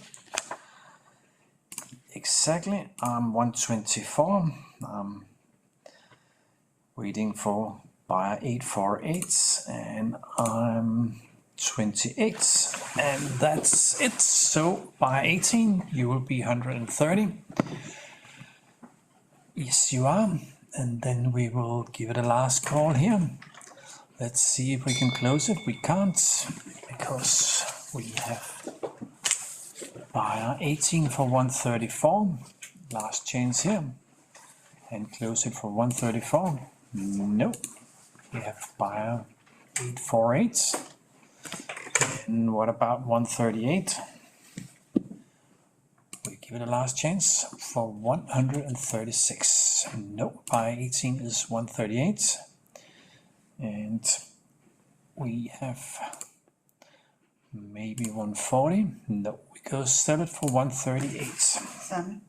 Exactly, I'm 124. I'm waiting for buyer 848, and I'm 28, and that's it. So buyer 18, you will be 130. Yes, you are. And then we will give it a last call here. Let's see if we can close it. We can't, because we have buyer 18 for 134. Last chance here. And close it for 134. Nope. We have buyer 848. And what about 138? We give it a last chance for 136. No, buyer 18 is 138. And we have maybe 140. No, we go sell it for 138. Samme.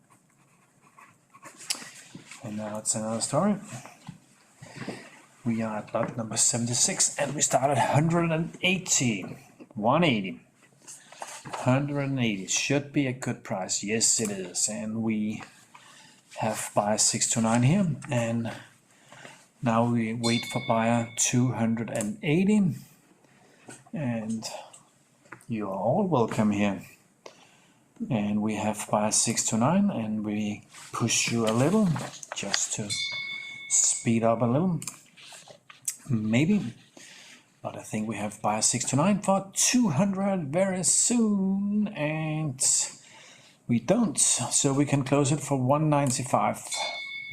And now it's another story. We are at lot number 76, and we start at 180. 180. 180 should be a good price. Yes, it is. And we have buyer 629 here, and now we wait for buyer 280. And you are all welcome here. And we have buyer 629, and we push you a little just to speed up a little. Maybe. But I think we have buyer 629 for 200 very soon, and we don't, so we can close it for 195.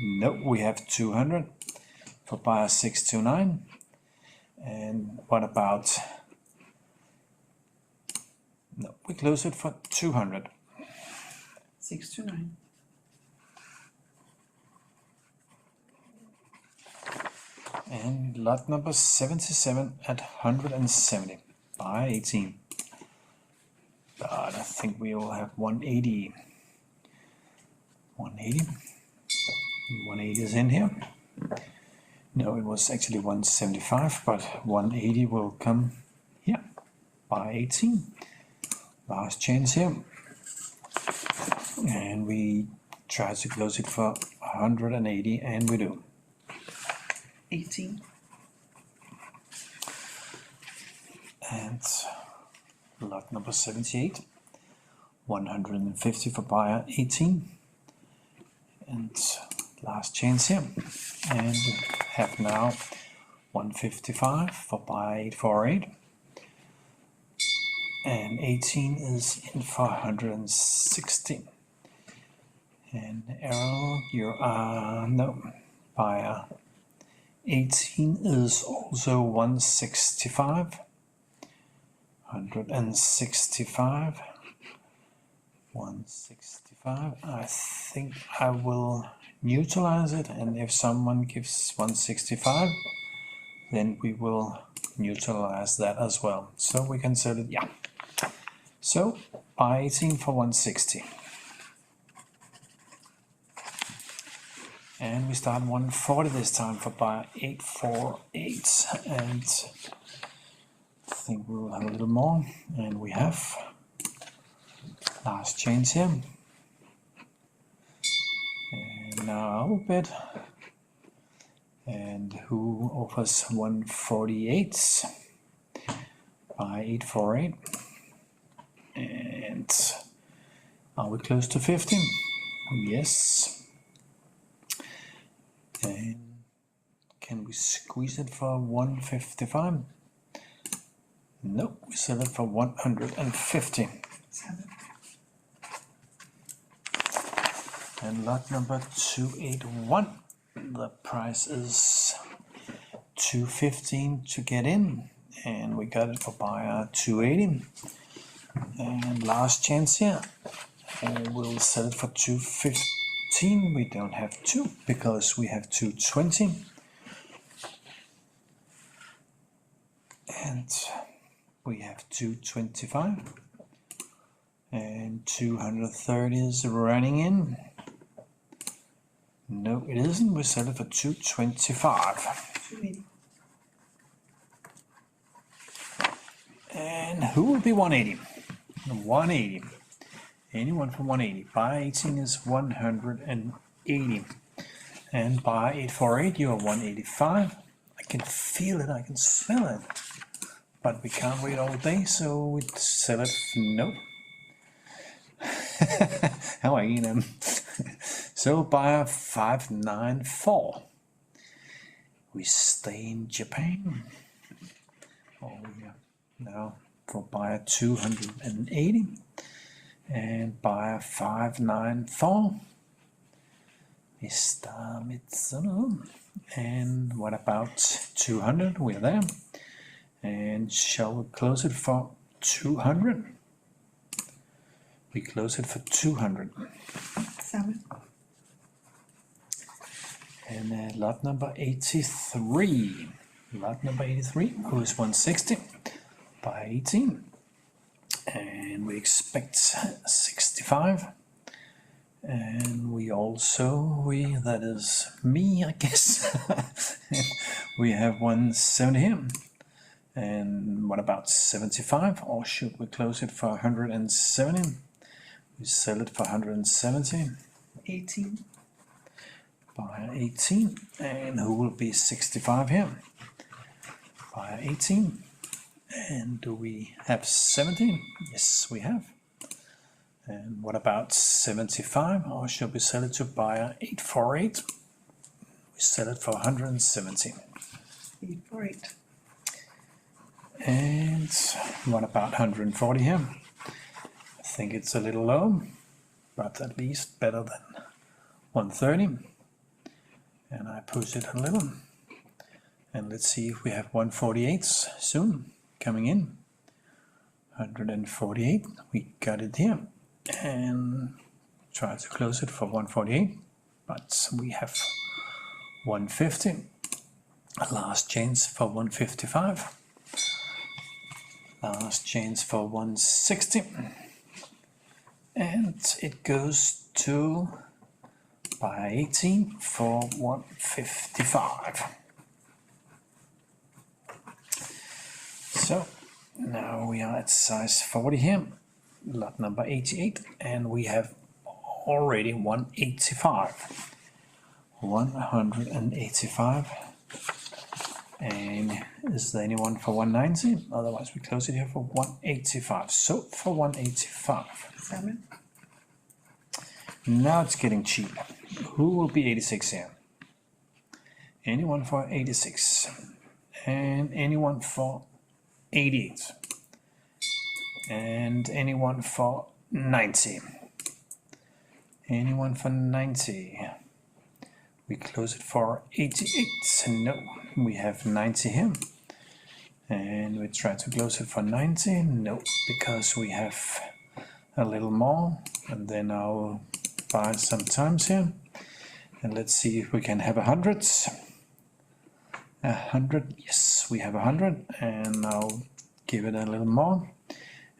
No, we have 200 for buyer 629. And what about, no, we close it for 200. 629. And lot number 77 at 170 by 18. But I think we will have 180. 180. 180 is in here. No, it was actually 175, but 180 will come here by 18. Last chance here. And we try to close it for 180, and we do. 18. And lot number 78, 150 for buyer 18. And last chance here. And we have now 155 for buyer 848. And 18 is in for 160. And Errol, you are no buyer 18 is also 165. 165. 165. I think I will neutralize it, and if someone gives 165, then we will neutralize that as well. So we can set it, yeah. So buy 18 for 160. And we start 140 this time for buy 848. And I think we will have a little more. And we have last chance here. And now I will bet. And who offers 148? Buy 848. And are we close to 50? Yes. And can we squeeze it for 155? No, we sell it for 150. 7. And lot number 281. The price is 215 to get in, and we got it for buyer 280. And last chance here, and we'll sell it for 215. We don't have 2 because we have 220. And we have 225. And 230 is running in. No, it isn't. We sell it for 225. 280. And who will be 180? 180. Anyone for 180. Buy 18 is 180. And buy 848, you are 185. I can feel it, I can smell it. But we can't wait all day, so we sell it. No. How are you them? So buyer 594. We stay in Japan. Oh yeah. Now for buyer 280 and buyer 594. And what about 200? We're there. And shall we close it for 200? We close it for 200. 7. And lot number 83. Lot number 83 goes 160 by 18. And we expect 65. And we also, that is me, I guess. We have 170 here. And what about 75? Or should we close it for 170? We sell it for 170. 18. Buyer 18. And who will be 65 here? Buyer 18. And do we have 70? Yes, we have. And what about 75? Or should we sell it to buyer 848? We sell it for 170. 848. And what about 140 here? I think it's a little low, but at least better than 130. And I push it a little. And let's see if we have 148s soon coming in. 148, we got it here. And try to close it for 148, but we have 150. Last chance for 155. Last chance for 160. And it goes to buy 18 for 155. So now we are at size 40 here, lot number 88, and we have already 185. 185. And Is there anyone for 190? Otherwise, we close it here for 185. So for 185. Sammen. Now it's getting cheap. Who will be 86 here? Anyone for 86? And anyone for 88? And anyone for 90? Anyone for 90? We close it for 88. No, we have 90 here. And we try to close it for 90. No, because we have a little more. And then I'll buy some times here. And let's see if we can have 100. 100, yes, we have 100. And I'll give it a little more.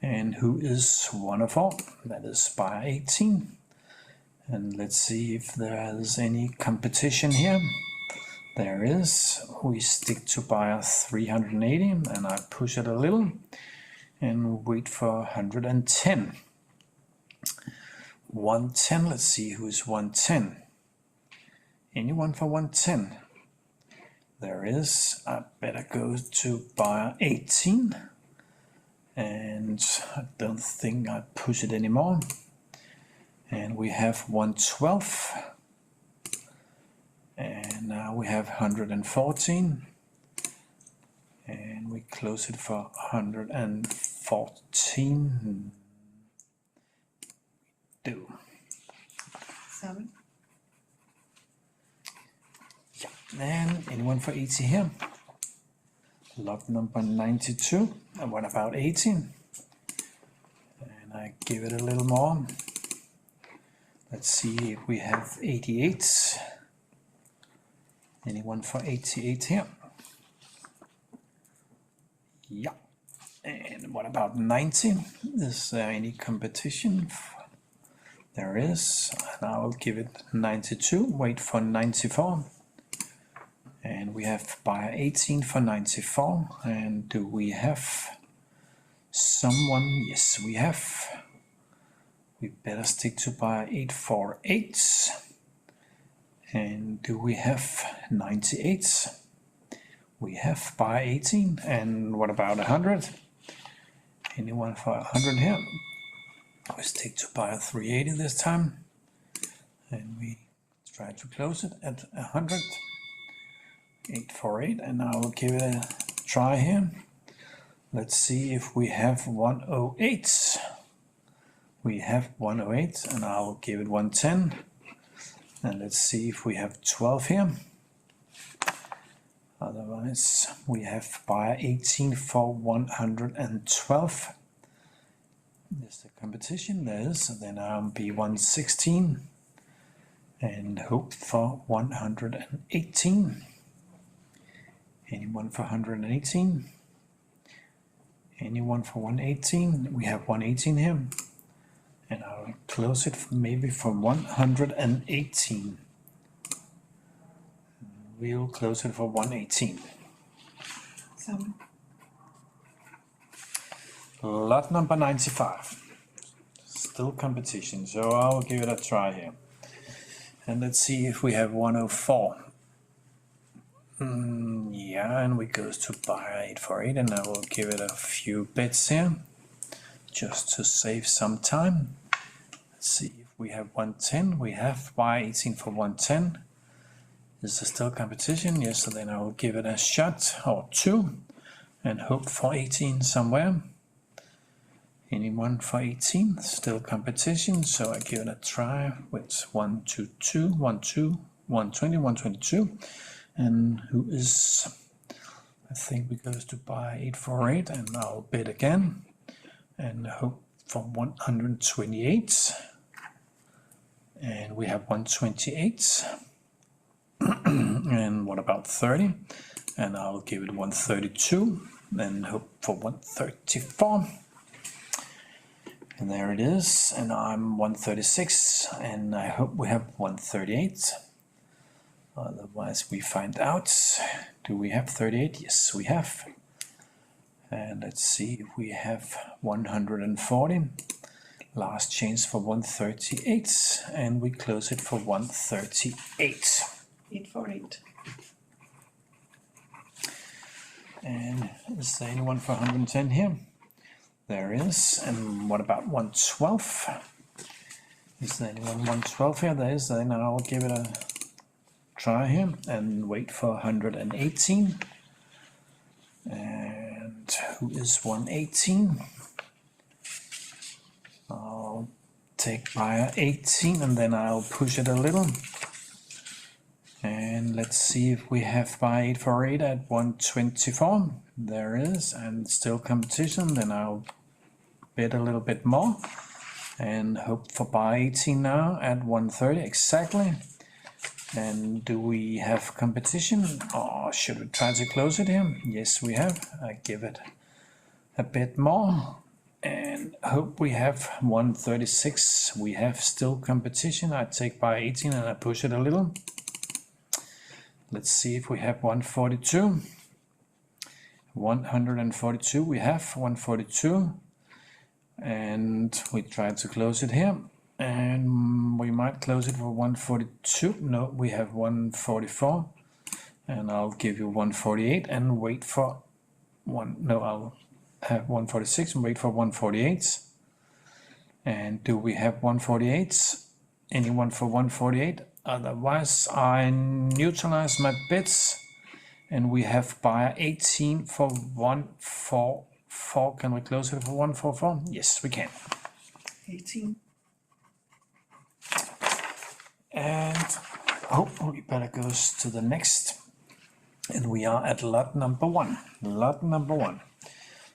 And who is 104? That is buyer 18. And let's see if there is any competition here. There is. We stick to buyer 380 and I push it a little and wait for 110. 110, let's see who is 110. Anyone for 110? There is. I better go to buyer 18. And I don't think I push it anymore. And we have 112. And now we have 114. And we close it for 114. Do. Sammen. And anyone for 80 here? Lot number 92. And what about 18? And I give it a little more. Let's see if we have 88. Anyone for 88 here? Yeah. And what about 90? Is there any competition? There is. And I will give it 92. Wait for 94. And we have buyer 18 for 94. And do we have someone? Yes, we have. We better stick to buyer 848. And do we have 98? We have buyer 18. And what about 100? Anyone for 100 here? We stick to buyer 380 this time. And we try to close it at 100. 848, and I will give it a try here. Let's see if we have 108. We have 108, and I will give it 110. And let's see if we have 12 here. Otherwise, we have buyer 18 for 112. There's the competition. There's then I'll be 116 and hope for 118. Anyone for 118? Anyone for 118? We have 118 here. And I'll close it maybe for 118. We'll close it for 118. Sammen. Lot number 95. Still competition, so I'll give it a try here. And let's see if we have 104. Yeah, and we goes to buyer 848, and I will give it a few bits here, just to save some time. Let's see if we have 110. We have buyer 18 for 110. Is there still competition? Yes, so then I will give it a shot or two, and hope for 18 somewhere. Anyone for 18? Still competition, so I give it a try with 122, 120, 122. And who is, I think we goes to buy 848, and I'll bid again and hope for 128. And we have 128. And what about 30? And I'll give it 132 and hope for 134. And there it is, and I'm 136, and I hope we have 138. Otherwise we find out. Do we have 38? Yes, we have. And let's see if we have 140. Last chance for 138, and we close it for 138. 848. And is there anyone for 110 here? There is. And what about 112? Is there anyone 112 here? There is. Then I'll give it a try here and wait for 118. And who is 118? I'll take buyer 18 and then I'll push it a little. And let's see if we have buy 848 at 124. There is, and still competition. Then I'll bid a little bit more and hope for buy 18 now at 130 exactly. And do we have competition, or should we try to close it here? Yes, we have. I give it a bit more and hope we have 136. We have still competition. I take buy 18 and I push it a little. Let's see if we have 142. 142, we have 142. And we try to close it here. And we might close it for 142. No, we have 144. And I'll give you 148 and wait for I'll have 146 and wait for 148. And do we have 148? Anyone for 148? Otherwise, I neutralize my bids, and we have buyer 18 for 144. Can we close it for 144? Yes, we can. 18. And we better go to the next, and we are at lot number 1. Lot number 1.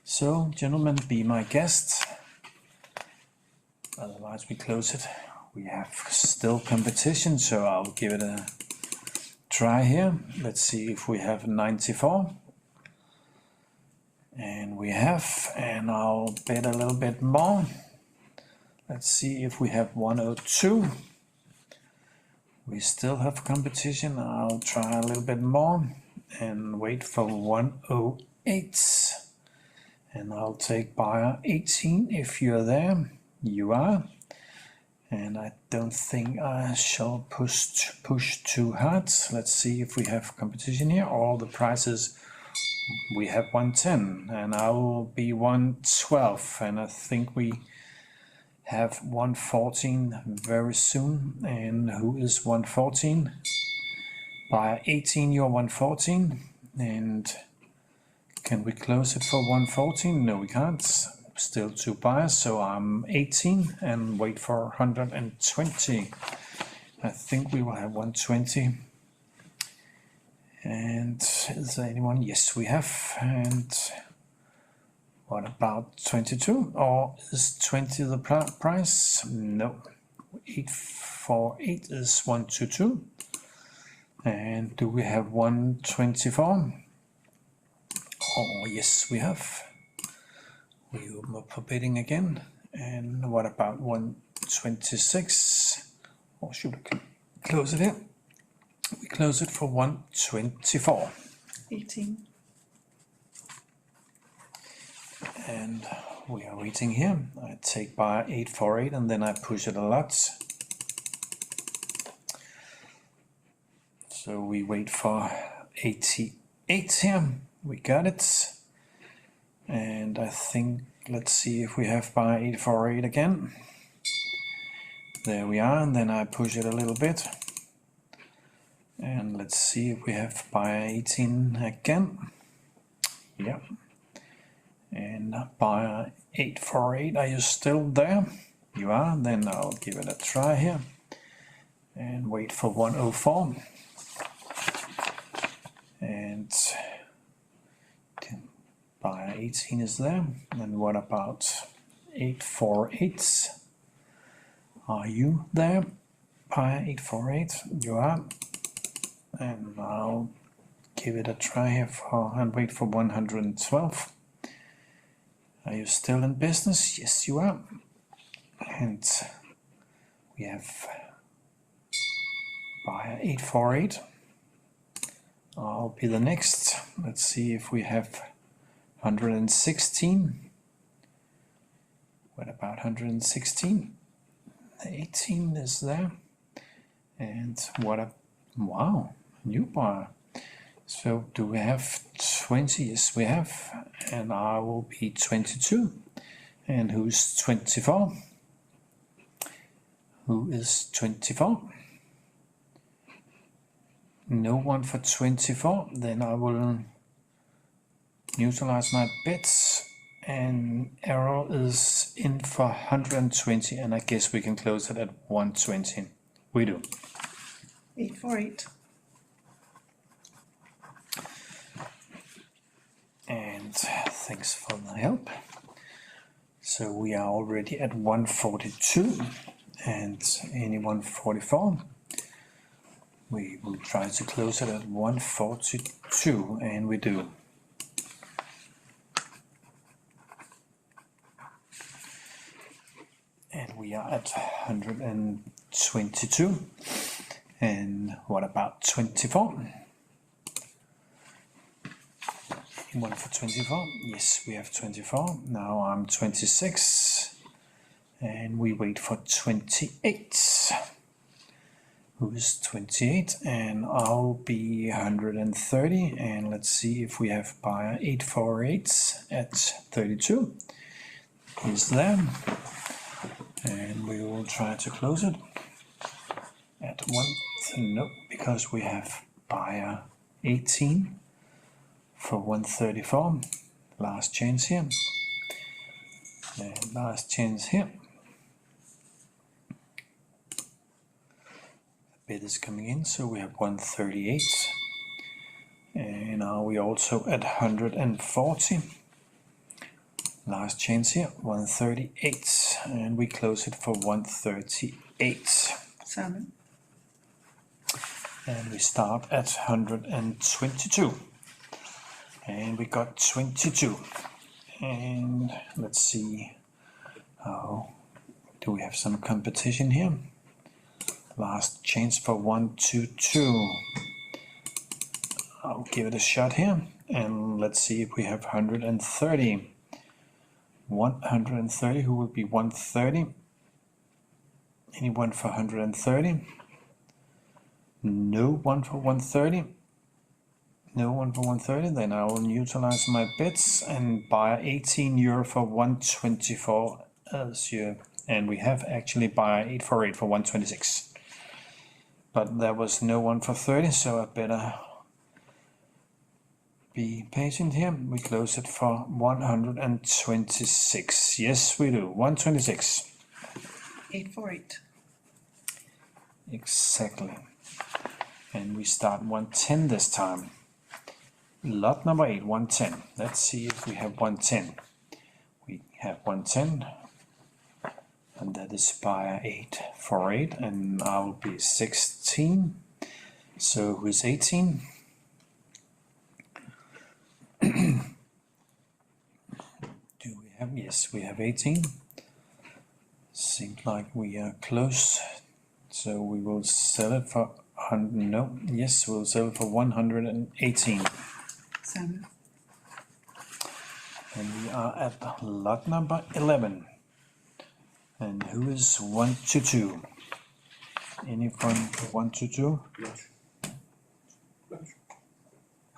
So, gentlemen, be my guest. Otherwise, we close it. We have still competition, so I'll give it a try here. Let's see if we have 94. And we have, and I'll bet a little bit more. Let's see if we have 102. We still have competition. I'll try a little bit more and wait for 108. And I'll take buyer 18 if you're there. You are. And I don't think I shall push too hard. Let's see if we have competition here. All the prices, we have 110 and I will be 112, and I think we have 114 very soon. And who is 114? By 18 you're 114. And can we close it for 114? No, we can't. Still 2 buyers, so I'm 18 and wait for 120. I think we will have 120. And is there anyone? Yes, we have. And what about 22? Or is 20 the price? No. 848 is 122. And do we have 124? Oh, yes, we have. We open up for bidding again. And what about 126? Or should we close it here? We close it for 124. 18. And we are waiting here. I take buyer 848 and then I push it a lot. So we wait for 88 here. We got it. And I think, let's see if we have buyer 848 again. There we are, and then I push it a little bit. And let's see if we have buyer 18 again. Yeah. And buyer 848, are you still there? You are, then I'll give it a try here. And wait for 104. And buyer 18 is there. And what about 848? Are you there? Buyer 848, you are. And I'll give it a try here and wait for 112. Are you still in business? Yes, you are. And we have buyer 848. I'll be the next. Let's see if we have 116. What about 116? 18 is there. And what a wow, new buyer. So do we have 20? Yes, we have. And I will be 22. And who's 24? Who is 24? No one for 24. Then I will neutralize my bets. And arrow is in for 120. And I guess we can close it at 120. We do. 848. And thanks for the help. So we are already at 142 and any 144. We will try to close it at 142, and we do. And we are at 122. And what about 24? One for 24. Yes, we have 24. Now I'm 26. And we wait for 28. Who is 28? And I'll be 130. And let's see if we have buyer 848 at 32. He's there. And we will try to close it at 1. No, because we have buyer 18 for 134. Last chance here. And last chance here. Bid is coming in, so we have 138. And are we also at 140? Last chance here, 138. And we close it for 138. Samme. And we start at 122. And we got 22. And let's see how do we have some competition here. Last chance for 122. I'll give it a shot here, and let's see if we have 130. 130, who will be 130? Anyone for 130? No one for 130. No one for 130. Then I will neutralize my bets and buy 18 euro for 124 as you. And we have actually buy 848 for 126. But there was no one for 30, so I better be patient here. We close it for 126. Yes, we do. 126. 848. Exactly. And we start 110 this time. Lot number 8, 110. Let's see if we have 110. We have 110. And that is by 848, and I'll be 16. So who's 18? Do we have? Yes, we have 18. Seems like we are close. So we will sell it for 100. No, yes, we'll sell it for 118. Samme. And we are at lot number 11. And who is 122? Any from 122?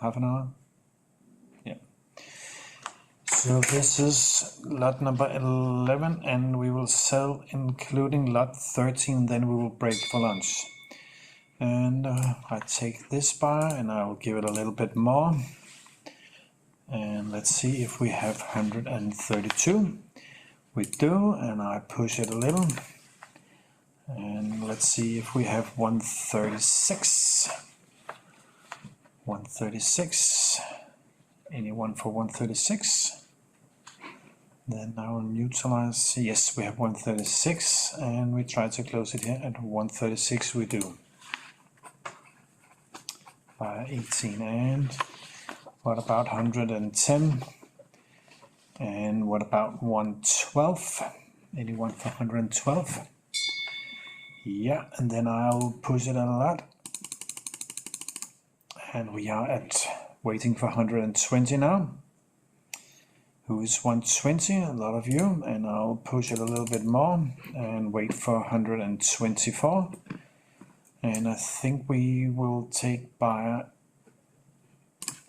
Half an hour? Yeah. So this is lot number 11, and we will sell including lot 13, then we will break for lunch. And I take this bar and I will give it a little bit more. And let's see if we have 132. We do, and I push it a little. And let's see if we have 136. 136. Anyone for 136? Then I will neutralize. Yes, we have 136, and we try to close it here at 136. We do. By 18. And what about 110? And what about 112? Anyone for 112? Yeah, and then I'll push it a lot. And we are at waiting for 120 now. Who is 120? A lot of you. And I'll push it a little bit more and wait for 124. And I think we will take buyer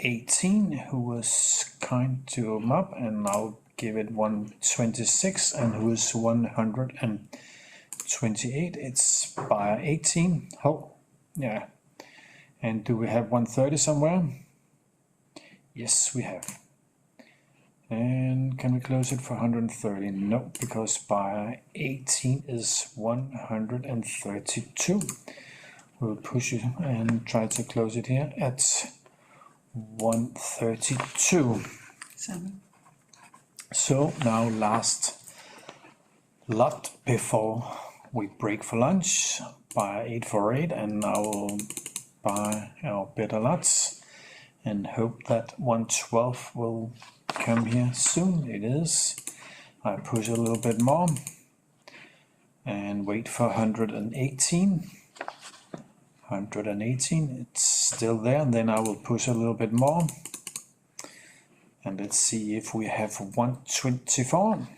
118, who was kind to him up, and I'll give it 126, and who is 128. It's buyer 18. Oh, yeah. And do we have 130 somewhere? Yes, we have. And can we close it for 130? No, because buyer 18 is 132. We'll push it and try to close it here at 132. Samme. So now last lot before we break for lunch, buy 848, and I will buy our better lots and hope that 112 will come here soon. It is. I push a little bit more and wait for 118. 118, it's still there, and then I will push a little bit more. And let's see if we have 124.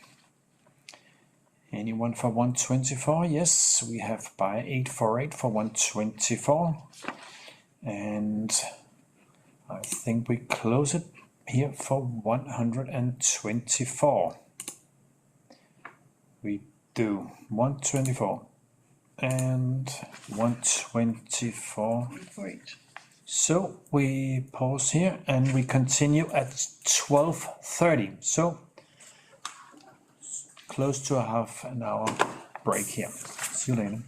Anyone for 124? Yes, we have buy 848 for 124. And I think we close it here for 124. We do 124 and 124. 848. So we pause here and we continue at 12:30. So close to a half an hour break here. See you later.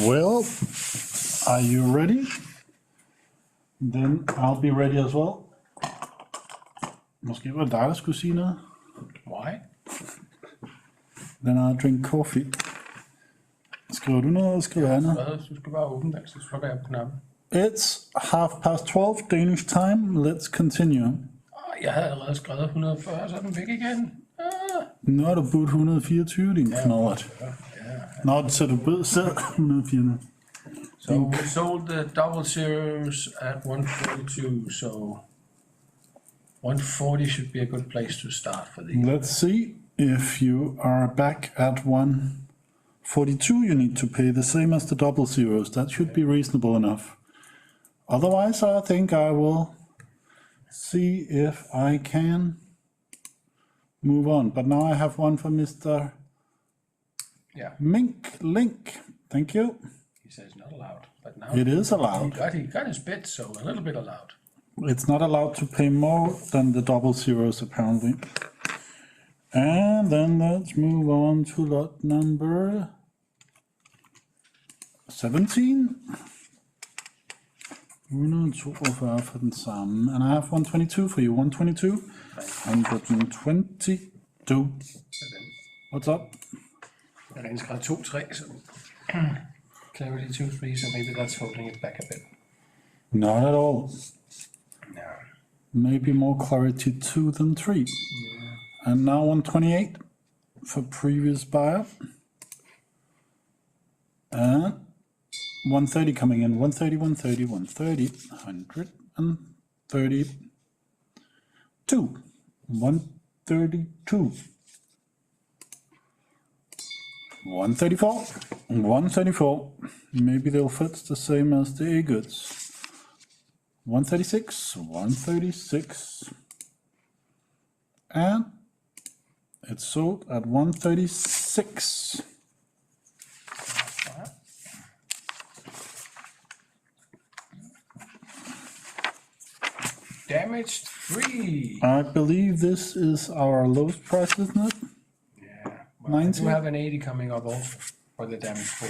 Well, are you ready? Then I'll be ready as well. Måske var det dig, der skulle sige noget. Why? Then I'll drink coffee. Skriver du noget, eller skriver jeg noget? Du skal bare åbne den, så trykker jeg på knappen. It's 12:30 Danish time. Let's continue. Jeg havde allerede skrevet 140, så er den væk igen. Nu har du budt 124, din knollert. Nå, så du bød selv 124. So we sold the double zeros at 142, so 140 should be a good place to start for these. Let's see if you are back at 142. You need to pay the same as the double zeros. That should be reasonable enough. Otherwise, I think I will see if I can move on. But now I have one for Mr. Mink Link. Thank you. He says not allowed, but now It is allowed. he got his bid, so a little bit allowed. It's not allowed to pay more than the double zeros, apparently. And then let's move on to lot number 17. 142 for den samme. And I have 122 for you. 122. 122. What's up? Jeg har indskrevet 2-3, så clarity 2-3, so maybe that's holding it back a bit. Not at all. No. Maybe more clarity 2 than 3. Yeah. And now 128 for previous buyer. And 130 coming in. 130, 130, 130, 132. 132. 134. 134. Maybe they'll fit the same as the A-goods. 136. 136. And it's sold at 136. Damaged 3. I believe this is our lowest price, isn't it? Yeah. Well, I 90. do have an 80 coming up also for the damaged 4.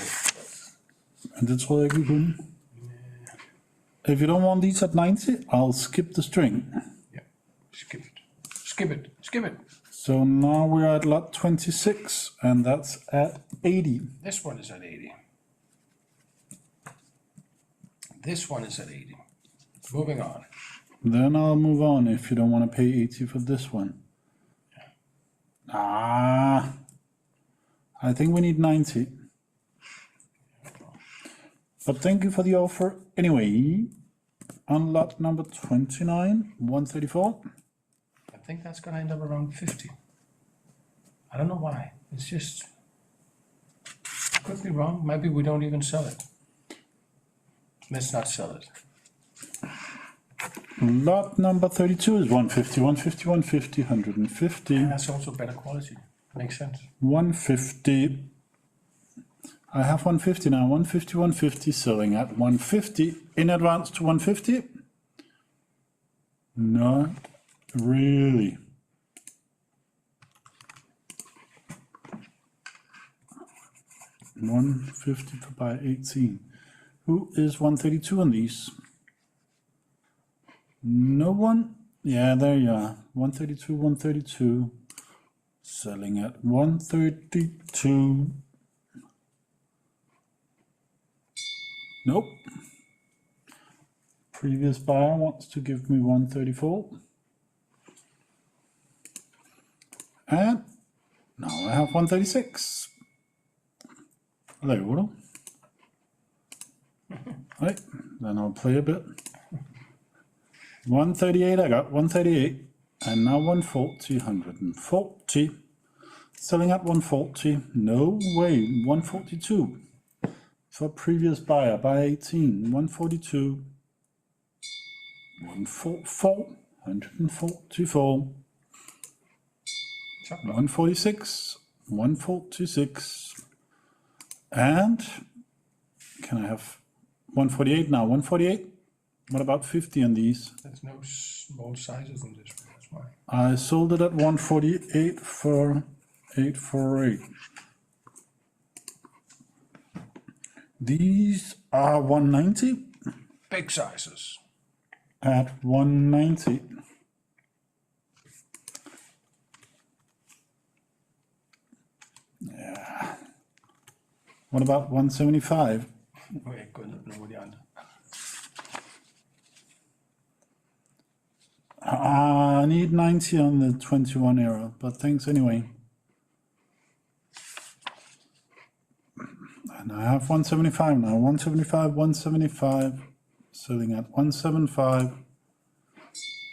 And det tror jeg ikke, vi kunne. If you don't want these at 90, I'll skip the string. Yeah. Skip it. Skip it. Skip it. So now we're at lot 26, and that's at 80. This one is at 80. This one is at 80. Moving on. Then I'll move on if you don't want to pay 80 for this one. Ah, I think we need 90. But thank you for the offer. Anyway, on lot number 29, 134. I think that's gonna end up around 50. I don't know why. It's just, could be wrong. Maybe we don't even sell it. Let's not sell it. Lot number 32 is 150, 150, 150, 150. And that's also better quality. Makes sense. 150. I have 150 now. 150, 150, selling at 150. In advance to 150? Not really. $150 to buy 18. Who is 132 on these? No one? Yeah, there you are. 132, 132. Selling at 132. Nope. Previous buyer wants to give me 134. And now I have 136. Hello, Odo. Right, then I'll play a bit. 138, I got 138. And now 140, 140. Selling at 140. No way, 142. For previous buyer, buy 18, 142. 144, 144. 146, 146. And can I have 148 now? 148? What about 50 on these? There's no small sizes in this one, that's why. I sold it at 148 for 848. These are 190 Big sizes. at 190. Yeah. What about 175? Nu er jeg ikke gået ned på nogle af de andre. I need 90 on the 21 era, but thanks anyway. And I have 175 now. 175, 175. Selling at 175.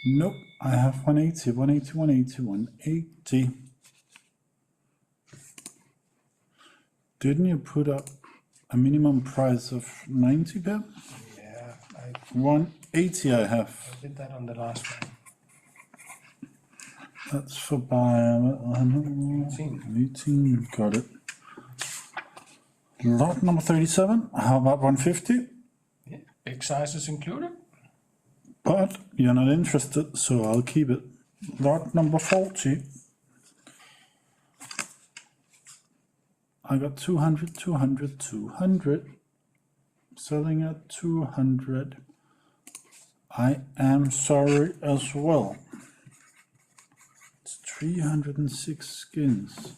Nope, I have 180, 180, 180, 180. Didn't you put up a minimum price of 90 pip? Yeah, I 180 I have. did that on the last one. That's for buyer 18. Got it. Lot number 37. How about 150? Yeah, big sizes included. But you're not interested, so I'll keep it. Lot number 40. I got 200, 200, 200. Selling at 200. I am sorry as well. It's 306 skins.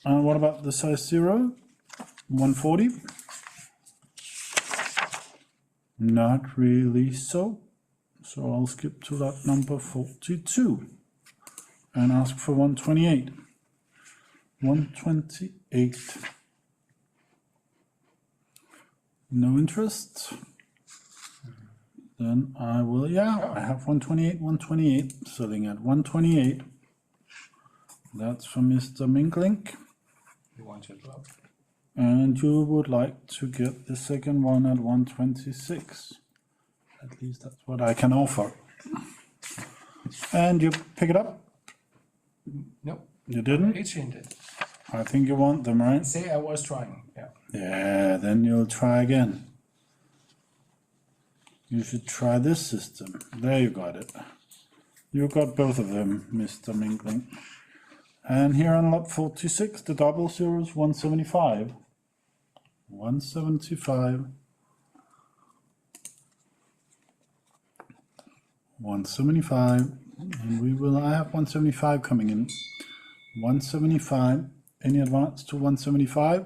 And what about the size 0? 140? Not really so. So I'll skip to lot number 42 and ask for 128. 128. No interest. Then I will, I have 128, 128, selling at 128. That's for Mr. Minklink. You want it low. And you would like to get the second one at 126. At least that's what I can offer. And you pick it up? Nope, You didn't? 18 did. I think you want them, right? Say I was trying, yeah. Yeah, then you'll try again. You should try this system. There you got it. You got both of them, Mr. Minkling. And here on lot 46, the double zero is 175. 175. 175. And we will, I have 175 coming in. 175. Any advance to 175?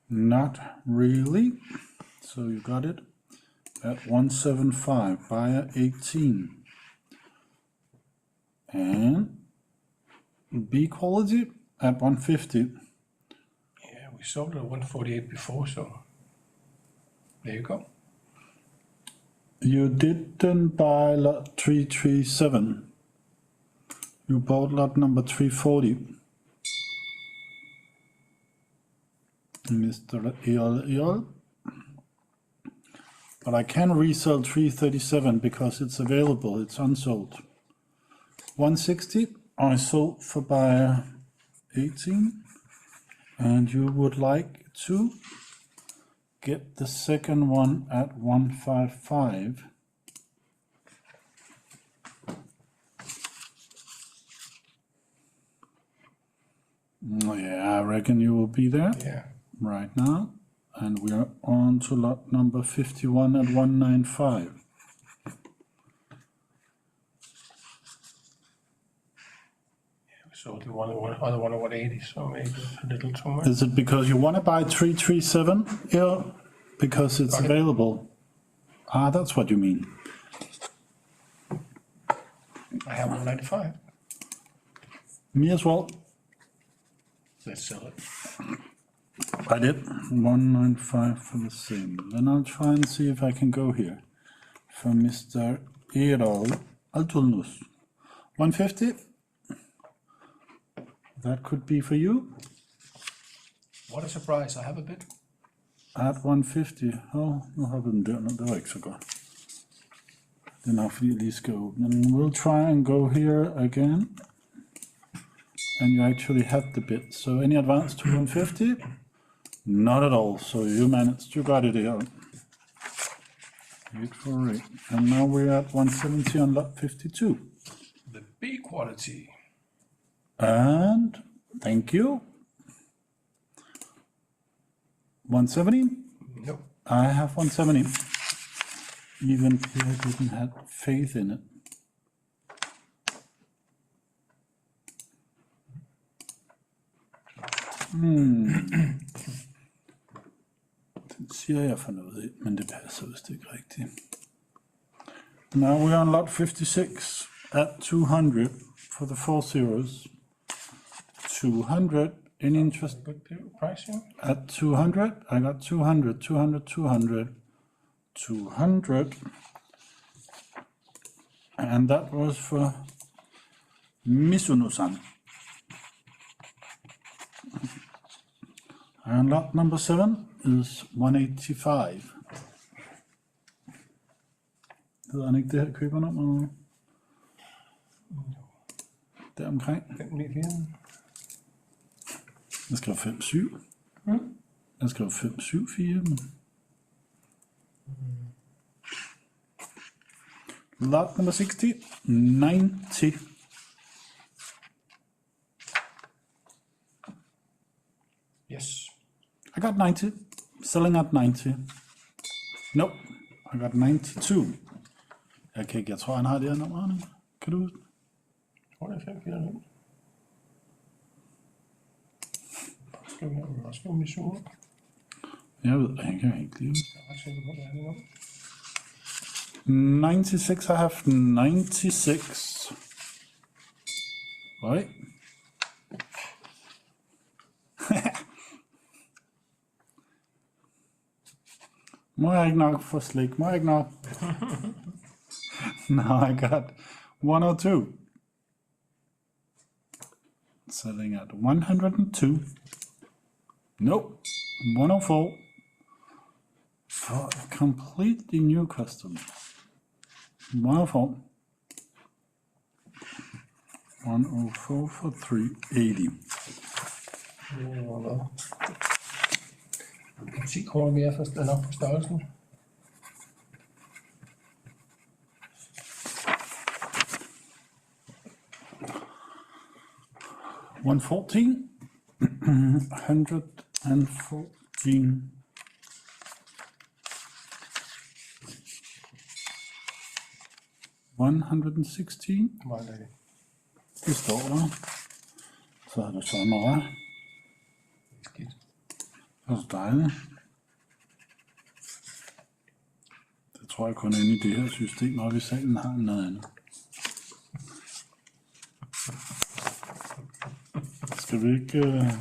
Not really. So you got it at 175, buyer 18. And B quality at 150. Yeah, we sold it at 148 before, so there you go. You didn't buy lot 337. You bought lot number 340. Mr. Eol. But I can resell 337 because it's available, it's unsold. 160 I sold for buyer 18, and you would like to get the second one at 155. Oh yeah, I reckon you will be there Yeah. right now. And we are on to lot number 51 at 195. We sold the other one at 180, so maybe a little too much. Is it because you want to buy 337? Yeah, because it's Okay. available. Ah, that's what you mean. I have 195. Me as well. Let's sell it. I did 195 for the same. Then I'll try and see if I can go here for Mr. Erol Altulnus. 150. That could be for you. What a surprise, I have a bit. At 150. Oh, nu har vi den der. No, det var ikke så godt. Det er nok fordi jeg lige skal åbne. And we'll try and go here again. And you actually have the bit. So any advance to 150? Not at all. So you managed. You got it here. 848. And now we're at 170 on lot 52. The B quality. And thank you. 170? Nope. I have 170. Even Pierre didn't have faith in it. Den siger jeg for noget, men det passer vist ikke rigtigt. Now we're on lot 56 at 200 for the 4 zeros. 200, any interest? Good price here. At 200, I got 200, 200, 200, 200. And that was for Misuno-san. And lot number 7 is 185. Hedder han ikke det her købernummer? Der omkring. 594. Jeg skrev 57. Jeg skrev 574. Lot number 60, 90. Yes. I got 90. Selling at 90. Nope. I got 92. Jeg tror han har det her nummer, Arne. Kan du huske? Jeg tror, det er 549. Skal vi misure? Jeg ved, han kan ikke lide. Jeg er ret sikker på, det er det nu. 96, I have 96. Right. Må jeg ikke nok få slik? Må jeg ikke nok? Now I got 102. Selling at 102. Nope. 104. For a completely new customer. 104. 104 for 380. Det var hvad? 10 kroner mere for nok for størrelsen. $114. 114. $116. Hvor er det? Det står der. Så har du sommer. Skidt. Det er så dejligt. Det tror jeg kun er inde i det her system, og i salen har noget andet. Skal vi ikke...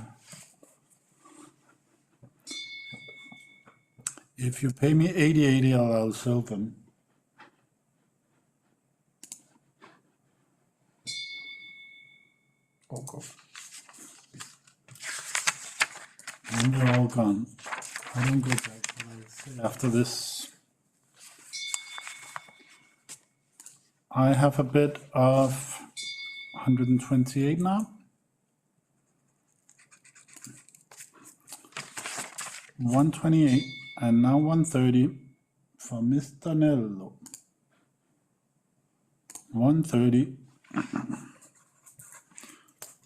If you pay me 80, I'll sell them. Okay. And they're all gone. I don't go back after this. I have a bid of 128 now. 128 and now 130 for Mr. Nello. 130.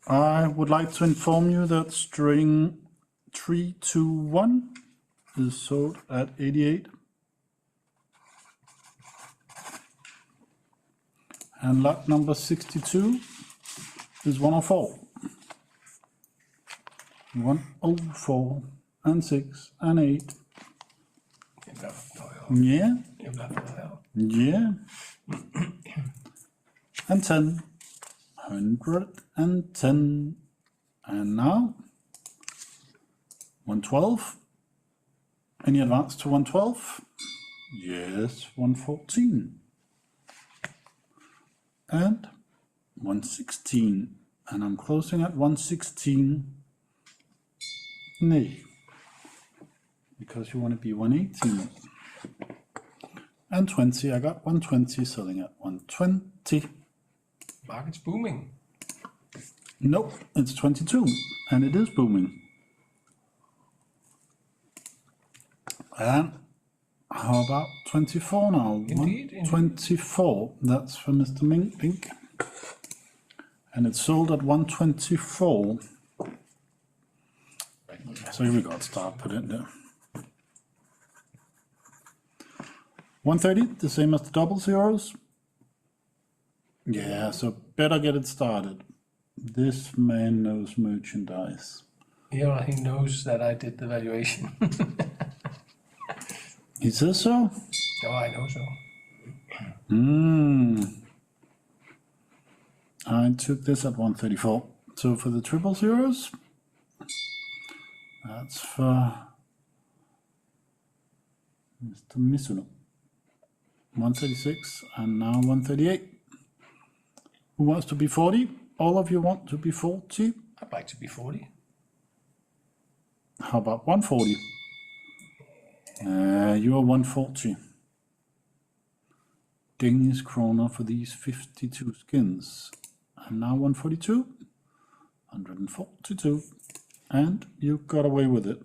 I would like to inform you that string 321 is sold at 88. And lot number 62 is 104. 104 and 6 and 8. Yeah. Yeah. And 10. 110. And now 112. Any advance to 112? Yes, 114. And 116. And I'm closing at 116. Nay. Because you want to be 118. And 20, I got 120, selling at 120. Market's booming. Nope, it's 22, and it is booming. And how about 24 now? Indeed. 24, that's for Mr. Mink. And it's sold at 124. So here we got start put in there. 130, the same as the double zeros. Yeah, so better get it started. This man knows merchandise. Yeah, he knows that I did the valuation. He says so? Oh, I know so. I took this at 134. So for the triple zeros, that's for Mr. Misuno. 136 and now 138. Who wants to be 40? All of you want to be 40? I'd like to be 40. How about 140? You are 140. Danish kroner for these 52 skins. And now 142, 142, and you got away with it.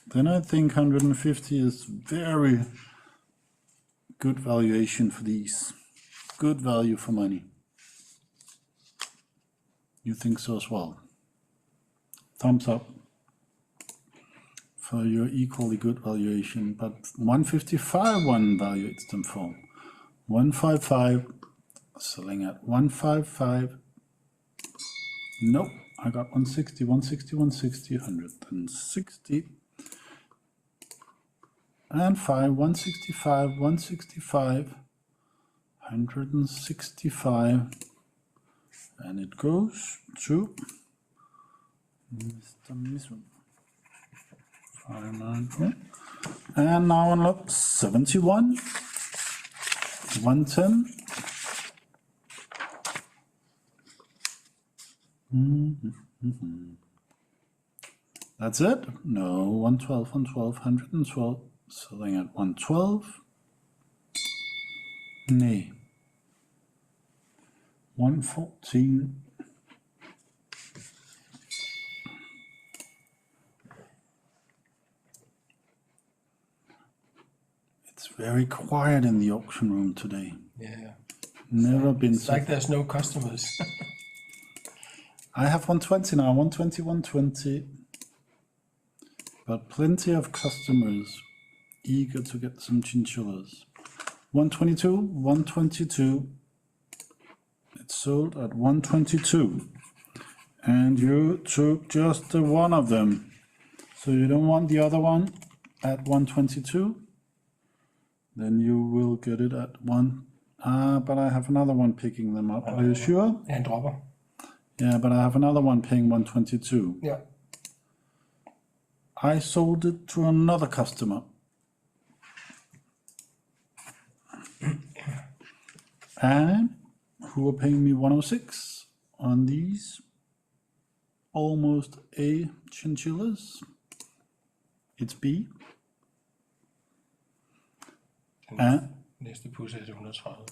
Then I think 150 is very good valuation for these. Good value for money. You think so as well? Thumbs up for your equally good valuation, but 155 one valuates them for. 155, selling at 155. Nope, I got 160, 160, 160, 160. And 5, 165, 165, 165. And it goes to Mr. Mison. And now unlock 71, 110. That's it? No, 112, 112, 112. Selling at 112. Nee. 114. It's very quiet in the auction room today. Yeah. Never been It's so. like there's no customers. I have 120 now, 120, 120. But plenty of customers eager to get some chinchillas. 122, 122. It's sold at 122. And you took just the one of them. So you don't want the other one at 122. Then you will get it at one. But I have another one picking them up. Are you sure? And dropper. Yeah, but I have another one paying 122. Yeah. I sold it to another customer. And who are paying me 106 on these almost A chinchillas. It's B. And Næste pus er 130.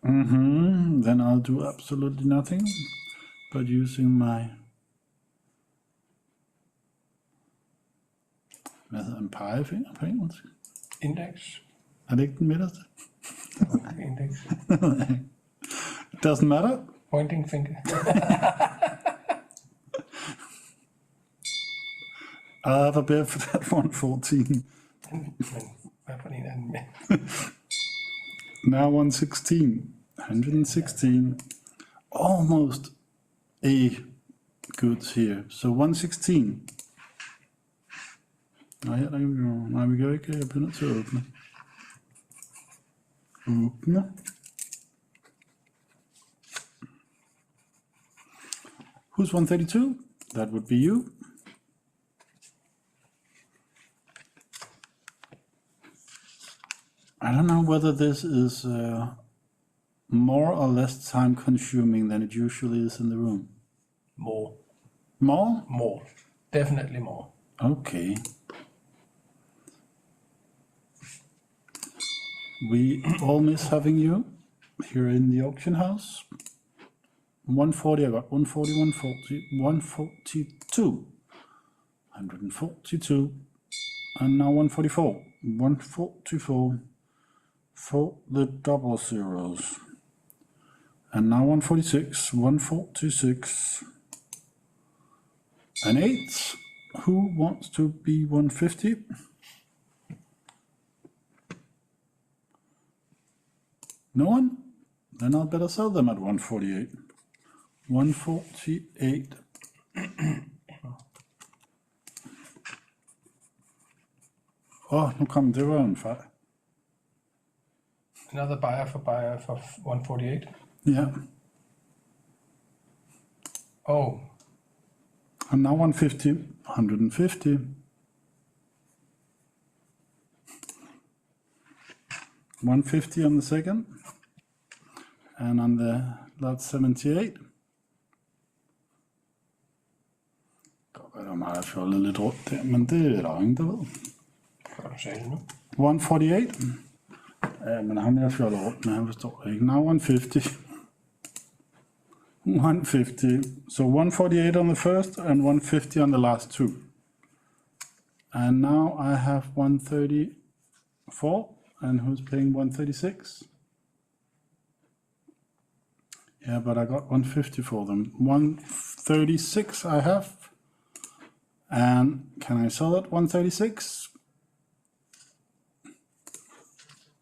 then I'll do absolutely nothing but using my hvad hedder en pegefinger på engelsk? Index. Er det ikke den midterste? Index. It doesn't matter. Pointing finger. I'll have a bid for that 114. Men hvad for en er den med? Now 116. 116. Almost A goods here. So 116. Nej, her der kan vi jo. Nej, vi kan jo ikke. Jeg bliver nødt til at åbne. Åbne. Who's 132? That would be you. I don't know whether this is more or less time consuming than it usually is in the room. More. More? More. Definitely more. Okay. We all miss having you here in the auction house. 140, I got 140, 140, 142, 142, and now 144, 144 for the double zeros. And now 146, 146, and 8. Who wants to be 150? No one? Then I'll better sell them at 148. 148. Nu kom det var en fejl. Another buyer for 148. Yeah. Oh, And now 150, 150. 150 on the second. And on the lot 78. Der er meget fjollet lidt rundt der, men det er der jo ingen, der ved. kan du sige det nu? 148. Ja, men ham jeg fjollet rundt med, han forstår det ikke. Now 150. 150. So 148 on the first and 150 on the last two. And now I have 134. And who's paying 136? Yeah, but I got 150 for them. 136 I have. And can I sell at 136?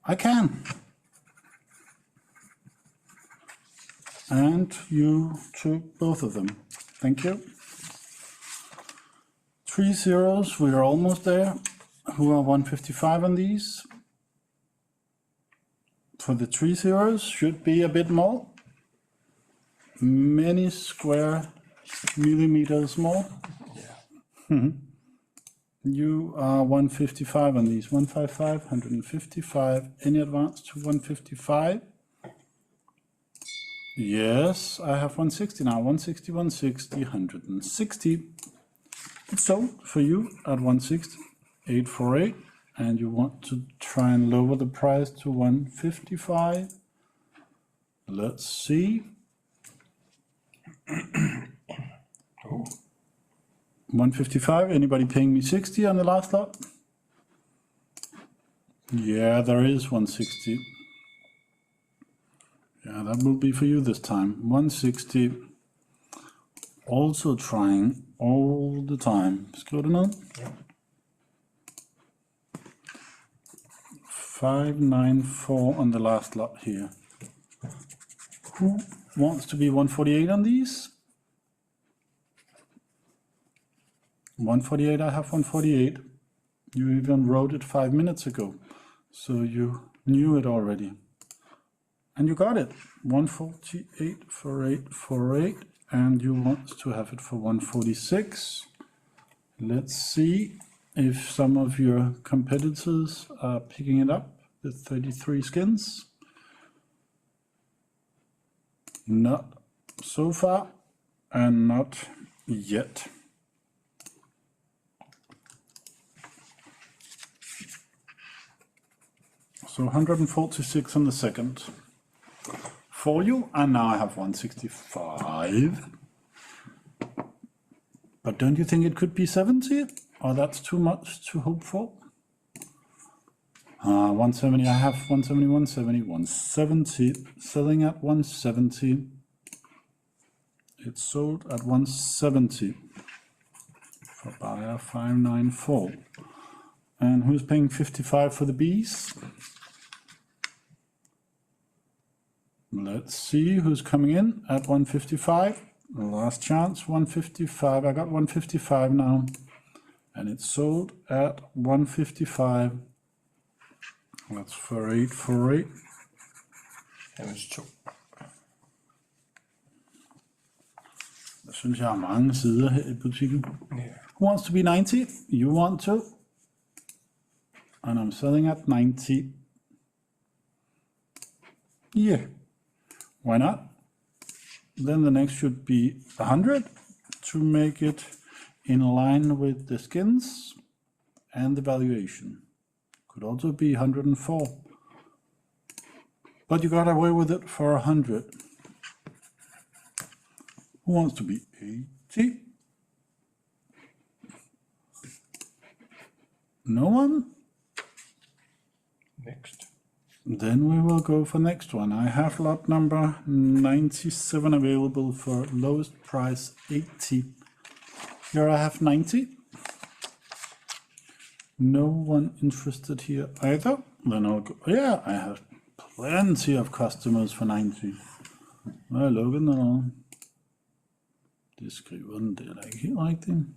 I can. And you took both of them. Thank you. 3 zeros, we are almost there. Who are 155 on these? For the 3 zeros, should be a bit more. Many square millimeters more. Yeah. You are 155 on these. 155, 155. Any advance to 155? Yes, I have 160 now. 160, 160, 160. It's sold for you at 160, 848. And you want to try and lower the price to 155. Let's see. Oh, 155, anybody paying me 60 on the last lot? Yeah, there is 160. Yeah, that will be for you this time. 160. Also trying all the time. Skriv det ned. ja. 594 on the last lot here. Who wants to be 148 on these? 148, I have 148. You even wrote it 5 minutes ago, so you knew it already. And you got it. 148 for 848, and you want to have it for 146. Let's see if some of your competitors are picking it up with 33 skins. Not so far, and not yet. So 146 on the second for you, and now I have 165. But don't you think it could be 70? Or that's too much to hope for? 170, I have 170, 170, 170, selling at 170. It's sold at 170 for buyer 594. And who's paying 55 for the bees? Let's see who's coming in at 155. Last chance, 155. I got 155 now. And it's sold at 155. That's for 848. Damage 2. Jeg synes, jeg har mange sider her i butikken. Yeah. Who wants to be 90? You want to? And I'm selling at 90. Yeah. Why not? Then the next should be 100 to make it in line with the skins and the valuation. Could also be 104. But you got away with it for 100. Who wants to be 80? No one? Next. Then we will go for next one. I have lot number 97 available for lowest price 80. Here I have 90. No one interested here either. Then I'll go, yeah, I have plenty of customers for 90. Hvad er lukket noget? Det skriver den, det er da ikke helt rigtigt.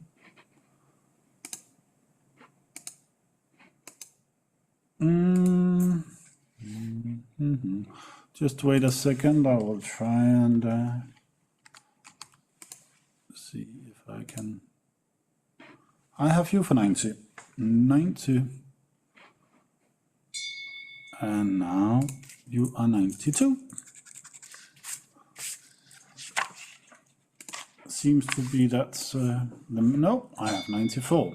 Just wait a second, I will try and see if I can. I have you for 90. 90. And now you are 92. Seems to be that's no, I have 94.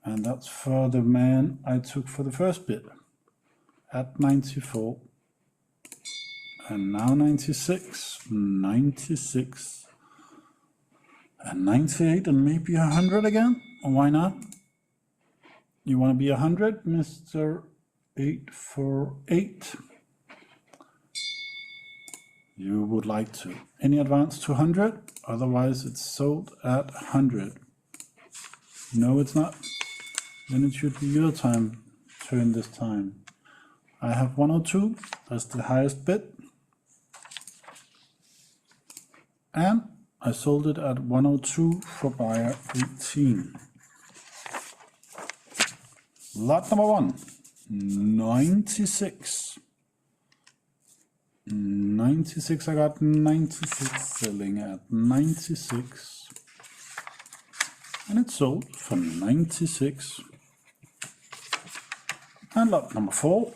And that's for the man I took for the first bit at 94. And now 96, 96, and 98, and maybe 100 again. Why not? You want to be 100, Mr. 848? You would like to. Any advance to 100? Otherwise, it's sold at 100. No, it's not. Then it should be your turn this time. I have 102. That's the highest bid. And I sold it at 102 for buyer 18. Lot number 1, 96. 96, I got 96 selling at 96. And it's sold for 96. And lot number 4.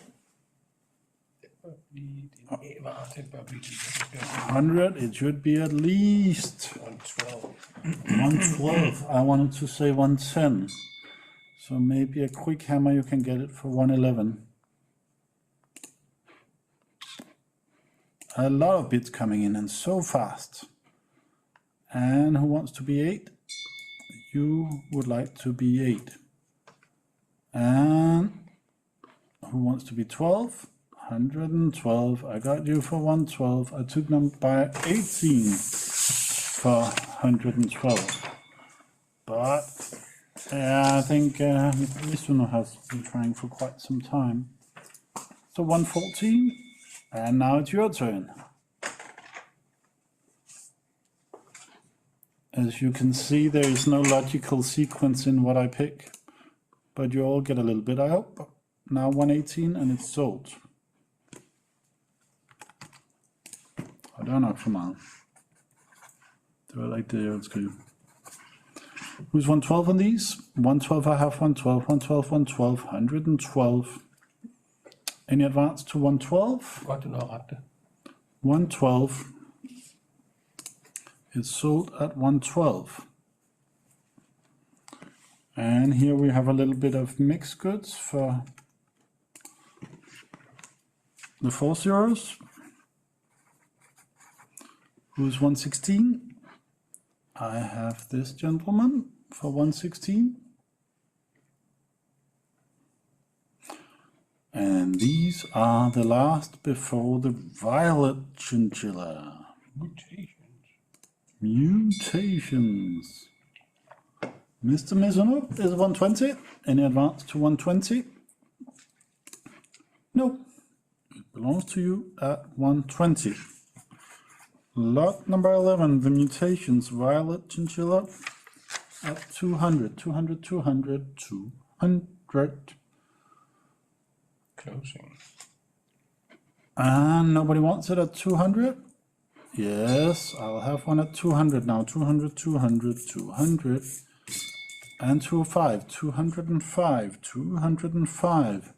100, it should be at least 112. I wanted to say 110. So maybe a quick hammer, you can get it for 111. A lot of bids coming in and so fast. And who wants to be 8? You would like to be 8. And who wants to be 12? 112. I got you for 112. I took them by 18 for 112. But I think this one has been trying for quite some time. So 114, and now it's your turn. As you can see, there is no logical sequence in what I pick, but you all get a little bit, I hope. Now 118, and it's sold. Og det var nok for meget. Det var heller ikke det, jeg ville skrive. Who's 112 on these? 112, I have 112, 112, 112, 112. Any advance to 112? Godt, du når ret det. 112. It's sold at 112. And here we have a little bit of mixed goods for the 4 zeros. Who's 116? I have this gentleman for 116. And these are the last before the violet chinchilla. Mutations. Mr. Mizuno is 120. Any advance to 120? No. It belongs to you at 120. Lot number 11, the mutations, violet chinchilla at 200, 200, 200, 200. Closing. And nobody wants it at 200? Yes, I'll have one at 200 now. 200, 200, 200. And 205, 205, 205.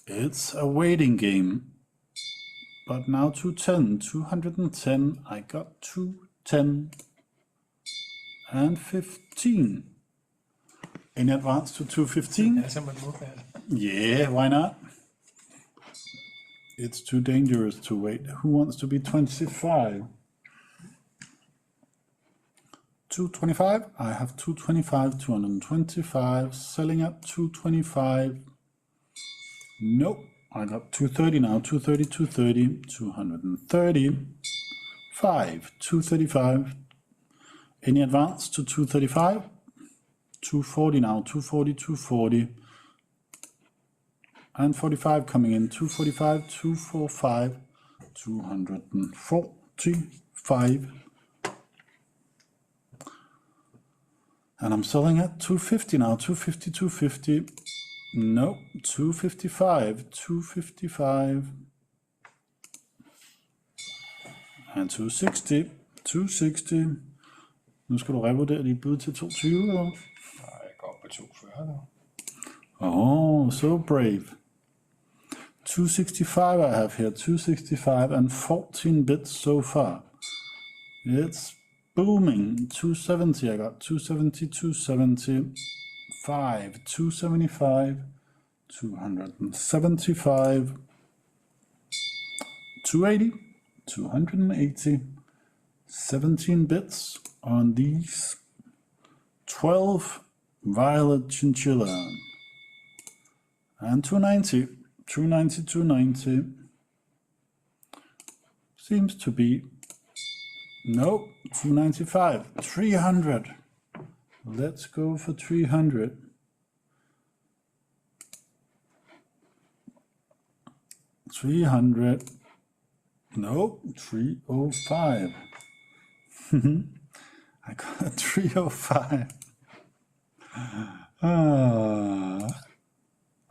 It's a waiting game. But now 210, 210, I got 210 and 15. Any advance to 215? Er det simpelthen modfærdigt? Yeah, why not? It's too dangerous to wait. Who wants to be 25? 225, I have 225, 225, selling at 225. Nope. I got 230 now, 230, 230, 230, 5, 235. Any advance to 235? 240 now, 240, 240. and 45 coming in. 245, 245, 245. And I'm selling at 250 now. 250, 250. No, 255, 255. And 260, 260. Nu skal du revurdere dit bud til 220, eller? Nej, jeg går op på 240 nu. Oh, so brave. 265 I have here, 265 and 14 bits so far. It's booming. 270 I got, 270, 275, 275, 275, 280, 280, 17 bits on these 12 violet chinchilla. And 290, 290, 290. Seems to be, no, 295, 300. Let's go for 300. 300. No, 305. I got a 305.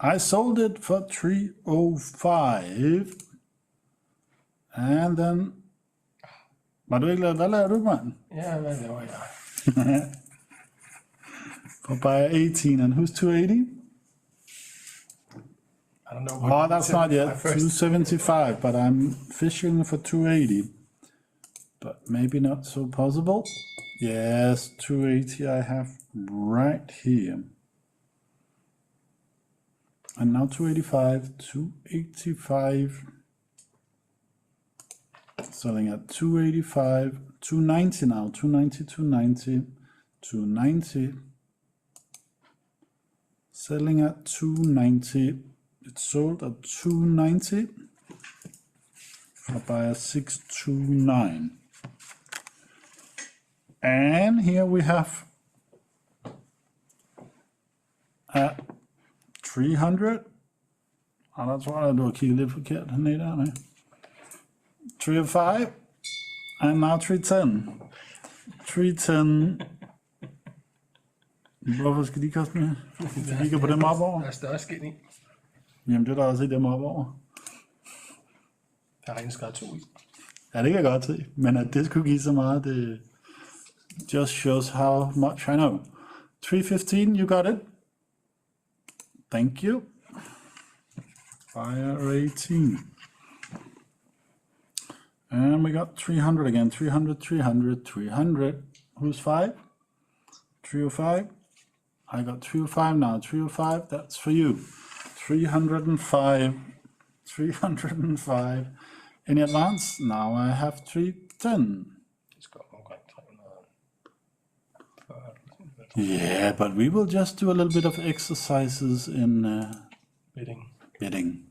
I sold it for 305. And then... Hvad laver du, mand? Ja, hvad laver jeg? For buy 18, and who's 280? I don't know. Oh, that's not yet. 275, but I'm fishing for 280. But maybe not so possible. Yes, 280 I have right here. And now 285, 285. Selling at 285, 290 now, 290, 290, 290. Selling at 290. It's sold at 290 for buyer 629. And here we have at 300. Og der tror jeg, du har kigget lidt forkert hernede der. 305 and now 310. 310. Hvorfor skal de koste mere? Hvis du kigger på dem op over. Der er større skin i. Jamen det er der også i dem op over. Der er rent skrevet 2 i. Ja, det kan jeg godt se. Men at det skulle give så meget, det just shows how much I know. 315, you got it? Thank you. Fire 18. And we got 300 again. 300, 300, 300. Who's 5? 305. I got 305 now. 305, that's for you. 305. 305. Any advance? Now I have 310. Det skal op omkring 300. Yeah, but we will just do a little bit of exercises in bidding.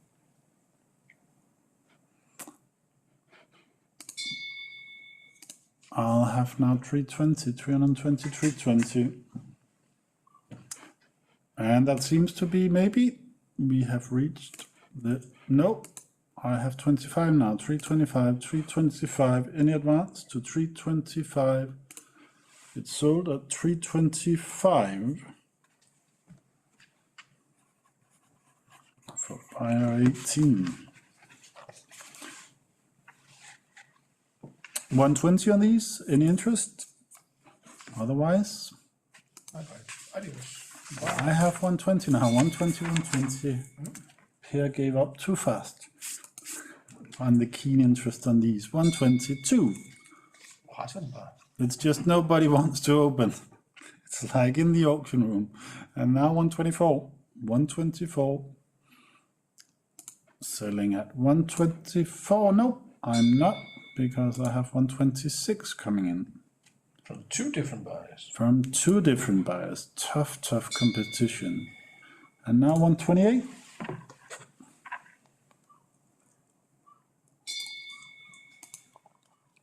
I'll have now 320, 320, 320. And that seems to be maybe we have reached the, nope, I have 25 now, 325, 325, any advance to 325. It's sold at 325 for buyer 18. 120 on these, any interest? Otherwise? I have 120 now, 120, 120. Pierre gave up too fast on the keen interest on these. 122. It's just nobody wants to open. It's like in the auction room. And now 124. 124. Selling at 124. No, I'm not, because I have 126 coming in. From 2 different buyers. From 2 different buyers. Tough competition. And now 128.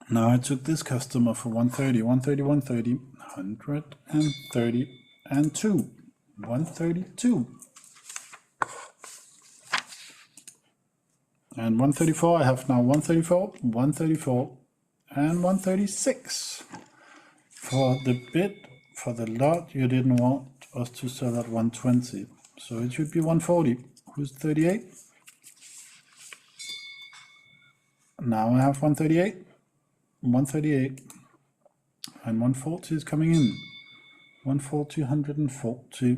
Now I took this customer for 130, 130, 130, 130, and 2. 132. And 134, I have now 134, 134, and 136. For the bid, for the lot, you didn't want us to sell at 120. So it should be 140. Who's 38? Now I have 138, 138, and 140 is coming in. 140, 140.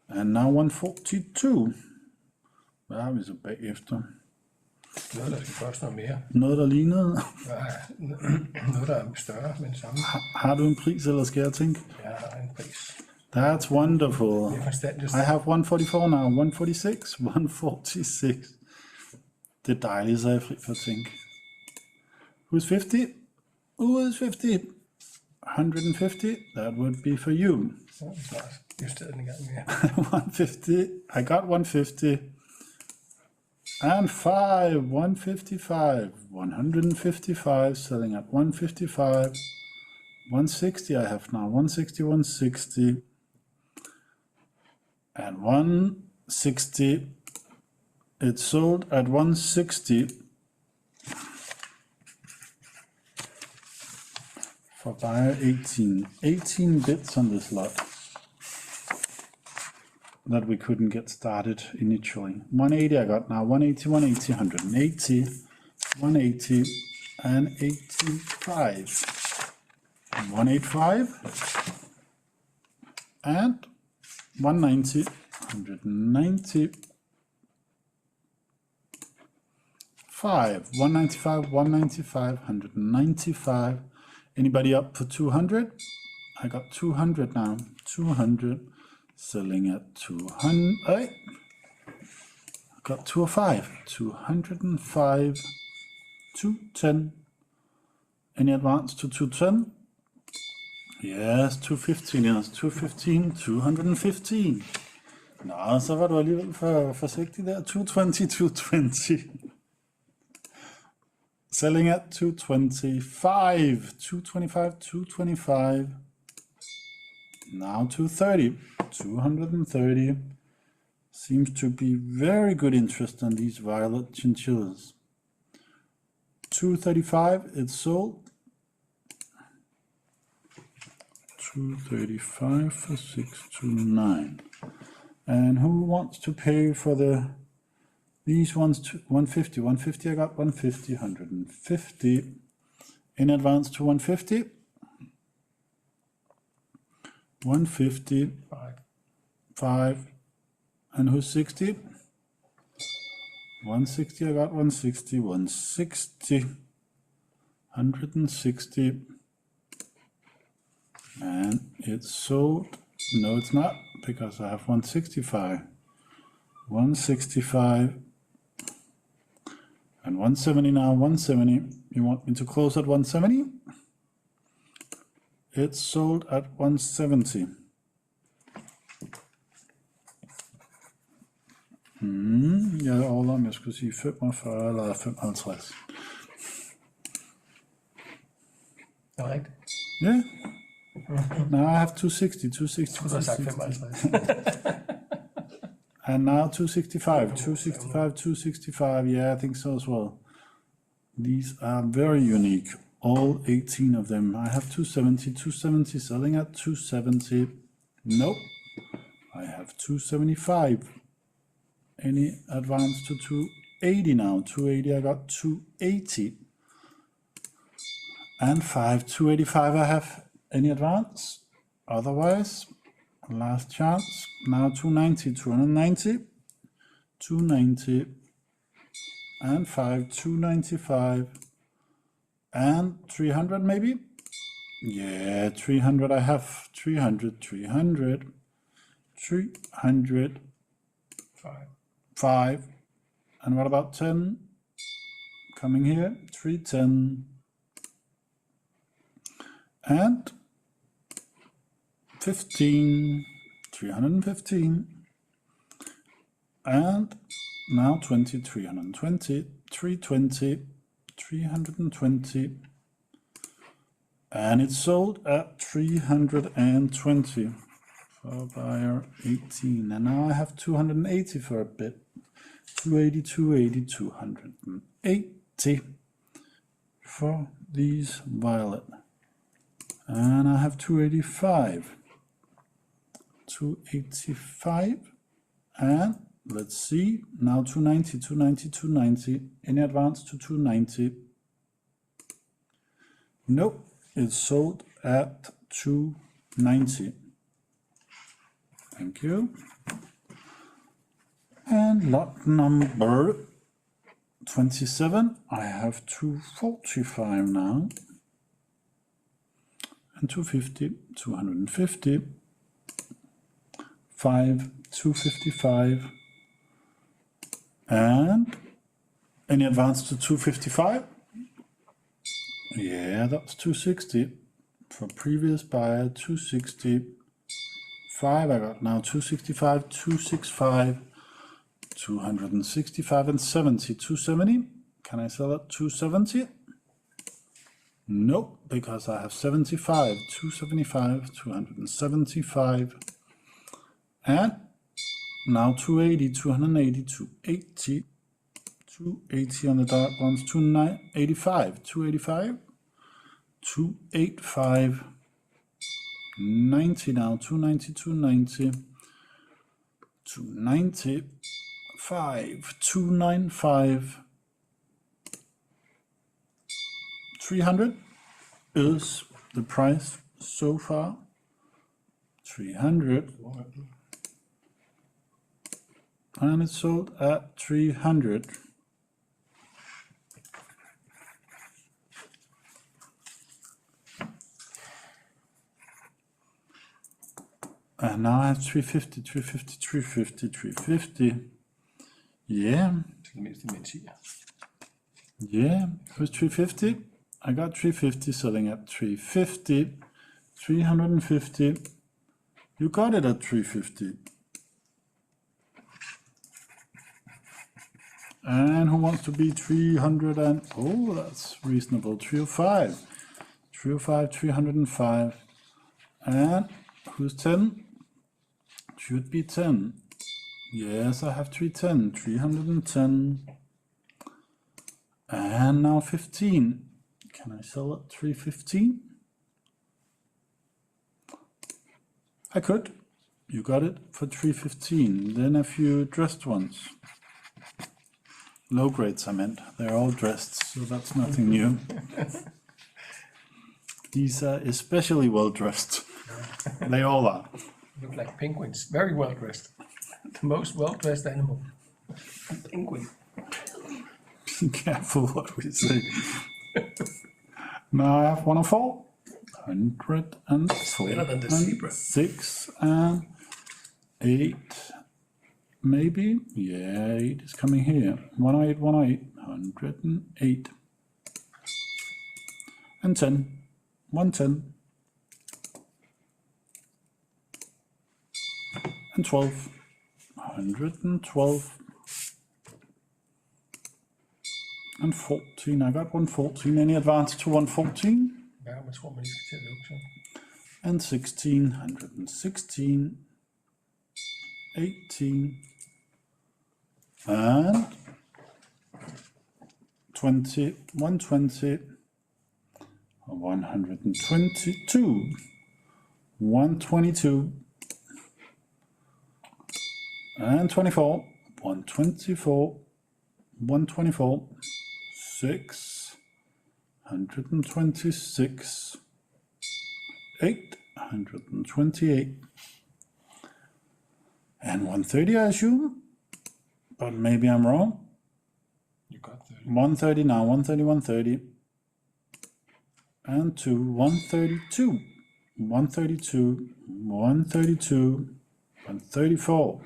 And now 142. Hvad har vi så bagefter? Noget, der skal koste noget mere. Noget, der lignede. Noget, der er større, men samme. Har du en pris, eller skal jeg tænke? Jeg har en pris. That's wonderful. Det er forstandigt. I have 144 now, 146, 146. Det er dejligt, så er jeg fri for at tænke. Who's 50? Who is 50? 150, that would be for you. Så er vi snart justeret den en gang mere. 150, I got 150. And 155, 155, selling at 155. 160 I have now, 160, 160. And 160, it's sold at 160 for buyer 18. 18 bits on this lot that we couldn't get started initially. 180 I got now, 180, 180, 180, 180, and 85. 185 and 190, 190, 195, 195, 195. Anybody up for 200? I got 200 now, 200, selling at 200. I got 205, 205, 210. Any advance to 210? Yes, 215, yes, 215, 215. Nå, så var du alligevel for forsigtig der. 220, 220. Selling at 225, 225, 225. Now 230, 230. Seems to be very good interest on these violet chinchillas. 235, it's sold. 235 for 629. And who wants to pay for these ones? 150, 150, I got 150, 150. In advance to 150. 150. 5. And who's 60? 160, I got 160, 160. 160. And it's sold. No, it's not, because I have 165. 165. And 170 now, 170. You want me to close at 170? It's sold at 170. Jeg overlader, om jeg skulle sige 45 eller 55. Det er rigtigt. Yeah. Now I have 260, 260, Du har sagt 55. and now 265, 265, 265. Yeah, I think so as well. These are very unique, all 18 of them. I have 270, 270, selling at 270. Nope. I have 275. Any advance to 280 now? 280, I got 280. And 285 I have. Any advance? Otherwise, last chance. Now 290, 290, 290, and 295, and 300 maybe? Yeah, 300 I have. 300, 300, 300, 5. And what about 10? Coming here, 310. And 15, 315, and now 20, 320, 320, 320, and it's sold at 320 for For buyer 18, and now I have 280 for a bit. 280, 280, 280 for these violet. And I have 285. 285, and let's see, now 290, 290, 290, any advance to 290? Nope, it's sold at 290. Thank you. And lot number 27, I have 245 now. And 250, 250. 5, 255. And any advance to 255? Yeah, that's 260. For previous buyer, 260. 5, I got now 265, 265, 265 and 70, 270. Can I sell it 270? Nope, because I have 75, 275, 275. And now 280, 280, 280, 280 on the dark ones, 285, 285, 285, 90 now, 290, 290, 295, 295, 300 is the price so far, 300. And it's sold at 300. And now I have 350, 350, 350, 350. Yeah. Yeah, it was 350. I got 350 selling at 350. 350. You got it at 350. And who wants to be 300 and, oh, that's reasonable, 305. 305, 305. And who's 10? Should be 10. Yes, I have 310, 310. And now 15. Can I sell at 315? I could. You got it for 315. Then a few dressed ones. Low grades, I meant. They're all dressed, so that's nothing new. These are especially well dressed. They all are. Look like penguins, very well dressed. The most well dressed animal. Penguin. Be careful what we say. Now I have 104. 104. Better than the zebra. 6 and 8. Maybe? Yeah, 8 is coming here. 108, 108. 108. And 10. 110. And 12. 112. And 14. I got 114. Any advance to 114? Ja, men tror, man lige skal til at lukke så. And 16. 116. 18. And 20. 120. 122. 122. And 24. 124. 124. 6. 126. 828. And 130, I assume, but maybe I'm wrong. You got 30. 130 now, 130, 130. And 2, 132. 132, 132, 134,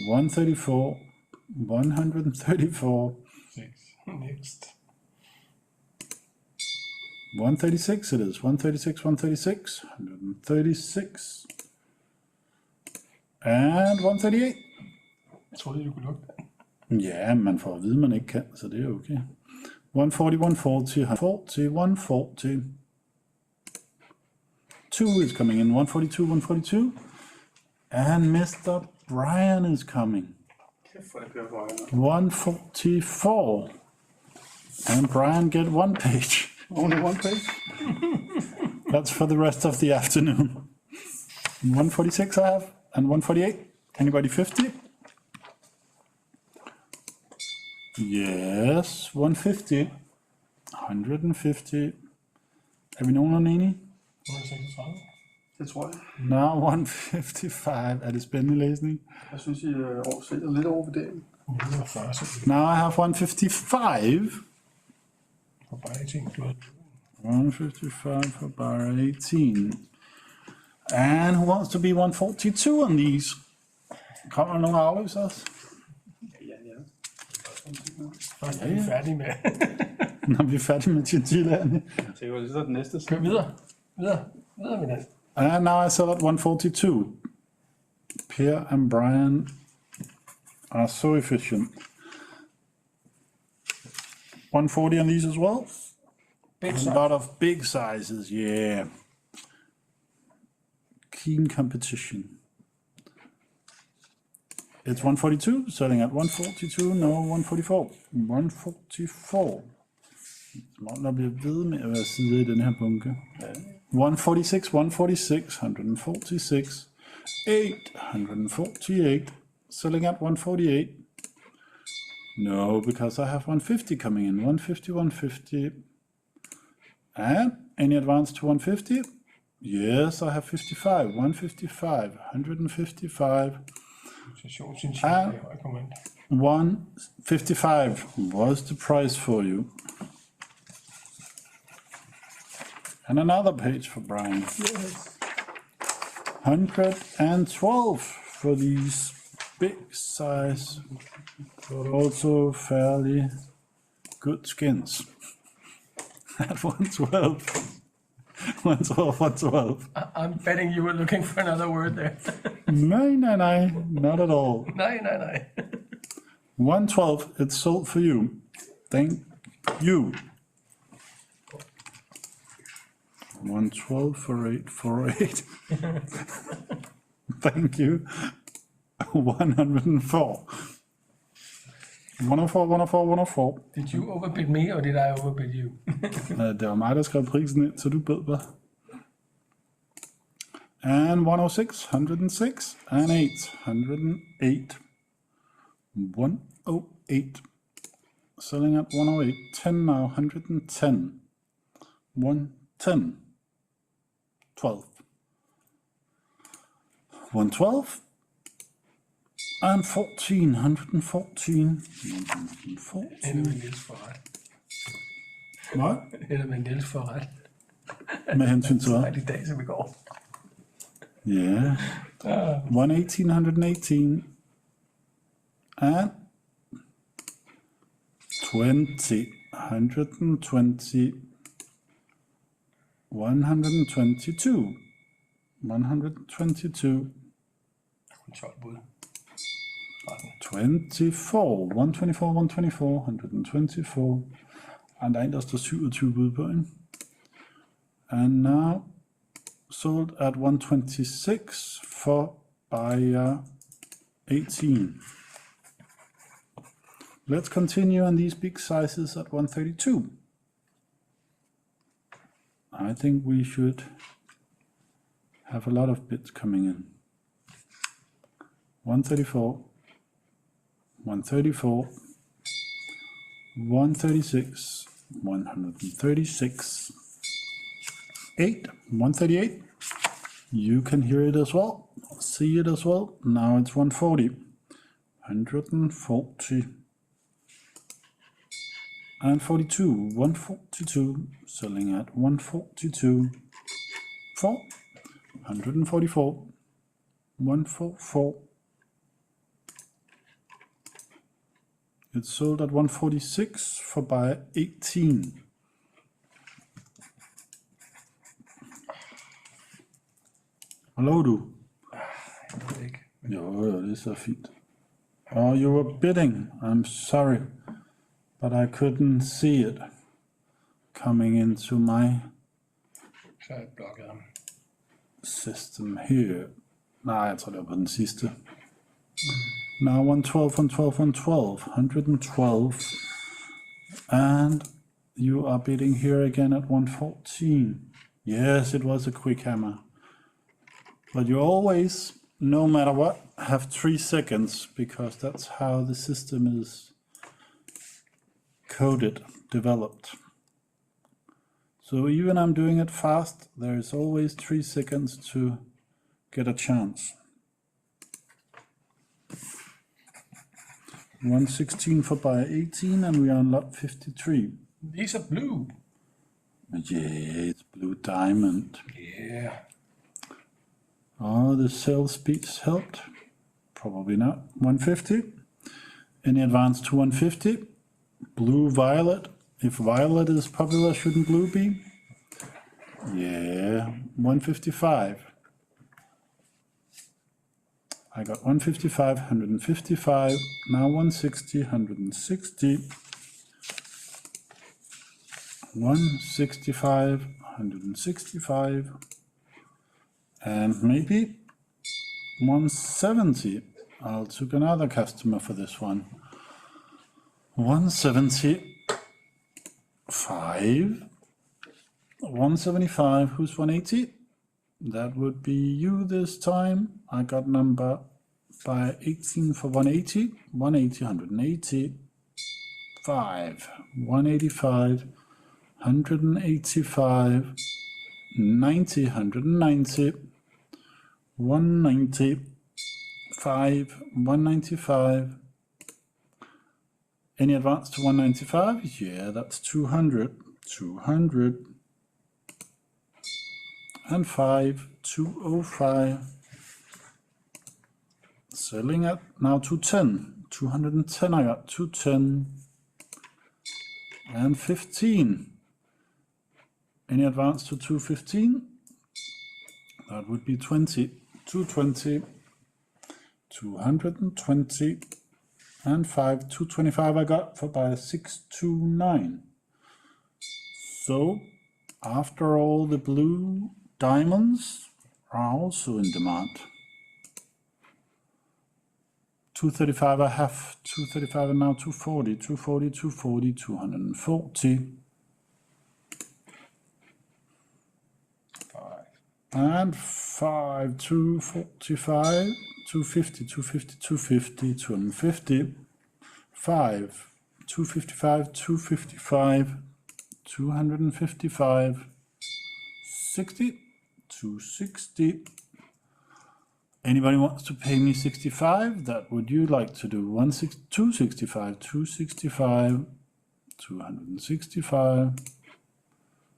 134, 134. 6. Next. 136 it is, 136, 136, 136. And 138. Jeg troede, du kunne lukke den. Ja, man får at vide, man ikke kan, så det er okay. 140, 140, 140, 140. 2 is coming in, 142, 142. And Mr. Brian is coming. 144. And Brian get 1 page. Only 1 page? That's for the rest of the afternoon. 146 I have, and 148. Anybody 50? Yes, 150. 150. Er vi nogenlunde enige? 136. Det tror jeg. Nå, 155. Er det spændende læsning? Jeg synes, I ser lidt over vurderingen. 140, så Now I have 155. for bare 18. Du har 155 for bar 18. And who wants to be 142 on these? Kommer der nogen afløsers? faktisk vi er færdige med. Når vi er færdige med chinchillaerne. Det var lige så den næste. Kør videre. Videre med den. And now I sell at 142. Per and Brian are so efficient. 140 on these as well. Big A size. lot of big sizes, yeah. Keen competition. It's 142, selling at 142, no, 144. 144. Som om der bliver ved med at være sider i den her bunke. 146, 146, 146, 848, selling at 148. No, because I have 150 coming in. 150, 150. And any advance to 150? Yes, I have 55. 155, 155. Station sin chef i høj kommand. 155 was the price for you. And another page for Brian. Yes. 112 for these big size, but also fairly good skins. At 112. 112, 112. I'm betting you were looking for another word there. No, not at all. Nej. 112, it's sold for you. Thank you. 112 for 848. Thank you. 104. 104, 104, 104. Did you overbid me, or did I overbid you? Det var mig, der skrev prisen ind, så du bød mig. And 106, 106, and 808. 108. Selling at 108. 10 now, 110. 110. 12. 112. And 14, 114. 114. Ender med Niels for ret. Hvad? Ender med Niels for ret. Med hensyn til hvad? Nej, de dage, som i går. Yeah. 118, 118. And 20, 120. 122. 122. 12 bud. 24. 124, 124. 124. And der er en, der står 27 bud på en. And now sold at 126 for buyer 18. Let's continue on these big sizes at 132. I think we should have a lot of bids coming in. 134, 134, 136, 136, 8, 138. You can hear it as well, see it as well. Now it's 140, 140, and 42, 142, selling at 142, 4, 144, 144. It's sold at 146 for buyer 18. Hello, du. Jeg ved ikke. Jo, det er så fint. Oh, you were bidding. I'm sorry, but I couldn't see it coming into my Så er jeg blokket ham. system here. Nej, jeg tror det var på den sidste. Now 112, 112, 112, 112. And you are bidding here again at 114. Yes, it was a quick hammer. But you always, no matter what, have 3 seconds, because that's how the system is coded, developed. So even I'm doing it fast, there is always 3 seconds to get a chance. 116 for buyer 18, and we are on lot 53. These are blue. Yeah, it's blue diamond. Yeah. Oh, the sales speech helped. Probably not. 150. Any advance to 150? Blue, violet. If violet is popular, shouldn't blue be? Yeah, 155. I got 155, 155, now 160, 160. 165, 165. And maybe 170. I'll took another customer for this one. 175. 175. Who's 180? That would be you this time. I got number by 18 for 180. 180, 180. 5. 185. 185. 90, 190. 190, 5, 195. Any advance to 195? Yeah, that's 200, 200. And 5, 205. Selling at now 210, 210. I got 210. And 15. Any advance to 215? That would be 20. 220, 220, and 5, 225 I got for buyer 629. So, after all, the blue diamonds are also in demand. 235 I have, 235 and now 240, 240, 240, 240. And 5, 245, 250, 250, 250, 250, 5, 255, 255, 255, 60, 260. Anybody wants to pay me 65? That would you like to do? 265, 265, 265.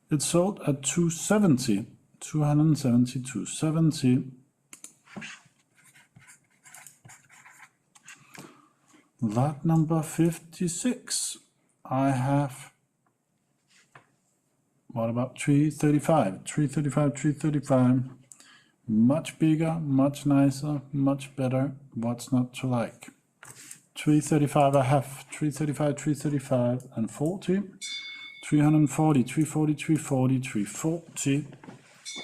It's sold at 270. 270, 270. Lot number 56. I have, what about 335? 335, 335. Much bigger, much nicer, much better. What's not to like? 335 I have, 335, 335, and 40. 340, 340, 340, 340.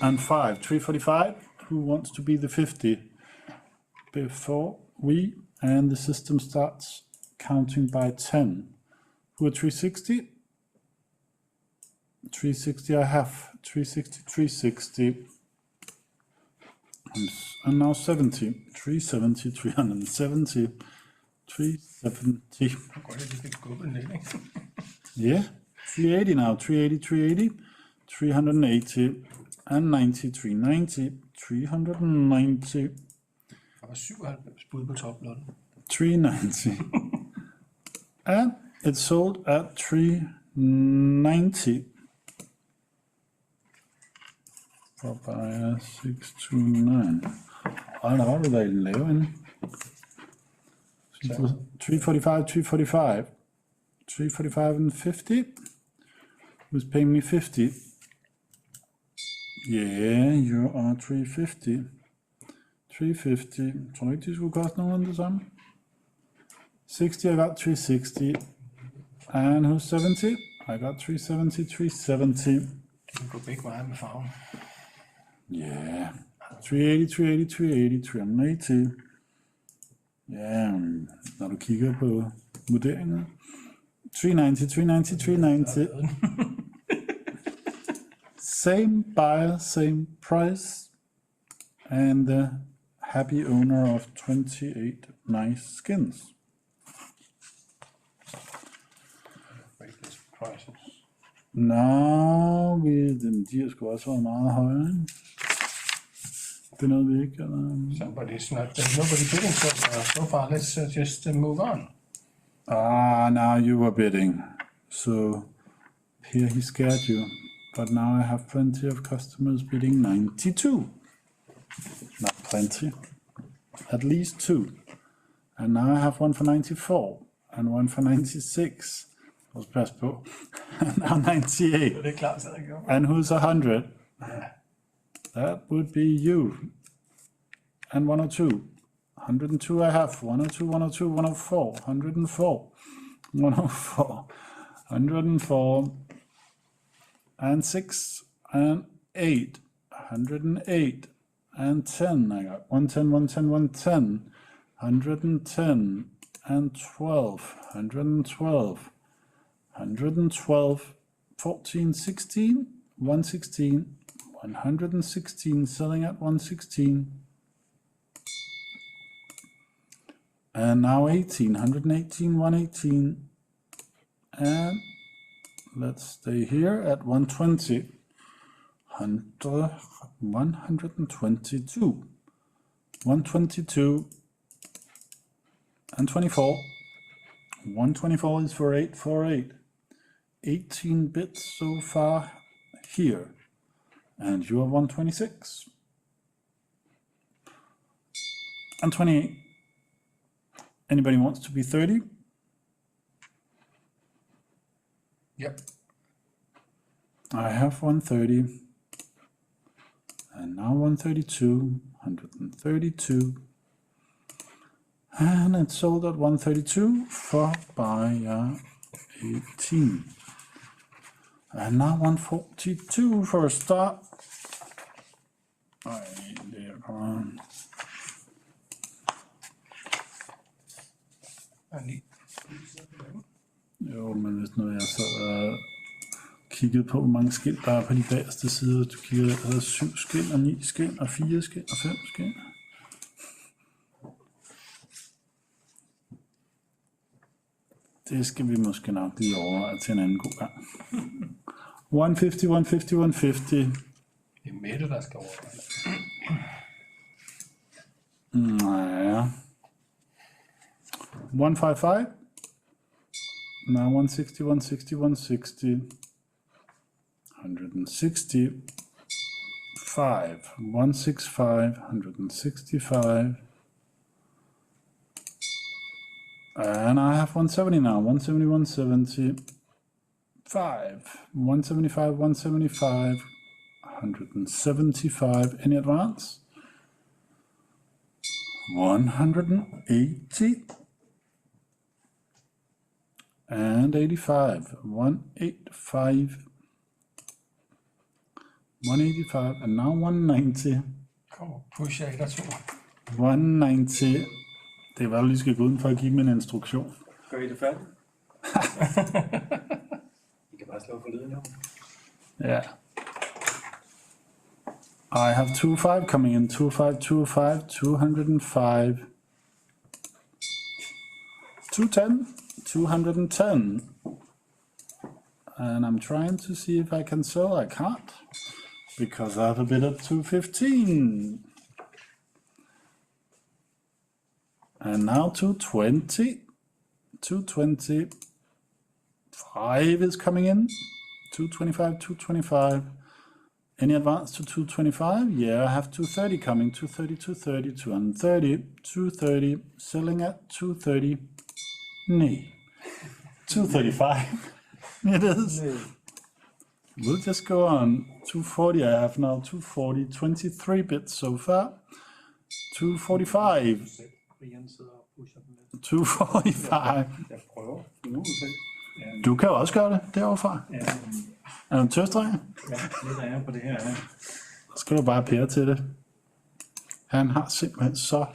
And 5, 345. Who wants to be the 50? Before we and the system starts counting by 10. Who are 360? 360 I have. 360, 360. And now 70. 370, 370. 370. Yeah. 380 now. 380, 380. 380. And 90, 390, 390. Der var 97 bud på toplotten. 390. And it's sold at 390. For buyer 629. Og der var du da i den lave ende. 345, 345. 345 and 50. Who's paying me 50? Yeah, you are 350. 350. Tror du ikke, de skulle koste nogenlunde det samme? 60, I got 360. And who's 70? I got 370, 370. Du kan gå begge veje med farven. Yeah. 380, 380, 380, 380. Ja, når du kigger på vurderingen. 390, 390, 390. Same buyer, same price. And the happy owner of 28 nice skins. Breakless prices. Nå, de har sgu også været meget højere. Det er noget, vi ikke... Eller... Somebody's not, there's nobody bidding so far. Let's just move on. Now you were bidding. So here he scared you. But now I have plenty of customers bidding 92. Not plenty. At least 2. And now I have one for 94. And one for 96. Let's pass på. And now 98. Det er klart, så det går. And who's 100? That would be you. And 102. 102 I have. 102, 102, 104. 104. 104. 104. And 6. And 8. 108. And 10. I got 110, 110, 110. 110. And 12. 112. 112. 14, 16. 116. 116, selling at 116. And now 18, 118, 118. And let's stay here at 120. 122. 122. And 24. 124 is for 848. 18 bits so far here. And you are 126. And 28. Anybody wants to be 30? Yep. I have 130. And now 132. 132. And it's sold at 132 for buyer 18. And now 142 for a start. Jo, men hvis nu jeg så kiggede på, hvor mange skin der er på de bagerste sider, du kigger, der er 7 skin, og 9 skin, og 4 skin, og 5 skin. Det skal vi måske nok lige overveje til en anden god gang. 150, 150, 150. Det er Mette, der skal overveje. Ja. 155. Now 160, 160, 160. 165. 165, 165. And I have 170 now. 170, 170. 175, 175. 175. Any advance? 180. And 85. 185. 185. And now 190. Kom og push af, der to. 190. Det er bare, lige skal gå uden for at give mig en instruktion. Gør I det færdigt? I kan bare slå for lyden, jo. Yeah. I have 25 coming in. 25, 25, 205. 210, 210. And I'm trying to see if I can sell. I can't. Because I have a bid of 215. And now 220. 220. 5 is coming in. 225, 225. Any advance to 225? Yeah, I have 230 coming. 230, 230, 230, 230. Selling at 230. Nee. 235. It is. We'll just go on. 240 I have now. 240. 23 bits so far. 245. 245. Jeg prøver. Nu selv. Du kan også gøre det derovre. Ja, Er du en tøstdreng? ja, lidt af jer på det her. Ja. Så skal du bare pære til det. Han har simpelthen så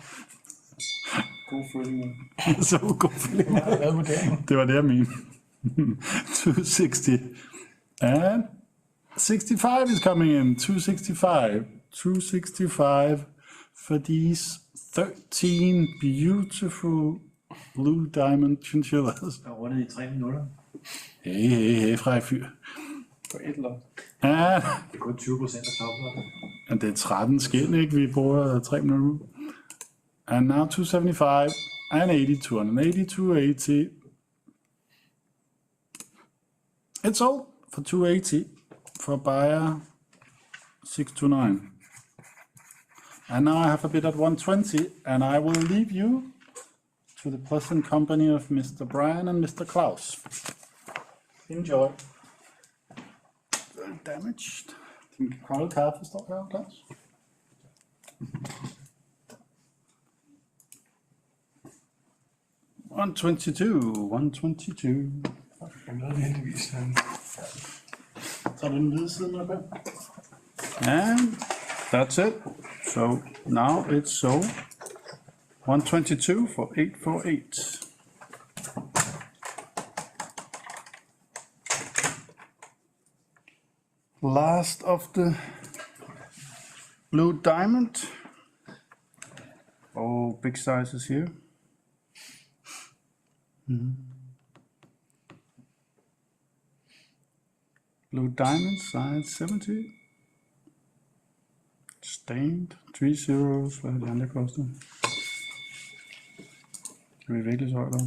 God føling. så god feeling. Hvad vurdering? Det var det, jeg mente. 260. And 65 is coming in. 265. 265 for these 13 beautiful blue diamond chinchillas. Der er rundet i 3 minutter. Hey, fræk fyr. For et lot. And, Det er kun 20% af toplottet. and det er 13 skin, ikke? Vi bruger 3 minutter. And now 275 and 80, 280, 280. It's all for 280 for buyer 629. And now I have a bid at 120, and I will leave you to the pleasant company of Mr. Brian and Mr. Klaus. Enjoy. Very damaged. Din kolde kaffe står her, Klaus. $122. Jeg lavede heldigvis en Tager du den hvide side op her? And that's it. So now it's sold. 122 for 848. Last of the blue diamond. Oh, big sizes here. Blue diamond, size 70. Stained, 3 zeros. Hvad er de andre koster? Skal vi virkelig så højt op?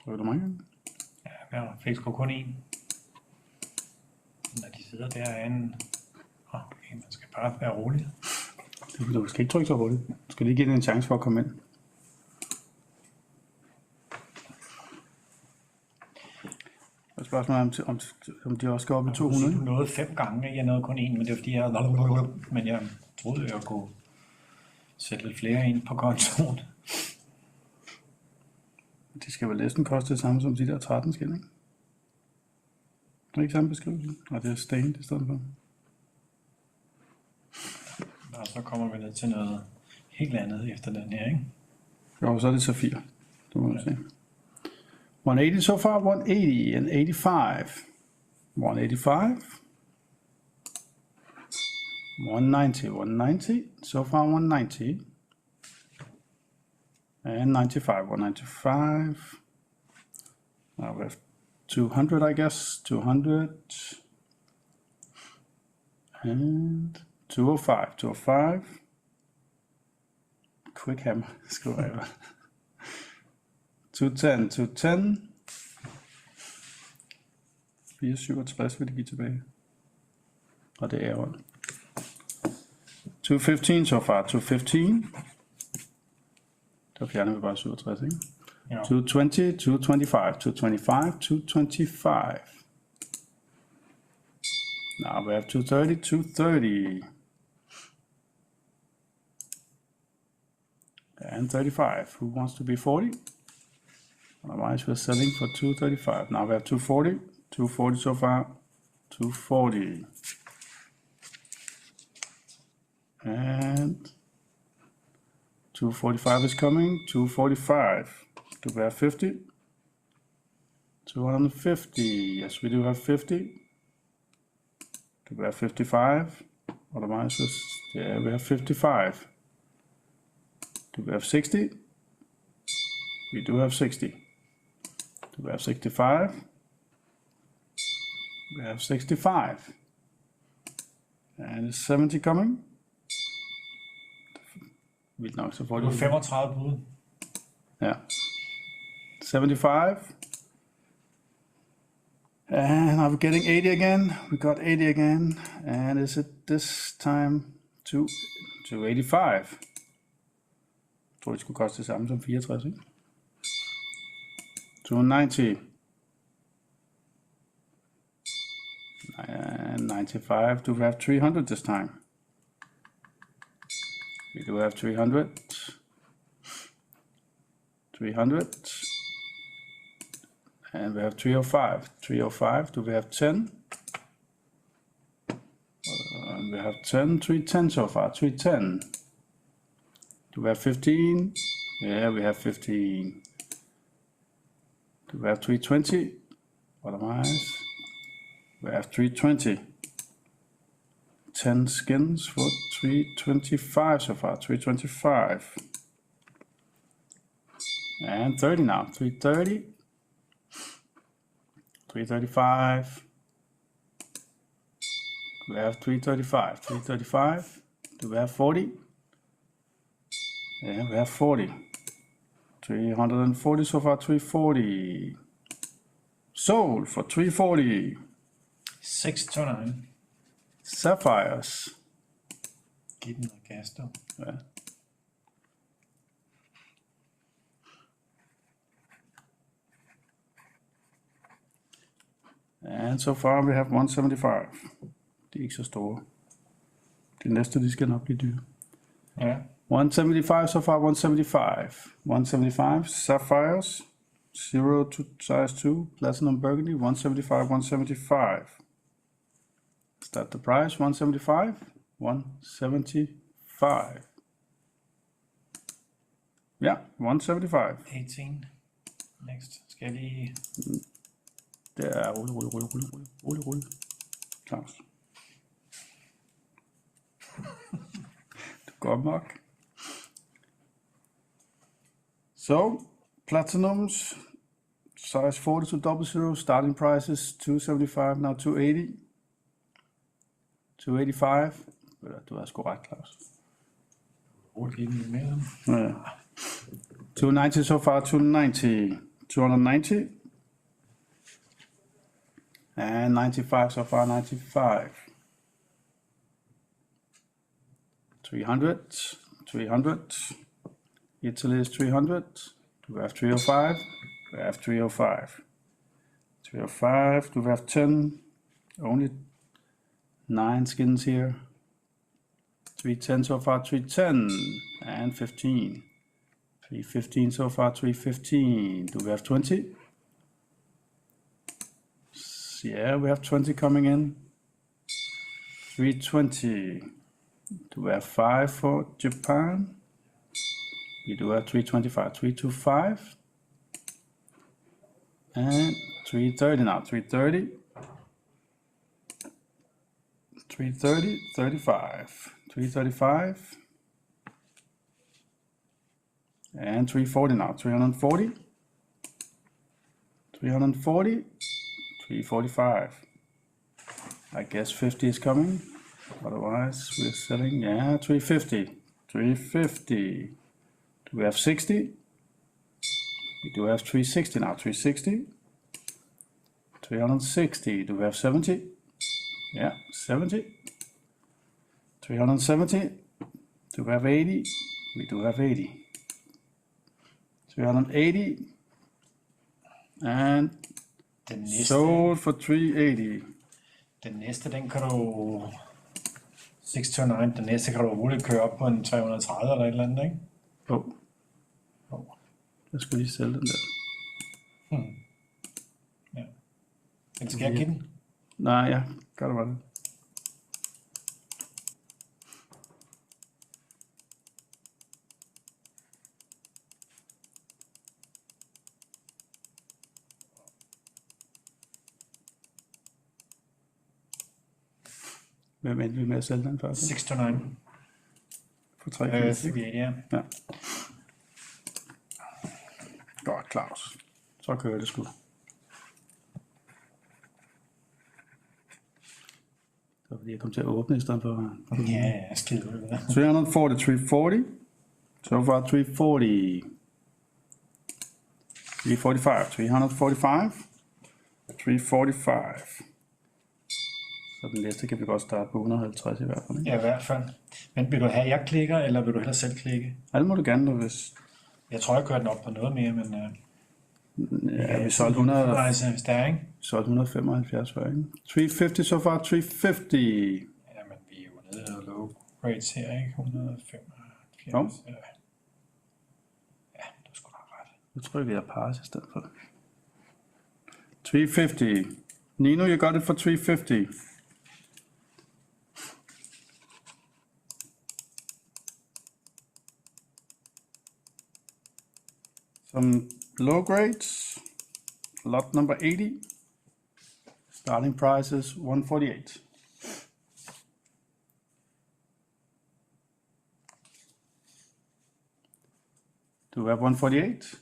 Tror du mange? Ja, jeg fik sgu kun én. Når de sidder derinde. Okay, man skal bare være rolig. Du skal ikke trykke så hurtigt. Du skal lige give den en chance for at komme ind. Og spørgsmålet er, om de også skal op i 200. Jeg nåede 5 gange, ikke? Jeg nåede kun én, men det var fordi jeg... Men jeg troede, jeg kunne sætte lidt flere ind på kontoen. Det skal vel næsten koste det samme som de der 13 skin, ikke? Det er ikke samme beskrivelse. Og det er stained i stedet for. Og så kommer vi ned til noget helt andet efter den her, ikke? Jo, så er det så 4. Det må man se. 180 so far, 180 and 85. 185. 190, 190. So far 190. And 95, 195. Now we have 200, I guess. 200. And 205, 205. Quick hammer, skriver jeg. 210, 210. 467 vil det give tilbage. Og det er jo 215 so far, 215. Så fjerner vi bare 67, ikke? Ja. 220, 225, 225, 225. Now we have 230, 230. And 35. Who wants to be 40? Otherwise, we're selling for 235. Now we have 240. 240 so far. 240. And 245 is coming. 245. Do we have 50? 250. Yes, we do have 50. Do we have 55? Otherwise, yeah, we have 55. Do we have 60? We do have 60. Do we have 65? We have 65. And is 70 coming? Vildt nok, så får Det var de 35 bud. Yeah. 75. And are we getting 80 again? We got 80 again. And is it this time to 85? Jeg tror, det skulle koste det samme som 64, ikke? 290. And 95. Do we have 300 this time? We do have 300. 300. And we have 305. 305. Do we have 10? We have 10, 310 so far, 310. Do we have 15? Yeah, we have 15. Do we have 320? Otherwise, we have 320. 10 skins for 325 so far, 325. And 30 now, 330. 335. We have 335, 335. Do we have 40? Yeah, we have 40. 340 so far, 340. Sold for 340. 629. Sapphires. Giv den noget gas, du. Ja. And so far we have 175. De er ikke så store. De næste, de skal nok blive dyre. Ja. 175 so far, 175. 175 sapphires. 0 to size 2, platinum burgundy, 175, 175. Is that the price? 175? 175. Ja, 175. 18. Next. Skal jeg lige... Det er rulle. Claus. Du går mok. So, platinums, size 40 to 00, starting prices 275, now 280. 285. Du er sgu ret, Claus. Giv den lidt mere. Ja. 290 so far, 290. 290. And 95 so far, 95. 300. 300. Italy is 300. Do we have 305? We have 305. 305. Do we have 10? Only 9 skins here. 310 so far, 310. And 15. 315 so far, 315. Do we have 20? Yeah, we have 20 coming in. 320. Do we have 5 for Japan? We do have 325, 325. And 330 now, 330. 330, 35. 335. And 340 now, 340. 340. 345. I guess 50 is coming. Otherwise, we're selling, yeah, 350. 350. Do we have 60? We do have 360 now. 360. 360. Do we have 70? Yeah, 70. 370. Do we have 80? We do have 80. 380. And Den næste, sold for 380. den næste, den kan du... 629, den næste kan du roligt køre op på en 330 eller et eller andet, ikke? Jeg skulle lige sælge den der. Ja. Men skal jeg give den? Nej, ja, gør det bare det. Hvem endte vi med at sælge den først? 629. For 380. Ja. Ja. Godt, Claus. Så kører det sgu. Det var fordi, jeg kom til at åbne i stedet for... Ja, skide ud. 340, 340. So far 340. 345, 345. 345. Så den næste kan vi godt starte på 150 i hvert fald. Ikke? Ja, i hvert fald. Men vil du have, jeg klikker, eller vil du hellere selv klikke? Ja, det må du gerne, hvis... Jeg tror, jeg kører den op på noget mere, men... Ja, vi solgte 100... Altså, hvis der er, ikke? Vi solgte 175 før, ikke? 350 so far, 350. Jamen, vi er jo nede og low rates her, ikke? 175. Jo. Ja, du skulle have ret. Nu trykker vi pass i stedet for. 350. Nino, you got it for 350. Some low grades. Lot number 80. Starting price is 148. Do we have 148?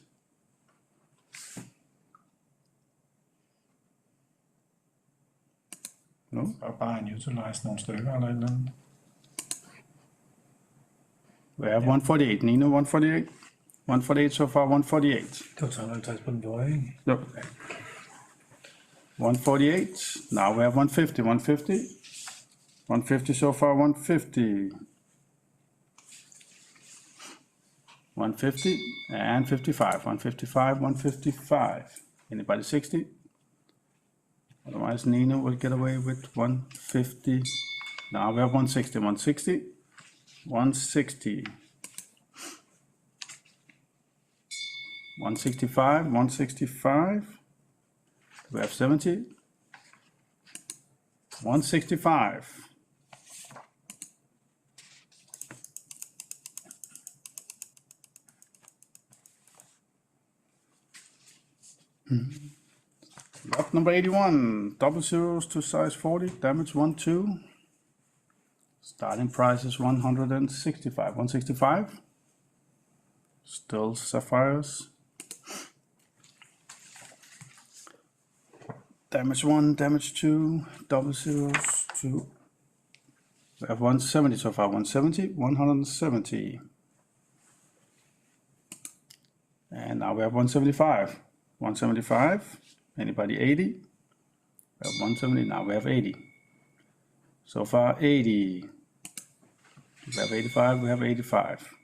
No? Og bare utilize nogle stykker eller et eller andet. We have 148. Nino, 148. 148 so far, 148. Det var 350 på den døje, ikke? No. 148. Now we have 150. 150. 150 so far, 150. 150 and 55. 155, 155. Anybody 60? Otherwise, Nino will get away with 150. Now we have 160. 160. 160. 165. 165. We have 70. 165. Lot number 81, double zeros to size 40, damage 1, 2. Starting price is 165. 165. Still sapphires. Damage 1, damage 2, double zeros, 2. We have 170 so far, 170, 170. And now we have 175. 175. Anybody 80? We have 170, now we have 80. So far 80. We have 85, we have 85.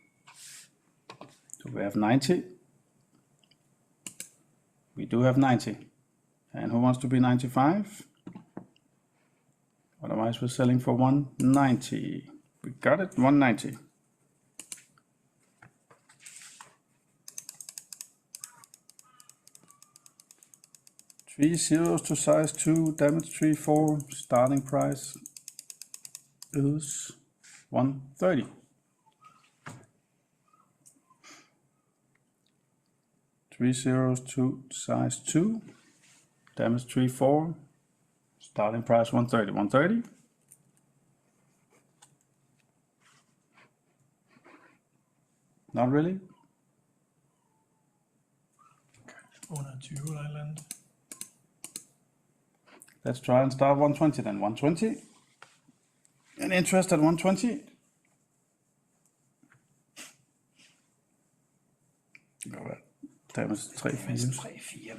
So we have 90. We do have 90. And who wants to be 95? Otherwise we're selling for 190. We got it, 190. Three zeros to size 2, damage 3, 4, starting price is 130. Three zeros to size 2, damage 3, 4, starting price 130. 130. Not really. Under 20 eller et eller andet. Let's try and start 120 then. 120. An interest at 120? Go ahead. Damage 3-4. 3-4.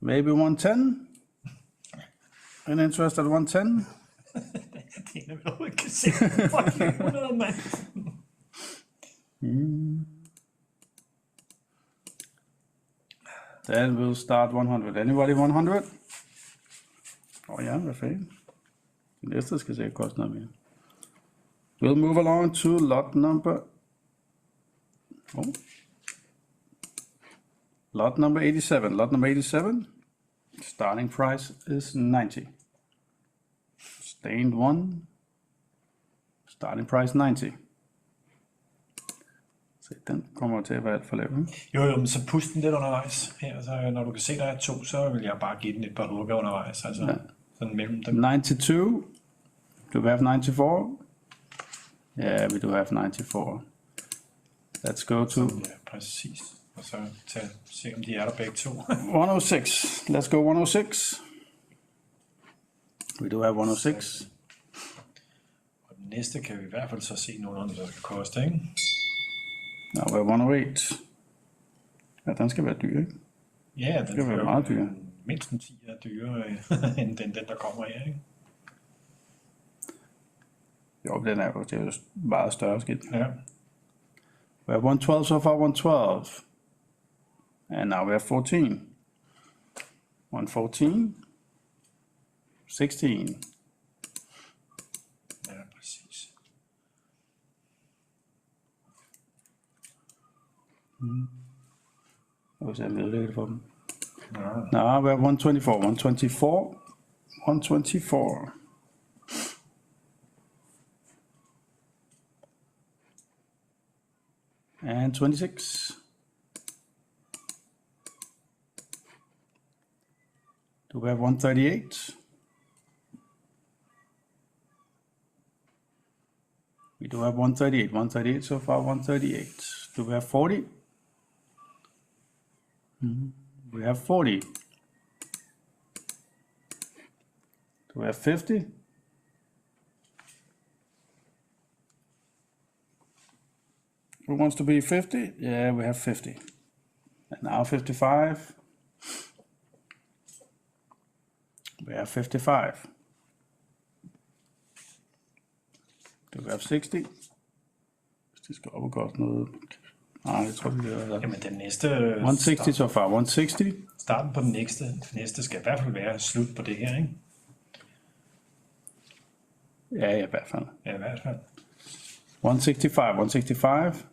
Maybe 110? An interest at 110? Det er vi overhovedet kan se. Fucking 100, mand. Then we'll start 100. Anybody 100? Oh ja, hvad fanden? Det næste skal sikkert koste noget mere. We'll move along to lot number... Oh. Lot number 87. Lot number 87. Starting price is 90. Stained 1. Starting price 90. Så den kommer til at være alt for lav. Jo, men så pust den lidt undervejs her, så når du kan se, der er 2, så vil jeg bare give den et par hugger undervejs, altså Ja. sådan mellem dem. 92. Do we have 94? Yeah, we do have 94. Let's go to Ja, præcis. Og så se, om de er der begge to. 106. Let's go 106. We do have 106. Og den næste kan vi i hvert fald så se nogenlunde, hvad der skal koste, ikke? Now we have 108. Ja, den skal være dyr, ikke? Ja, den skal være meget dyr. Mindst en 10 er dyrere end den, der kommer her, ikke? Jo, den er jo, det er jo meget større skidt. Ja. We have 112 so far, 112. And now we have 14. 114. 16. Ja, præcis. Jeg vil se, om jeg ødelægger det for dem. Ja. Now we have 124. 124. 124. And 26. Do we have 138? We do have 138. 138 so far, 138. Do we have 40? We have 40. Do we have 50? Who wants to be 50? Yeah, we have 50. And now 55. We have 55. Do we have 60? Hvis det skal opgås noget... Nej, jeg tror, det er... Jamen den næste... 160 so far, 160. Starten på den næste skal i hvert fald være slut på det her, ikke? Ja, i hvert fald. Ja, i hvert fald. 165, 165.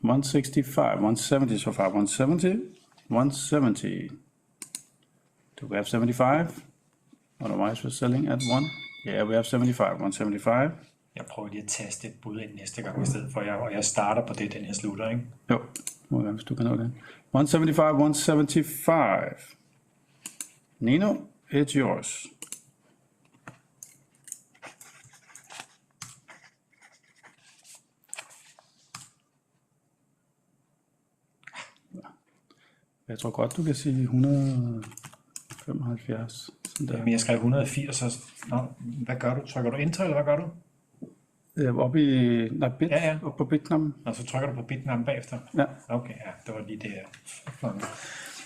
165, 170 so far, 170. 170. Do we have 75? Otherwise we're selling at 1. Yeah, we have 75, 175. Jeg prøver lige at taste et bud ind næste gang i stedet for, og jeg starter på det, den her slutter, ikke? Jo, må være, hvis du kan nå det. 175, 175. Nino, it's yours. Jeg tror godt, du kan sige 175. Men jeg skrev 180, hvad gør du? Trykker du enter, eller hvad gør du? Oppe i bit, ja. Oppe på bitknappen. Og så trykker du på bitknappen bagefter? Ja. Okay, ja, det var lige det her.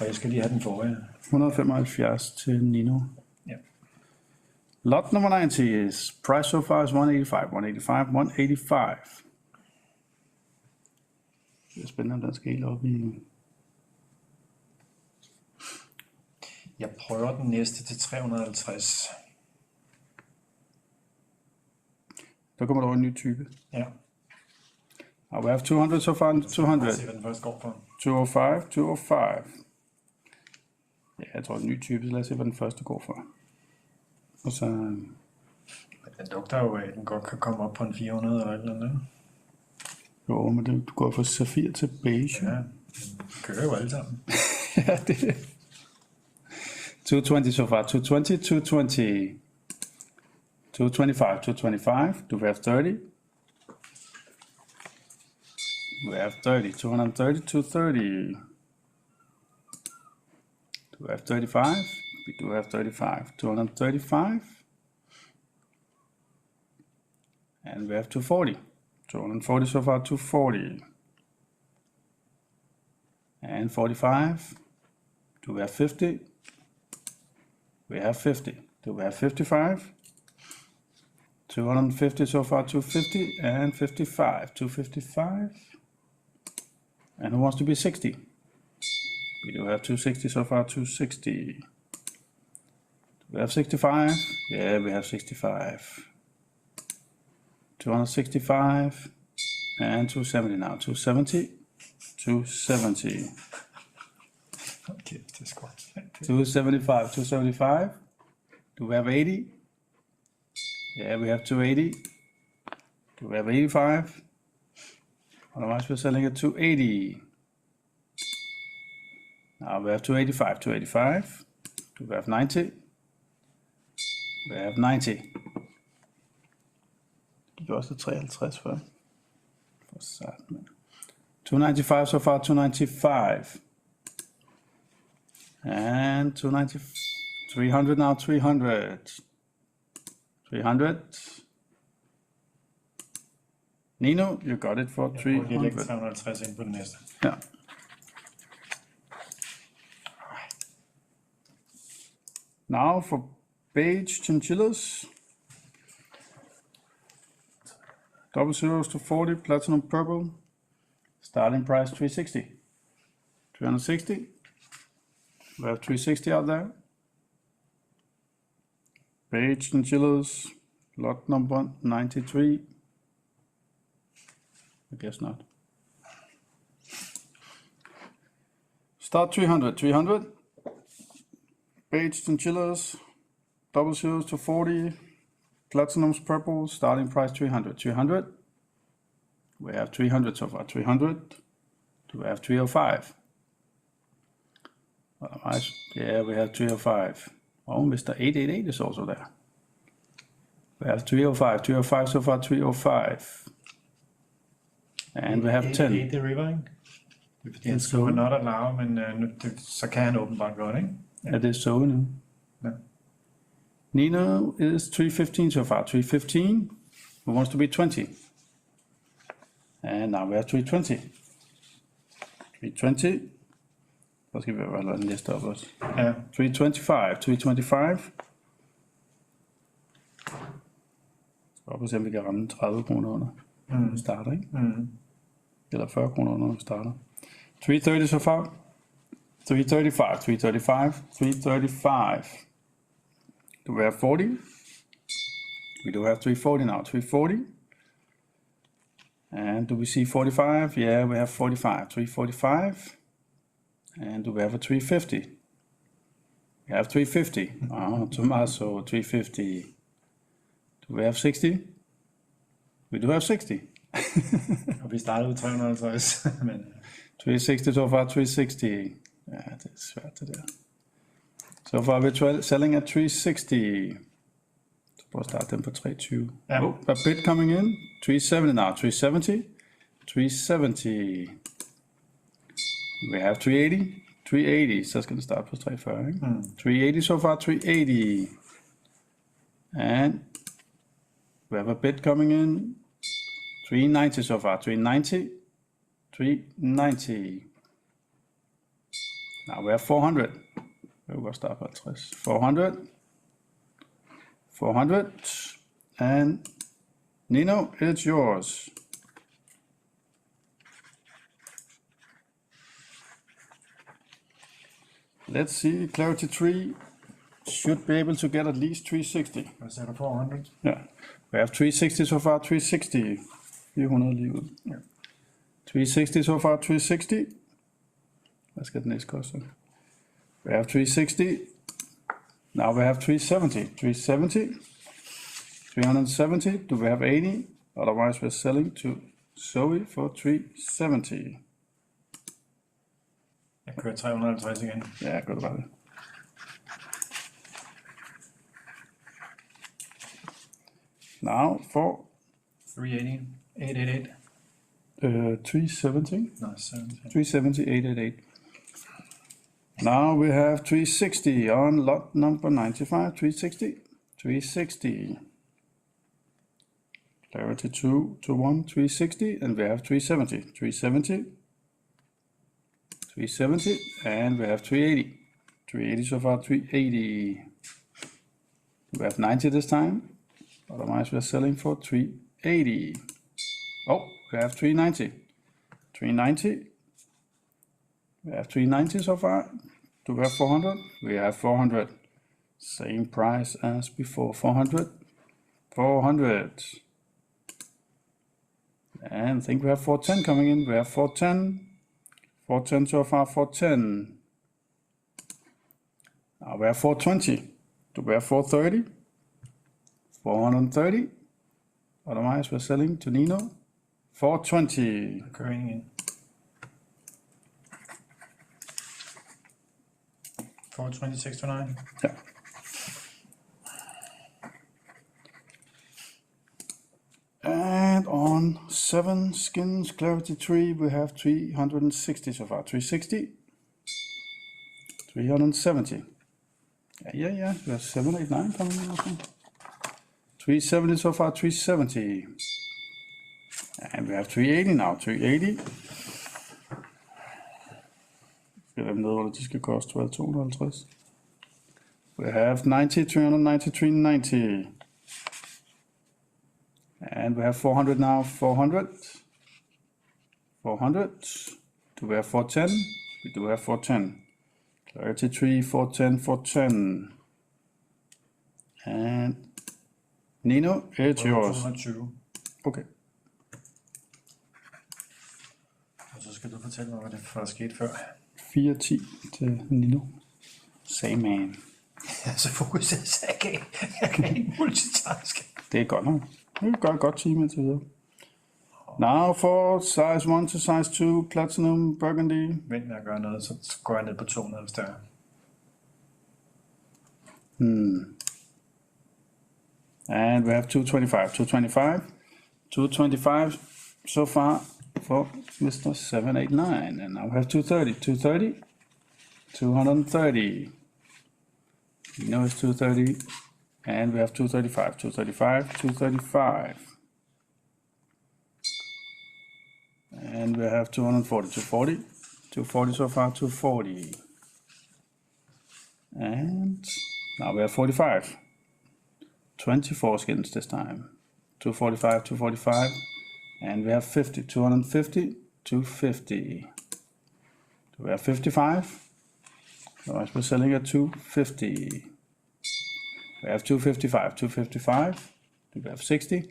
Og jeg skal lige have den forrige. 175 til Nino. Ja. Lot number 90 is price so far is 185, 185, 185. Det er spændende, om den skal helt op i... Jeg prøver den næste til 350. Der kommer der over en ny type. Ja. We have 200 so far, 200. Se, hvad den først går for. 205, 205. Ja, jeg tror, det er en ny type, så lad os se, hvad den første går for. Og så... Den lugter jo af, at den godt kan komme op på en 400 eller et eller andet. Jo, men du går fra safir til beige. Ja, kører jo alle sammen. Ja, det er 220 so far, 220, 220. 225, 225. Do we have 30? We have 30, 230, 230. Do we have 35? We do have 35, 235. And we have 240. 240 so far, 240. And 45. Do we have 50? We have 50. Do we have 55? 250 so far, 250 and 55, 255. And who wants to be 60? We do have 260 so far, 260. Do we have 65? Yeah, we have 65. 265 and 270 now, 270, 270. Okay, det er godt. 275, 275. Do we have 80? Yeah, we have 280. Do we have 85? Otherwise we're selling at 280. Now we have 285, 285. Do we have 90? We have 90. Det er også 53 før. For satan. 295 so far, 295. And 290, 300 now, 300. 300. Nino, you got it for 300. Jeg lægger 350 ind på den næste. Ja. Now for beige chinchillas. Double zeros to 40, platinum purple. Starting price 360. 360. We have 360 out there. Beige chinchillas, lot number 93. I guess not. Start 300, 300. Beige chinchillas, double zeros to 40. Platinum's purple, starting price 300, 300. We have 300 so far, 300. Do we have 305? Otherwise, yeah, we have 305. Oh, Mr. 888 is also there. We have 305, 305 so far, 305. And we have 10. 8 river, ikke? Det er fordi, han Det er skriver så. not allow, men så kan han åbenbart godt, ikke? Ja, det er så nu. Ja. Nino is 315 so far, 315. Who wants to be 20? And now we have 320. 320. Så skal vi vel lade den liste op også. Ja. 325, 325. Så op og se, om vi kan ramme 30 kroner under. Vi starter, ikke? Eller 40 kroner under, vi starter. 330 so far. 335, 335, 335. Do we have 40? We do have 340 now, 340. And do we see 45? Yeah, we have 45, 345. And do we have a 350? We have 350. Oh, Tommaso, 350. Do we have 60? We do have 60. Og vi startede ved 350, men 360 so far, 360. Ja, det er svært det der. So far we're selling at 360. Så prøv at starte den på 320. Ja. Oh, a bid coming in. 370 now, 370. 370. We have 380. 380, så skal den starte på 340, ikke? 380 so far, 380. And we have a bid coming in. 390 so far, 390. 390. Now we have 400. We'll go start at 50. 400. 400. And Nino, it's yours. Let's see, Clarity 3 should be able to get at least 360. hvad sagde du, 400? Yeah, we have 360 so far, 360. 400 lige ud. Ja. 360 so far, 360. Hvad skal den næste koste? We have 360. Now we have 370. 370. 370. Do we have 80? Otherwise we're selling to Zoe for 370. Jeg kører 350 igen. Ja, godt bare det. Now for 380, 888. 370. No, 70. 370, 888. Now we have 360 on lot number 95. 360. 360. Clarity 2 to 1, 360. And we have 370. 370. 370. And we have 380. 380 so far, 380. We have 90 this time. Otherwise we're selling for 380. Oh, we have 390. 390. We have 390 so far. Do we have 400? We have 400. Same price as before. 400. 400. And I think we have 410 coming in. We have 410. 410 so far. 410. Now we have 420. Do we have 430? 430. Otherwise we're selling to Nino. 420. Kører ind igen. 426 to 9. Yeah. And on 7 skins, Clarity 3, we have 360 so far. 360. 370. Yeah. We have 7, 8, 9 coming in also. 370 so far, 370. And we have 380 now, 380. Skal dem ned, hvor de skal koste 250. We have 90, 390, 390. And we have 400 now, 400. 400. Do we have 410? We do have 410. Clarity 3, 410, 410. And Nino, it's yours. 220. Okay. Og så skal du fortælle mig, hvad det for skete før. 4-10 til Nino. Same man. Jeg er så fokuseret, så jeg kan ikke multitaske. Det er godt nok. Det er godt team indtil videre. Now for size 1 to size 2, platinum, burgundy. Vent med at gøre noget, så går jeg ned på 200, hvis det er. And we have 225 so far for Mr. 789. And now we have 230, 230. You know it's 230. And we have 235. And we have 240 so far, 240. And now we have 45. 24 skins this time. 245, and we have 50, 250, 250. Do we have 55? Otherwise we're selling at 250. We have 255. Do we have 60?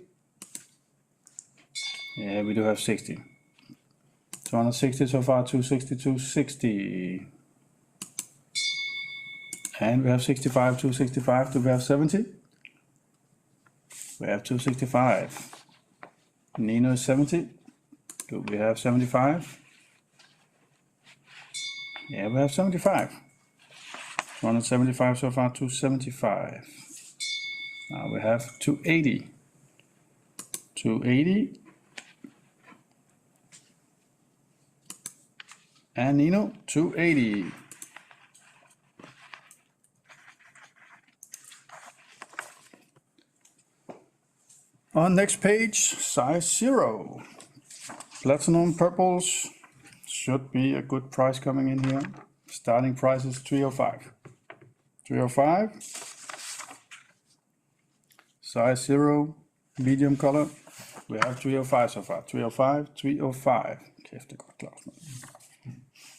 Yeah, we do have 60. 260 so far, 260, 260. And we have 65, 265. Do we have 70? We have 265. Nino is 70. Do we have 75? Yeah, we have 75. 275 so far, 275. Now we have 280. 280. And Nino, 280. On next page, size 0. Platinum purples. Should be a good price coming in here. Starting price is 305. 305. Size 0, medium color. We have 305 so far. 305, 305. Kæft, det er godt klart.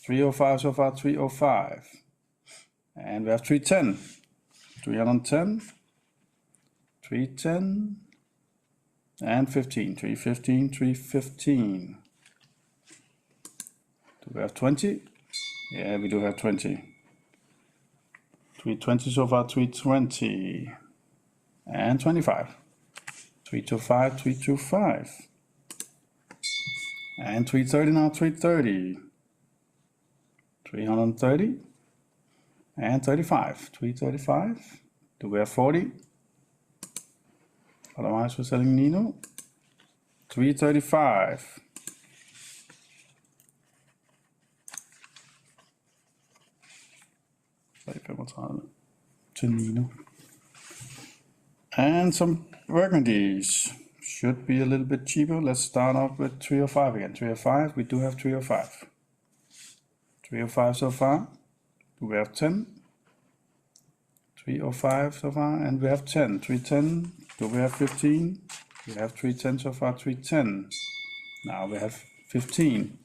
305 so far, 305. And we have 310. 310. 310. And 15, 315, 315. Do we have 20? Yeah, we do have 20. 320 so far, 320. And 25. 325, 325. And 330 now, 330. 330. And 35, 335. Do we have 40? Otherwise, we're selling Nino. 335. To Nino. And some burgundies. Should be a little bit cheaper. Let's start off with 305 again. 305. We do have 305. 305 so far. We have 10. 305 so far, and we have 10. 310. Do we have 15? We have 310 so far, 310. Now we have 15.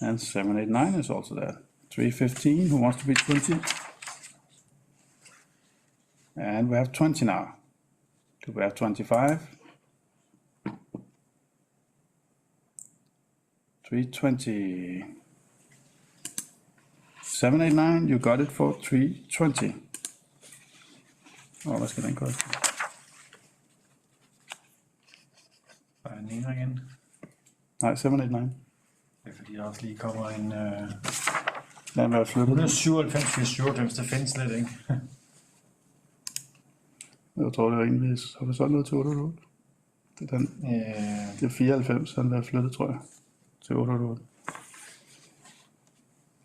And 789 is also there. 315, who wants to be 20? And we have 20 now. Do we have 25? 320. 789, you got it for 320. Hvad skal den koste? Der er en ene igen. Nej, 789. Det er fordi, der også lige kommer en... Den vil flytte. 197, 497, det findes slet ikke. Jeg tror, det er rimelig. Har vi solgt noget til 888? Det er den. Det er 94, den vil flytte, tror jeg. Til 888.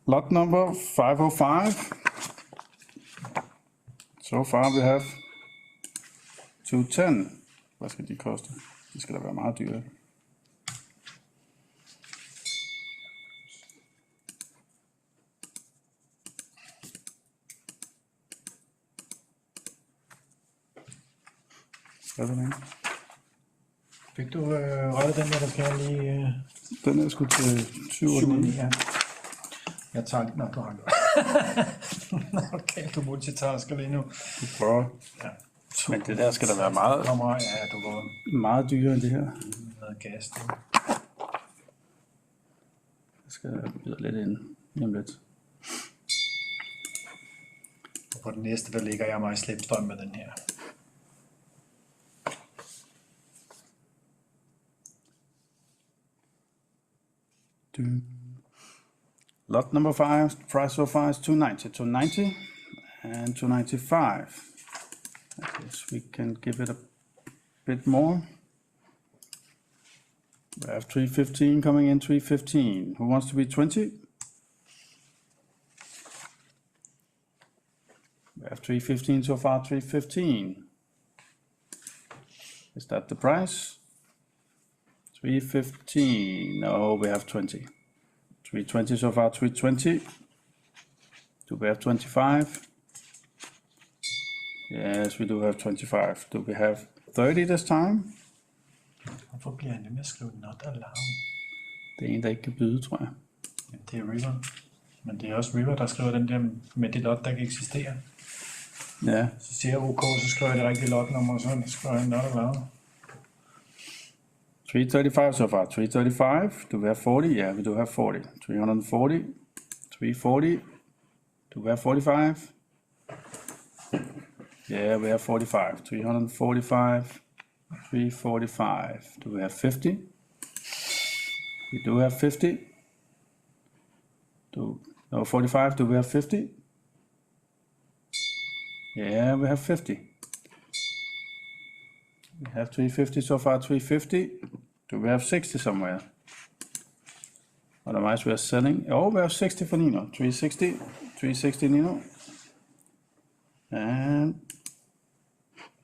Lot number 505. So far we have 210. Hvad skal de koste? De skal da være meget dyre. Hvad er det? Fik du rettet den der skal jeg lige... Den er sgu til 709. Ja. Jeg tager lige... Nå, du har gjort. Okay, du multitasker lige nu. Du prøver. Ja. Men det der skal da være meget, Ja, du går meget dyrere end det her. noget gas. Jeg skal byde lidt ind lige om lidt. Og på den næste, der ligger jeg mig i slipstrøm med den her. Lot number 5, price so far is 290, 290 and 295. I guess we can give it a bit more. We have 315 coming in, 315. Who wants to be 20? We have 315 so far, 315. Is that the price? 315. No, we have 20. 320 so far, 320. Do we have 25? Yes, we do have 25. Do we have 30 this time? Hvorfor bliver han med at skrive not allowed? Det er en, der ikke kan byde, tror jeg. Men det er River. Men det er også River, der skriver den der med det lot, der kan eksistere. Ja, Så siger jeg OK, så skriver jeg det rigtige lotnummer, og så skriver jeg not allowed. 335 so far, 335. Do we have 40? Yeah, we do have 40. 340, 340. Do we have 45? Yeah, we have 45. 345, 345. Do we have 50? We do have 50. No, 45. Do we have 50? Yeah, we have 50. We have 350 so far, 350. Do we have 60 somewhere? Otherwise we are selling. Oh, we have 60 for Nino. 360. 360 Nino. And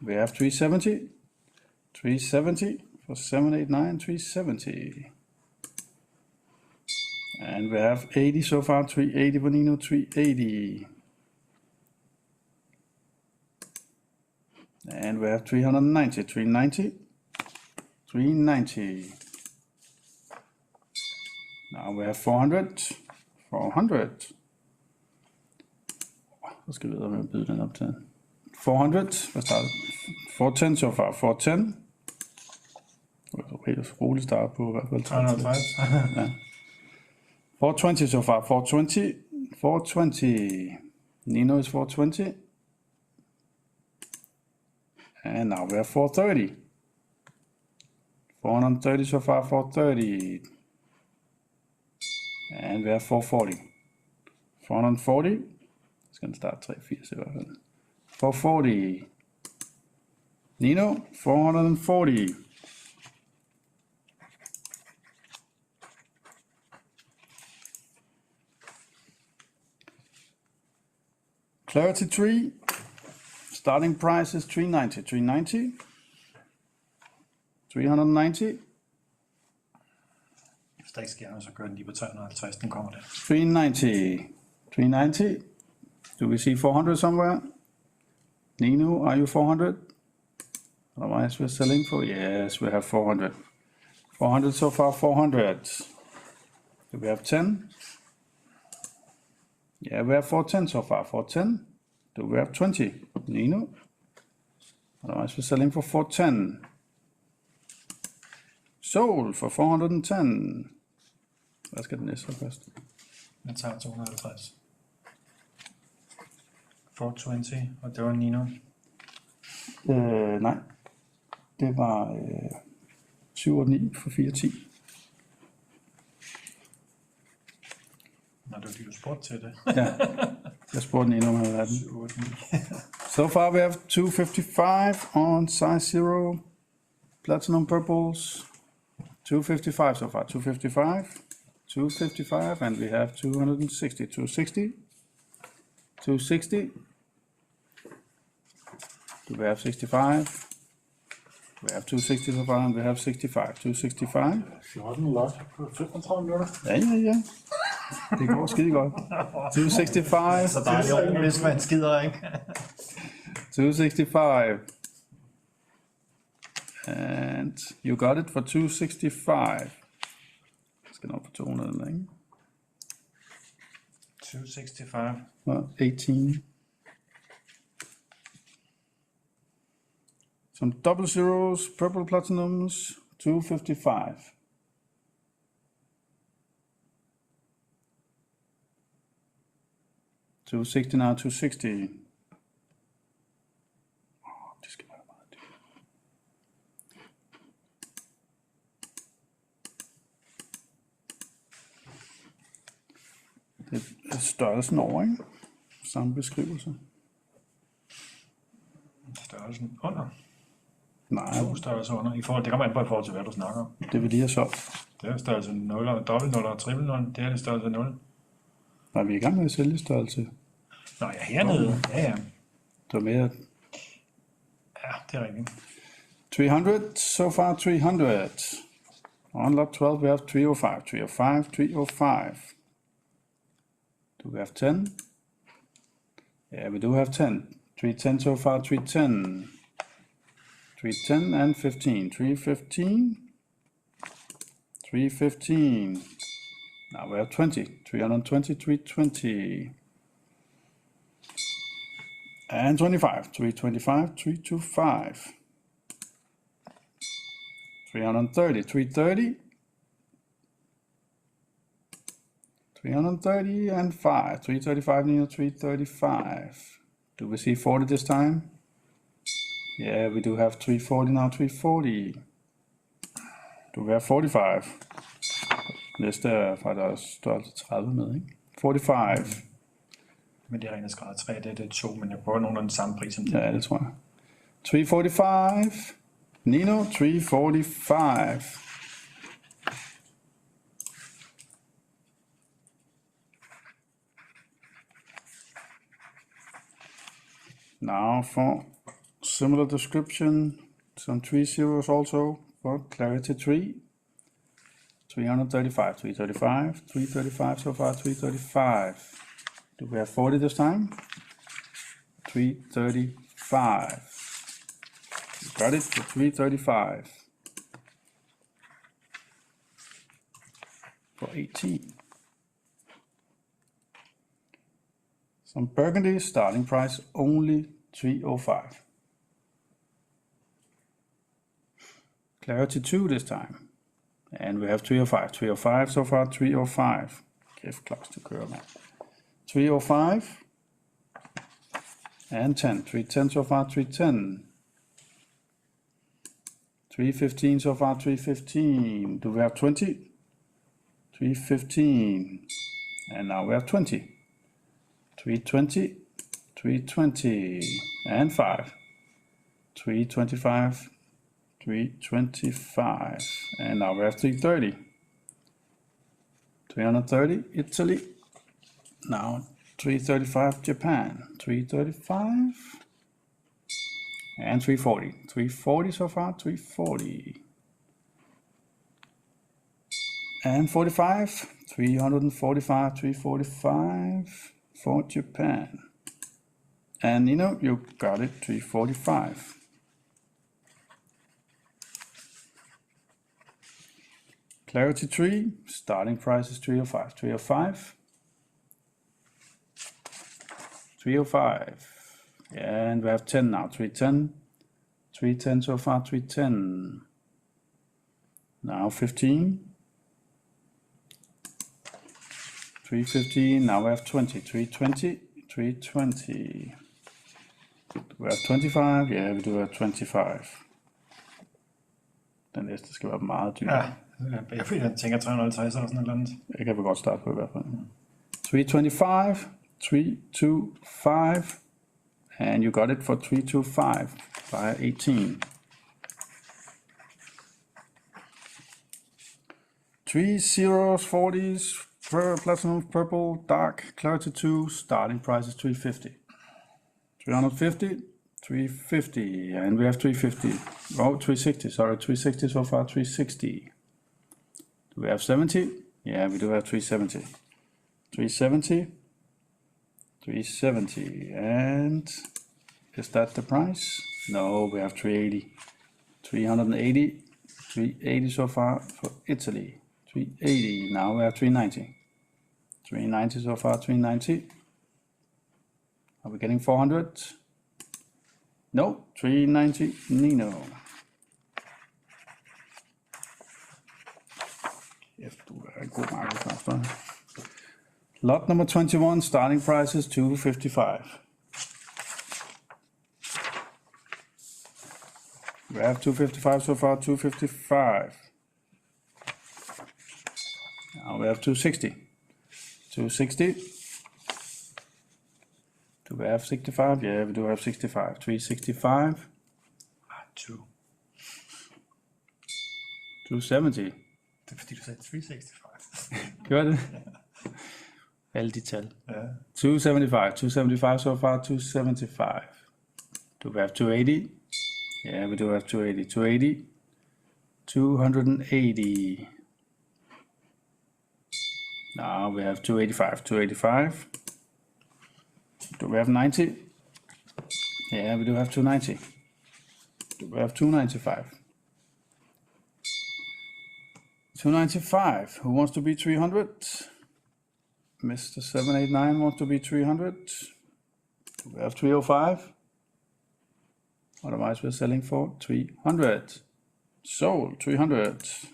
we have 370. 370 for 789, 370. And we have 80 so far, 380 for Nino, 380. And we have 390, 390, 390. Now we have 400, 400. Så skal vi videre med at byde den op til. 400, hvad starter? 410 so far, 410. Helt roligt start på i hvert fald. 350. Ja. 420 so far, 420, 420. Nino is 420. And now we have 430. 430 so far, 430. And we have 440. 440. Skal den starte 380 i hvert fald. 440. Nino, 440. Clarity 3. Starting price is 390. 390. 390. Hvis der ikke sker noget, så gør den lige på 350, den kommer der. 390. 390. Do we see 400 somewhere? Nino, are you 400? Otherwise we're selling for, yes, we have 400. 400 so far, 400. Do we have 10? Yeah, we have 410 so far, 410. Do we have 20? Nino? Otherwise we're selling for 410. Sold for 410. Hvad skal den næste koste? Jeg tager 250. 420, og det var Nino. Nej. Det var 7 og 9 for 410. Når du lige spurgte til det. Ja, jeg spurgte den endnu om den. So far we have 255 on size 0. Platinum purples. 255 so far, 255. 255 and we have 260. 260. 260. Do we have 65? We have 260 so far and we have 65. 265. 14 lot på 35 minutter. Ja. Det går skide godt. 265. Så dejligt, hvis man skider, ikke? 265. And you got it for 265. Jeg skal nok på 200, ikke? 265. 18. Some double zeros, purple platinums, 255. $260 now, 260. Det skal være meget dyrt. størrelsen over, ikke? Samme beskrivelse. Størrelsen under. Nej, 2 størrelser under. Det kommer an på i forhold til, hvad du snakker om. det vil de have solgt. Det er størrelse 0 og dobbelt 0 og triple 0. Det er det størrelse 0. Nej, vi er i gang med at sælge størrelse. Nå, ja, hernede. Ja. Det var mere Ja, det er rigtigt. 300, so far 300. On lot 12 we have 305, 305, 305. Do we have 10? Yeah, we do have 10. 310 so far, 310. 310 and 15, 315. 315. Now we have 20, 320, 320. And 25, 325, 325. 330, 330. 330 and 5, 335 near 335. Do we see 40 this time? Yeah, we do have 340 now, 340. Do we have 45? Næste er fra der er størrelse 30 med, ikke? 45. Men det er rent skrevet 3, det er 2, men jeg prøver nogenlunde den samme pris som det. Ja, det tror jeg. 345. Nino, 345. Now for similar description, some 3 zeros also for clarity 3. 335, 335, 335 so far, 335. Do we have 40 this time? 335. Got it for 335. For 18. Some burgundy, starting price only 305. Clarity 2 this time. And we have 305. 305 so far, 305. Kæft, Claus, det kører, mand. 305. And 10. 310 so far, 310. 315 so far, 315. Do we have 20? 315. And now we have 20. 320. 320. And 5. 325. 325. And now we have 330. 330, Italy. Now 335, Japan. 335. And 340. 340 so far, 340. And 45. 345, 345 for Japan. And Nino, you got it, 345. Clarity 3, starting price is 305. 305. 305. And we have 10 now. 310. 310 so far. 310. Now 15. 315. Now we have 20. 320. 320. We have 25. Yeah, we do have 25. Den næste skal være meget dyrere. Ja, jeg tænker 350 eller sådan et eller andet. Det kan vi godt starte på i hvert fald. 325, 325, and you got it for 325 by 18. 3 zeros, 40s, platinum, purple, dark, clarity 2, starting price is 350. 350, 350, and we have 350. Oh, 360, sorry, 360 so far, 360. Do we have 70? Yeah, we do have 370. 370. 370. And is that the price? No, we have 380. 380. 380 so far for Italy. 380. Now we have 390. 390 so far, 390. Are we getting 400? No, 390 Nino. Lot number 21, starting price is 255. We have 255 so far, 255. Now we have 260. 260. Do we have 65? Yeah, we do have 65. 365. 270. Det er fordi, du sagde 365. Gjorde det? Alle de tal. Ja. 275. 275 so far. 275. Do we have 280? Yeah, we do have 280. 280. 280. Now we have 285. 285. Do we have 90? Yeah, we do have 290. Do we have 295? 295. Who wants to be 300? Mr. 789 wants to be 300. Do we have 305? Otherwise, we're selling for 300. Sold 300.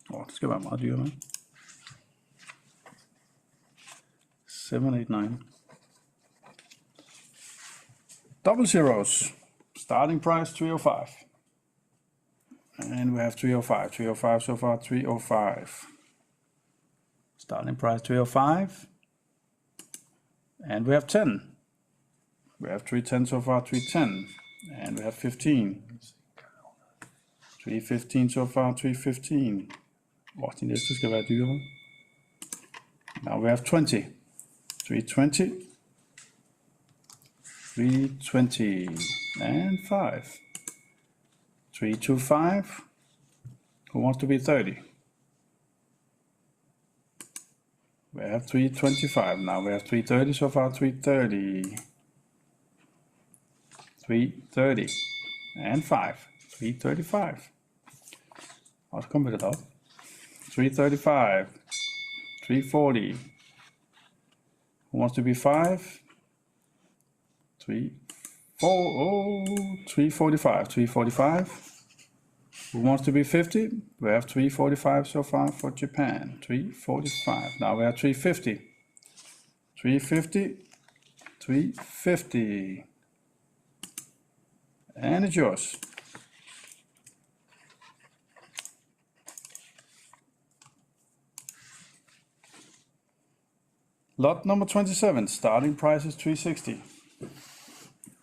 Det skal være meget dyrere. 789. Double zeros. Starting price 305. And we have 305. 305 so far. 305. Starting price 305. And we have 10. We have 310 so far. 310. And we have 15. 315 so far. 315. De næste skal være dyrere. Now we have 20. 320. 320 and 5. 325. Who wants to be 30? We have 325. Now we have 330 so far. 330. 330 and 5. 335. Let's come with it up. 335. 340. Who wants to be 5? 345. 345. Who wants to be 50? We have 345 so far for Japan. 345. Now we have 350. 350. 350. And it's yours. Lot number 27. Starting price is 360.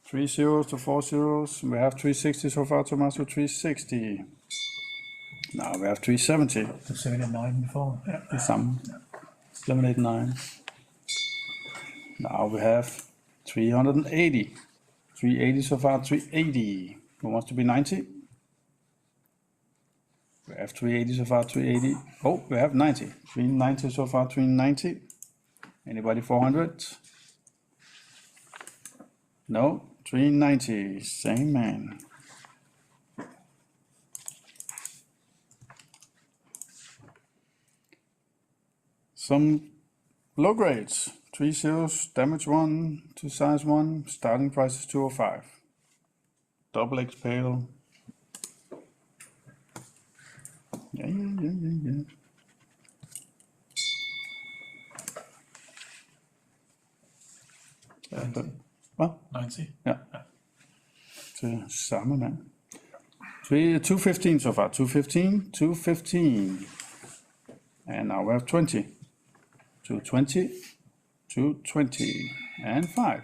3 zeros to 4 zeros. We have 360 so far, Tommaso. 360. Now we have 370. The 79 before. Yeah. The sum. 789. Now we have 380. 380 so far, 380. Who wants to be 90? We have 380 so far, 380. Oh, we have 90. 390 so far, 390. Anybody 400? No, 390. Same man. Some low grades. 3 zeros, damage 1 to size 1, starting price is 205. Double X pale. Yeah. Hvad? 90. Ja. Det samme mand. 215 so far. 215, 215. And now we have 20. 220, 220, and 5.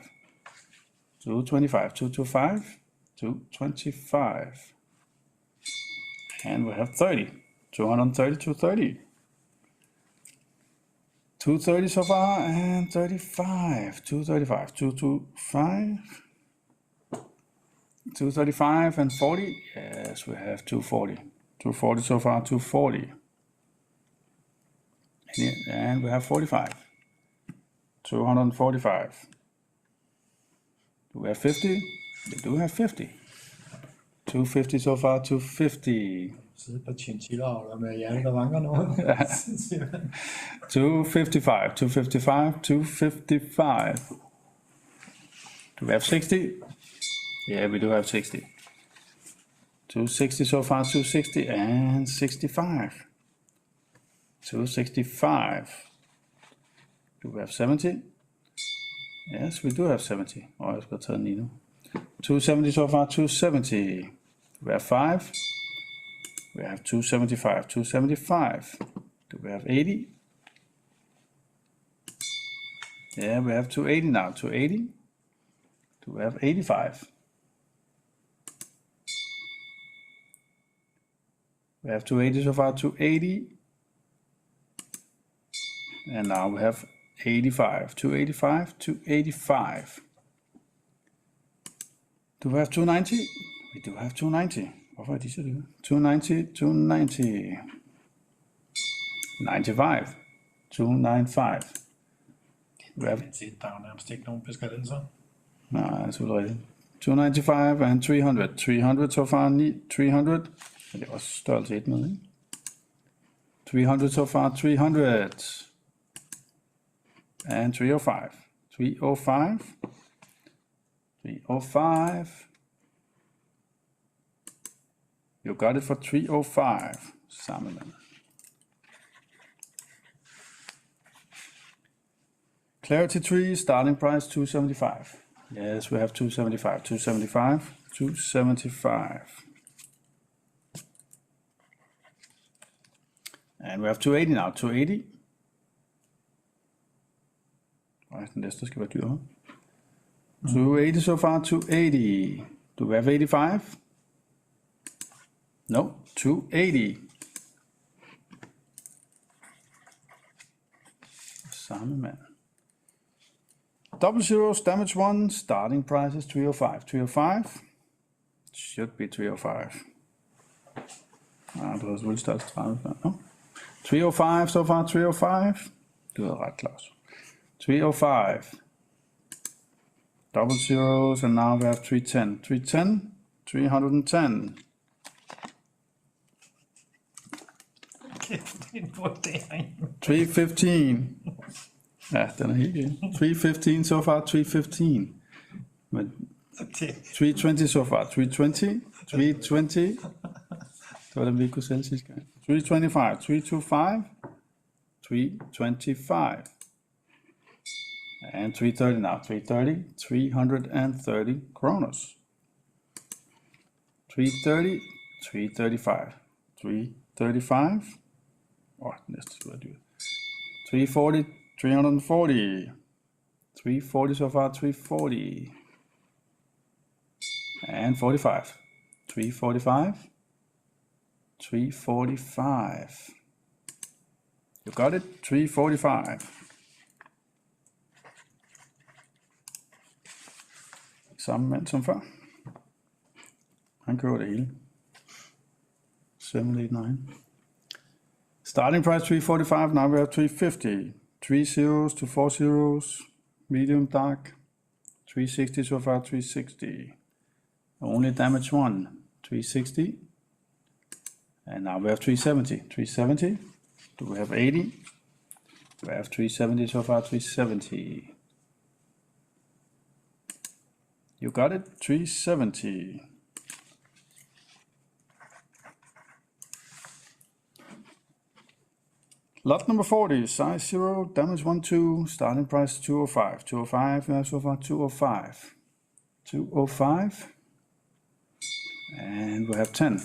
225, 225, 225. And we have 30. 230, 230. 230 so far, and 35. 235, 225. 235 and 40. Yes, we have 240. 240 so far, 240. And we have 45. 245. Do we have 50? We do have 50. 250 so far, 250. Sidde på chinchilla med hjernen, der vanker noget. 255, 255, 255. Do we have 60? Yeah, we do have 60. 260 so far, 260 and 65. 265. Do we have 70? Yes, we do have 70. Oh, jeg skal tage den lige nu. 270 so far, 270. We have 5. We have 275, 275. Do we have 80? Yeah, we have 280 now. 280. Do we have 85? We have 280 so far. 280. And now we have 85. 285. 285. Do we have 290? We do have 290. Hvorfor er de så dyre? 290, 290. 95. 295. Vi har set, der er nærmest ikke nogen beskattelser. Nej, det er selvfølgelig rigtigt. 295 and 300. 300 so far, 300. Men det er også størrelse 1 med, ikke? 300 so far, 300. And 305. 305. 305. You got it for 305. Sammen. Clarity 3, starting price 275. Yes, we have 275. 275. 275. And we have 280 now. 280. Nej, den næste skal være dyrere. 280 so far. 280. Do we have 85? No, 280. Samme mand. Double zeros, damage 1, starting price is 305. 305 should be 305. Ah, du har selvfølgelig størrelse 30. No. 305 so far, 305. Du er ret, Claus. 305. Double zeros, and now we have 310. 310, 310. Kæft, det er en vurdering. 315. Ja, den er helt galt. 315 so far, 315. Men 320 so far, 320. 320. Det var den, vi ikke kunne sælge sidste gang. 325, 325. 325. And 330 now, 330. 330 kronos. 330, 335. 335. Åh, næste skulle være dyrt. 340, 340. 340 so far, 340. And 45. 345. 345. You got it? 345. Samme mand som før. Han køber det hele. 789. Starting price 345, now we have 350. 3 zeros to 4 zeros, medium dark. 360 so far, 360. Only damage 1, 360. And now we have 370. 370. Do we have 80? We have 370 so far, 370. You got it? 370. Lot number 40, size 0, damage 1, 2, starting price 205. 205, we have so far 205. 205. And we have 10.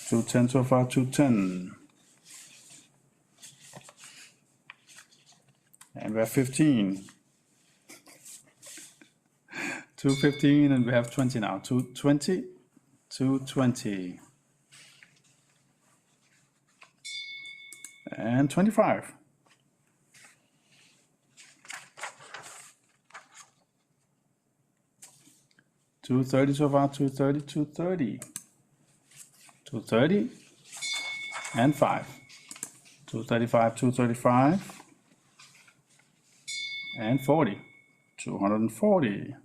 210 so far, 210. And we have 15. 215, and we have 20 now. 220, 220. And 25. $230 so far, $230, $230. $230 and 5. $235, $235 and 40. $240.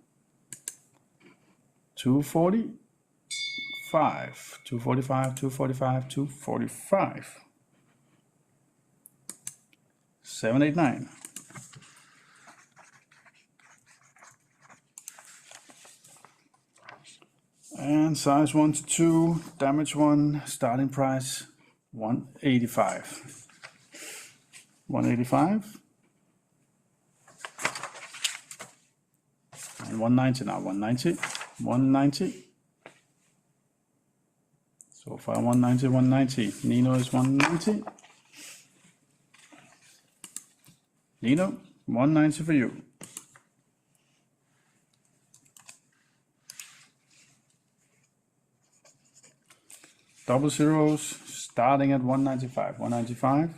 $240. 5. $245, $245, $245. 789. And size 1 to 2, damage 1, starting price 185. 185. And 190 now, 190. 190. So far 190, 190. Nino is 190. Nino, 190 for you. Double zeros starting at 195. 195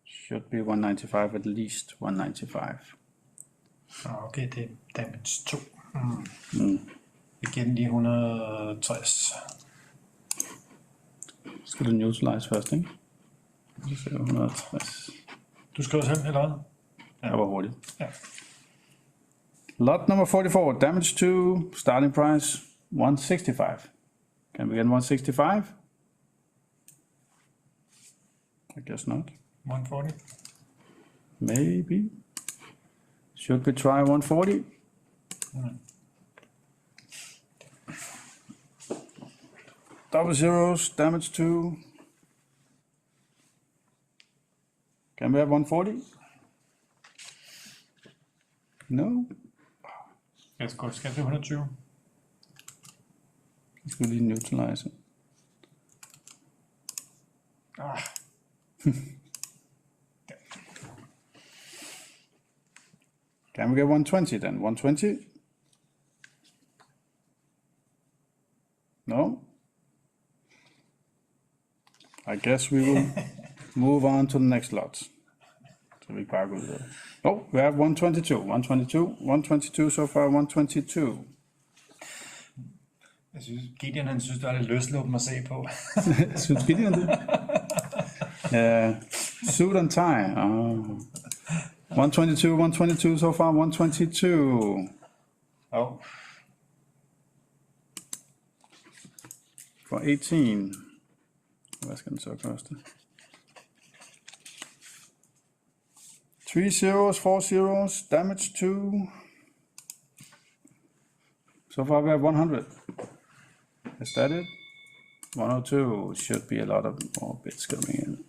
should be 195, at least 195. Okay, det er damage 2. Igen lige 160. Skal du neutralize først, ikke? Så 160. Du skriver selv, eller hvad? Jeg var hurtigt. Ja. Lot number 44, damage 2, starting price 165. Can we get 165? I guess not. 140. Maybe. Should we try 140? Double zeros, damage 2. Can we have 140? No. Jeg skal det 120. Jeg skal lige neutralize. Ah. Can we get 120 then? 120? No? I guess we will move on to the next lot. So we back with it. Oh, we have 122, 122, 122 so far, 122. Jeg synes, Gideon han synes, det er lidt løsluppen at se på. Synes Gideon det? Suit and tie. 122, 122 so far, 122. Oh. For 18. Hvad skal den så koste? 3 zeros, 4 zeros, damage 2. So far we have 100. Is that it? 102. Should be a lot of more bits coming in.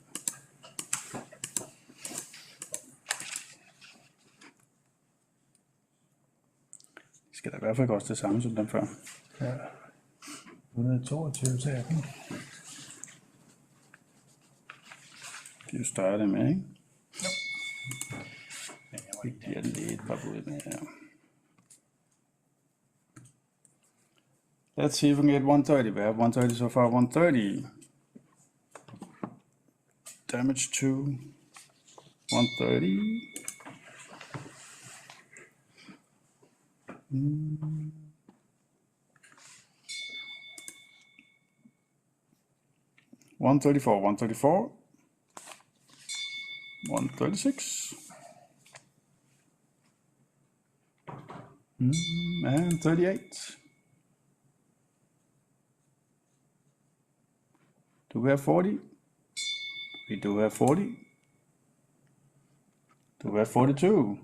De skal da i hvert fald koste det samme som dem før. Ja. 122 til 18. De er jo større dem, ikke? Ja. Men jeg var Det ikke giver lidt par bud med her. Let's see if we can get 130. We have 130 so far, 130. Damage 2. 130. Mm. 134, 134. 136. And 38. Do we have 40? We do have 40. Do we have 42?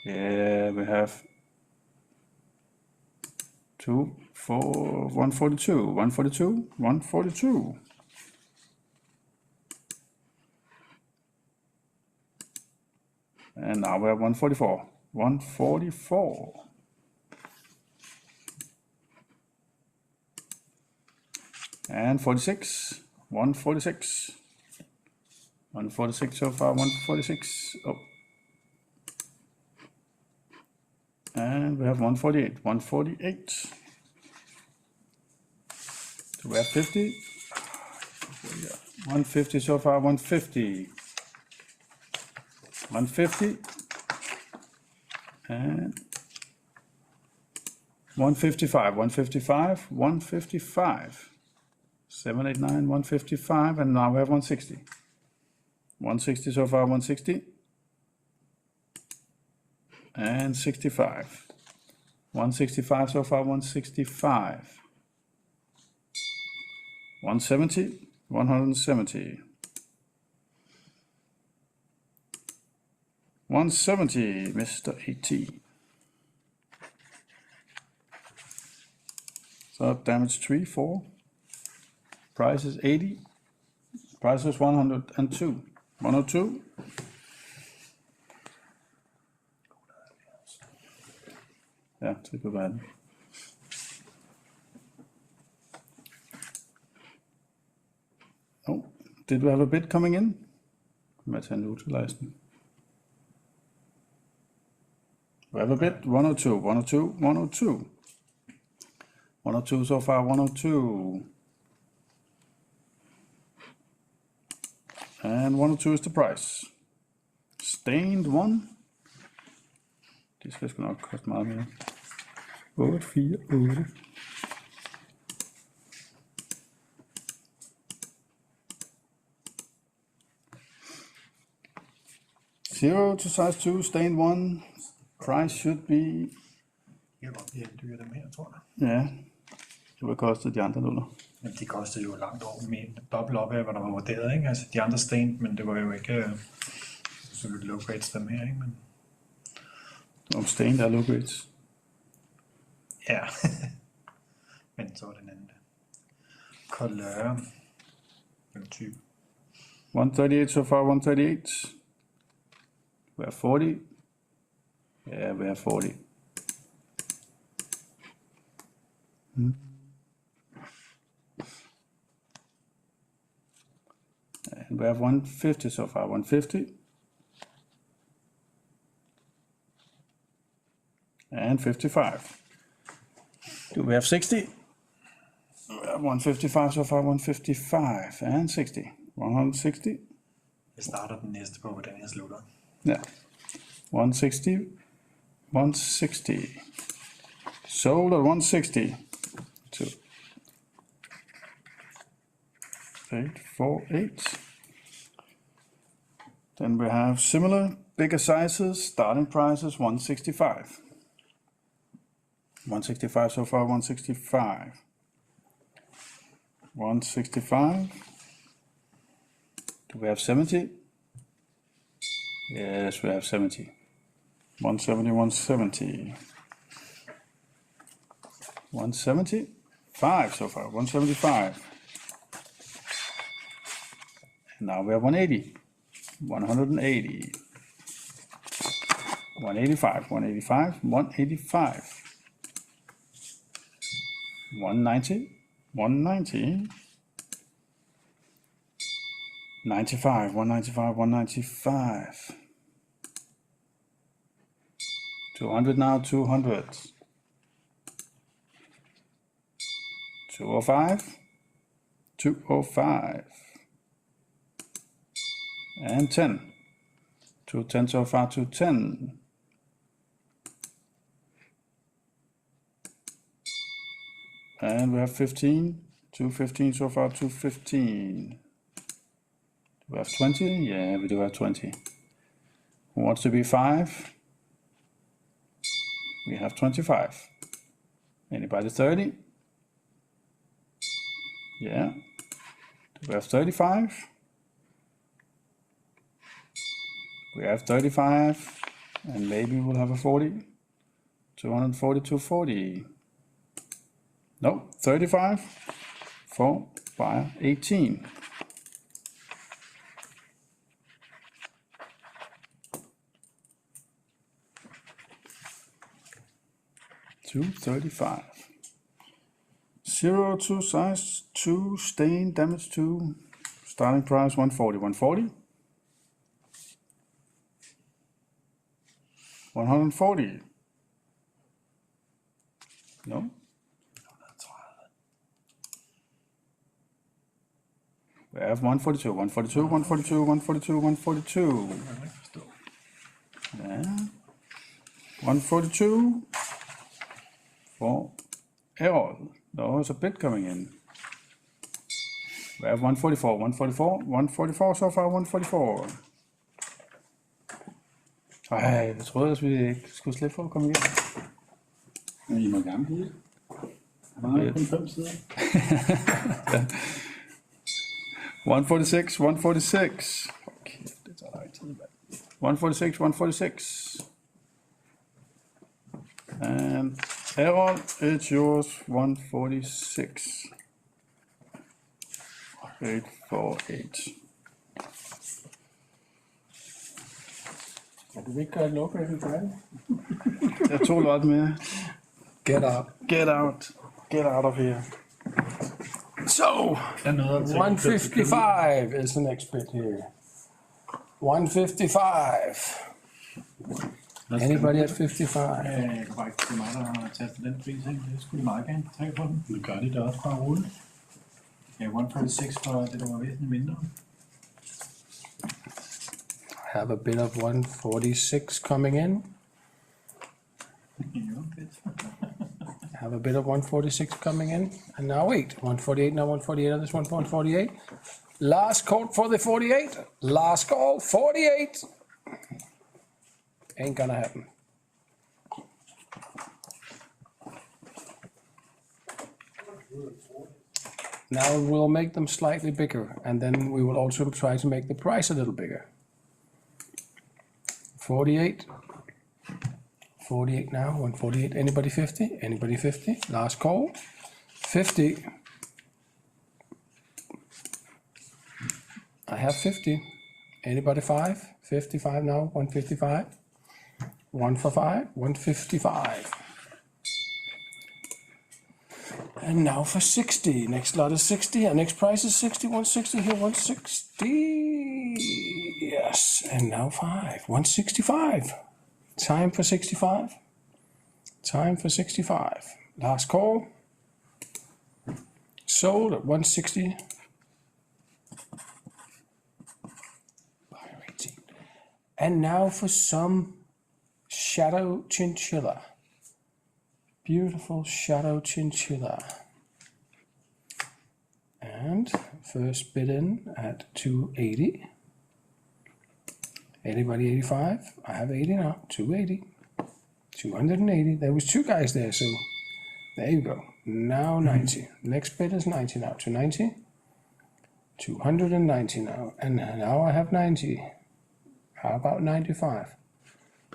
Yeah, we have 142, 142, 142. And now we have 144, 144. And 46, 146. 146 so far, 146. Oh. And we have 148, 148. Do we have 50? 150 so far, 150. 150. And 155, 155, 155. 789, 155, and now we have 160. 160 so far, 160. And 65. 165 so far, 165. 170, 170. 170, Mr. 80. So damage 3, 4. Price is 80. Price is 102. 102. Yeah, take a bad. Oh, did we have a bid coming in? med at tage en utilizing. We have a bit, 102, 102, 102. 102 so far, 102. And 102 is the price. Stained 1. Det skal sgu nok koste meget mere. 8, 4, 8. Zero to size 2, stained 1. Price should be... Det kan godt blive en dyr dem her, tror jeg. Ja, det vil koste de andre nuller. Men de kostede jo langt over med dobbelt op af, hvad der var vurderet, ikke? Altså de andre sten, men det var jo ikke selvfølgelig low grades dem her, ikke? Men... Om stained er low grades. Ja, men så var den anden. Color. Den type. 138 so far, 138. We have 40. Yeah, we have 40. And we have 150 so far, 150. And 55. Do we have 60? We have 155 so far, 155 and 60. 160. Jeg starter den næste på, hvordan jeg slutter. Yeah. 160. 160. Sold at 160. 2. 848. Then we have similar bigger sizes, starting prices 165. 165 so far, 165. 165. Do we have 70? Yes, we have 70. 170, 170. 175 so far, 175. And now we have 180. 180. 185, 185, 185. 190, 190. 95, 195, 195. 200 now, 200. 205, 205. And 10. 210 so far, 210. And we have 15, 215 so far, 215. Do we have 20? Yeah, we do have 20. Who wants to be 5? We have 25. Anybody 30? Yeah. Do we have 35? We have 35. And maybe we'll have a 40. 240, 240. No, 35 for buyer 18. $235. 0 to size 2, stain, damage 2. Starting price 140, 140. 140. No. We have 142, 142, 142, 142, 142. Yeah. 142 for error. There's a bid coming in. We have 144, 144, 144 so far, 144. Ej, jeg troede, at vi ikke skulle slippe for at komme hjem. Men I må gerne blive. Der er kun 5 sider. 146, 146. Okay, det tager lang tid, mand. 146, 146. And Errol, it's yours, 146. 848. Du vil ikke gøre low grade færdig? Jeg tog lot mere. Get out. Get out. Get out of here. So, Jeg nåede at tænke, 155 is the next bid here. 155. Anybody at 55? Jeg kan bare ikke til mig, der har tastet den pris ind. Det skulle de meget gerne betale for den. Nu gør de det også bare roligt. Ja, 146 for det, der var væsentligt mindre. Have a bit of 146 coming in. Jo, fedt. Have a bit of 146 coming in. And now wait. 148, now 148 on this one, 148. Last call for the 48. Last call, 48. Ain't gonna happen. Now we'll make them slightly bigger, and then we will also try to make the price a little bigger. 48. 48 now, 148. Anybody 50? Anybody 50? Last call. 50. I have 50. Anybody 5? 55 now, 155. 1 for 5, 155. And now for 60. Next lot is 60. Our next price is 60. 160 here, 160. Yes. And now 5. 165. Time for 65. Time for 65. Last call. Sold at 160. Buyer 18. And now for some shadow chinchilla. Beautiful shadow chinchilla. And first bid in at 280. Anybody 85? I have 80 now. 280. 280. There was two guys there, so there you go. Now 90. Next bid is 90 now. 290. 290 now. And now I have 90. How about 95?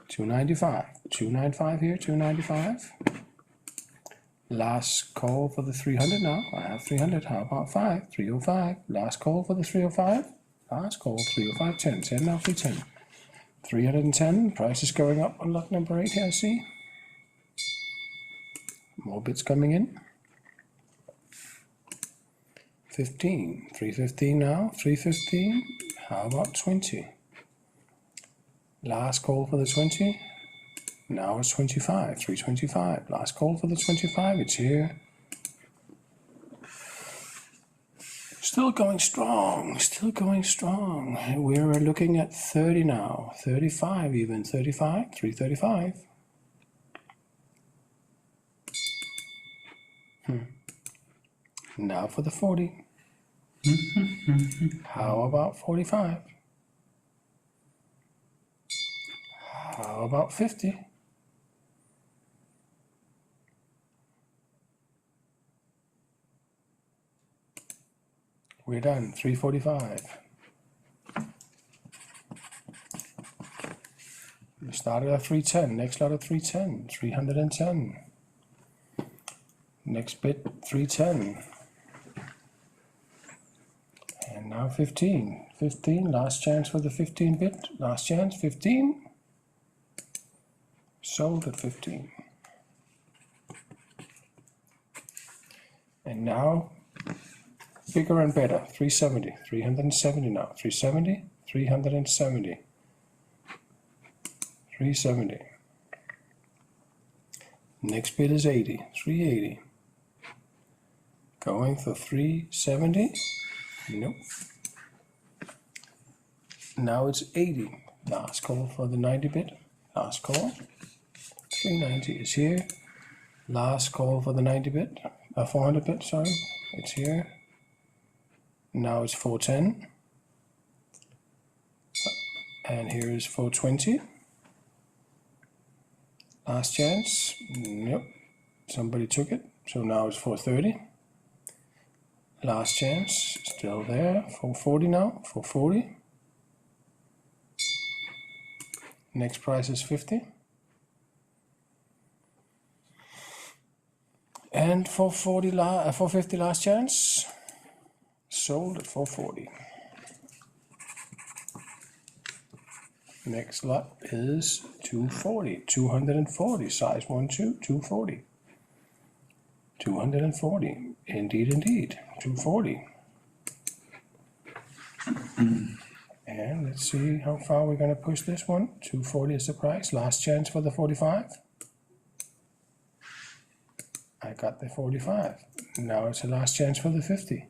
295. 295 here. 295. Last call for the 300 now. I have 300. How about 5? 305. Last call for the 305. Last call 305. 10. 10 now. 310. 310. Price is going up on lot number 8 here, I see. More bids coming in. 15. 315 now. 315. How about 20? Last call for the 20. Now it's 25, 325. Last call for the 25, it's here. Still going strong, still going strong. We're looking at 30 now, 35 even, 35, 335. Now for the 40. How about 45? How about 50? We're done, 345. We started at 310, next lot at 310, 310. Next bid, 310. And now 15, 15, last chance for the 15 bid, last chance, 15. Sold at 15. And now, bigger and better, 370, 370 now, 370, 370, 370. Next bid is 80, 380. Going for 370, nope. Now it's 80, last call for the 90 bid, last call. 390 is here, last call for the 90 bit, 400 bit, sorry, it's here. Now it's 410, and here is 420. Last chance, nope, somebody took it, so now it's 430. Last chance, still there, 440 now, 440. Next price is 50. And 450 last chance, sold at 440. Next lot is 240, 240, size 1, 2, 240. 240, indeed, indeed, 240. And let's see how far we're going to push this one. 240 is the price. Last chance for the 45. I got the 45. Now it's the last chance for the 50.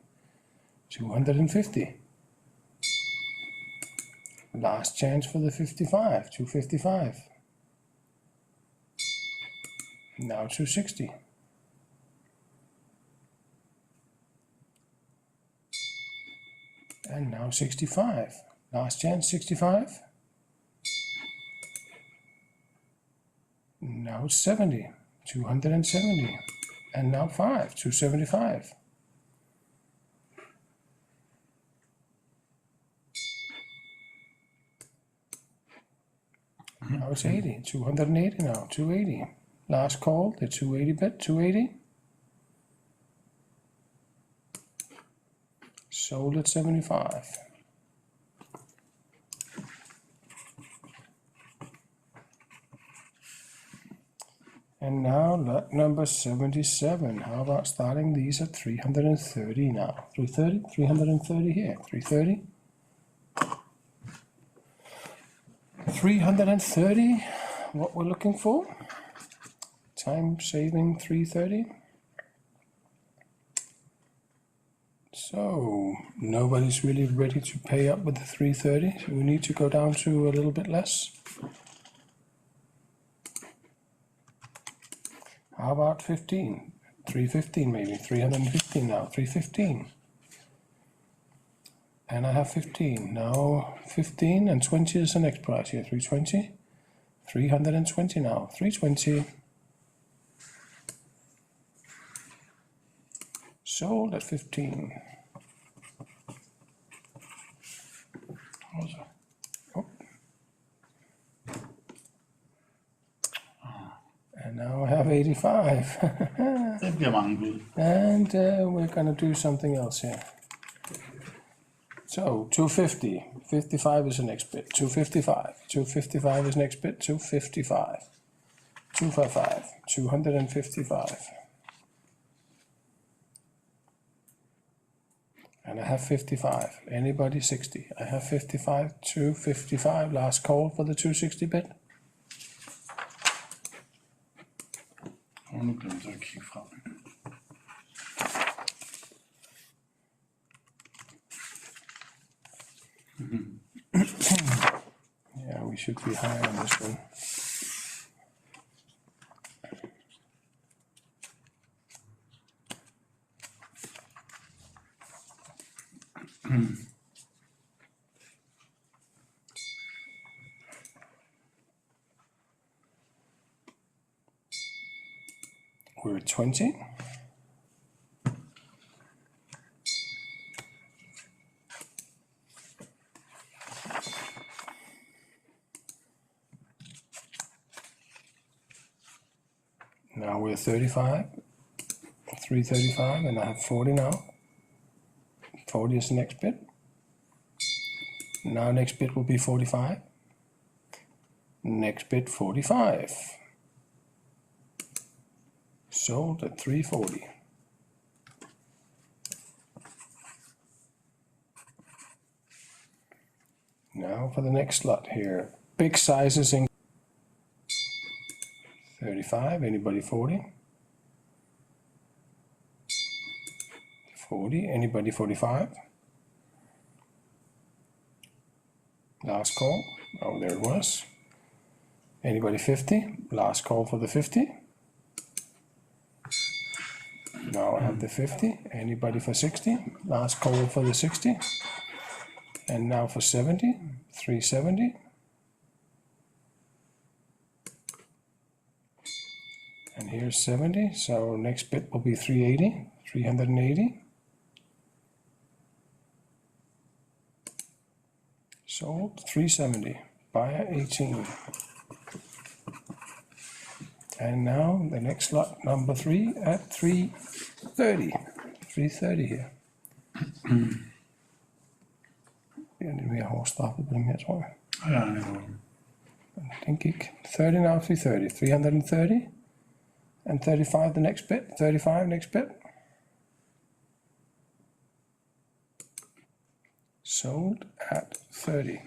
250. Last chance for the 55. 255. Now 260. And now 65. Last chance 65. Now it's 70. 270. And now 5. 275. Now it's 80. 280 now. 280. Last call, the 280 bid. 280. Sold at 75. And now lot number 77. How about starting these at 330 now? 330? 330 here. 330. 330, what we're looking for. Time saving 330. So nobody's really ready to pay up with the 330, so we need to go down to a little bit less. How about 15? 315 maybe, 315 now, 315. And I have 15, now 15 and 20 is the next price here, 320. 320 now, 320. Sold at 15. Oh. And now I have 85. Det bliver mange bud. And we're gonna do something else here. So 250, 55 is the next bit. 255, 255 is next bit. 255, 255, 255. And I have 55. Anybody 60? I have 55, 255. Last call for the 260 bit. Og nu glemte jeg at kigge frem. Yeah, we should be higher on this one. We're at 20. Now we're 35, 335, and I have 40 now. 40 is the next bit. Now next bit will be 45. Next bit 45. Sold at 340. Now for the next slot here. Big sizes in 35, anybody 40? 40, anybody 45? Last call, oh there it was. Anybody 50? Last call for the 50. Now I have the 50, anybody for 60? Last call for the 60. And now for 70, 370. And here's 70, so next bit will be 380, 380. Sold 370, buyer 18. And now the next lot, number 3 at 330. 330 her. Det er lidt mere hårdt straffet på dem her, tror jeg. Ja, Den gik 30 now, 330. 330. And 35 the next bit. 35 next bit. Sold at 30.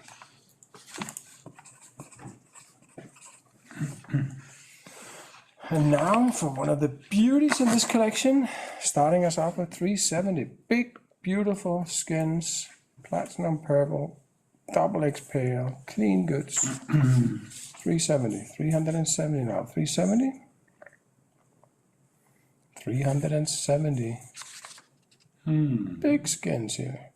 And now for one of the beauties in this collection, starting us off with 370. Big, beautiful skins, platinum purple, double X pale, clean goods. 370, 370 now, 370. 370. Big skins here.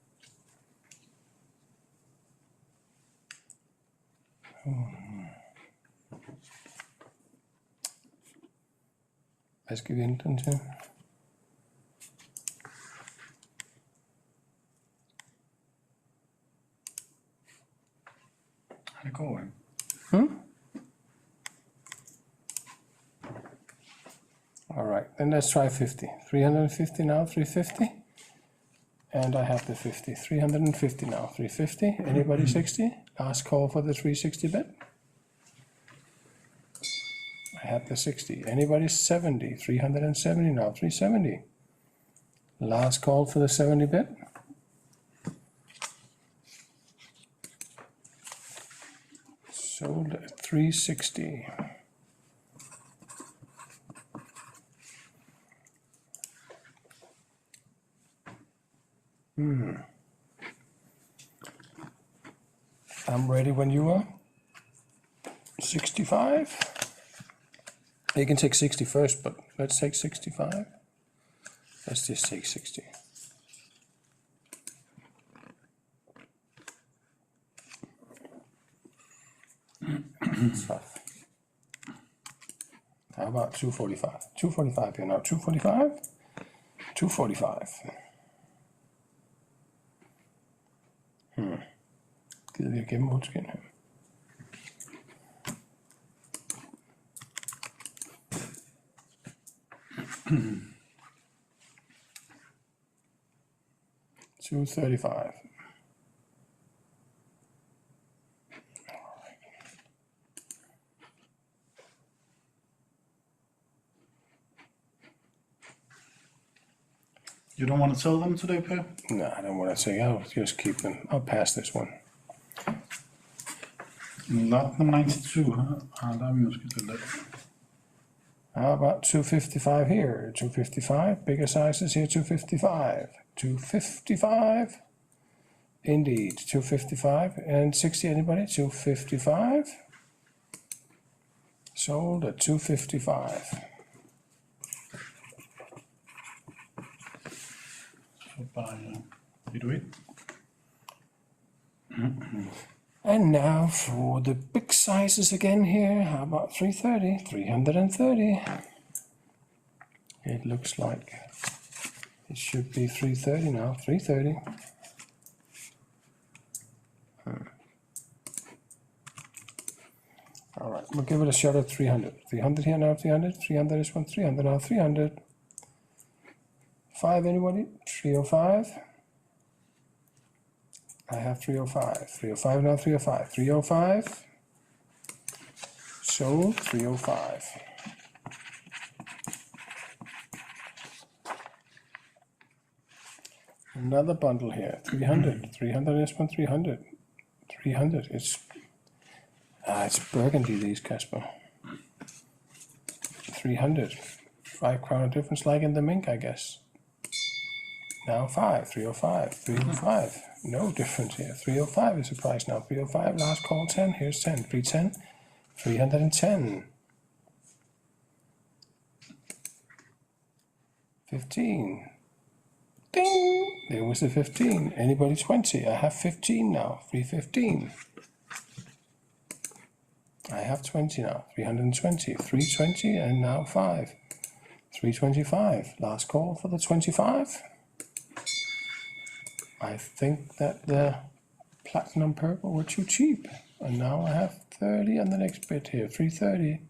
Hvad skal vi ændre den til? Det går ikke. All right, then let's try 50. 350 now, 350. And I have the 50. 350 now, 350. Anybody 60? Last call for the 360 bit. I have the 60. Anybody 70? 370 now, 370. Last call for the 70 bit. Sold at 360. I'm ready when you are. 65. You can take 60 first, but let's take 65. Let's just take 60. Tough. How about 245? 245 here now. 245? 245. Gider vi at gemme målskin her? $235. You don't want to sell them today, Per? No, I don't want to say. I'll just keep them. I'll pass this one. Lot nummer 92, huh? Der er vi måske til lidt. How about 255 here? 255. Bigger sizes here. 255. 255. Indeed. 255. And 60. Anybody? 255. Sold at 255. Så bare et og et. And now for the big sizes again here. How about 330? 330. It looks like it should be 330 now. 330. All right, we'll give it a shot at 300. 300 here now, 300. 300 is one, 300 now, 300. 5, anybody? 305. I have 305. 305 now, 305. 305. Sold 305. Another bundle here. 300. 300 is one, 300. 300. It's burgundy, these, Casper. 300. 5 crown difference like in the mink, I guess. Now 5, 305, 305. No difference here. 305 is the price now. 305, last call 10. Here's 10. 310, 310. 15. Ding! There was the 15. Anybody 20? I have 15 now. 315. I have 20 now. 320. 320 and now 5. 325. Last call for the 25. I think that the platinum purple were too cheap. And now I have 30 on the next bit here. 330.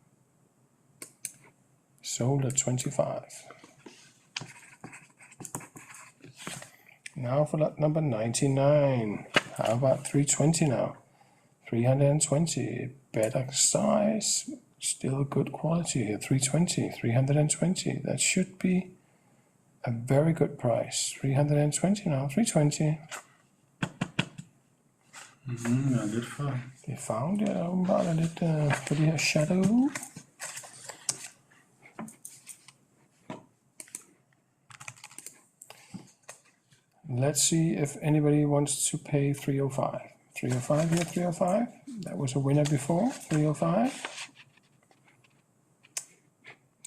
Sold at 25. Now for lot number 99. How about 320 now? 320. Better size. Still good quality here. 320. 320. That should be a very good price. 320 now. 320. Ja, lidt for... Det er farven der åbenbart er lidt på det her shadow. Let's see if anybody wants to pay 305. 305 here, 305. That was a winner before, 305.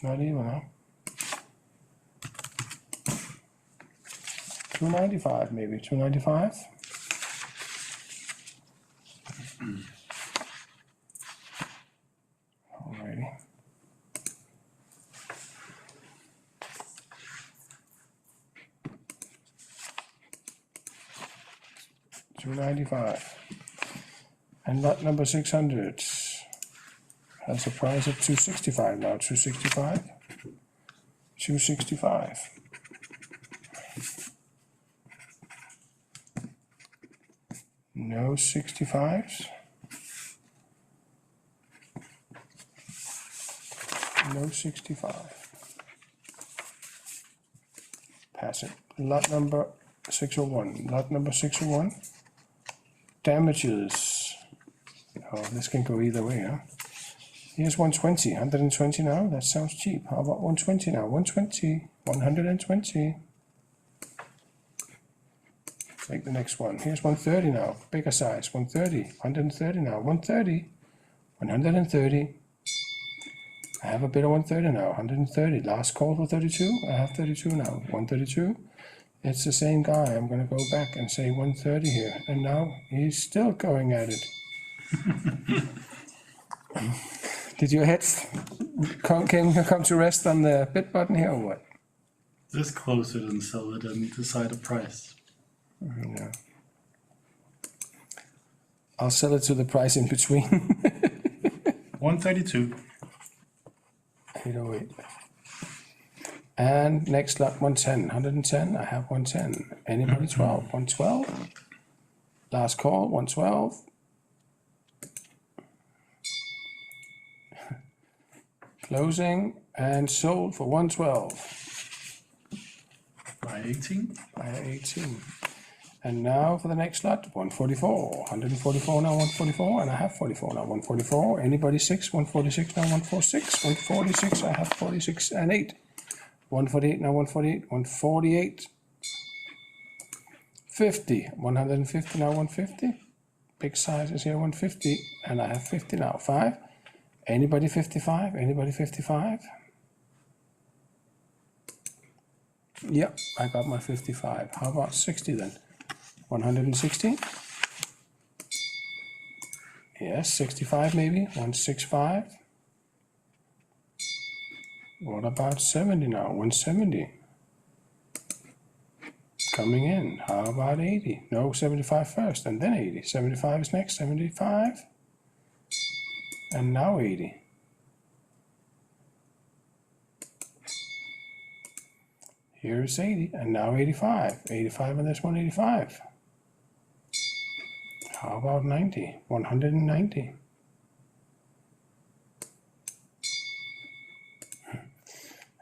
Not even, huh? 295 maybe, 295. Alrighty. $295. And lot number 600 has a price of $265 now. $265. $265. No 65s. No 65. Pass it. Lot number 601. Lot number 601. Damages. Oh, this can go either way, huh? Here's 120. 120 now. That sounds cheap. How about 120 now? 120. 120. Take the next one. Here's 130 now. Bigger size. 130. 130 now. 130. 130. I have a bit of 130 now. 130. Last call for 32. I have 32 now. 132. It's the same guy. I'm going to go back and say 130 here. And now he's still going at it. Did your head come to rest on the bid button here or what? Just close it and sell it and decide a price. No. I'll sell it to the price in between. 132. 808. And next lot 110. 110. I have 110. Anybody 12? 112. Last call 112. Closing and sold for 112. By 18. By 18. And now for the next lot, 144. 144 now, 144, and I have 44 now, 144. Anybody 6? 146 now, 146. 146, I have 46 and 8. 148 now, 148. 148. 50. 150 now, 150. Big size is here, 150, and I have 50 now. 5. Anybody 55? Anybody 55? Yep, I got my 55. How about 60 then? 160? Yes, 65 maybe. 165. What about 70 now? 170. Coming in. How about 80? No, 75 first and then 80. 75 is next. 75. And now 80. Here's 80 and now 85. 85 and this one 85. How about 90? 190.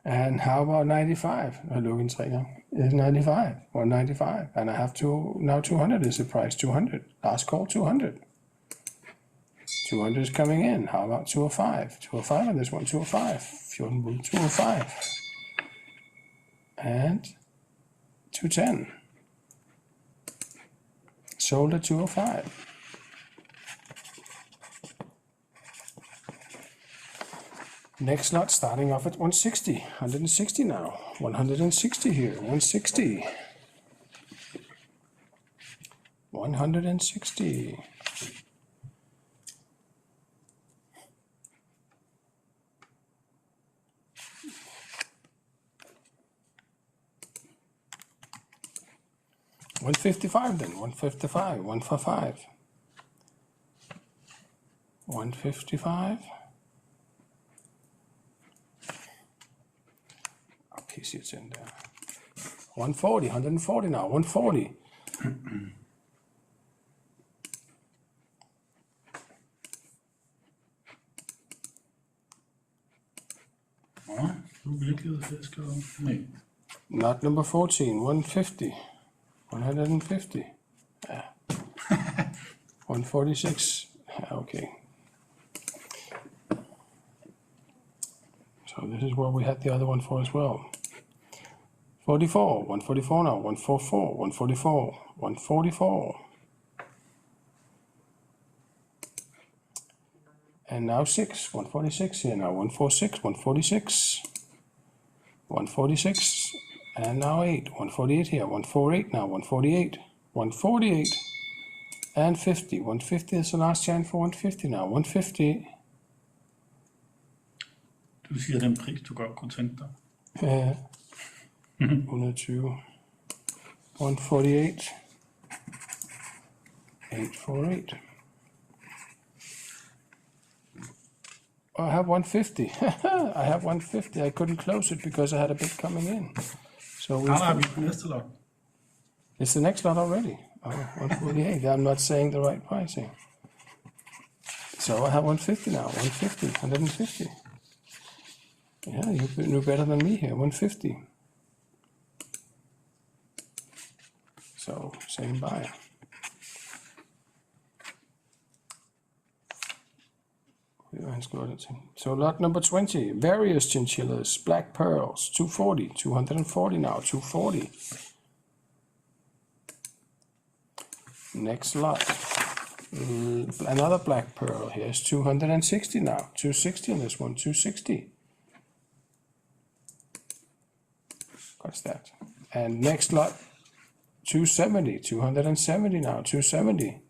And how about 95? Look in now. It's 95. 195. And I have now 200 is the price. 200. Last call 200. 200 is coming in. How about 205? 205 and this one 205. 205. And 210. Sold at 205. Next lot starting off at 160. 160 now. 160 here. 160. 160. $155 then. $155. 155. 155. I'll piece it in there. 140. 140 now. 140. Not number 14. 150. 150. Yeah. 146. Okay. So this is where we had the other one for as well. 44, 144 now, 144, 144, 144. And now 6, 146 here now, 146, 146, 146, and now 8, 148 here, 148 now, 148, 148, and 50, 150 is the last chance for 150 now, 150. Du siger den pris, du godt kunne tænke dig. 120, 148, 848. Oh, I have 150. I have 150. I couldn't close it because I had a bid coming in. So we. Nej, vi er på næste lot. It's the next lot already. Oh, 148. I'm not saying the right pricing. So I have 150 now. 150. 150. Yeah, you knew better than me here. 150. So same buy. So lot number 20, various chinchillas, black pearls, 240, 240 now, 240. Next lot, another black pearl, here's 260 now, 260 on this one, 260. What's that? And next lot, 270, 270 now, 270.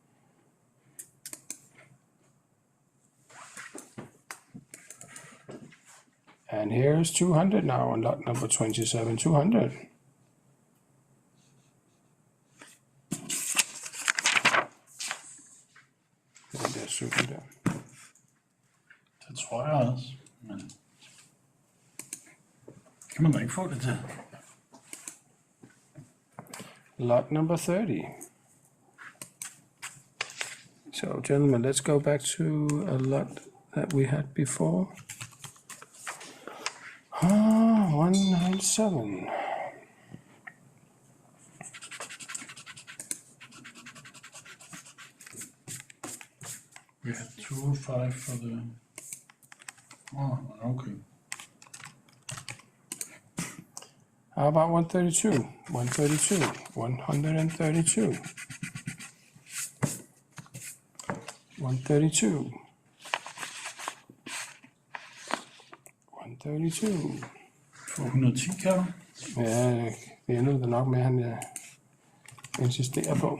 And here's 200 now on lot number 27, 200. Det er super der. Det tror jeg også, men kan man da ikke få det til. Lot number 30. So gentlemen, let's go back to a lot that we had before. 197. We had 205 for the... Oh, okay. How about 132? 132. 132. 132. 132. 210 kalder. Ja, det ender det nok med, at han insisterer på.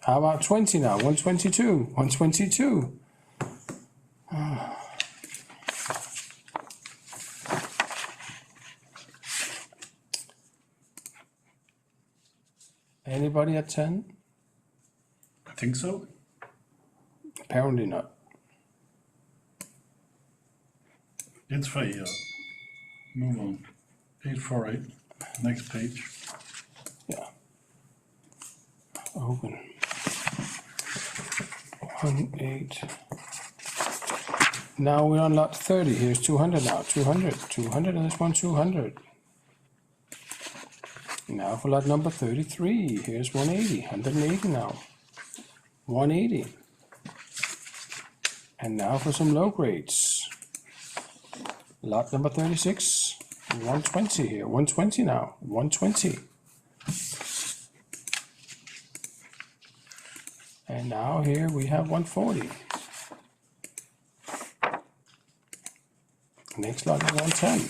How about 20 now? 122. 122. Anybody at 10? I think so. Apparently not. It's for here. Move on. 848. Next page. Yeah. Open. 1, 8. Now we're on lot 30. Here's 200 now. 200. 200 and this one 200. Now for lot number 33. Here's 180. 180 now. 180. And now for some low grades. Lot number 36. 120 here. 120 now. 120. And now here we have 140. Next lot is 110.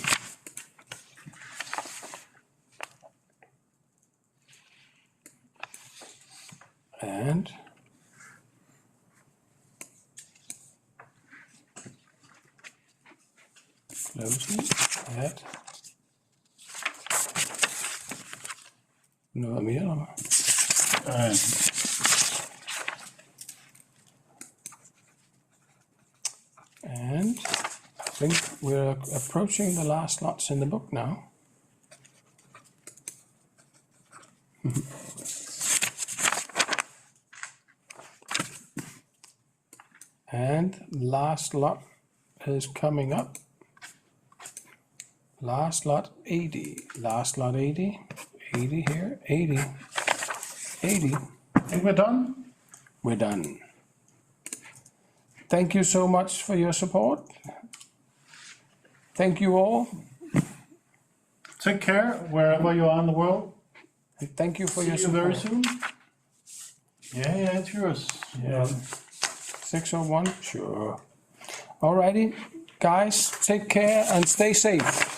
And closing at noget mere eller hvad? And I think we're approaching the last lots in the book now. And last lot is coming up. Last lot 80. Last lot 80. 80 here. 80. 80. And we're done. We're done. thank you so much for your support. Thank you all. Take care wherever you are in the world. And thank you for See your you support. very soon. Yeah, it's yours. Yeah. 601? Sure. Alrighty, guys, take care and stay safe.